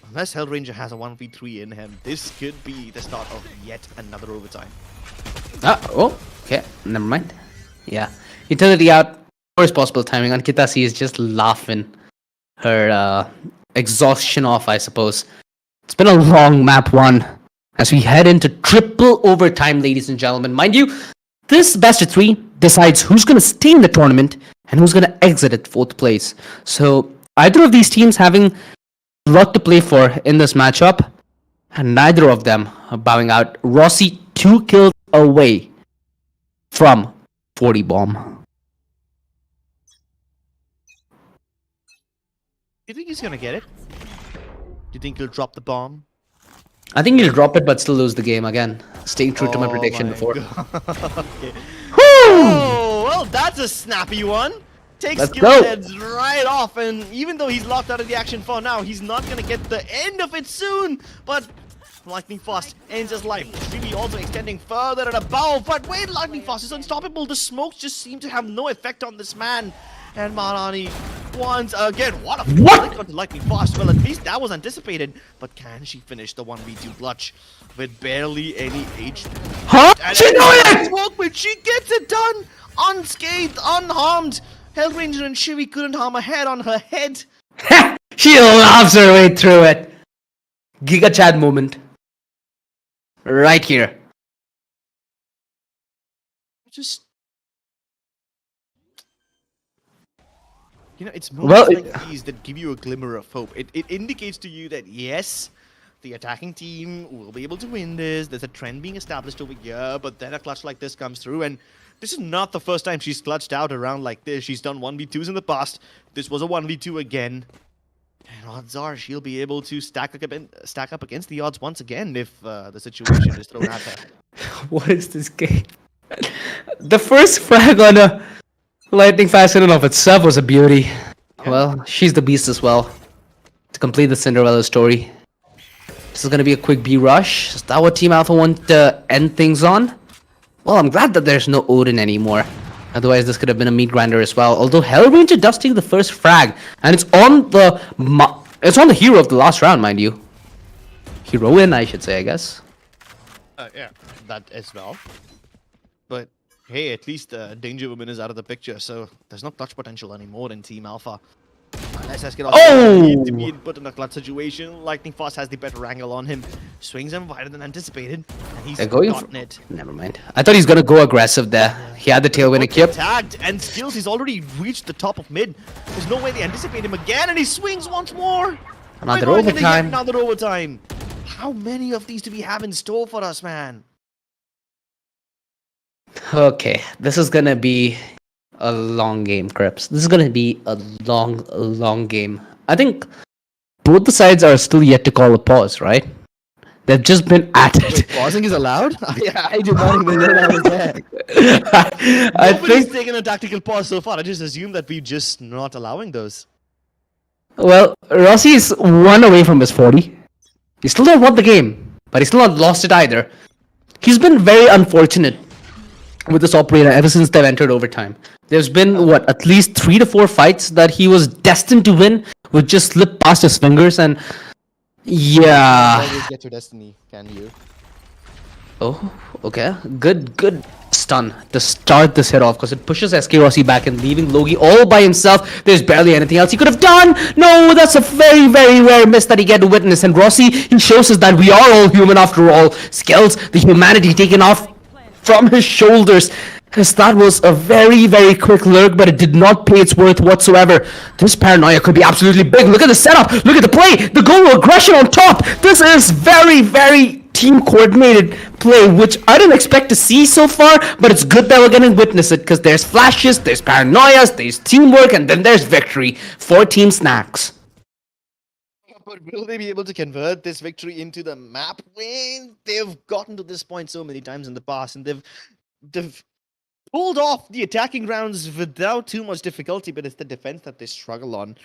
Unless Hellranger has a 1v3 in him, this could be the start of yet another overtime. Okay, never mind. Yeah, utility out. Worst possible timing. Ankita C is just laughing her exhaustion off, I suppose. It's been a long map 1 as we head into triple overtime, ladies and gentlemen. Mind you, this best of 3 decides who's going to stay in the tournament and who's going to exit at 4th place. So either of these teams having a lot to play for in this matchup, and neither of them are bowing out. Rossi 2 kills away from 40 bomb. Do you think he's gonna get it? Do you think he'll drop the bomb? I think he'll drop it but still lose the game again. Staying true to my prediction before. Okay. Oh, well, that's a snappy one. Takes skill heads right off, and even though he's locked out of the action for now, he's not gonna get the end of it soon. But Lightning Fast ends his life. Really also extending further and above. But wait, Lightning Fast is unstoppable. The smokes just seem to have no effect on this man. And Maharani once. Again, what a What? flick onto Lightning Fast. Well, at least that was anticipated. But can she finish the 1v2 clutch with barely any HP? Huh? And She knew it! smoke, but she gets it done! Unscathed, unharmed. Hellranger and Shivi couldn't harm a hair on her head. She loves her way through it. Giga Chad moment. Right here. Just... You know, it's moments like these that give you a glimmer of hope. It indicates to you that, yes, the attacking team will be able to win this. There's a trend being established over here, but then a clutch like this comes through, and this is not the first time she's clutched out around like this. She's done 1v2s in the past. This was a 1v2 again. And odds are she'll be able to stack up against the odds once again if the situation is thrown at her. What is this game? The first frag on a Lightning Fast in and of itself was a beauty. Yeah. Well, she's the beast as well. To complete the Cinderella story. This is gonna be a quick B rush. Is that what Team Alpha want to end things on? Well, I'm glad that there's no Odin anymore. Otherwise, this could have been a meat grinder as well. Although Hellranger does take the first frag, and it's on the hero of the last round, mind you. Heroine, I should say, I guess. Yeah, that as well. But hey, at least Danger Woman is out of the picture, so there's no clutch potential anymore in Team Alpha. Unless Oh! need to be put in a clutch situation. Lightning Fast has the better angle on him. Swings him wider than anticipated, and he's gotten it. Never mind. I thought he's gonna go aggressive there. He had the tailwind equipped. Tagged and skills. He's already reached the top of mid. There's no way they anticipate him again, and he swings once more. Another We're going into yet overtime. Another overtime. How many of these do we have in store for us, man? Okay, this is gonna be a long game, Crips. This is gonna be a long game. I think both the sides are still yet to call a pause, right? They've just been at it. Pausing is allowed? Yeah, I did not even know that was there. I Nobody's think. taken a tactical pause so far. I just assume that we're just not allowing those. Well, Rossi is 1 away from his 40. He still not won the game, but he still not lost it either. He's been very unfortunate with this operator ever since they've entered overtime. There's been, what, at least 3 to 4 fights that he was destined to win, would just slip past his fingers, and yeah. Always get your destiny, can you? Oh, okay. Good stun to start this hit off, because it pushes SK Rossi back and leaving Logi all by himself. There's barely anything else he could have done. No, that's a very rare miss that he get to witness. And Rossi, he shows us that we are all human after all. Skills, the humanity taken off from his shoulders. As that was a very quick lurk, but it did not pay its worth whatsoever. This paranoia could be absolutely big. Look at the setup. Look at the play. The goal aggression on top. This is very team coordinated play, which I didn't expect to see so far, but it's good that we're going to witness it, because there's flashes, there's paranoias, there's teamwork, and then there's victory for Team Snacks. But will they be able to convert this victory into the map win? They've gotten to this point so many times in the past, and they've pulled off the attacking rounds without too much difficulty, but it's the defense that they struggle on.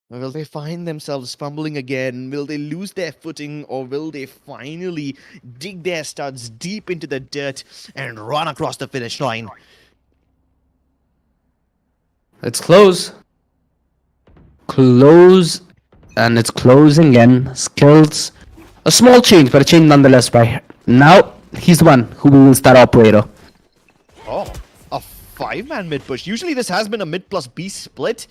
Will they find themselves fumbling again? Will they lose their footing, or will they finally dig their studs deep into the dirt and run across the finish line? It's close. Close. And it's closing in. Skills. A small change, but a change nonetheless. Right now, he's the one who wins that operator. Oh, a 5-man mid push. Usually this has been a mid plus B split.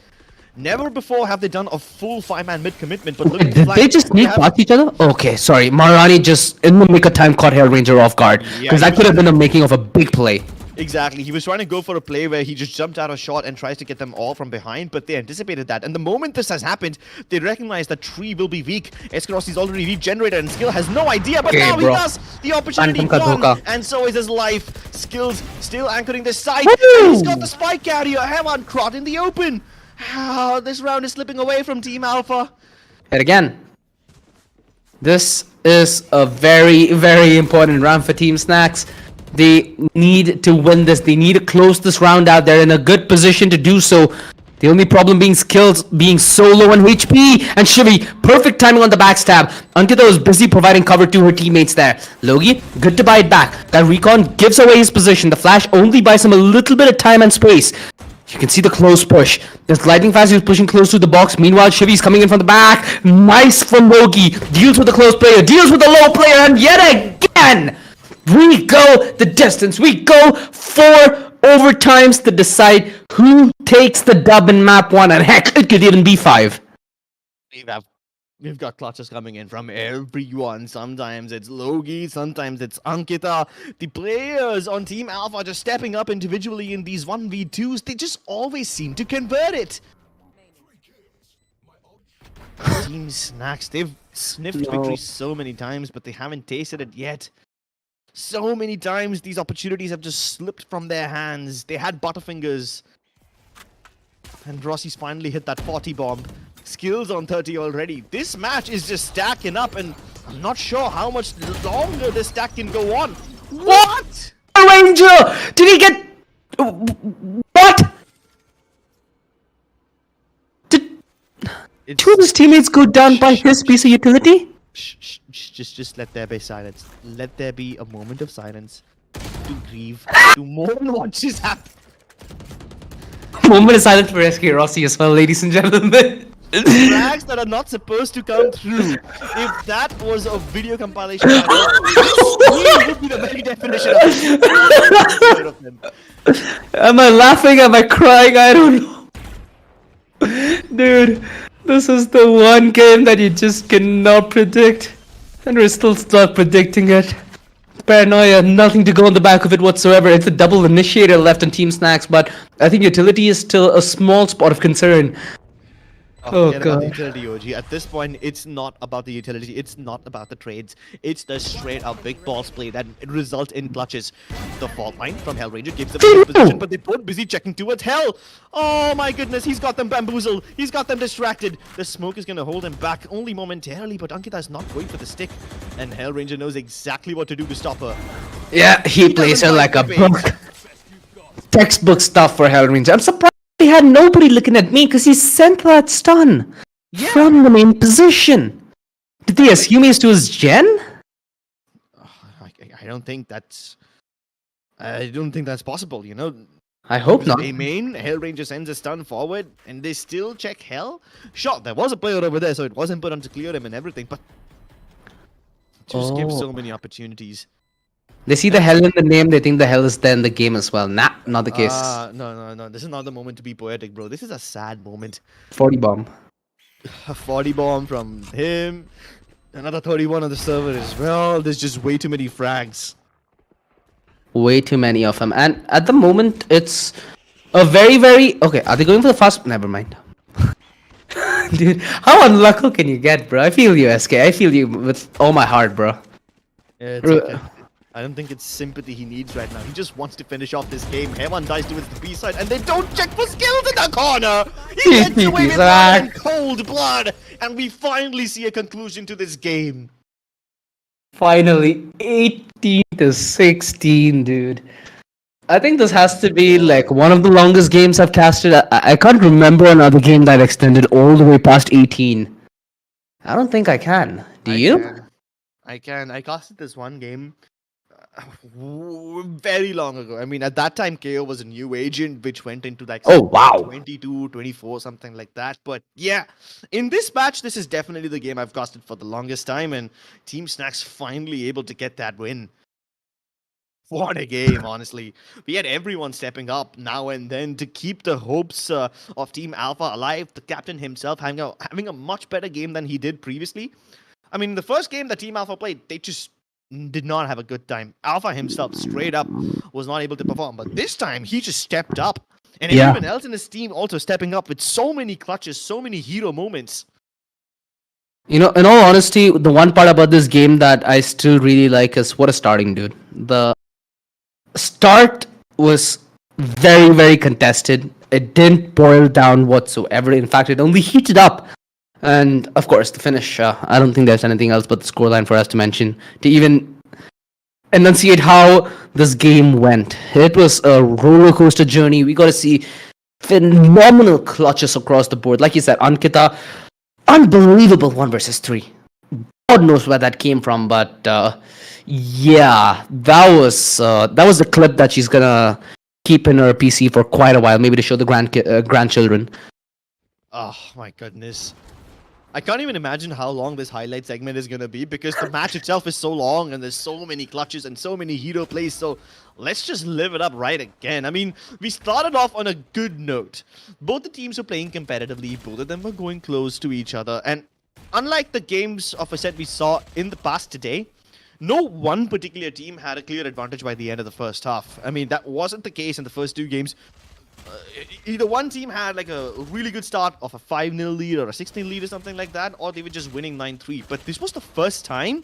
Never before have they done a full 5-man mid commitment, but look at the Did they just sneak past each other? Okay, sorry. Marani just, in the nick of time, caught Hellranger off guard. Because that could have been the making of a big play. Exactly. He was trying to go for a play where he just jumped out a shot and tries to get them all from behind, but they anticipated that. And the moment this has happened, they recognize that Tree will be weak. Escaros is already regenerated and Skill has no idea, but now he does! The opportunity gone, and so is his life. Skill's still anchoring this side, and he's got the spike carrier, Heron Crot in the open. This round is slipping away from Team Alpha. And again, this is a very important round for Team Snacks. They need to win this. They need to close this round out. They're in a good position to do so. The only problem being Skills being so low on HP. And Shivi, perfect timing on the backstab. Ankita was busy providing cover to her teammates there. Logi, good to buy it back. That recon gives away his position. The flash only buys him a little bit of time and space. You can see the close push. There's lightning fast. He's pushing close to the box. Meanwhile, Shivy's coming in from the back. Nice from Loki. Deals with the close player. Deals with the low player. And yet again, we go the distance. We go 4 overtimes to decide who takes the dub in map 1. And heck, it could even be 5. We've got clutches coming in from everyone. Sometimes it's Logi, sometimes it's Ankita. The players on Team Alpha just stepping up individually in these 1v2s. They just always seem to convert it. Team Snacks, they've sniffed victory so many times, but they haven't tasted it yet. So many times these opportunities have just slipped from their hands. They had Butterfingers. And Rossi's finally hit that 40 bomb. Skills on 30 already. This match is just stacking up, and I'm not sure how much longer this stack can go on. What? Ranger! Did he get... What? Did two of his teammates go down by his piece of utility? Shh, just let there be silence. Let there be a moment of silence to grieve, to mourn what just happened. Moment of silence for SK Rossi as well, ladies and gentlemen. Frags that are not supposed to come through. If that was a video compilation, this would be the very definition of it. Am I laughing? Am I crying? I don't know. Dude, this is the one game that you just cannot predict. And we're still stuck predicting it. Paranoia, nothing to go on the back of it whatsoever. It's a double initiator left on Team Snacks, but I think utility is still a small spot of concern. Oh Forget about the god. utility, OG. At this point, it's not about the utility. It's not about the trades. It's the straight up big balls play that result in clutches. The fault line from Hellranger gives them a good position, but they're both busy checking towards Hell. Oh my goodness, he's got them bamboozled. He's got them distracted. The smoke is going to hold him back only momentarily, but Ankita is not going for the stick. And Hellranger knows exactly what to do to stop her. Yeah, he plays her doesn't like a like the book. Textbook stuff for Hellranger. I'm surprised he had nobody looking at me because he sent that stun from the main position. Did they assume he's to his gen? I don't think that's... I don't think that's possible, you know? I hope not. They main, Hellranger sends a stun forward, and they still check Hell. Sure, there was a player over there, so it was important to clear him and everything, but... Just give so many opportunities. They see the hell in the name, they think the hell is there in the game as well. Nah, not the case. No. This is not the moment to be poetic, bro. This is a sad moment. 40 bomb. A 40 bomb from him. Another 31 on the server as well. There's just way too many frags. Way too many of them. And at the moment, it's a very... Okay, are they going for the fast... Never mind. Dude, how unlucky can you get, bro? I feel you, SK. I feel you with all my heart, bro. Yeah, it's okay. I don't think it's sympathy he needs right now. He just wants to finish off this game. Everyone dies towards the B side, and they don't check for skills in the corner. He gets away with that in cold blood, and we finally see a conclusion to this game. Finally, 18 to 16, dude. I think this has to be like one of the longest games I've casted. I can't remember another game that extended all the way past 18. I don't think I can. Do you? I can. I casted this one game very long ago. I mean, at that time, KO was a new agent, which went into like 22, 24, something like that. But yeah, in this match, this is definitely the game I've casted for the longest time, and Team Snacks finally able to get that win. What a game, honestly. We had everyone stepping up now and then to keep the hopes of Team Alpha alive. The captain himself having a much better game than he did previously. I mean, the first game that Team Alpha played, they just did not have a good time. Alpha himself, straight up, was not able to perform. But this time, he just stepped up. And everyone else in his team also stepping up with so many clutches, so many hero moments. You know, in all honesty, the one part about this game that I still really like is what a starting, dude. The start was very, very contested. It didn't boil down whatsoever. In fact, it only heated up. And of course, the finish. I don't think there's anything else but the scoreline for us to mention to even enunciate how this game went. It was a roller coaster journey. We got to see phenomenal clutches across the board. Like you said, Ankita, unbelievable 1 versus 3. God knows where that came from, but yeah, that was the clip that she's gonna keep in her PC for quite a while, maybe to show the grandchildren. Oh my goodness. I can't even imagine how long this highlight segment is going to be because the match itself is so long and there's so many clutches and so many hero plays. So let's just live it up right again. I mean, we started off on a good note. Both the teams were playing competitively. Both of them were going close to each other. And unlike the games of a set we saw in the past today, no one particular team had a clear advantage by the end of the first half. I mean, that wasn't the case in the first two games. Either one team had like a really good start of a 5-0 lead or a 16 lead or something like that, or they were just winning 9-3. But this was the first time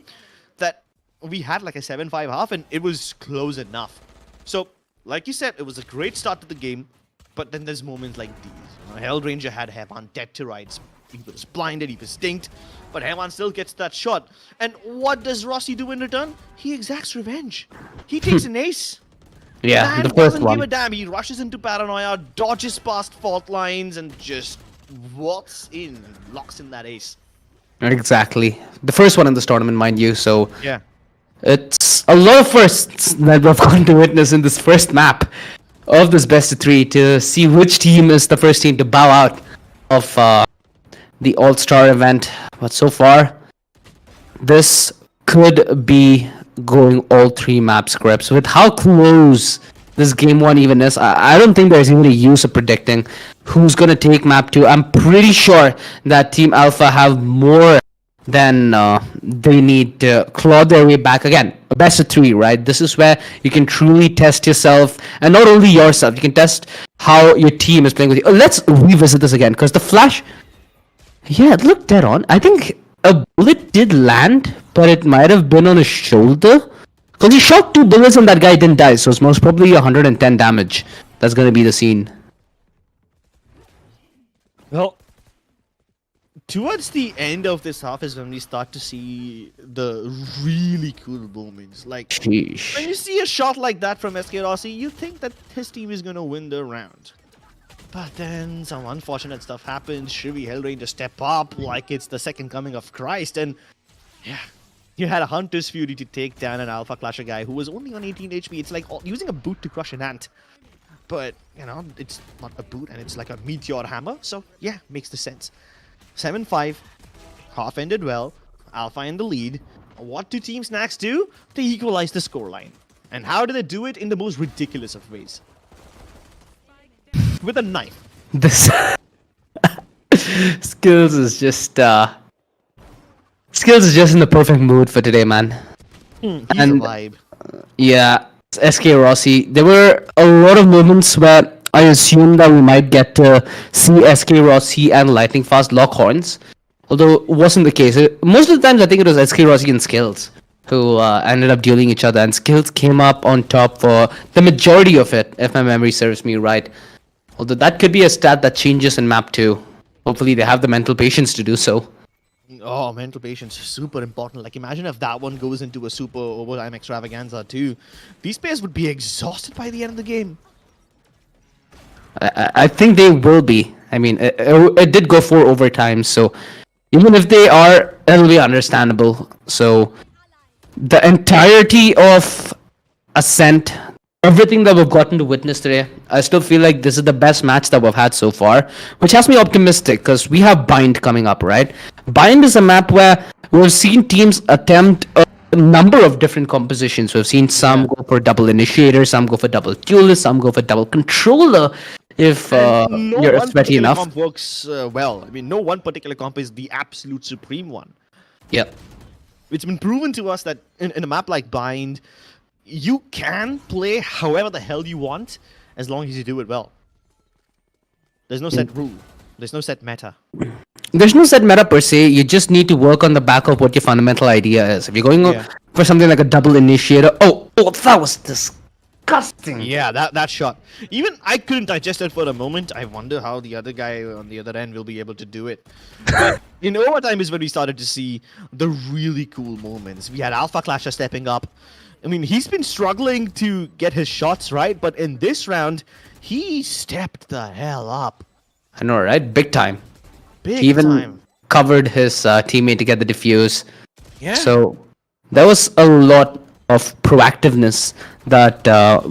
that we had like a 7-5 half and it was close enough. So, like you said, it was a great start to the game, but then there's moments like these. You know, Hellranger had Hevan dead to rights. He was blinded, he was dinked, but Hevan still gets that shot. And what does Rossi do in return? He exacts revenge. He takes an ace. Yeah, Man the first doesn't one. give a damn. He rushes into paranoia, dodges past fault lines, and just walks in and locks in that ace. Exactly. The first one in this tournament, mind you. So Yeah. it's a lot of firsts that we've gotten to witness in this first map of this best of three to see which team is the first team to bow out of the All-Star event. But so far, this could be going all three map scripts. With how close this game one even is, I don't think there's even a use of predicting who's going to take map 2. I'm pretty sure that Team Alpha have more than they need to claw their way back. Again, a best of 3, right? This is where you can truly test yourself, and not only yourself, you can test how your team is playing with you. Let's revisit this again, because the flash, yeah, it looked dead on. I think a bullet did land, but it might have been on his shoulder. Because he shot 2 bullets and that guy didn't die, so it's most probably 110 damage. That's going to be the scene. Well, towards the end of this half is when we start to see the really cool moments. Like, Sheesh. when you see a shot like that from SK Rossi, you think that his team is going to win the round. But then some unfortunate stuff happens. Shrivi Hellranger step up like it's the second coming of Christ. And yeah, you had a Hunter's Fury to take down an Alpha Clasher guy who was only on 18 HP. It's like using a boot to crush an ant. But, you know, it's not a boot and it's like a meteor hammer. So yeah, makes the sense. 7-5. Half ended well. Alpha in the lead. What do Team Snacks do? They equalize the scoreline. And how do they do it? In the most ridiculous of ways. With a knife. This Skills is just Skills is just in the perfect mood for today, man. He's And- a vibe. Yeah, SK Rossi. There were a lot of moments where I assumed that we might get to see SK Rossi and Lightning Fast lock horns. Although it wasn't the case. Most of the times I think it was SK Rossi and Skills who ended up dueling each other, and Skills came up on top for the majority of it, if my memory serves me right. Although that could be a stat that changes in map 2. Hopefully they have the mental patience to do so. Oh, mental patience, super important. Like, imagine if that one goes into a super overtime extravaganza too. These players would be exhausted by the end of the game. I think they will be. I mean, it did go 4 overtimes, so even if they are, it'll be understandable. So the entirety of Ascent, everything that we've gotten to witness today, I still feel like this is the best match that we've had so far, which has me optimistic because we have Bind coming up, right? Bind is a map where we've seen teams attempt a number of different compositions. We've seen some go for double initiator, some go for double duelist, some go for double controller. If And no you're one sweaty particular enough. comp works well. I mean, no one particular comp is the absolute supreme one. Yep. It's been proven to us that in a map like Bind, you can play however the hell you want as long as you do it well. There's no set rule. There's no set meta. There's no set meta per se. You just need to work on the back of what your fundamental idea is. If you're going Yeah. for something like a double initiator, oh, that was disgusting. Yeah, that shot. Even I couldn't digest it for a moment. I wonder how the other guy on the other end will be able to do it. But in overtime is when we started to see the really cool moments. We had Alpha Clasher stepping up. I mean, he's been struggling to get his shots right, but in this round, he stepped the hell up. I know, right? Big time. Big He even time. covered his teammate to get the defuse. Yeah. So there was a lot of proactiveness that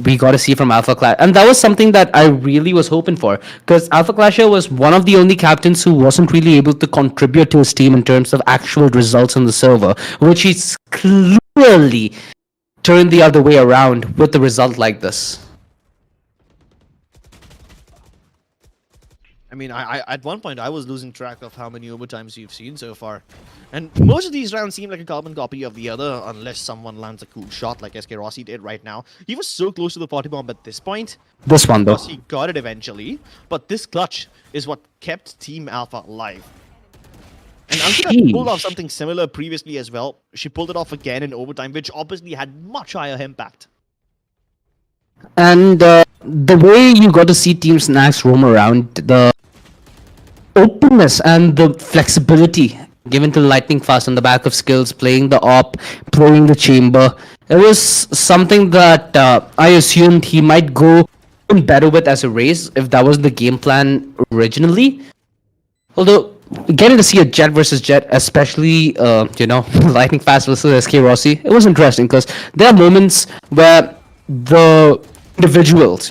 we got to see from Alpha Clash, and that was something that I really was hoping for, because Alpha Clasher was one of the only captains who wasn't really able to contribute to his team in terms of actual results on the server, which he's clearly turned the other way around with a result like this. I mean, I at one point I was losing track of how many overtimes you've seen so far, and most of these rounds seem like a carbon copy of the other, unless someone lands a cool shot like SK Rossi did right now. He was so close to the 40 bomb at this point. This one, though. He got it eventually, but this clutch is what kept Team Alpha alive. And Ankita pulled off something similar previously as well. She pulled it off again in overtime, which obviously had much higher impact. And the way you got to see Team Snacks roam around, the openness and the flexibility given to Lightning Fast on the back of skills, playing the op, playing the chamber, it was something that I assumed he might go better with as a race if that was the game plan originally. Although getting to see a Jet versus Jet, especially Lightning Fast versus SK Rossi, it was interesting because there are moments where the individuals,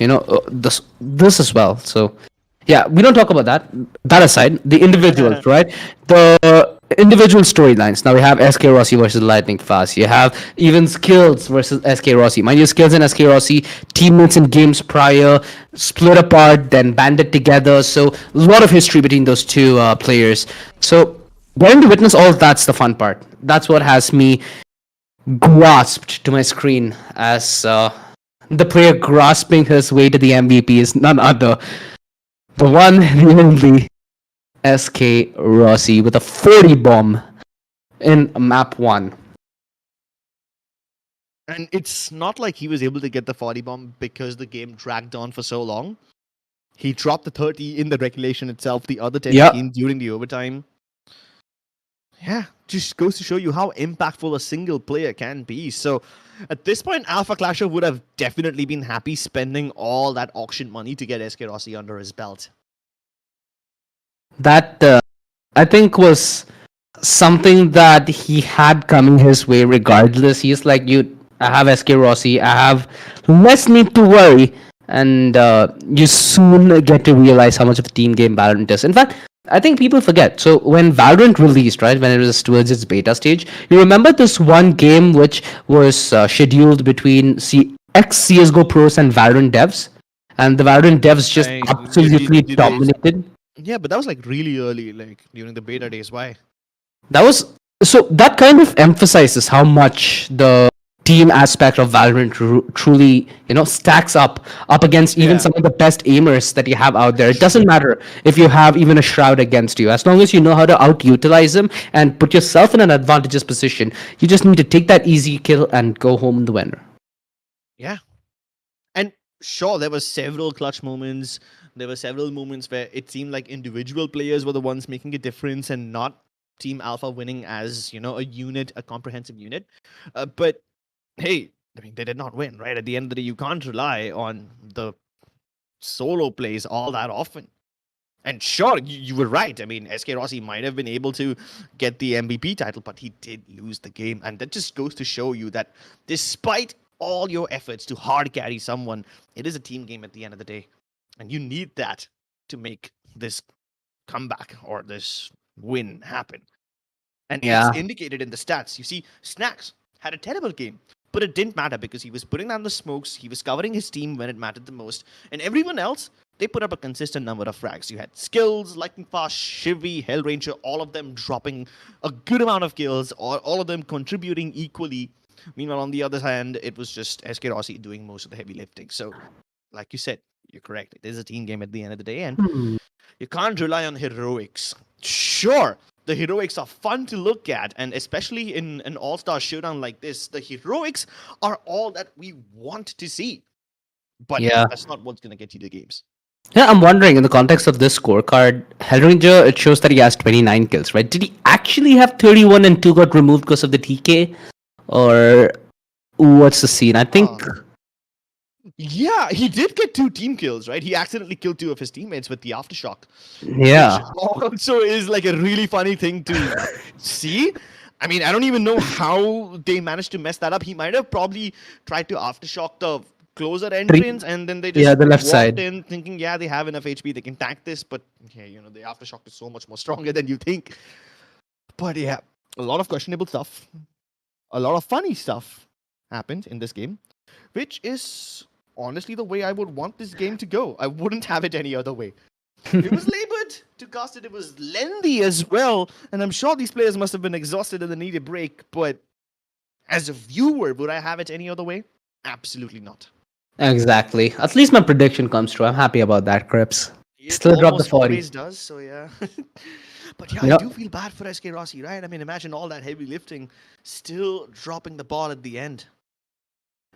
this as well. So yeah, we don't talk about that. That aside, the individuals, right? The individual storylines. Now we have SK Rossi versus Lightning Fast. You have even Skills versus SK Rossi. Mind you, Skills and SK Rossi, teammates in games prior, split apart, then banded together. So a lot of history between those two players. So getting to witness all of that's the fun part. That's what has me grasped to my screen as the player grasping his way to the MVP is none other. The one, the only SK Rossi with a 40 bomb in map 1. And it's not like he was able to get the 40 bomb because the game dragged on for so long. He dropped the 30 in the regulation itself, the other 10 during the overtime. Yeah, just goes to show you how impactful a single player can be. So at this point, Alpha Clasher would have definitely been happy spending all that auction money to get SK Rossi under his belt. That, I think, was something that he had coming his way regardless. He's like, I have SK Rossi, I have less need to worry, and you soon get to realize how much of a team game Valorant is. In fact, I think people forget. So when Valorant released, right, when it was towards its beta stage, you remember this one game which was scheduled between ex-CSGO pros and Valorant devs? And the Valorant devs just absolutely dominated. Yeah, but that was like really early, like during the beta days. Why? That kind of emphasizes how much the team aspect of Valorant truly, stacks up against even some of the best aimers that you have out there. It doesn't matter if you have even a Shroud against you. As long as you know how to out-utilize them and put yourself in an advantageous position, you just need to take that easy kill and go home in the winner. Yeah. And sure, there were several clutch moments. There were several moments where it seemed like individual players were the ones making a difference and not Team Alpha winning as, a unit, a comprehensive unit. But hey, I mean, they did not win, right? At the end of the day, you can't rely on the solo plays all that often. And sure, you were right. I mean, SK Rossi might have been able to get the MVP title, but he did lose the game. And that just goes to show you that despite all your efforts to hard carry someone, it is a team game at the end of the day. And you need that to make this comeback or this win happen. And it's indicated in the stats. You see, Snacks had a terrible game. But it didn't matter because he was putting down the smokes, he was covering his team when it mattered the most, and everyone else, they put up a consistent number of frags. You had Skills, Lightning Fast, Shivy, Hellranger, all of them dropping a good amount of kills, or all of them contributing equally. Meanwhile, on the other hand, it was just SK Rossi doing most of the heavy lifting. So, like you said, you're correct. It is a team game at the end of the day, and you can't rely on heroics. Sure, the heroics are fun to look at, and especially in an All Stars Showdown like this, the heroics are all that we want to see. But that's not what's going to get you the games. Yeah, I'm wondering, in the context of this scorecard, Hellranger, it shows that he has 29 kills, right? Did he actually have 31 and 2 got removed because of the TK? Or what's the scene? I think... Yeah, he did get 2 team kills, right? He accidentally killed 2 of his teammates with the aftershock. Yeah. Which also is like a really funny thing to see. I mean, I don't even know how they managed to mess that up. He might have probably tried to aftershock the closer entrance, and then they Yeah, just the left walked side. in thinking, yeah, they have enough HP, they can tank this. But yeah, the aftershock is so much more stronger than you think. But yeah, a lot of questionable stuff, a lot of funny stuff happened in this game, which is honestly the way I would want this game to go. I wouldn't have it any other way. It was labored to cast it. It was lengthy as well, and I'm sure these players must have been exhausted and they need a break. But as a viewer, would I have it any other way? Absolutely not. Exactly. At least my prediction comes true. I'm happy about that, Crips. It Still dropped the almost 40. always does. So yeah. But yeah, I Yep. do feel bad for SK Rossi, right? I mean, imagine all that heavy lifting, still dropping the ball at the end.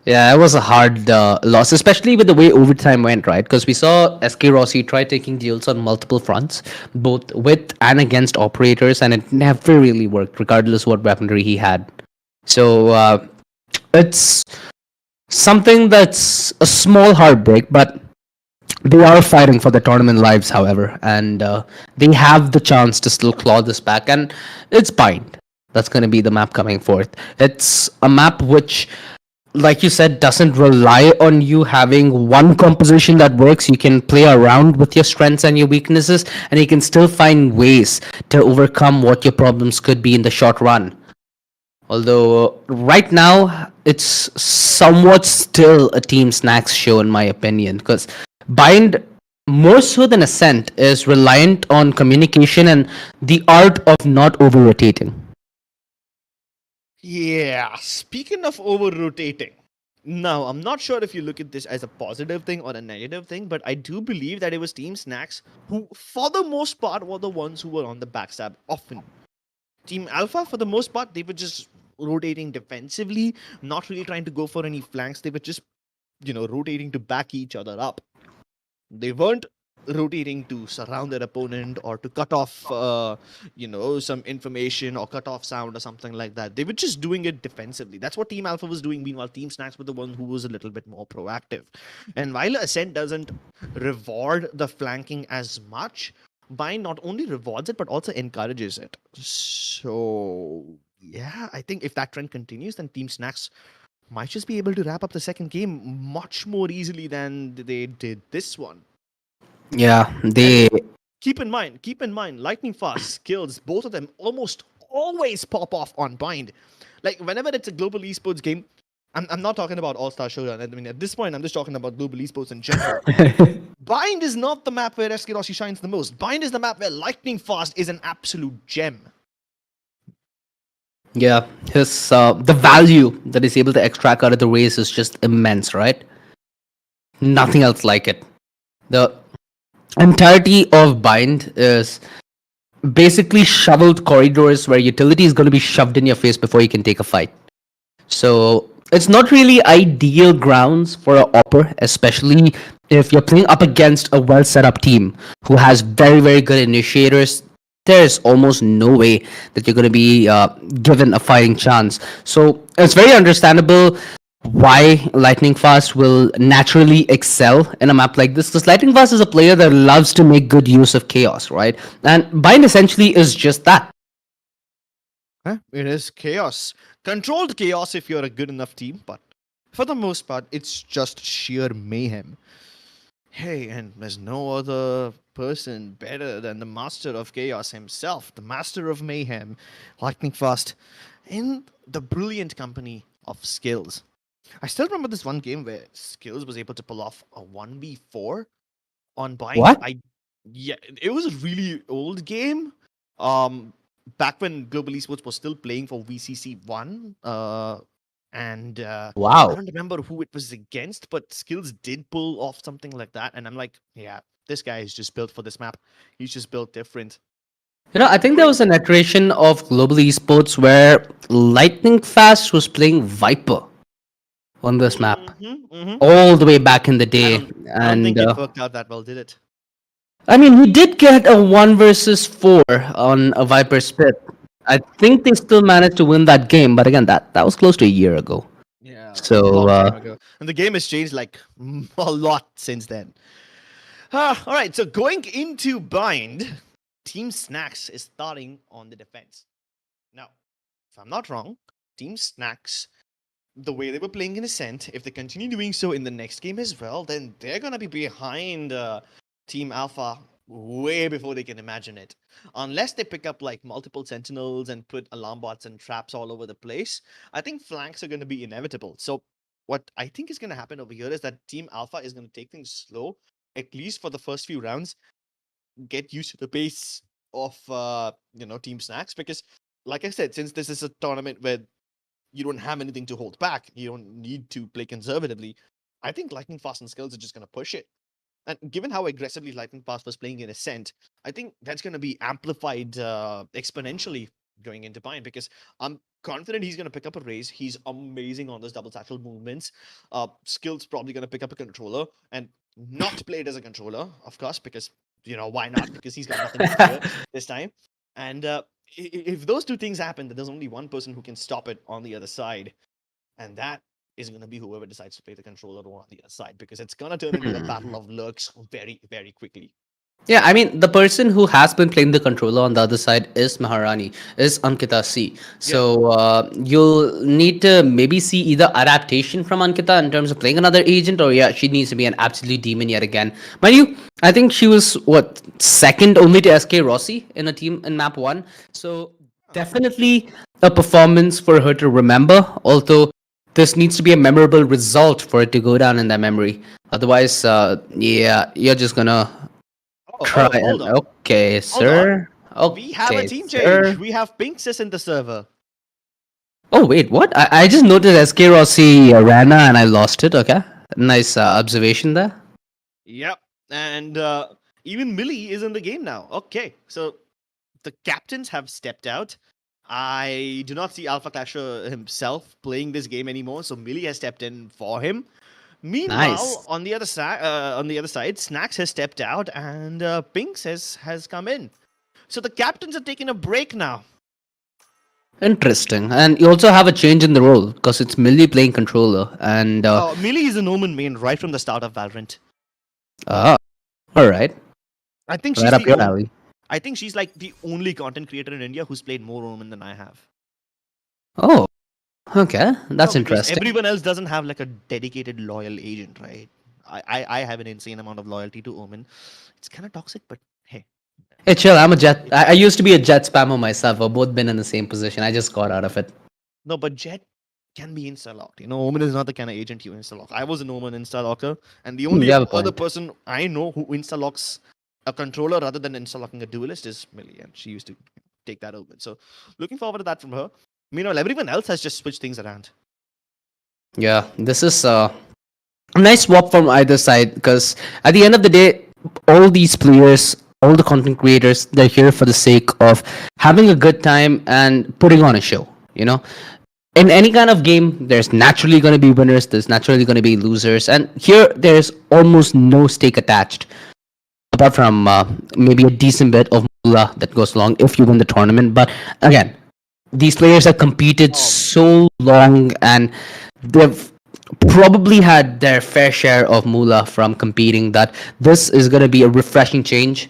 Yeah, it was a hard loss, especially with the way overtime went, right? Because we saw SK Rossi try taking deals on multiple fronts, both with and against operators, and it never really worked, regardless what weaponry he had. So it's something that's a small heartbreak, but they are fighting for the tournament lives, however, and they have the chance to still claw this back, and it's Bind. That's going to be the map coming forth. It's a map which, like you said, doesn't rely on you having one composition that works. You can play around with your strengths and your weaknesses, and you can still find ways to overcome what your problems could be in the short run. Although right now it's somewhat still a Team Snacks show, in my opinion, because Bind, more so than Ascent, is reliant on communication and the art of not over rotating. Yeah, speaking of over rotating. Now, I'm not sure if you look at this as a positive thing or a negative thing, but I do believe that it was Team Snacks who, for the most part, were the ones who were on the backstab often. Team Alpha, for the most part, they were just rotating defensively, not really trying to go for any flanks. They were just, rotating to back each other up. They weren't rotating to surround their opponent or to cut off, some information or cut off sound or something like that. They were just doing it defensively. That's what Team Alpha was doing. Meanwhile, Team Snacks were the one who was a little bit more proactive. And while Ascent doesn't reward the flanking as much, Bind not only rewards it but also encourages it. So yeah, I think if that trend continues, then Team Snacks might just be able to wrap up the second game much more easily than they did this one. Yeah, And they. keep in mind, lightning fast skills, both of them almost always pop off on Bind. Like whenever it's a global esports game, I'm not talking about All Stars Showdown. I mean, at this point, I'm just talking about global esports in general. Bind is not the map where SK Rossi shines the most. Bind is the map where lightning fast is an absolute gem. Yeah, his the value that he's able to extract out of the race is just immense, right? Nothing else like it. The entirety of Bind is basically shoveled corridors where utility is going to be shoved in your face before you can take a fight. So it's not really ideal grounds for an opper, especially if you're playing up against a well set up team who has very, very good initiators. There's almost no way that you're going to be given a fighting chance. So it's very understandable why Lightning Fast will naturally excel in a map like this, because Lightning Fast is a player that loves to make good use of chaos, right? And Bind essentially is just that. It is chaos. Controlled chaos if you're a good enough team, but for the most part, it's just sheer mayhem. Hey, and there's no other person better than the master of chaos himself, the master of mayhem, lightning fast, in the brilliant company of Skills. I still remember this one game where Skills was able to pull off a 1v4 on Bind. What? Yeah, it was a really old game. Back when Global Esports was still playing for VCC one. And I Wow. don't remember who it was against, but Skills did pull off something like that. And I'm like, yeah, this guy is just built for this map. He's just built different. I think there was an iteration of Global Esports where Lightning Fast was playing Viper on this map all the way back in the I day. I don't think And it worked out that well, did it? I mean, he did get a 1 versus 4 on a Viper Spit. I think they still managed to win that game, but again, that was close to a year ago. Yeah, a So, long time ago. And the game has changed like a lot since then. All right, so going into Bind, Team Snacks is starting on the defense. Now, I'm not wrong, Team Snacks, the way they were playing in Ascent, if they continue doing so in the next game as well, then they're gonna be behind Team Alpha way before they can imagine it. Unless they pick up like multiple sentinels and put alarm bots and traps all over the place, I think flanks are gonna be inevitable. So what I think is gonna happen over here is that Team Alpha is gonna take things slow, at least for the first few rounds, get used to the pace of Team Snacks, because like I said, since this is a tournament where you don't have anything to hold back, you don't need to play conservatively, I think Lightning Fast and Skills are just going to push it. And given how aggressively Lightning Fast was playing in Ascent, I think that's going to be amplified exponentially going into Pine, because I'm confident he's going to pick up a raise. He's amazing on those double satchel movements. Skills probably going to pick up a controller and not play it as a controller, of course, because why not? Because he's got nothing to do this time. And if those two things happen, then there's only one person who can stop it on the other side, and that is going to be whoever decides to play the controller on the other side, because it's going to turn into a battle of lurks very, very quickly. Yeah, I mean, the person who has been playing the controller on the other side is Maharani, is Ankita C. So you'll need to maybe see either adaptation from Ankita in terms of playing another agent, or yeah, she needs to be an absolute demon yet again. Mind you, I think she was, second only to SK Rossi in a team in map 1. So definitely a performance for her to remember, although this needs to be a memorable result for it to go down in their memory. Otherwise, yeah, you're just gonna try hold and on. okay, sir. Okay, We have a team sir. change. We have Pinksis in the server. Oh wait, what? I just noticed SK Rossi ran and I lost it. Okay, nice observation there. Yep. And even Millie is in the game now. Okay, so the captains have stepped out. I do not see Alpha Clasher himself playing this game anymore, so Millie has stepped in for him. Meanwhile, Nice. on the other side, Snacks has stepped out and Pinks has come in. So the captains are taking a break now. Interesting. And you also have a change in the role because it's Millie playing controller and Millie is an Omen main right from the start of Valorant. all right, I think right she's up the your only, alley. I think she's like the only content creator in India who's played more Omen than I have. Oh, okay, that's Because interesting. everyone else doesn't have like a dedicated loyal agent, right? I have an insane amount of loyalty to Omen. It's kind of toxic, but hey. Hey, chill. I'm a jet. I used to be a jet spammer myself. We've both been in the same position. I just got out of it. No, but Jet can be insta-locked. Omen is not the kind of agent you insta-lock. I was an Omen insta-locker, and the only you have a other point. person I know who insta-locks a controller rather than insta-locking a duelist is Millie, and she used to take that Omen. So looking forward to that from her. Meanwhile, everyone else has just switched things around. Yeah, this is a nice swap from either side because at the end of the day, all these players, all the content creators, they're here for the sake of having a good time and putting on a show. In any kind of game, there's naturally going to be winners, there's naturally going to be losers, and here there's almost no stake attached apart from maybe a decent bit of moolah that goes along if you win the tournament. But again, these players have competed so long and they've probably had their fair share of moolah from competing that this is going to be a refreshing change.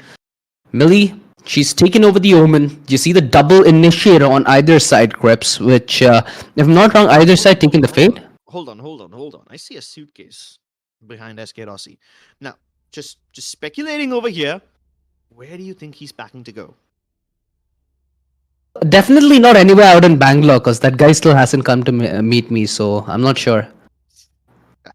Millie, she's taken over the Omen. You see the double initiator on either side, Grips, which, if I'm not wrong, either side taking the fade. Hold on. I see a suitcase behind SK Rossi. Now, just speculating over here, where do you think he's packing to go? Definitely not anywhere out in Bangalore because that guy still hasn't come to meet me, so I'm not sure.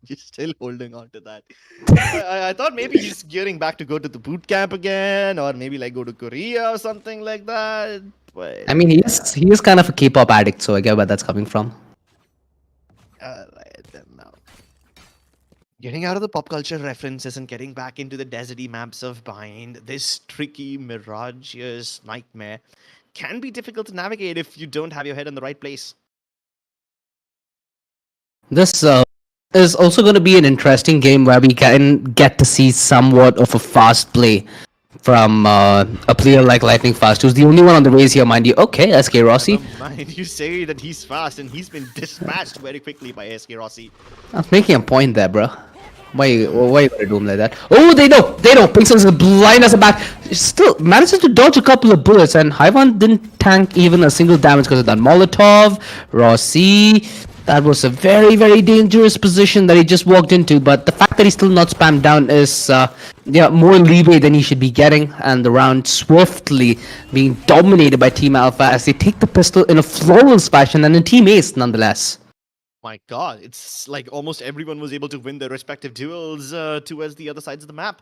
You're still holding on to that. I thought maybe he's gearing back to go to the boot camp again, or maybe like go to Korea or something like that. But I mean, he is kind of a K-pop addict, so I get where that's coming from. then now, getting out of the pop culture references and getting back into the deserty maps of Bind, this tricky, mirageous nightmare can be difficult to navigate if you don't have your head in the right place. This is also going to be an interesting game where we can get to see somewhat of a fast play from a player like Lightning Fast, who's the only one on the raise here, mind you. Okay, SK Rossi. Never mind, you say that he's fast and he's been dispatched very quickly by SK Rossi. I was making a point there, bro. Why you gotta do him like that? Oh, they know. Pinksters is blind as a bat. Still manages to dodge a couple of bullets, and Hyvan didn't tank even a single damage because of that Molotov. Rossi, that was a very, very dangerous position that he just walked into. But the fact that he's still not spammed down is, more leeway than he should be getting. And the round swiftly being dominated by Team Alpha as they take the pistol in a flawless fashion and a team ace nonetheless. My God, it's like almost everyone was able to win their respective duels towards the other sides of the map.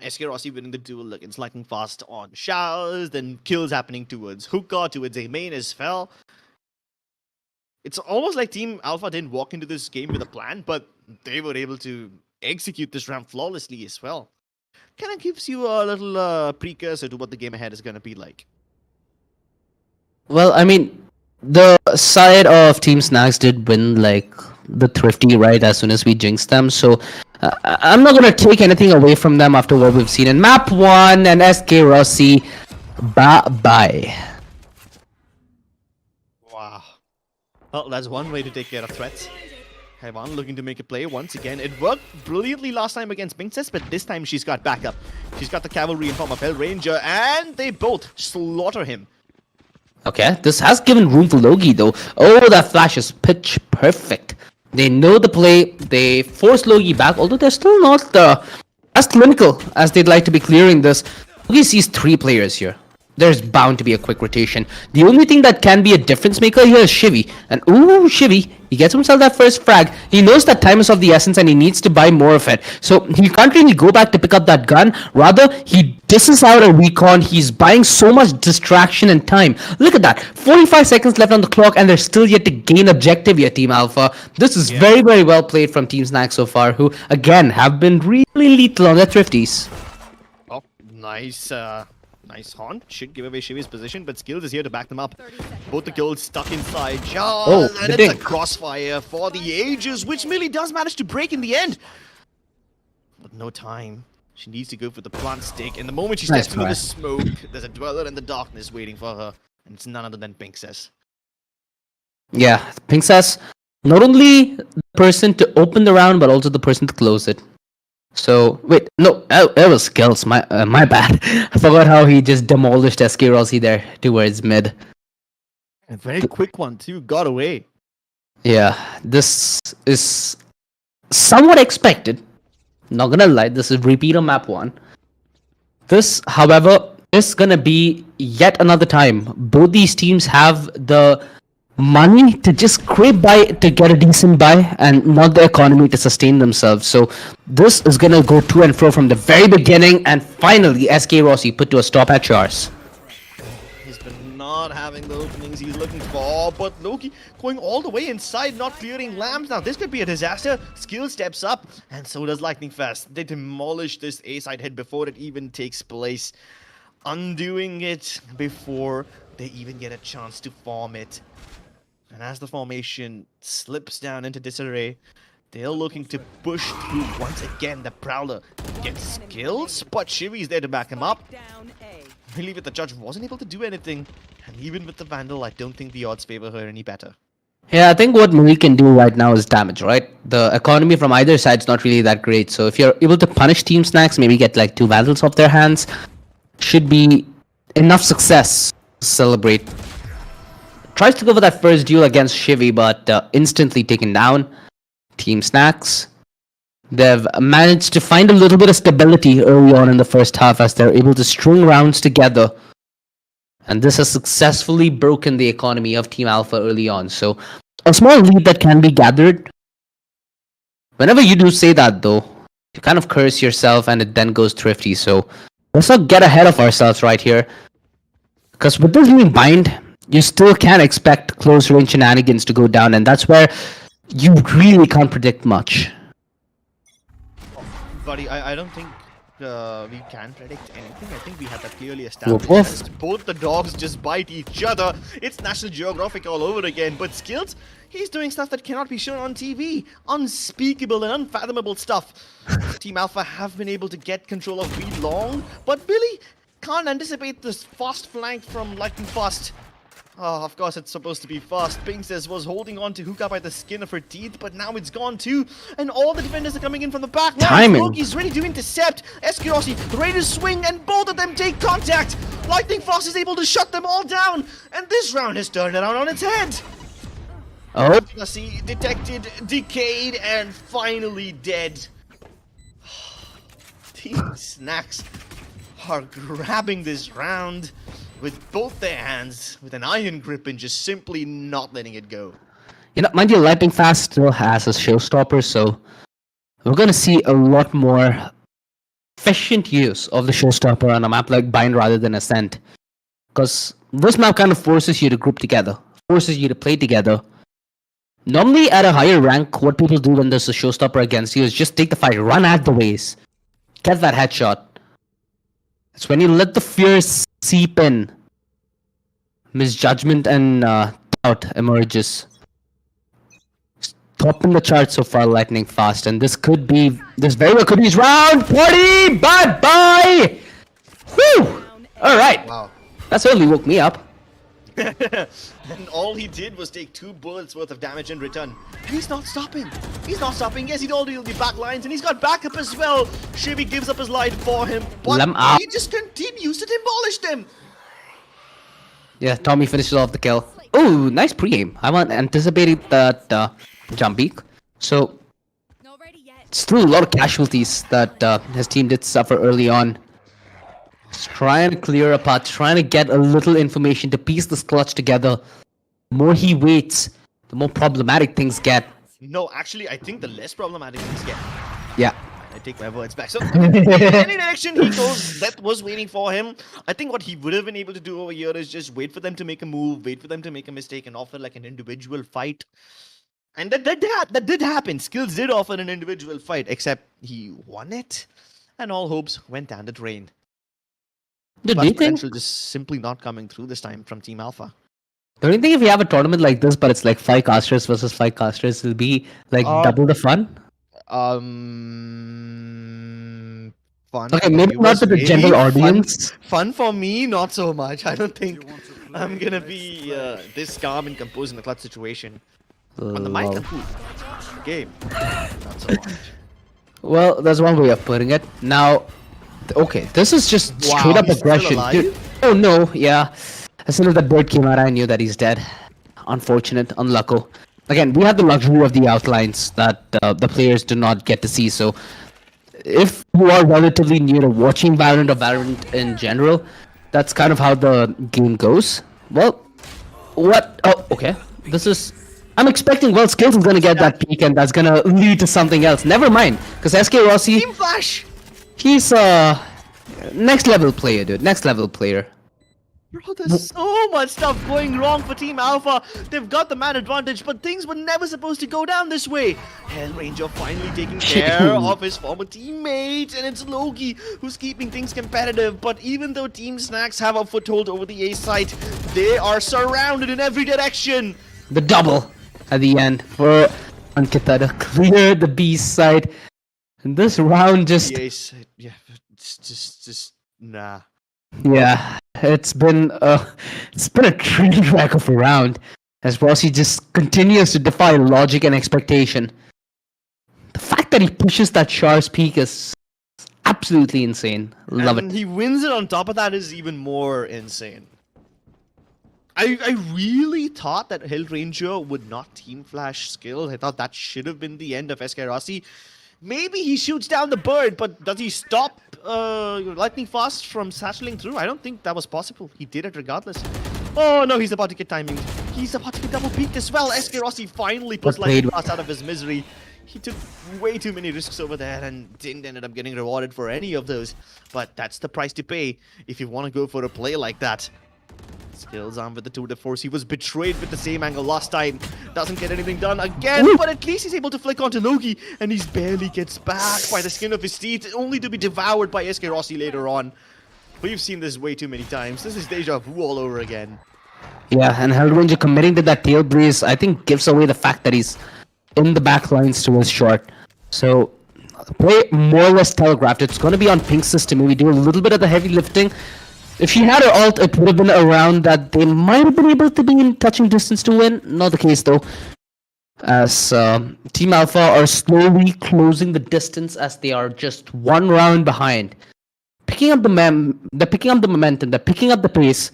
SK Rossi winning the duel against Lightning Fast on Showers, then kills happening towards Hookah, towards a main as well. It's almost like Team Alpha didn't walk into this game with a plan, but they were able to execute this round flawlessly as well. Kind of gives you a little precursor to what the game ahead is going to be like. Well, I mean, the side of Team Snacks did win, like, the Thrifty, right, as soon as we jinxed them. So, I'm not going to take anything away from them after what we've seen in Map 1 and SK Rossi. Bye-bye. Wow. Well, that's one way to take care of threats. Hyvan looking to make a play once again. It worked brilliantly last time against Pinksters, but this time she's got backup. She's got the cavalry in form of Hell Ranger, and they both slaughter him. Okay, this has given room for Logi though. Oh, that flash is pitch perfect. They know the play. They force Logi back, although they're still not as clinical as they'd like to be clearing this. Logi sees 3 players here. There's bound to be a quick rotation. The only thing that can be a difference maker here is Shivy. And ooh, Shivy, he gets himself that first frag. He knows that time is of the essence and he needs to buy more of it. So he can't really go back to pick up that gun. Rather, he disses out a recon. He's buying so much distraction and time. Look at that. 45 seconds left on the clock and they're still yet to gain objective here, Team Alpha. This is very, very well played from Team Snack so far, who, again, have been really lethal on their thrifties. Oh, nice. Nice haunt. Should give away Shivi's position, but Skills is here to back them up. Both the kills stuck inside. And it's a crossfire for the ages, which Millie does manage to break in the end. But no time. She needs to go for the plant stick. And the moment she steps into the smoke, there's a dweller in the darkness waiting for her. And it's none other than Pinksters. Yeah, Pinksters, not only the person to open the round, but also the person to close it. So, wait, no, it was Skills, my bad. I forgot how he just demolished SK Rossi there towards mid. A very quick one too, got away. Yeah, this is somewhat expected. Not gonna lie, this is repeat on map 1. This, however, is gonna be yet another time. Both these teams have the money to just scrape by to get a decent buy and not the economy to sustain themselves. So this is gonna go to and fro from the very beginning, and finally SK Rossi put to a stop at Chars. He's been not having the openings he's looking for, but Loki going all the way inside, not clearing lamps. Now this could be a disaster. Skill steps up, and so does Lightning Fast. They demolish this A-side hit before it even takes place, undoing it before they even get a chance to form it. And as the formation slips down into disarray, they're looking to push through once again. The Prowler gets Skills, but Shivi's there to back him up. Really, with the Judge wasn't able to do anything. And even with the Vandal, I don't think the odds favor her any better. Yeah, I think what Millie can do right now is damage, right? The economy from either side's not really that great. So if you're able to punish Team Snacks, maybe get like 2 Vandals off their hands, should be enough success to celebrate. Tries to go for that first duel against Shivy, but instantly taken down. Team Snacks, they've managed to find a little bit of stability early on in the first half as they're able to string rounds together. And this has successfully broken the economy of Team Alpha early on. So a small lead that can be gathered. Whenever you do say that though, you kind of curse yourself and it then goes thrifty. So let's not get ahead of ourselves right here. Because with this being bind, you still can't expect close range shenanigans to go down, and that's where you really can't predict much. Buddy, I don't think we can predict anything. I think we have that clearly established. Both the dogs just bite each other. It's National Geographic all over again. But Skills, he's doing stuff that cannot be shown on TV. Unspeakable and unfathomable stuff. Team Alpha have been able to get control of B long, but Billy can't anticipate this fast flank from Lightning Fast. Oh, of course, it's supposed to be fast. Pinksters was holding on to Hookah by the skin of her teeth, but now it's gone too. And all the defenders are coming in from the back. Timing. Loki's ready to intercept. Eskirossi ready to swing, and both of them take contact. Lightning Frost is able to shut them all down. And this round has turned around on its head. Oh, See, detected, decayed, and finally dead. Team Snacks are grabbing this round with both their hands, with an iron grip, and just simply not letting it go. you know, mind you, Lightning Fast still has a showstopper, so we're gonna see a lot more efficient use of the showstopper on a map like Bind rather than Ascent. Because this map kind of forces you to group together, forces you to play together. Normally, at a higher rank, what people do when there's a showstopper against you is just take the fight, run at the ways, get that headshot. It's when you let the fear seep in, misjudgment and doubt emerges. Top in the chart so far, Lightning Fast, and this very well could be his round. Party, bye bye. Whew. All right, Wow. that certainly woke me up. And all he did was take 2 bullets worth of damage in return. And he's not stopping. He's not stopping. Yes, he told you the back lines, and he's got backup as well. Shivy gives up his light for him, but Lem up. he just continues to demolish them. Yeah, Tommy finishes off the kill. Ooh, nice pre-aim. I wasn't anticipating that jump peek. So, Not ready yet. still a lot of casualties that his team did suffer early on. Just trying to clear a path, trying to get a little information to piece this clutch together. The more he waits, the more problematic things get. No, actually, I think the less problematic things get. Yeah. I take my words back. So, in any direction he goes, Death was waiting for him. I think what he would have been able to do over here is just wait for them to make a move, wait for them to make a mistake, and offer like an individual fight. And that did happen. Skills did offer an individual fight, except he won it, and all hopes went down the drain. Dude, do But you think? potential just simply not coming through this time from Team Alpha. Don't you think if you have a tournament like this, but it's like 5 casters versus 5 casters, it'll be like double the fun? Fun. Okay, for maybe not viewers, to the maybe. general audience. Fun for me, not so much. I don't think I'm gonna be this calm and composed in a clutch situation. On the mic, Lol. I'm cool. Game, not so much. Well, that's one way of putting it. Now, okay, this is just Wow, straight up he's still aggression. alive? Dude, oh no, yeah. As soon as that bird came out, I knew that he's dead. Unfortunate, unlucky. Again, we have the luxury of the outlines that the players do not get to see. So, if you are relatively new to watching Valorant or Valorant in general, that's kind of how the game goes. Well, what? Oh, okay. This is. I'm expecting, well, Skills is gonna get that peak and that's gonna lead to something else. Never mind, because SK Rossi, Team Flash! he's a next level player, dude. Next level player. Bro, there's so much stuff going wrong for Team Alpha. They've got the man advantage, but things were never supposed to go down this way. Hellranger finally taking care of his former teammate, and it's Loki who's keeping things competitive. But even though Team Snacks have a foothold over the A site, they are surrounded in every direction. The double at the end for Ankita to clear the B side. And this round just, The A site, yeah, it's just nah. yeah, it's been a train wreck of a round as Rossi just continues to defy logic and expectation. The fact that he pushes that Char's peak is absolutely insane. Love And it. he wins it on top of that is even more insane. I really thought that Hellranger would not team flash skill. I thought that should have been the end of SK Rossi. Maybe he shoots down the bird, but does he stop Lightning Fast from satcheling through? I don't think that was possible. He did it regardless. Oh no, he's about to get timing. He's about to get double peaked as well. SK Rossi finally puts But played Lightning Fast out of his misery. He took way too many risks over there and didn't end up getting rewarded for any of those. But that's the price to pay if you want to go for a play like that. Skills on with the tour de force. He was betrayed with the same angle last time. Doesn't get anything done again, but at least he's able to flick onto Loki, and he barely gets back by the skin of his teeth, only to be devoured by SK Rossi later on. We've seen this way too many times. This is deja vu all over again. Yeah, and Hellranger committing to that tail breeze, I think, gives away the fact that he's in the back lines to his short. So, play more or less telegraphed. It's going to be on Pink system. Maybe do a little bit of the heavy lifting. If she had her ult, it would have been around that they might have been able to be in touching distance to win. Not the case though, as Team Alpha are slowly closing the distance as they are just one round behind. Picking up they're picking up the momentum, they're picking up the pace.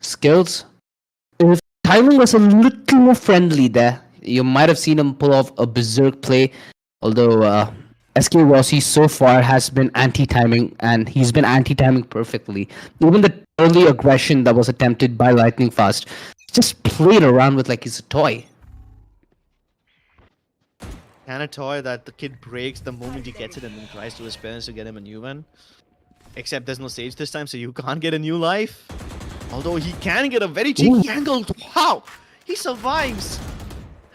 Skills. If timing was a little more friendly there, you might have seen him pull off a berserk play. Although SK Rossi so far has been anti-timing, and he's been anti-timing perfectly. Even the early aggression that was attempted by Lightning Fast just played around with like he's a toy. And a toy that the kid breaks the moment he gets it and then tries to his parents to get him a new one. Except there's no stage this time, so you can't get a new life. Although he can get a very cheeky angle. Wow! He survives!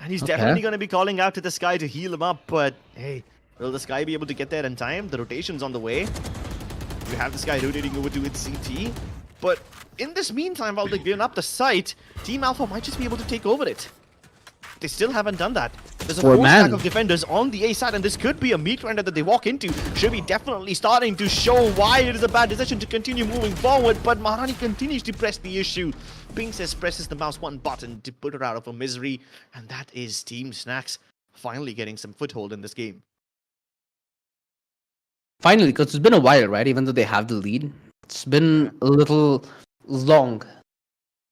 And he's definitely going to be calling out to the Sky to heal him up, but hey, will the Sky be able to get there in time? The rotation's on the way. You have this guy rotating over to its CT. But in this meantime, while they've given up the site, Team Alpha might just be able to take over it. They still haven't done that. There's a full stack of defenders on the A side, and this could be a meat grinder that they walk into. Shivy definitely starting to show why it is a bad decision to continue moving forward, but Maharani continues to press the issue. Princess presses the mouse one button to put her out of her misery, and that is Team Snacks finally getting some foothold in this game. Finally, because it's been a while, right? Even though they have the lead, it's been a little long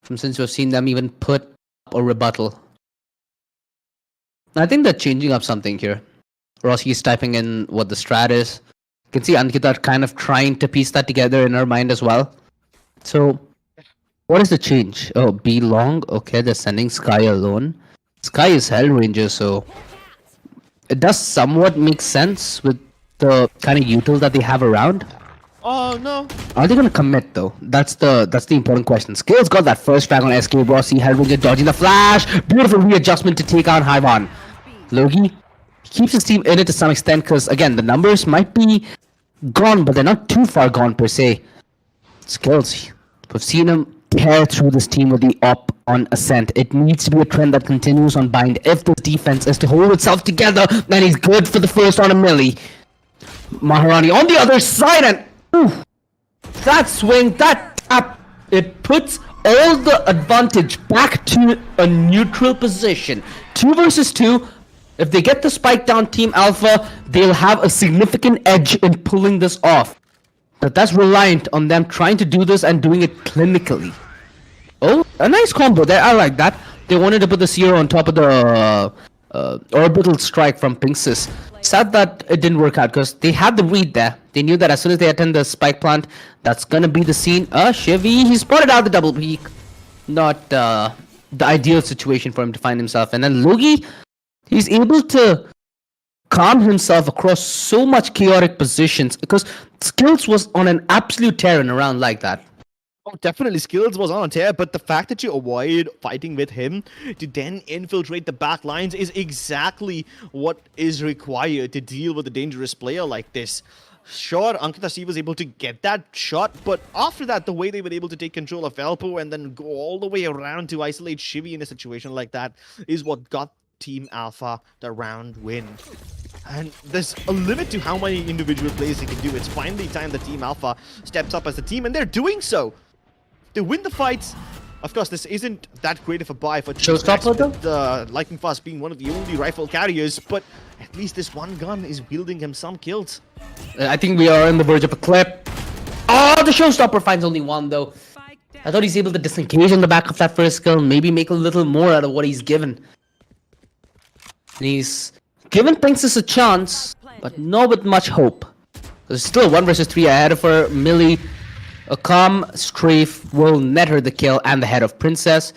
from since we've seen them even put up a rebuttal. I think they're changing up something here. Rossi is typing in what the strat is. You can see Ankita kind of trying to piece that together in her mind as well. So, what is the change? Oh, B long. Okay, they're sending Sky alone. Sky is Hell Ranger, so it does somewhat make sense with the kind of util that they have around. Oh no! Are they gonna commit though? That's the important question. Skills got that first frag on SK. Rossi, Hell Ranger dodging the flash. Beautiful readjustment to take on Hyvan. Logi keeps his team in it to some extent because, again, the numbers might be gone, but they're not too far gone per se. Skills. We've seen him tear through this team with the op on Ascent. It needs to be a trend that continues on Bind. If this defense is to hold itself together, then he's good for the first on a milli. Maharani on the other side, and ooh, that swing, that tap, it puts all the advantage back to a neutral position. 2 versus 2. If they get the spike down Team Alpha, they'll have a significant edge in pulling this off. But that's reliant on them trying to do this and doing it clinically. Oh, a nice combo there. I like that. They wanted to put the Zero on top of the orbital strike from Pinxis. Sad that it didn't work out because they had the read there. They knew that as soon as they attend the spike plant, that's gonna be the scene. Shivy, he spotted out the double peak. Not the ideal situation for him to find himself. And then Logi, he's able to calm himself across so much chaotic positions because Skills was on an absolute tear in a round like that. Oh, definitely Skills was on a tear, but the fact that you avoid fighting with him to then infiltrate the back lines is exactly what is required to deal with a dangerous player like this. Sure, Ankita C was able to get that shot, but after that, the way they were able to take control of Elpo and then go all the way around to isolate Shivy in a situation like that is what got Team Alpha the round win. And there's a limit to how many individual plays they can do. It's finally time that Team Alpha steps up as a team, and they're doing so. They win the fights. Of course, this isn't that great of a buy for Team Showstopper though? With Lightning Fast being one of the only rifle carriers, but at least this one gun is wielding him some kills. I think we are on the verge of a clip. Oh, the Showstopper finds only one though. I thought he's able to disengage on the back of that first skill, maybe make a little more out of what he's given. And he's given Pinxis a chance, but not with much hope. There's still 1 versus 3 ahead of her. Millie, a calm strafe will net her the kill and the head of Princess.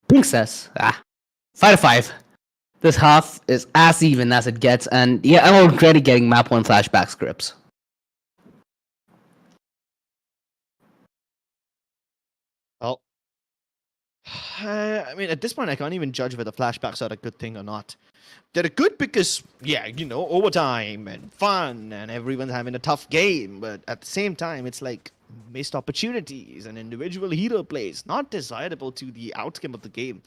5-5. This half is as even as it gets, and yeah, I'm already getting map 1 flashback scripts. Well, I mean, at this point, I can't even judge whether flashbacks are a good thing or not. They're good because, yeah, you know, overtime and fun and everyone's having a tough game. But at the same time, it's like missed opportunities and individual hero plays. Not desirable to the outcome of the game.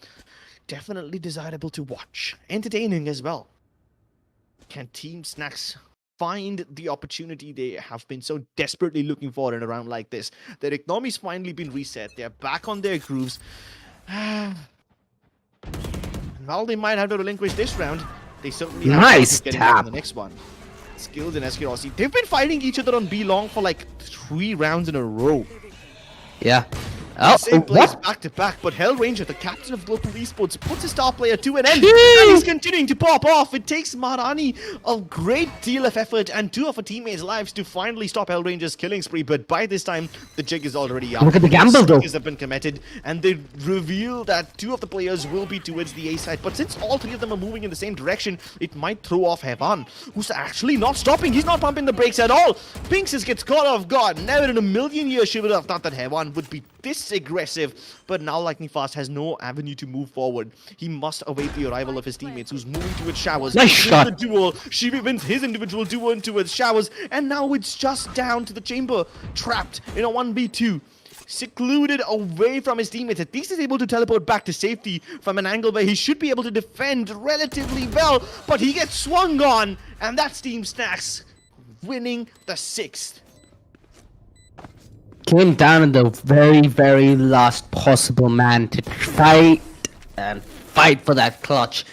Definitely desirable to watch. Entertaining as well. Can Team Snacks find the opportunity they have been so desperately looking for in a round like this. Their economy's finally been reset. They're back on their grooves. While they might have to relinquish this round, they certainly have Nice to get tap. in the next one. Skills and SK Rossi, they've been fighting each other on B long for like 3 rounds in a row. Yeah. Oh, Same plays what? back to back, but Hellranger, the captain of local esports, puts his star player to an end. Jeez. And he's continuing to pop off. It takes Marani a great deal of effort and 2 of her teammates' lives to finally stop Hellranger's killing spree. But by this time, the jig is already up. Look at the gamble, though. Have been committed, and they reveal that 2 of the players will be towards the A side. But since all 3 of them are moving in the same direction, it might throw off Hevan, who's actually not stopping. He's not pumping the brakes at all. Pinxes gets caught off guard. Never in a million years she would have thought that Hevan would be this aggressive. But now Lightning Fast has no avenue to move forward. He must await the arrival of his teammates, who's moving towards Showers. Nice Wins shot. the duel. She wins his individual duel towards Showers, and now it's just down to the chamber, trapped in a 1v2. Secluded away from his teammates. At least he's able to teleport back to safety from an angle where he should be able to defend relatively well, but he gets swung on, and that's Team Snacks winning the 6th. Came down in the very, very last possible man to fight and fight for that clutch.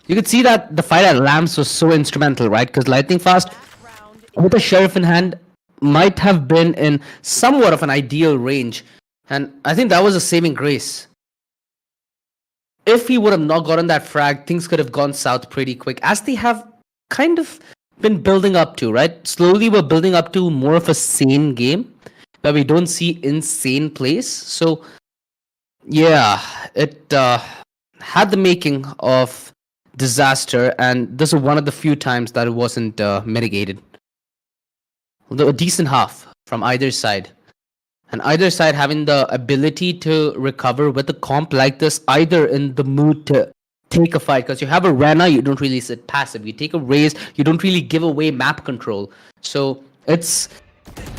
You could see that the fight at Lamps was so instrumental, right? Because Lightning Fast, with the Sheriff in hand, might have been in somewhat of an ideal range. And I think that was a saving grace. If he would have not gotten that frag, things could have gone south pretty quick, as they have kind of been building up to, right? Slowly we're building up to more of a sane game, where we don't see insane plays. So, yeah, it had the making of disaster, and this is one of the few times that it wasn't mitigated. Although a decent half from either side. And either side having the ability to recover with a comp like this, either in the mood to take a fight. Because you have a Rena, you don't really sit passive. You take a Raze, you don't really give away map control. So, it's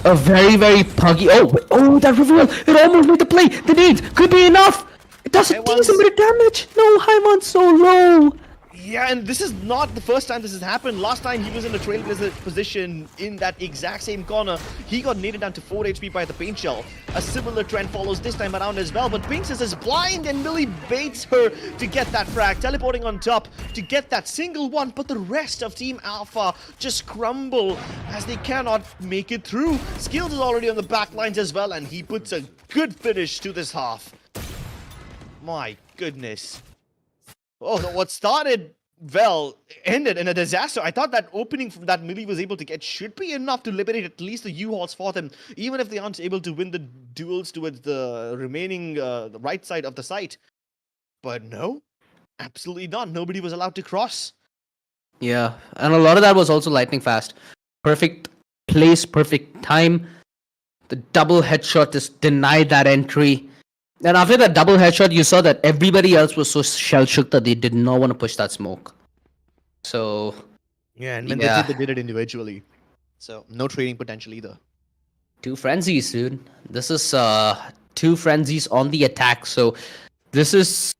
a very, very puggy. Oh, that reveal! It almost made the play. The nades could be enough. It does a decent bit of damage. No, Hyman's so low. Yeah, and this is not the first time this has happened. Last time he was in a trailblazer position in that exact same corner. He got naded down to 4 HP by the paint shell. A similar trend follows this time around as well, but Pinxes is blind and Millie baits her to get that frag, teleporting on top to get that single one, but the rest of Team Alpha just crumble as they cannot make it through. Skills is already on the back lines as well, and he puts a good finish to this half. My goodness. Oh, so what started well ended in a disaster. I thought that opening from that Millie was able to get should be enough to liberate at least the U-Hauls for them, even if they aren't able to win the duels towards the remaining the right side of the site. But no, absolutely not. Nobody was allowed to cross. Yeah, and a lot of that was also lightning fast. Perfect place, perfect time. The double headshot just denied that entry. And after that double headshot, you saw that everybody else was so shell-shook that they did not want to push that smoke. So, Yeah, and when yeah. they did it individually. So, no trading potential either. Two frenzies, dude. This is two frenzies on the attack. So, this is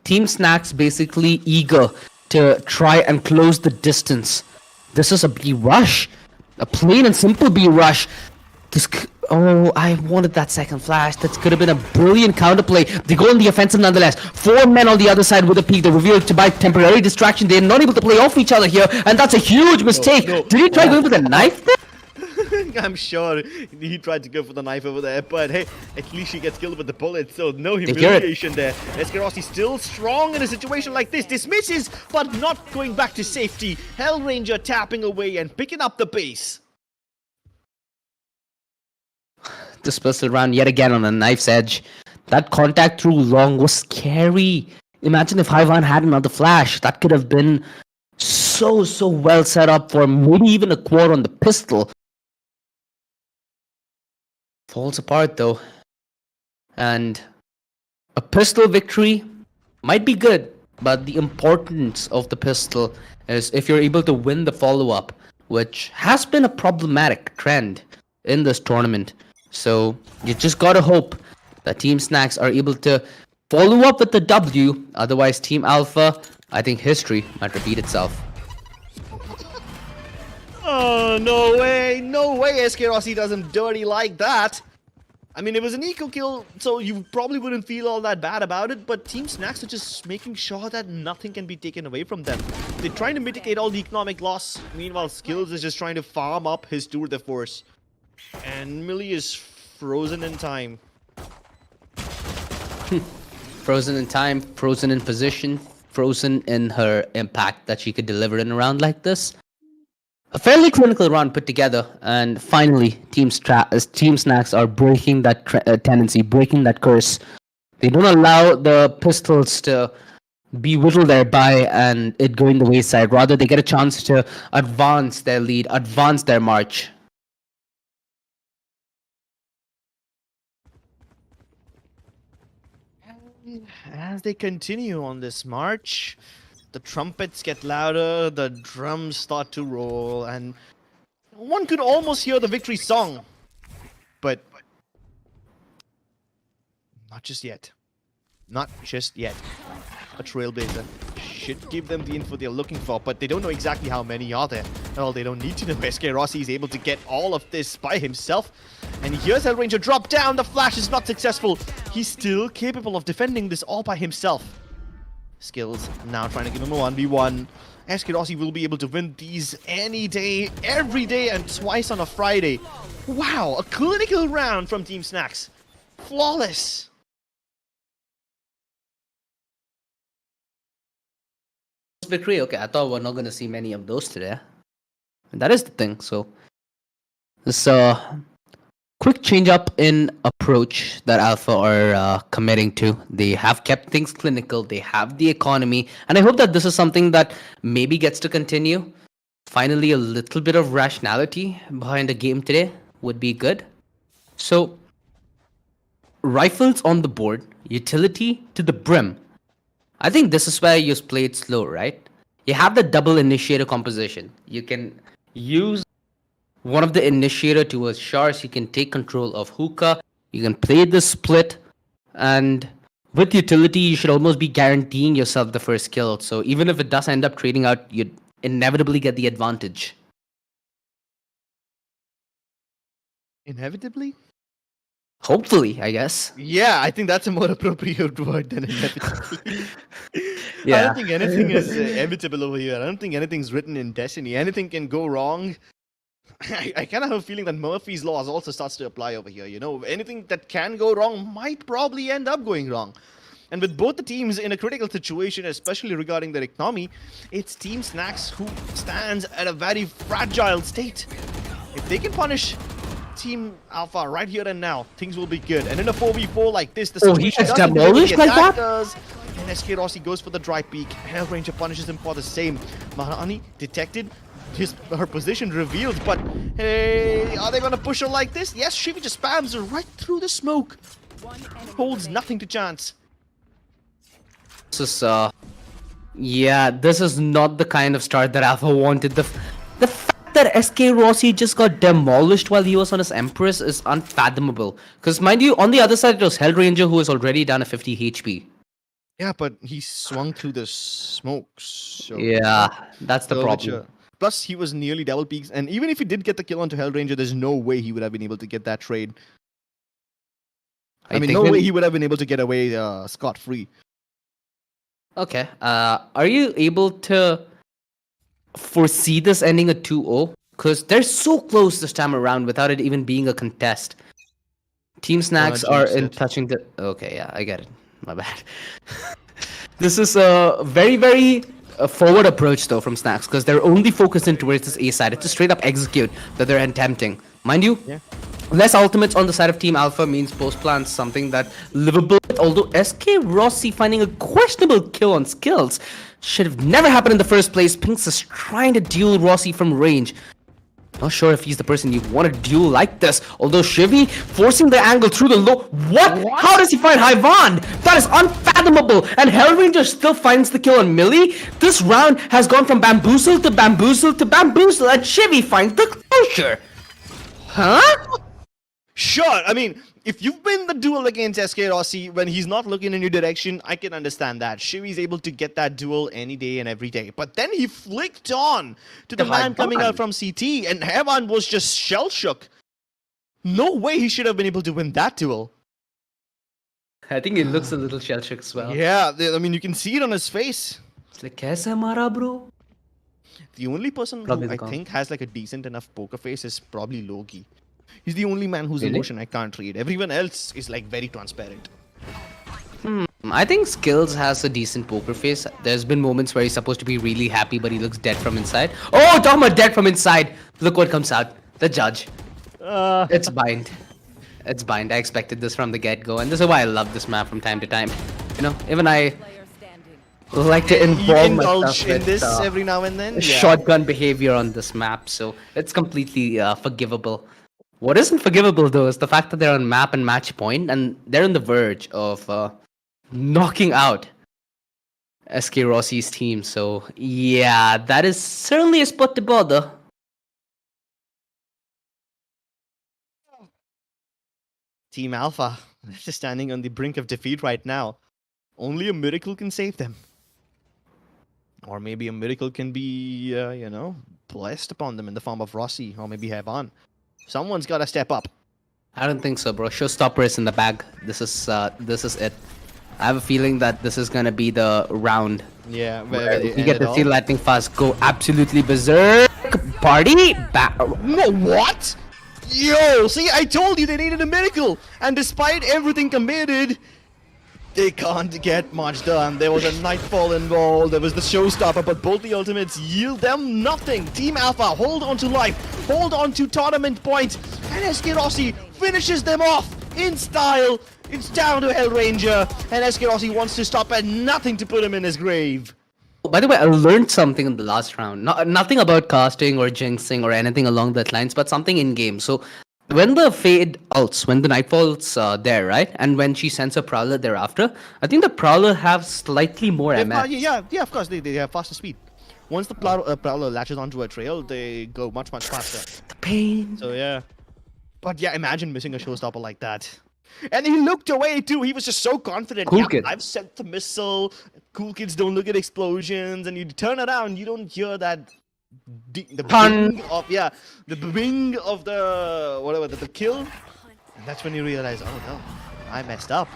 Team Snacks basically eager to try and close the distance. This is a B rush. A plain and simple B rush. Oh, I wanted that second flash. That could have been a brilliant counterplay. They go on the offensive nonetheless. 4 men on the other side with a peek. They reveal to by temporary distraction. They're not able to play off each other here, and that's a huge mistake. no. Did he try going with a knife there? I'm sure he tried to go for the knife over there, but hey, at least she gets killed with the bullet, so no hear it. humiliation there. Escarossi still strong in a situation like this. Dismisses, but not going back to safety. Hellranger tapping away and picking up the base. This pistol round yet again on a knife's edge. That contact through long was scary. Imagine if Hyvan had another flash. That could have been so well set up for maybe even a quad on the pistol. Falls apart though. And a pistol victory might be good, but the importance of the pistol is if you're able to win the follow-up, which has been a problematic trend in this tournament. So you just gotta hope that Team Snacks are able to follow up with the W. Otherwise, Team Alpha, I think history might repeat itself. Oh, no way. No way SK Rossi does him dirty like that. I mean, it was an eco kill, so you probably wouldn't feel all that bad about it, but Team Snacks are just making sure that nothing can be taken away from them. They're trying to mitigate all the economic loss. Meanwhile, Skills is just trying to farm up his tour de force. And Millie is frozen in time. Frozen in time, frozen in position, frozen in her impact that she could deliver in a round like this. A fairly clinical round put together, and finally, Team Snacks are breaking that tendency, breaking that curse. They don't allow the pistols to be whittled thereby and it going the wayside. Rather, they get a chance to advance their lead, advance their march. As they continue on this march, the trumpets get louder, the drums start to roll, and one could almost hear the victory song. But not just yet. Not just yet. A Trailblazer should give them the info they're looking for, but they don't know exactly how many are there. Well, they don't need to know. SK Rossi is able to get all of this by himself. And here's Hellranger drop down. The flash is not successful. He's still capable of defending this all by himself. Skills now trying to give him a 1v1. SK Rossi will be able to win these any day, every day, and twice on a Friday. Wow, a clinical round from Team Snacks. Flawless. Victory? Okay, I thought we're not going to see many of those today. And that is the thing, so... This quick change up in approach that Alpha are committing to. They have kept things clinical, they have the economy, and I hope that this is something that maybe gets to continue. Finally, a little bit of rationality behind the game today would be good. So, rifles on the board, utility to the brim. I think this is where you play it slow, right? You have the double initiator composition. You can use one of the initiator towards Shars. You can take control of Hookah. You can play the split. And with utility, you should almost be guaranteeing yourself the first kill. So even if it does end up trading out, you'd inevitably get the advantage. Inevitably? Hopefully, I guess. Yeah, I think that's a more appropriate word than inevitably. Yeah. I don't think anything is inevitable over here. I don't think anything's written in Destiny. Anything can go wrong. I kind of have a feeling that Murphy's Law also starts to apply over here. You know, anything that can go wrong might probably end up going wrong. And with both the teams in a critical situation, especially regarding their economy, it's Team Snacks who stands at a very fragile state. If they can punish Team Alpha right here and now, things will be good. And in a 4v4 like this, the situation doesn't really get like that. And SK Rossi goes for the dry peek. Hellranger punishes him for the same. Maharani detected. Her position revealed, but hey, are they gonna push her like this? Yes, Shivi just spams her right through the smoke. Holds nothing to chance. This is yeah, this is not the kind of start that Alpha wanted. The fact that SK Rossi just got demolished while he was on his Empress is unfathomable. Because mind you, on the other side it was Hellranger who is already down to 50 HP. Yeah, but he swung through the smokes. So yeah, that's the problem. Plus, he was nearly double peaks, and even if he did get the kill onto Hellranger, there's no way he would have been able to get that trade. I mean, no way he would have been able to get away scot-free. Okay, are you able to foresee this ending a 2-0? Because they're so close this time around without it even being a contest. Team Snacks are in touching the... Okay, yeah, I get it. My bad. This is a very, very... a forward approach though from Snacks, because they're only focusing towards this A side. It's a straight up execute that they're attempting. Mind you, less ultimates on the side of Team Alpha means post plans something that livable. Although SK Rossi finding a questionable kill on Skills should have never happened in the first place. Pinks is trying to duel Rossi from range. Not sure if he's the person you want to duel like this. Although Shivi forcing the angle through the low. What? How does he find Hyvan? That is unfathomable. And Hellranger still finds the kill on Millie. This round has gone from bamboozle to bamboozle to bamboozle, and Shivi finds the closure. Huh? Sure. I mean, if you win the duel against SK Rossi when he's not looking in your direction, I can understand that. Shivi's able to get that duel any day and every day. But then he flicked on to the man coming out from CT, and Hevan was just shell-shook. No way he should have been able to win that duel. I think it looks a little shell-shook as well. Yeah, I mean, you can see it on his face. It's like, kaisa mara, bro? The only person Probably who I the think has like a decent enough poker face is probably Loki. He's the only man whose Really? emotion I can't read. Everyone else is like very transparent. I think Skills has a decent poker face. There's been moments where he's supposed to be really happy, but he looks dead from inside. Oh, talking about dead from inside. Look what comes out. The judge. It's bind. It's bind. I expected this from the get-go, and this is why I love this map from time to time. You know, even I like to You involve indulge myself in with this every now and then. Yeah. shotgun behavior on this map, so it's completely forgivable. What isn't forgivable though is the fact that they're on map and match point, and they're on the verge of knocking out SK Rossi's team. So yeah, that is certainly a spot to bother. Team Alpha, they're just standing on the brink of defeat right now. Only a miracle can save them. Or maybe a miracle can be, you know, blessed upon them in the form of Rossi, or maybe Hevan. Someone's got to step up. I don't think so, bro. Showstopper is in the bag. This is it. I have a feeling that this is gonna be the round. Yeah, Where you get to see Lightning Fast go absolutely berserk. Party back. No, what? Yo, see, I told you they needed a miracle. And despite everything committed, they can't get much done. There was a Nightfall involved, there was the showstopper, but both the ultimates yield them nothing. Team Alpha hold on to life, hold on to tournament points, and SK Rossi finishes them off in style. It's down to Hellranger, and SK Rossi wants to stop at nothing to put him in his grave. By the way, I learned something in the last round. Nothing about casting or jinxing or anything along that lines, but something in game. So when the Fade ults, when the Nightfall's there, right? And when she sends a Prowler thereafter, I think the Prowler have slightly more MS. Yeah, of course, they have faster speed. Once the Prowler latches onto a trail, they go much faster. The pain. So yeah. But yeah, imagine missing a showstopper like that. And he looked away too. He was just so confident. Cool Yeah, kid. I've sent the missile. Cool kids don't look at explosions, and you turn around, you don't hear that. The Pun. bing of the bing of the whatever the kill. And that's when you realize, oh no, I messed up.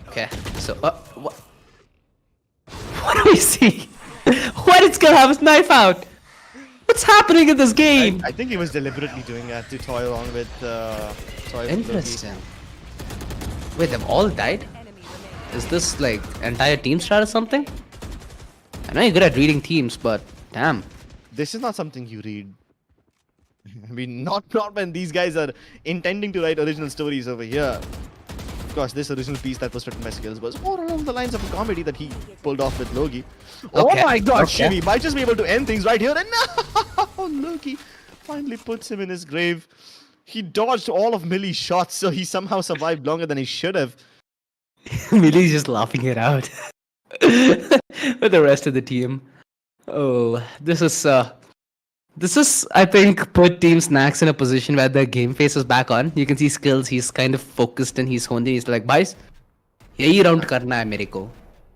Okay, so what do we see? Why did Skill have his knife out? What's happening in this game? I think he was deliberately doing that to toy along with Toy. Interesting. Wait, they've all died? Is this like entire team strat or something? I know you're good at reading teams, but damn. This is not something you read. I mean, not when these guys are intending to write original stories over here. Of course, this original piece that was written by Skills was more along the lines of a comedy that he pulled off with Loki. Oh Okay, my god, okay. Shivi might just be able to end things right here. And no, Loki finally puts him in his grave. He dodged all of Millie's shots, so he somehow survived longer than he should have. Millie's just laughing it out. With the rest of the team. Oh, this is I think put Team Snacks in a position where the game face is back on. You can see Skills, he's kind of focused and he's honed in. He's like, boys, yahi round karna hai mere ko.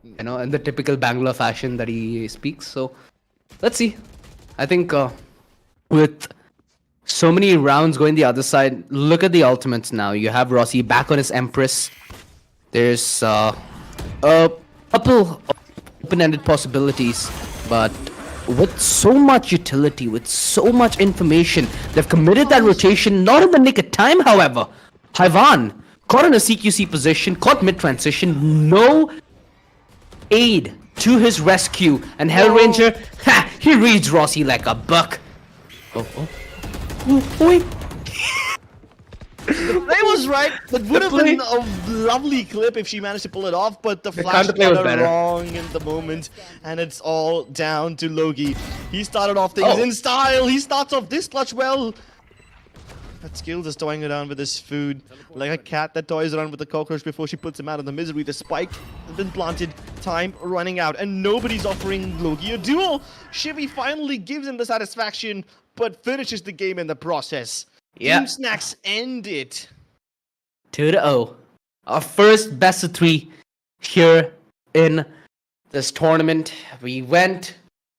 You know, in the typical Bangalore fashion that he speaks. So let's see. I think with so many rounds going the other side, look at the ultimates now. You have Rossi back on his Empress. There's a couple open-ended possibilities, but with so much utility, with so much information, they've committed that rotation, not in the nick of time, however. Hevan caught in a CQC position, caught mid-transition, no aid to his rescue, and Hellranger, he reads Rossi like a buck. Wait. Ray was right. That would have been a lovely clip if she managed to pull it off, but the flash counterplay was got her better. wrong in the moment, and it's all down to Loki. He started off things in style. He starts off this clutch well. But Skills is toying around with his food like a cat that toys around with a cockroach before she puts him out of the misery. The spike has been planted, time running out, and nobody's offering Loki a duel. Shivi finally gives him the satisfaction, but finishes the game in the process. Yeah, Team Snacks end it. 2-0. Our first best of 3 here in this tournament. We went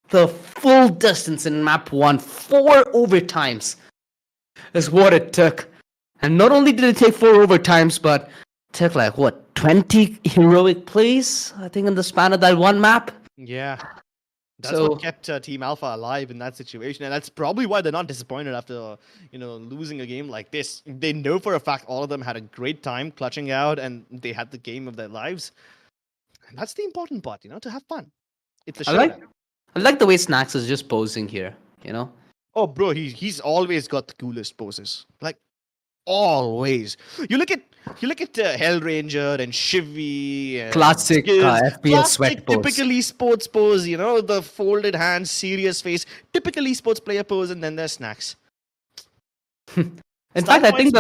the full distance in map 1. 4 overtimes is what it took. And not only did it take 4 overtimes, but it took like, what, 20 heroic plays, I think, in the span of that one map? Yeah. That's So- what kept Team Alpha alive in that situation, and that's probably why they're not disappointed after losing a game like this. They know for a fact all of them had a great time clutching out, and they had the game of their lives. And that's the important part, to have fun. It's a I like, showdown. I like the way Snacks is just posing here, you know? Oh, bro, he's always got the coolest poses. Like always. You look at Hellranger and Shivy and Classic Skills. FPS sweat pose. Typically sports pose, the folded hands, serious face, typically sports player pose, and then there's Snacks. In Style fact, I points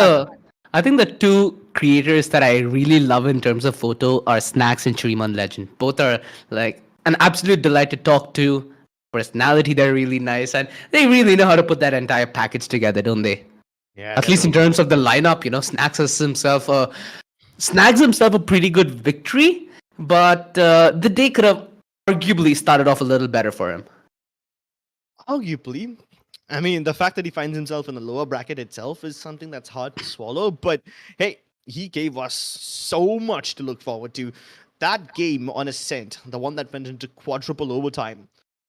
think the two creators that I really love in terms of photo are Snacks and Shriman Legend. Both are like an absolute delight to talk to. Personality, they're really nice, and they really know how to put that entire package together, don't they? Yeah. At least in terms of the lineup, Snags himself a pretty good victory, but the day could have arguably started off a little better for him. Arguably. I mean, the fact that he finds himself in the lower bracket itself is something that's hard to swallow, but hey, he gave us so much to look forward to. That game on Ascent, the one that went into quadruple overtime,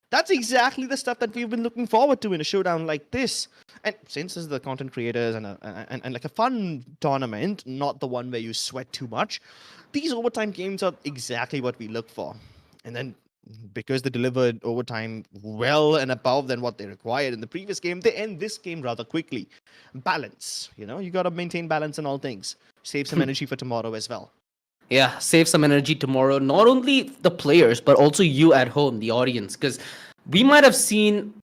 that's exactly the stuff that we've been looking forward to in a showdown like this. And since this is the content creators and like a fun tournament, not the one where you sweat too much, these overtime games are exactly what we look for. And then because they delivered overtime well and above than what they required in the previous game, they end this game rather quickly. Balance, you got to maintain balance in all things. Save some energy for tomorrow as well. Yeah, save some energy tomorrow. Not only the players, but also you at home, the audience. Because we might have seen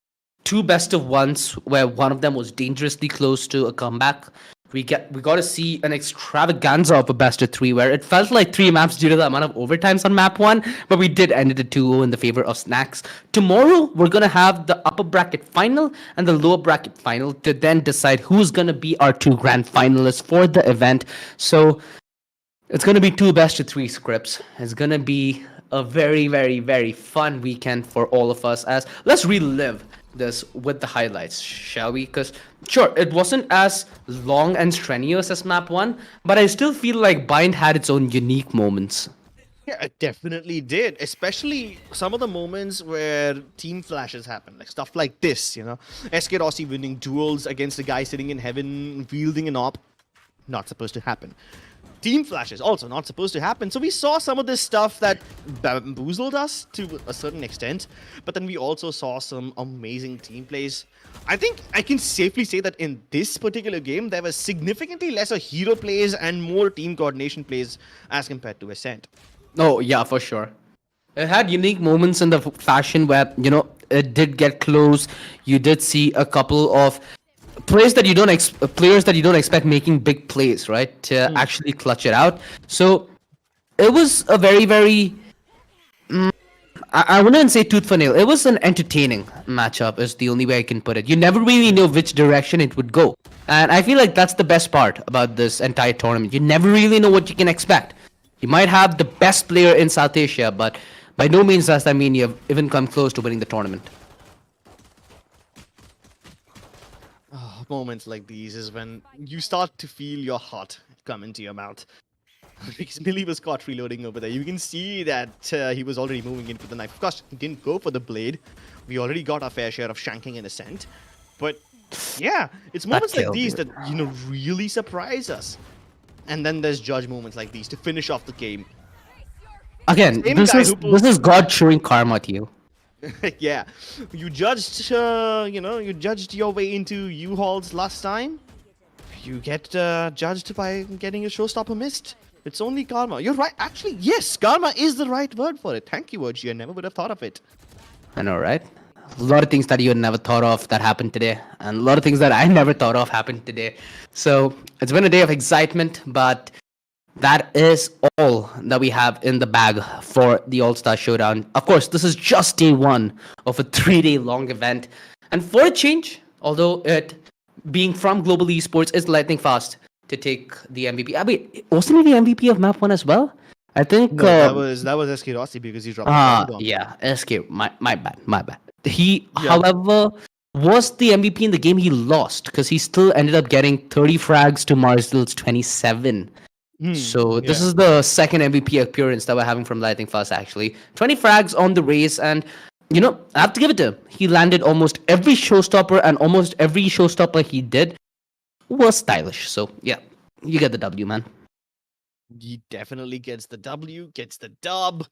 2 best of ones where one of them was dangerously close to a comeback. We got to see an extravaganza of a best of 3 where it felt like 3 maps due to the amount of overtimes on map 1, but we did end it at 2-0 in the favor of Snacks. Tomorrow, we're going to have the upper bracket final and the lower bracket final to then decide who's going to be our 2 grand finalists for the event. So it's going to be 2 best of 3 scripts. It's going to be a very, very, very fun weekend for all of us. As let's relive this with the highlights, shall we? Because sure, it wasn't as long and strenuous as map 1, but I still feel like Bind had its own unique moments. Yeah, it definitely did. Especially some of the moments where team flashes happen, like stuff like this, SK Rossi winning duels against a guy sitting in heaven, wielding an op. Not supposed to happen. Team flashes also not supposed to happen. So we saw some of this stuff that bamboozled us to a certain extent, but then we also saw some amazing team plays. I think I can safely say that in this particular game, there was significantly lesser hero plays and more team coordination plays as compared to Ascent. Oh, yeah, for sure. It had unique moments in the fashion where, it did get close. You did see a couple of players that you don't expect making big plays, right? To actually clutch it out. So it was a very, very I wouldn't say tooth for nail. It was an entertaining matchup is the only way I can put it. You never really know which direction it would go. And I feel like that's the best part about this entire tournament. You never really know what you can expect. You might have the best player in South Asia, but by no means does that mean you've even come close to winning the tournament. Moments like these is when you start to feel your heart come into your mouth. Because Millie was caught reloading over there. You can see that he was already moving in for the knife. Of course, he didn't go for the blade. We already got our fair share of shanking in Ascent. But yeah, it's moments like these that, really surprise us. And then there's judge moments like these to finish off the game. Again, this is God showing karma to you. Yeah, you judged, you judged your way into U-Hauls last time. You get judged by getting a showstopper missed. It's only karma. You're right. Actually, yes, karma is the right word for it. Thank you, Virgie. I never would have thought of it. I know, right? A lot of things that you never thought of that happened today. And a lot of things that I never thought of happened today. So it's been a day of excitement, but that is all that we have in the bag for the All Stars Showdown. Of course, this is just day 1 of a 3-day long event. And for a change, although it being from Global Esports, is lightning fast to take the MVP. I mean, wasn't he the MVP of Map 1 as well? I think. No, that was SK Rossi because he dropped the Fire Bomb. Yeah, SK. My bad. My bad. He, Yeah. however, was the MVP in the game he lost because he still ended up getting 30 frags to Marzel's 27. So this yeah. is the second MVP appearance that we're having from Lightning Fast, actually. 20 frags on the race, and I have to give it to him. He landed almost every showstopper, and almost every showstopper he did was stylish. So yeah, you get the W, man. He definitely gets the W, gets the dub,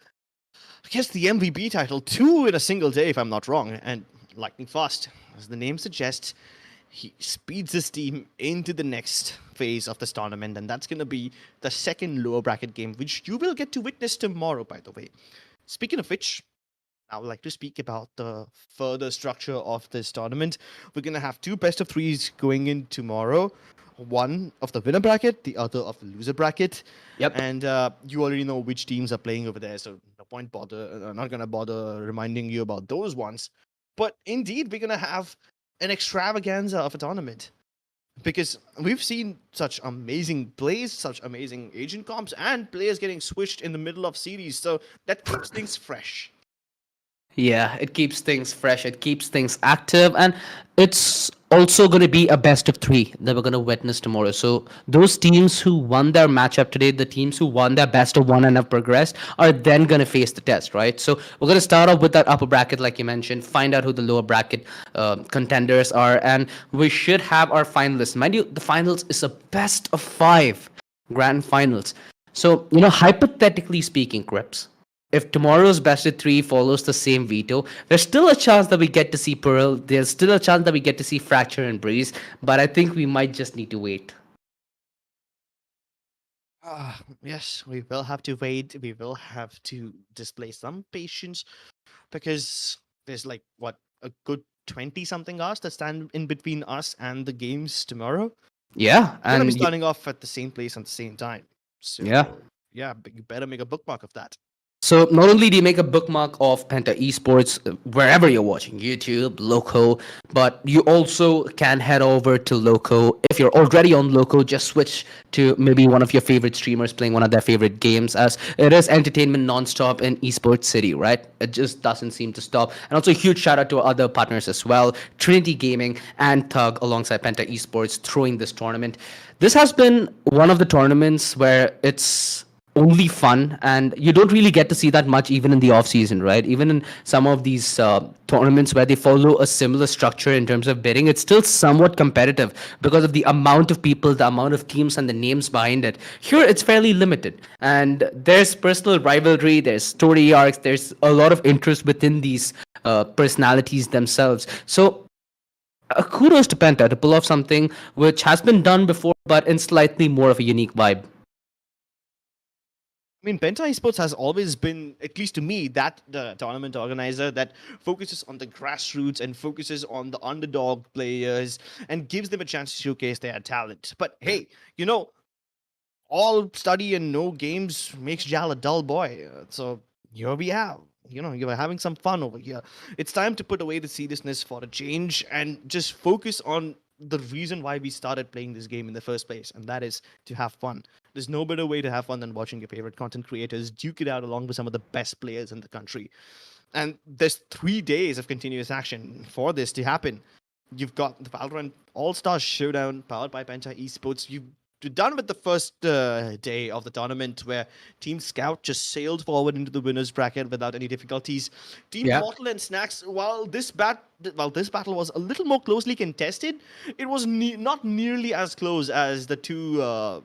gets the MVP title, 2 in a single day, if I'm not wrong. And lightning fast, as the name suggests, he speeds his team into the next phase of this tournament, and that's going to be the second lower bracket game, which you will get to witness tomorrow, by the way. Speaking of which, I would like to speak about the further structure of this tournament. We're going to have 2 best of 3s going in tomorrow. One of the winner bracket, the other of the loser bracket. Yep. And you already know which teams are playing over there, so no point I'm not going to bother reminding you about those ones. But indeed, we're going to have an extravaganza of a tournament. Because we've seen such amazing plays, such amazing agent comps, and players getting switched in the middle of series, so that keeps things fresh. Yeah, it keeps things fresh, it keeps things active, and it's also going to be a best of 3 that we're going to witness tomorrow. So those teams who won their matchup today, the teams who won their best of 1 and have progressed, are then going to face the test, right? So we're going to start off with that upper bracket, like you mentioned, find out who the lower bracket contenders are, and we should have our finalists. Mind you, the finals is a best of 5 grand finals. So, hypothetically speaking, Crips, if tomorrow's best of 3 follows the same veto, there's still a chance that we get to see Pearl. There's still a chance that we get to see Fracture and Breeze, but I think we might just need to wait. Yes, we will have to wait. We will have to display some patience because there's a good 20 something hours that stand in between us and the games tomorrow. Yeah, We're gonna be and starting off at the same place at the same time. So yeah, but you better make a bookmark of that. so not only do you make a bookmark of Penta Esports wherever you're watching, YouTube, Loco, but you also can head over to Loco. If you're already on Loco, just switch to maybe one of your favorite streamers playing one of their favorite games, as it is entertainment nonstop in Esports City, right? It just doesn't seem to stop. And also a huge shout out to our other partners as well, Trinity Gaming and Thug alongside Penta Esports throwing this tournament. This has been one of the tournaments where it's only fun, and you don't really get to see that much even in the off season, right? Even in some of these tournaments where they follow a similar structure in terms of bidding, it's still somewhat competitive because of the amount of people, the amount of teams, and the names behind it. Here it's fairly limited, and there's personal rivalry, there's story arcs, there's a lot of interest within these personalities themselves. So kudos to Penta to pull off something which has been done before, but in slightly more of a unique vibe. I mean, Penta Esports has always been, at least to me, the tournament organizer that focuses on the grassroots and focuses on the underdog players and gives them a chance to showcase their talent. But hey, all study and no games makes Jal a dull boy. So here we have. You're having some fun over here. It's time to put away the seriousness for a change and just focus on the reason why we started playing this game in the first place, and that is to have fun. There's no better way to have fun than watching your favorite content creators duke it out along with some of the best players in the country. And there's 3 days of continuous action for this to happen. You've got the Valorant All Stars Showdown powered by Penta Esports. You're done with the first day of the tournament where Team Scout just sailed forward into the winners bracket without any difficulties. Team Mortal and Snacks, while this battle was a little more closely contested, it was not nearly as close as the two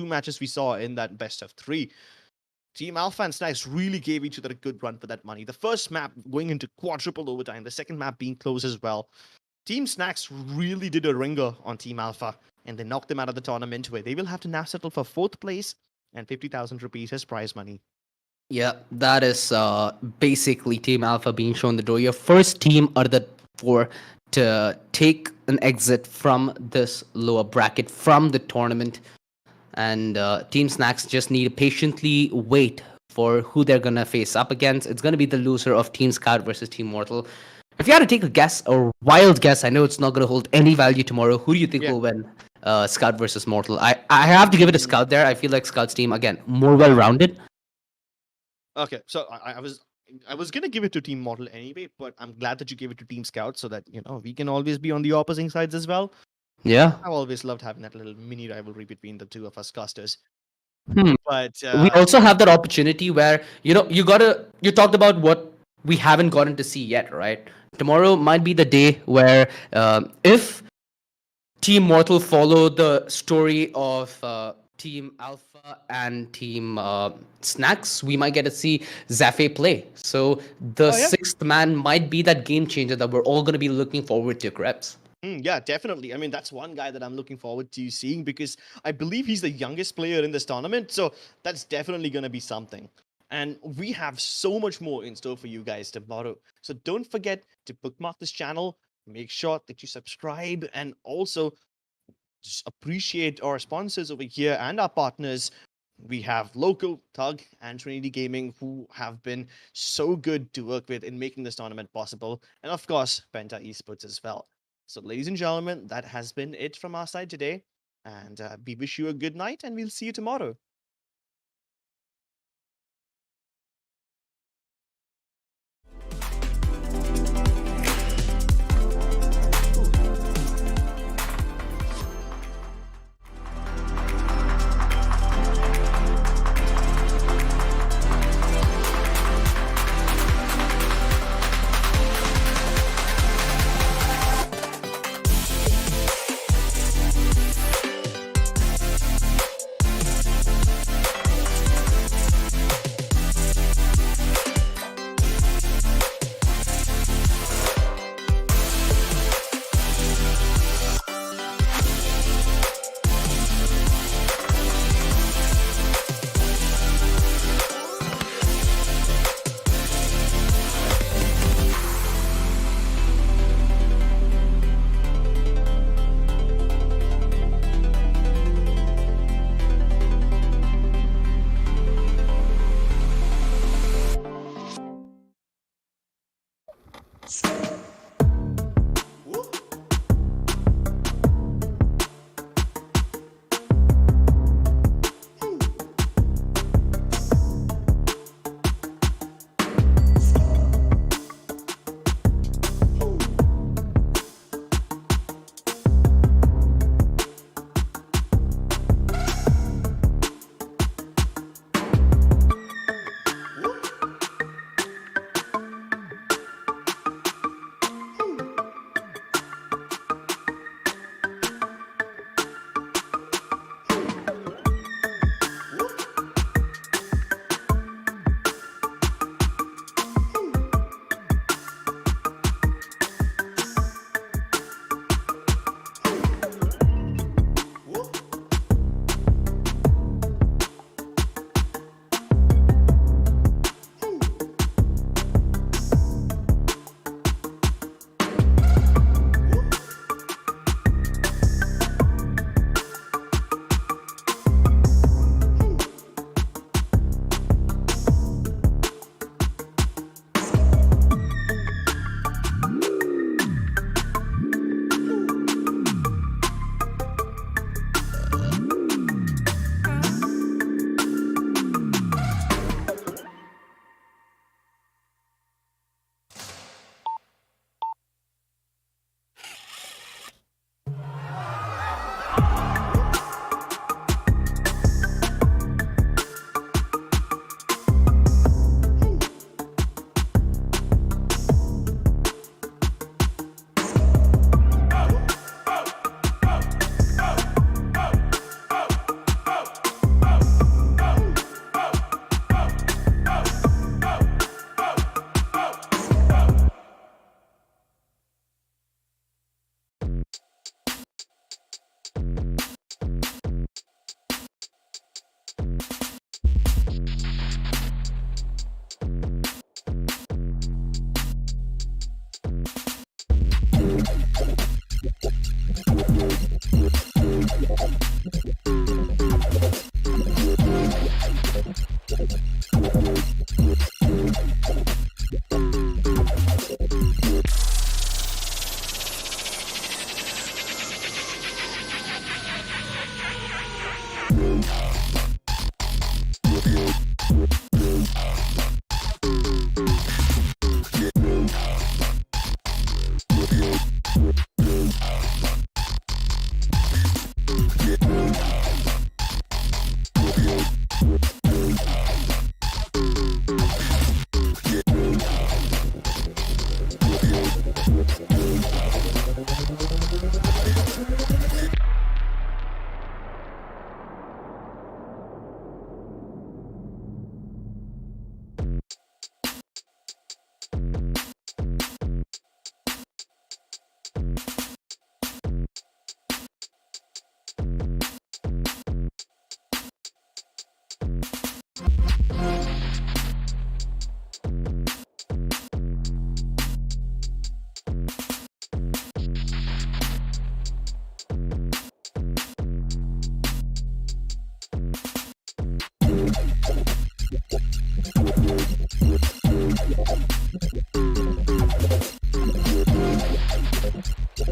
matches we saw in that best of 3. Team Alpha and Snacks really gave each other a good run for that money. The first map going into quadruple overtime, the second map being close as well. Team Snacks really did a ringer on Team Alpha, and they knocked them out of the tournament, where they will have to now settle for 4th place and 50,000 rupees as prize money. Yeah, that is basically Team Alpha being shown the door. Your first team are the 4 to take an exit from this lower bracket, from the tournament. And Team Snacks just need to patiently wait for who they're going to face up against. It's going to be the loser of Team Scout versus Team Mortal. if you had to take a guess, a wild guess, I know it's not going to hold any value tomorrow. Who do you think Yeah. will win Scout versus Mortal? I have to give it to Scout there. I feel like Scout's team, again, more well rounded. Okay, so I was gonna give it to Team Mortal anyway, but I'm glad that you gave it to Team Scout so that we can always be on the opposing sides as well. Yeah. I've always loved having that little mini rivalry between the two of us casters. Hmm. But We also have that opportunity where you talked about what we haven't gotten to see yet, right? Tomorrow might be the day where if Team Mortal follow the story of Team Alpha and Team Snacks, we might get to see Zaffe play. So the Oh, yeah. sixth man might be that game changer that we're all going to be looking forward to, Krebs. Yeah, definitely. I mean, that's one guy that I'm looking forward to seeing because I believe he's the youngest player in this tournament. So that's definitely going to be something. And we have so much more in store for you guys tomorrow. So don't forget to bookmark this channel. Make sure that you subscribe and also just appreciate our sponsors over here and our partners. We have Local, Tug, and Trinity Gaming who have been so good to work with in making this tournament possible. And of course, Penta Esports as well. So, ladies and gentlemen, that has been it from our side today. And we wish you a good night, and we'll see you tomorrow.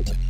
Bye.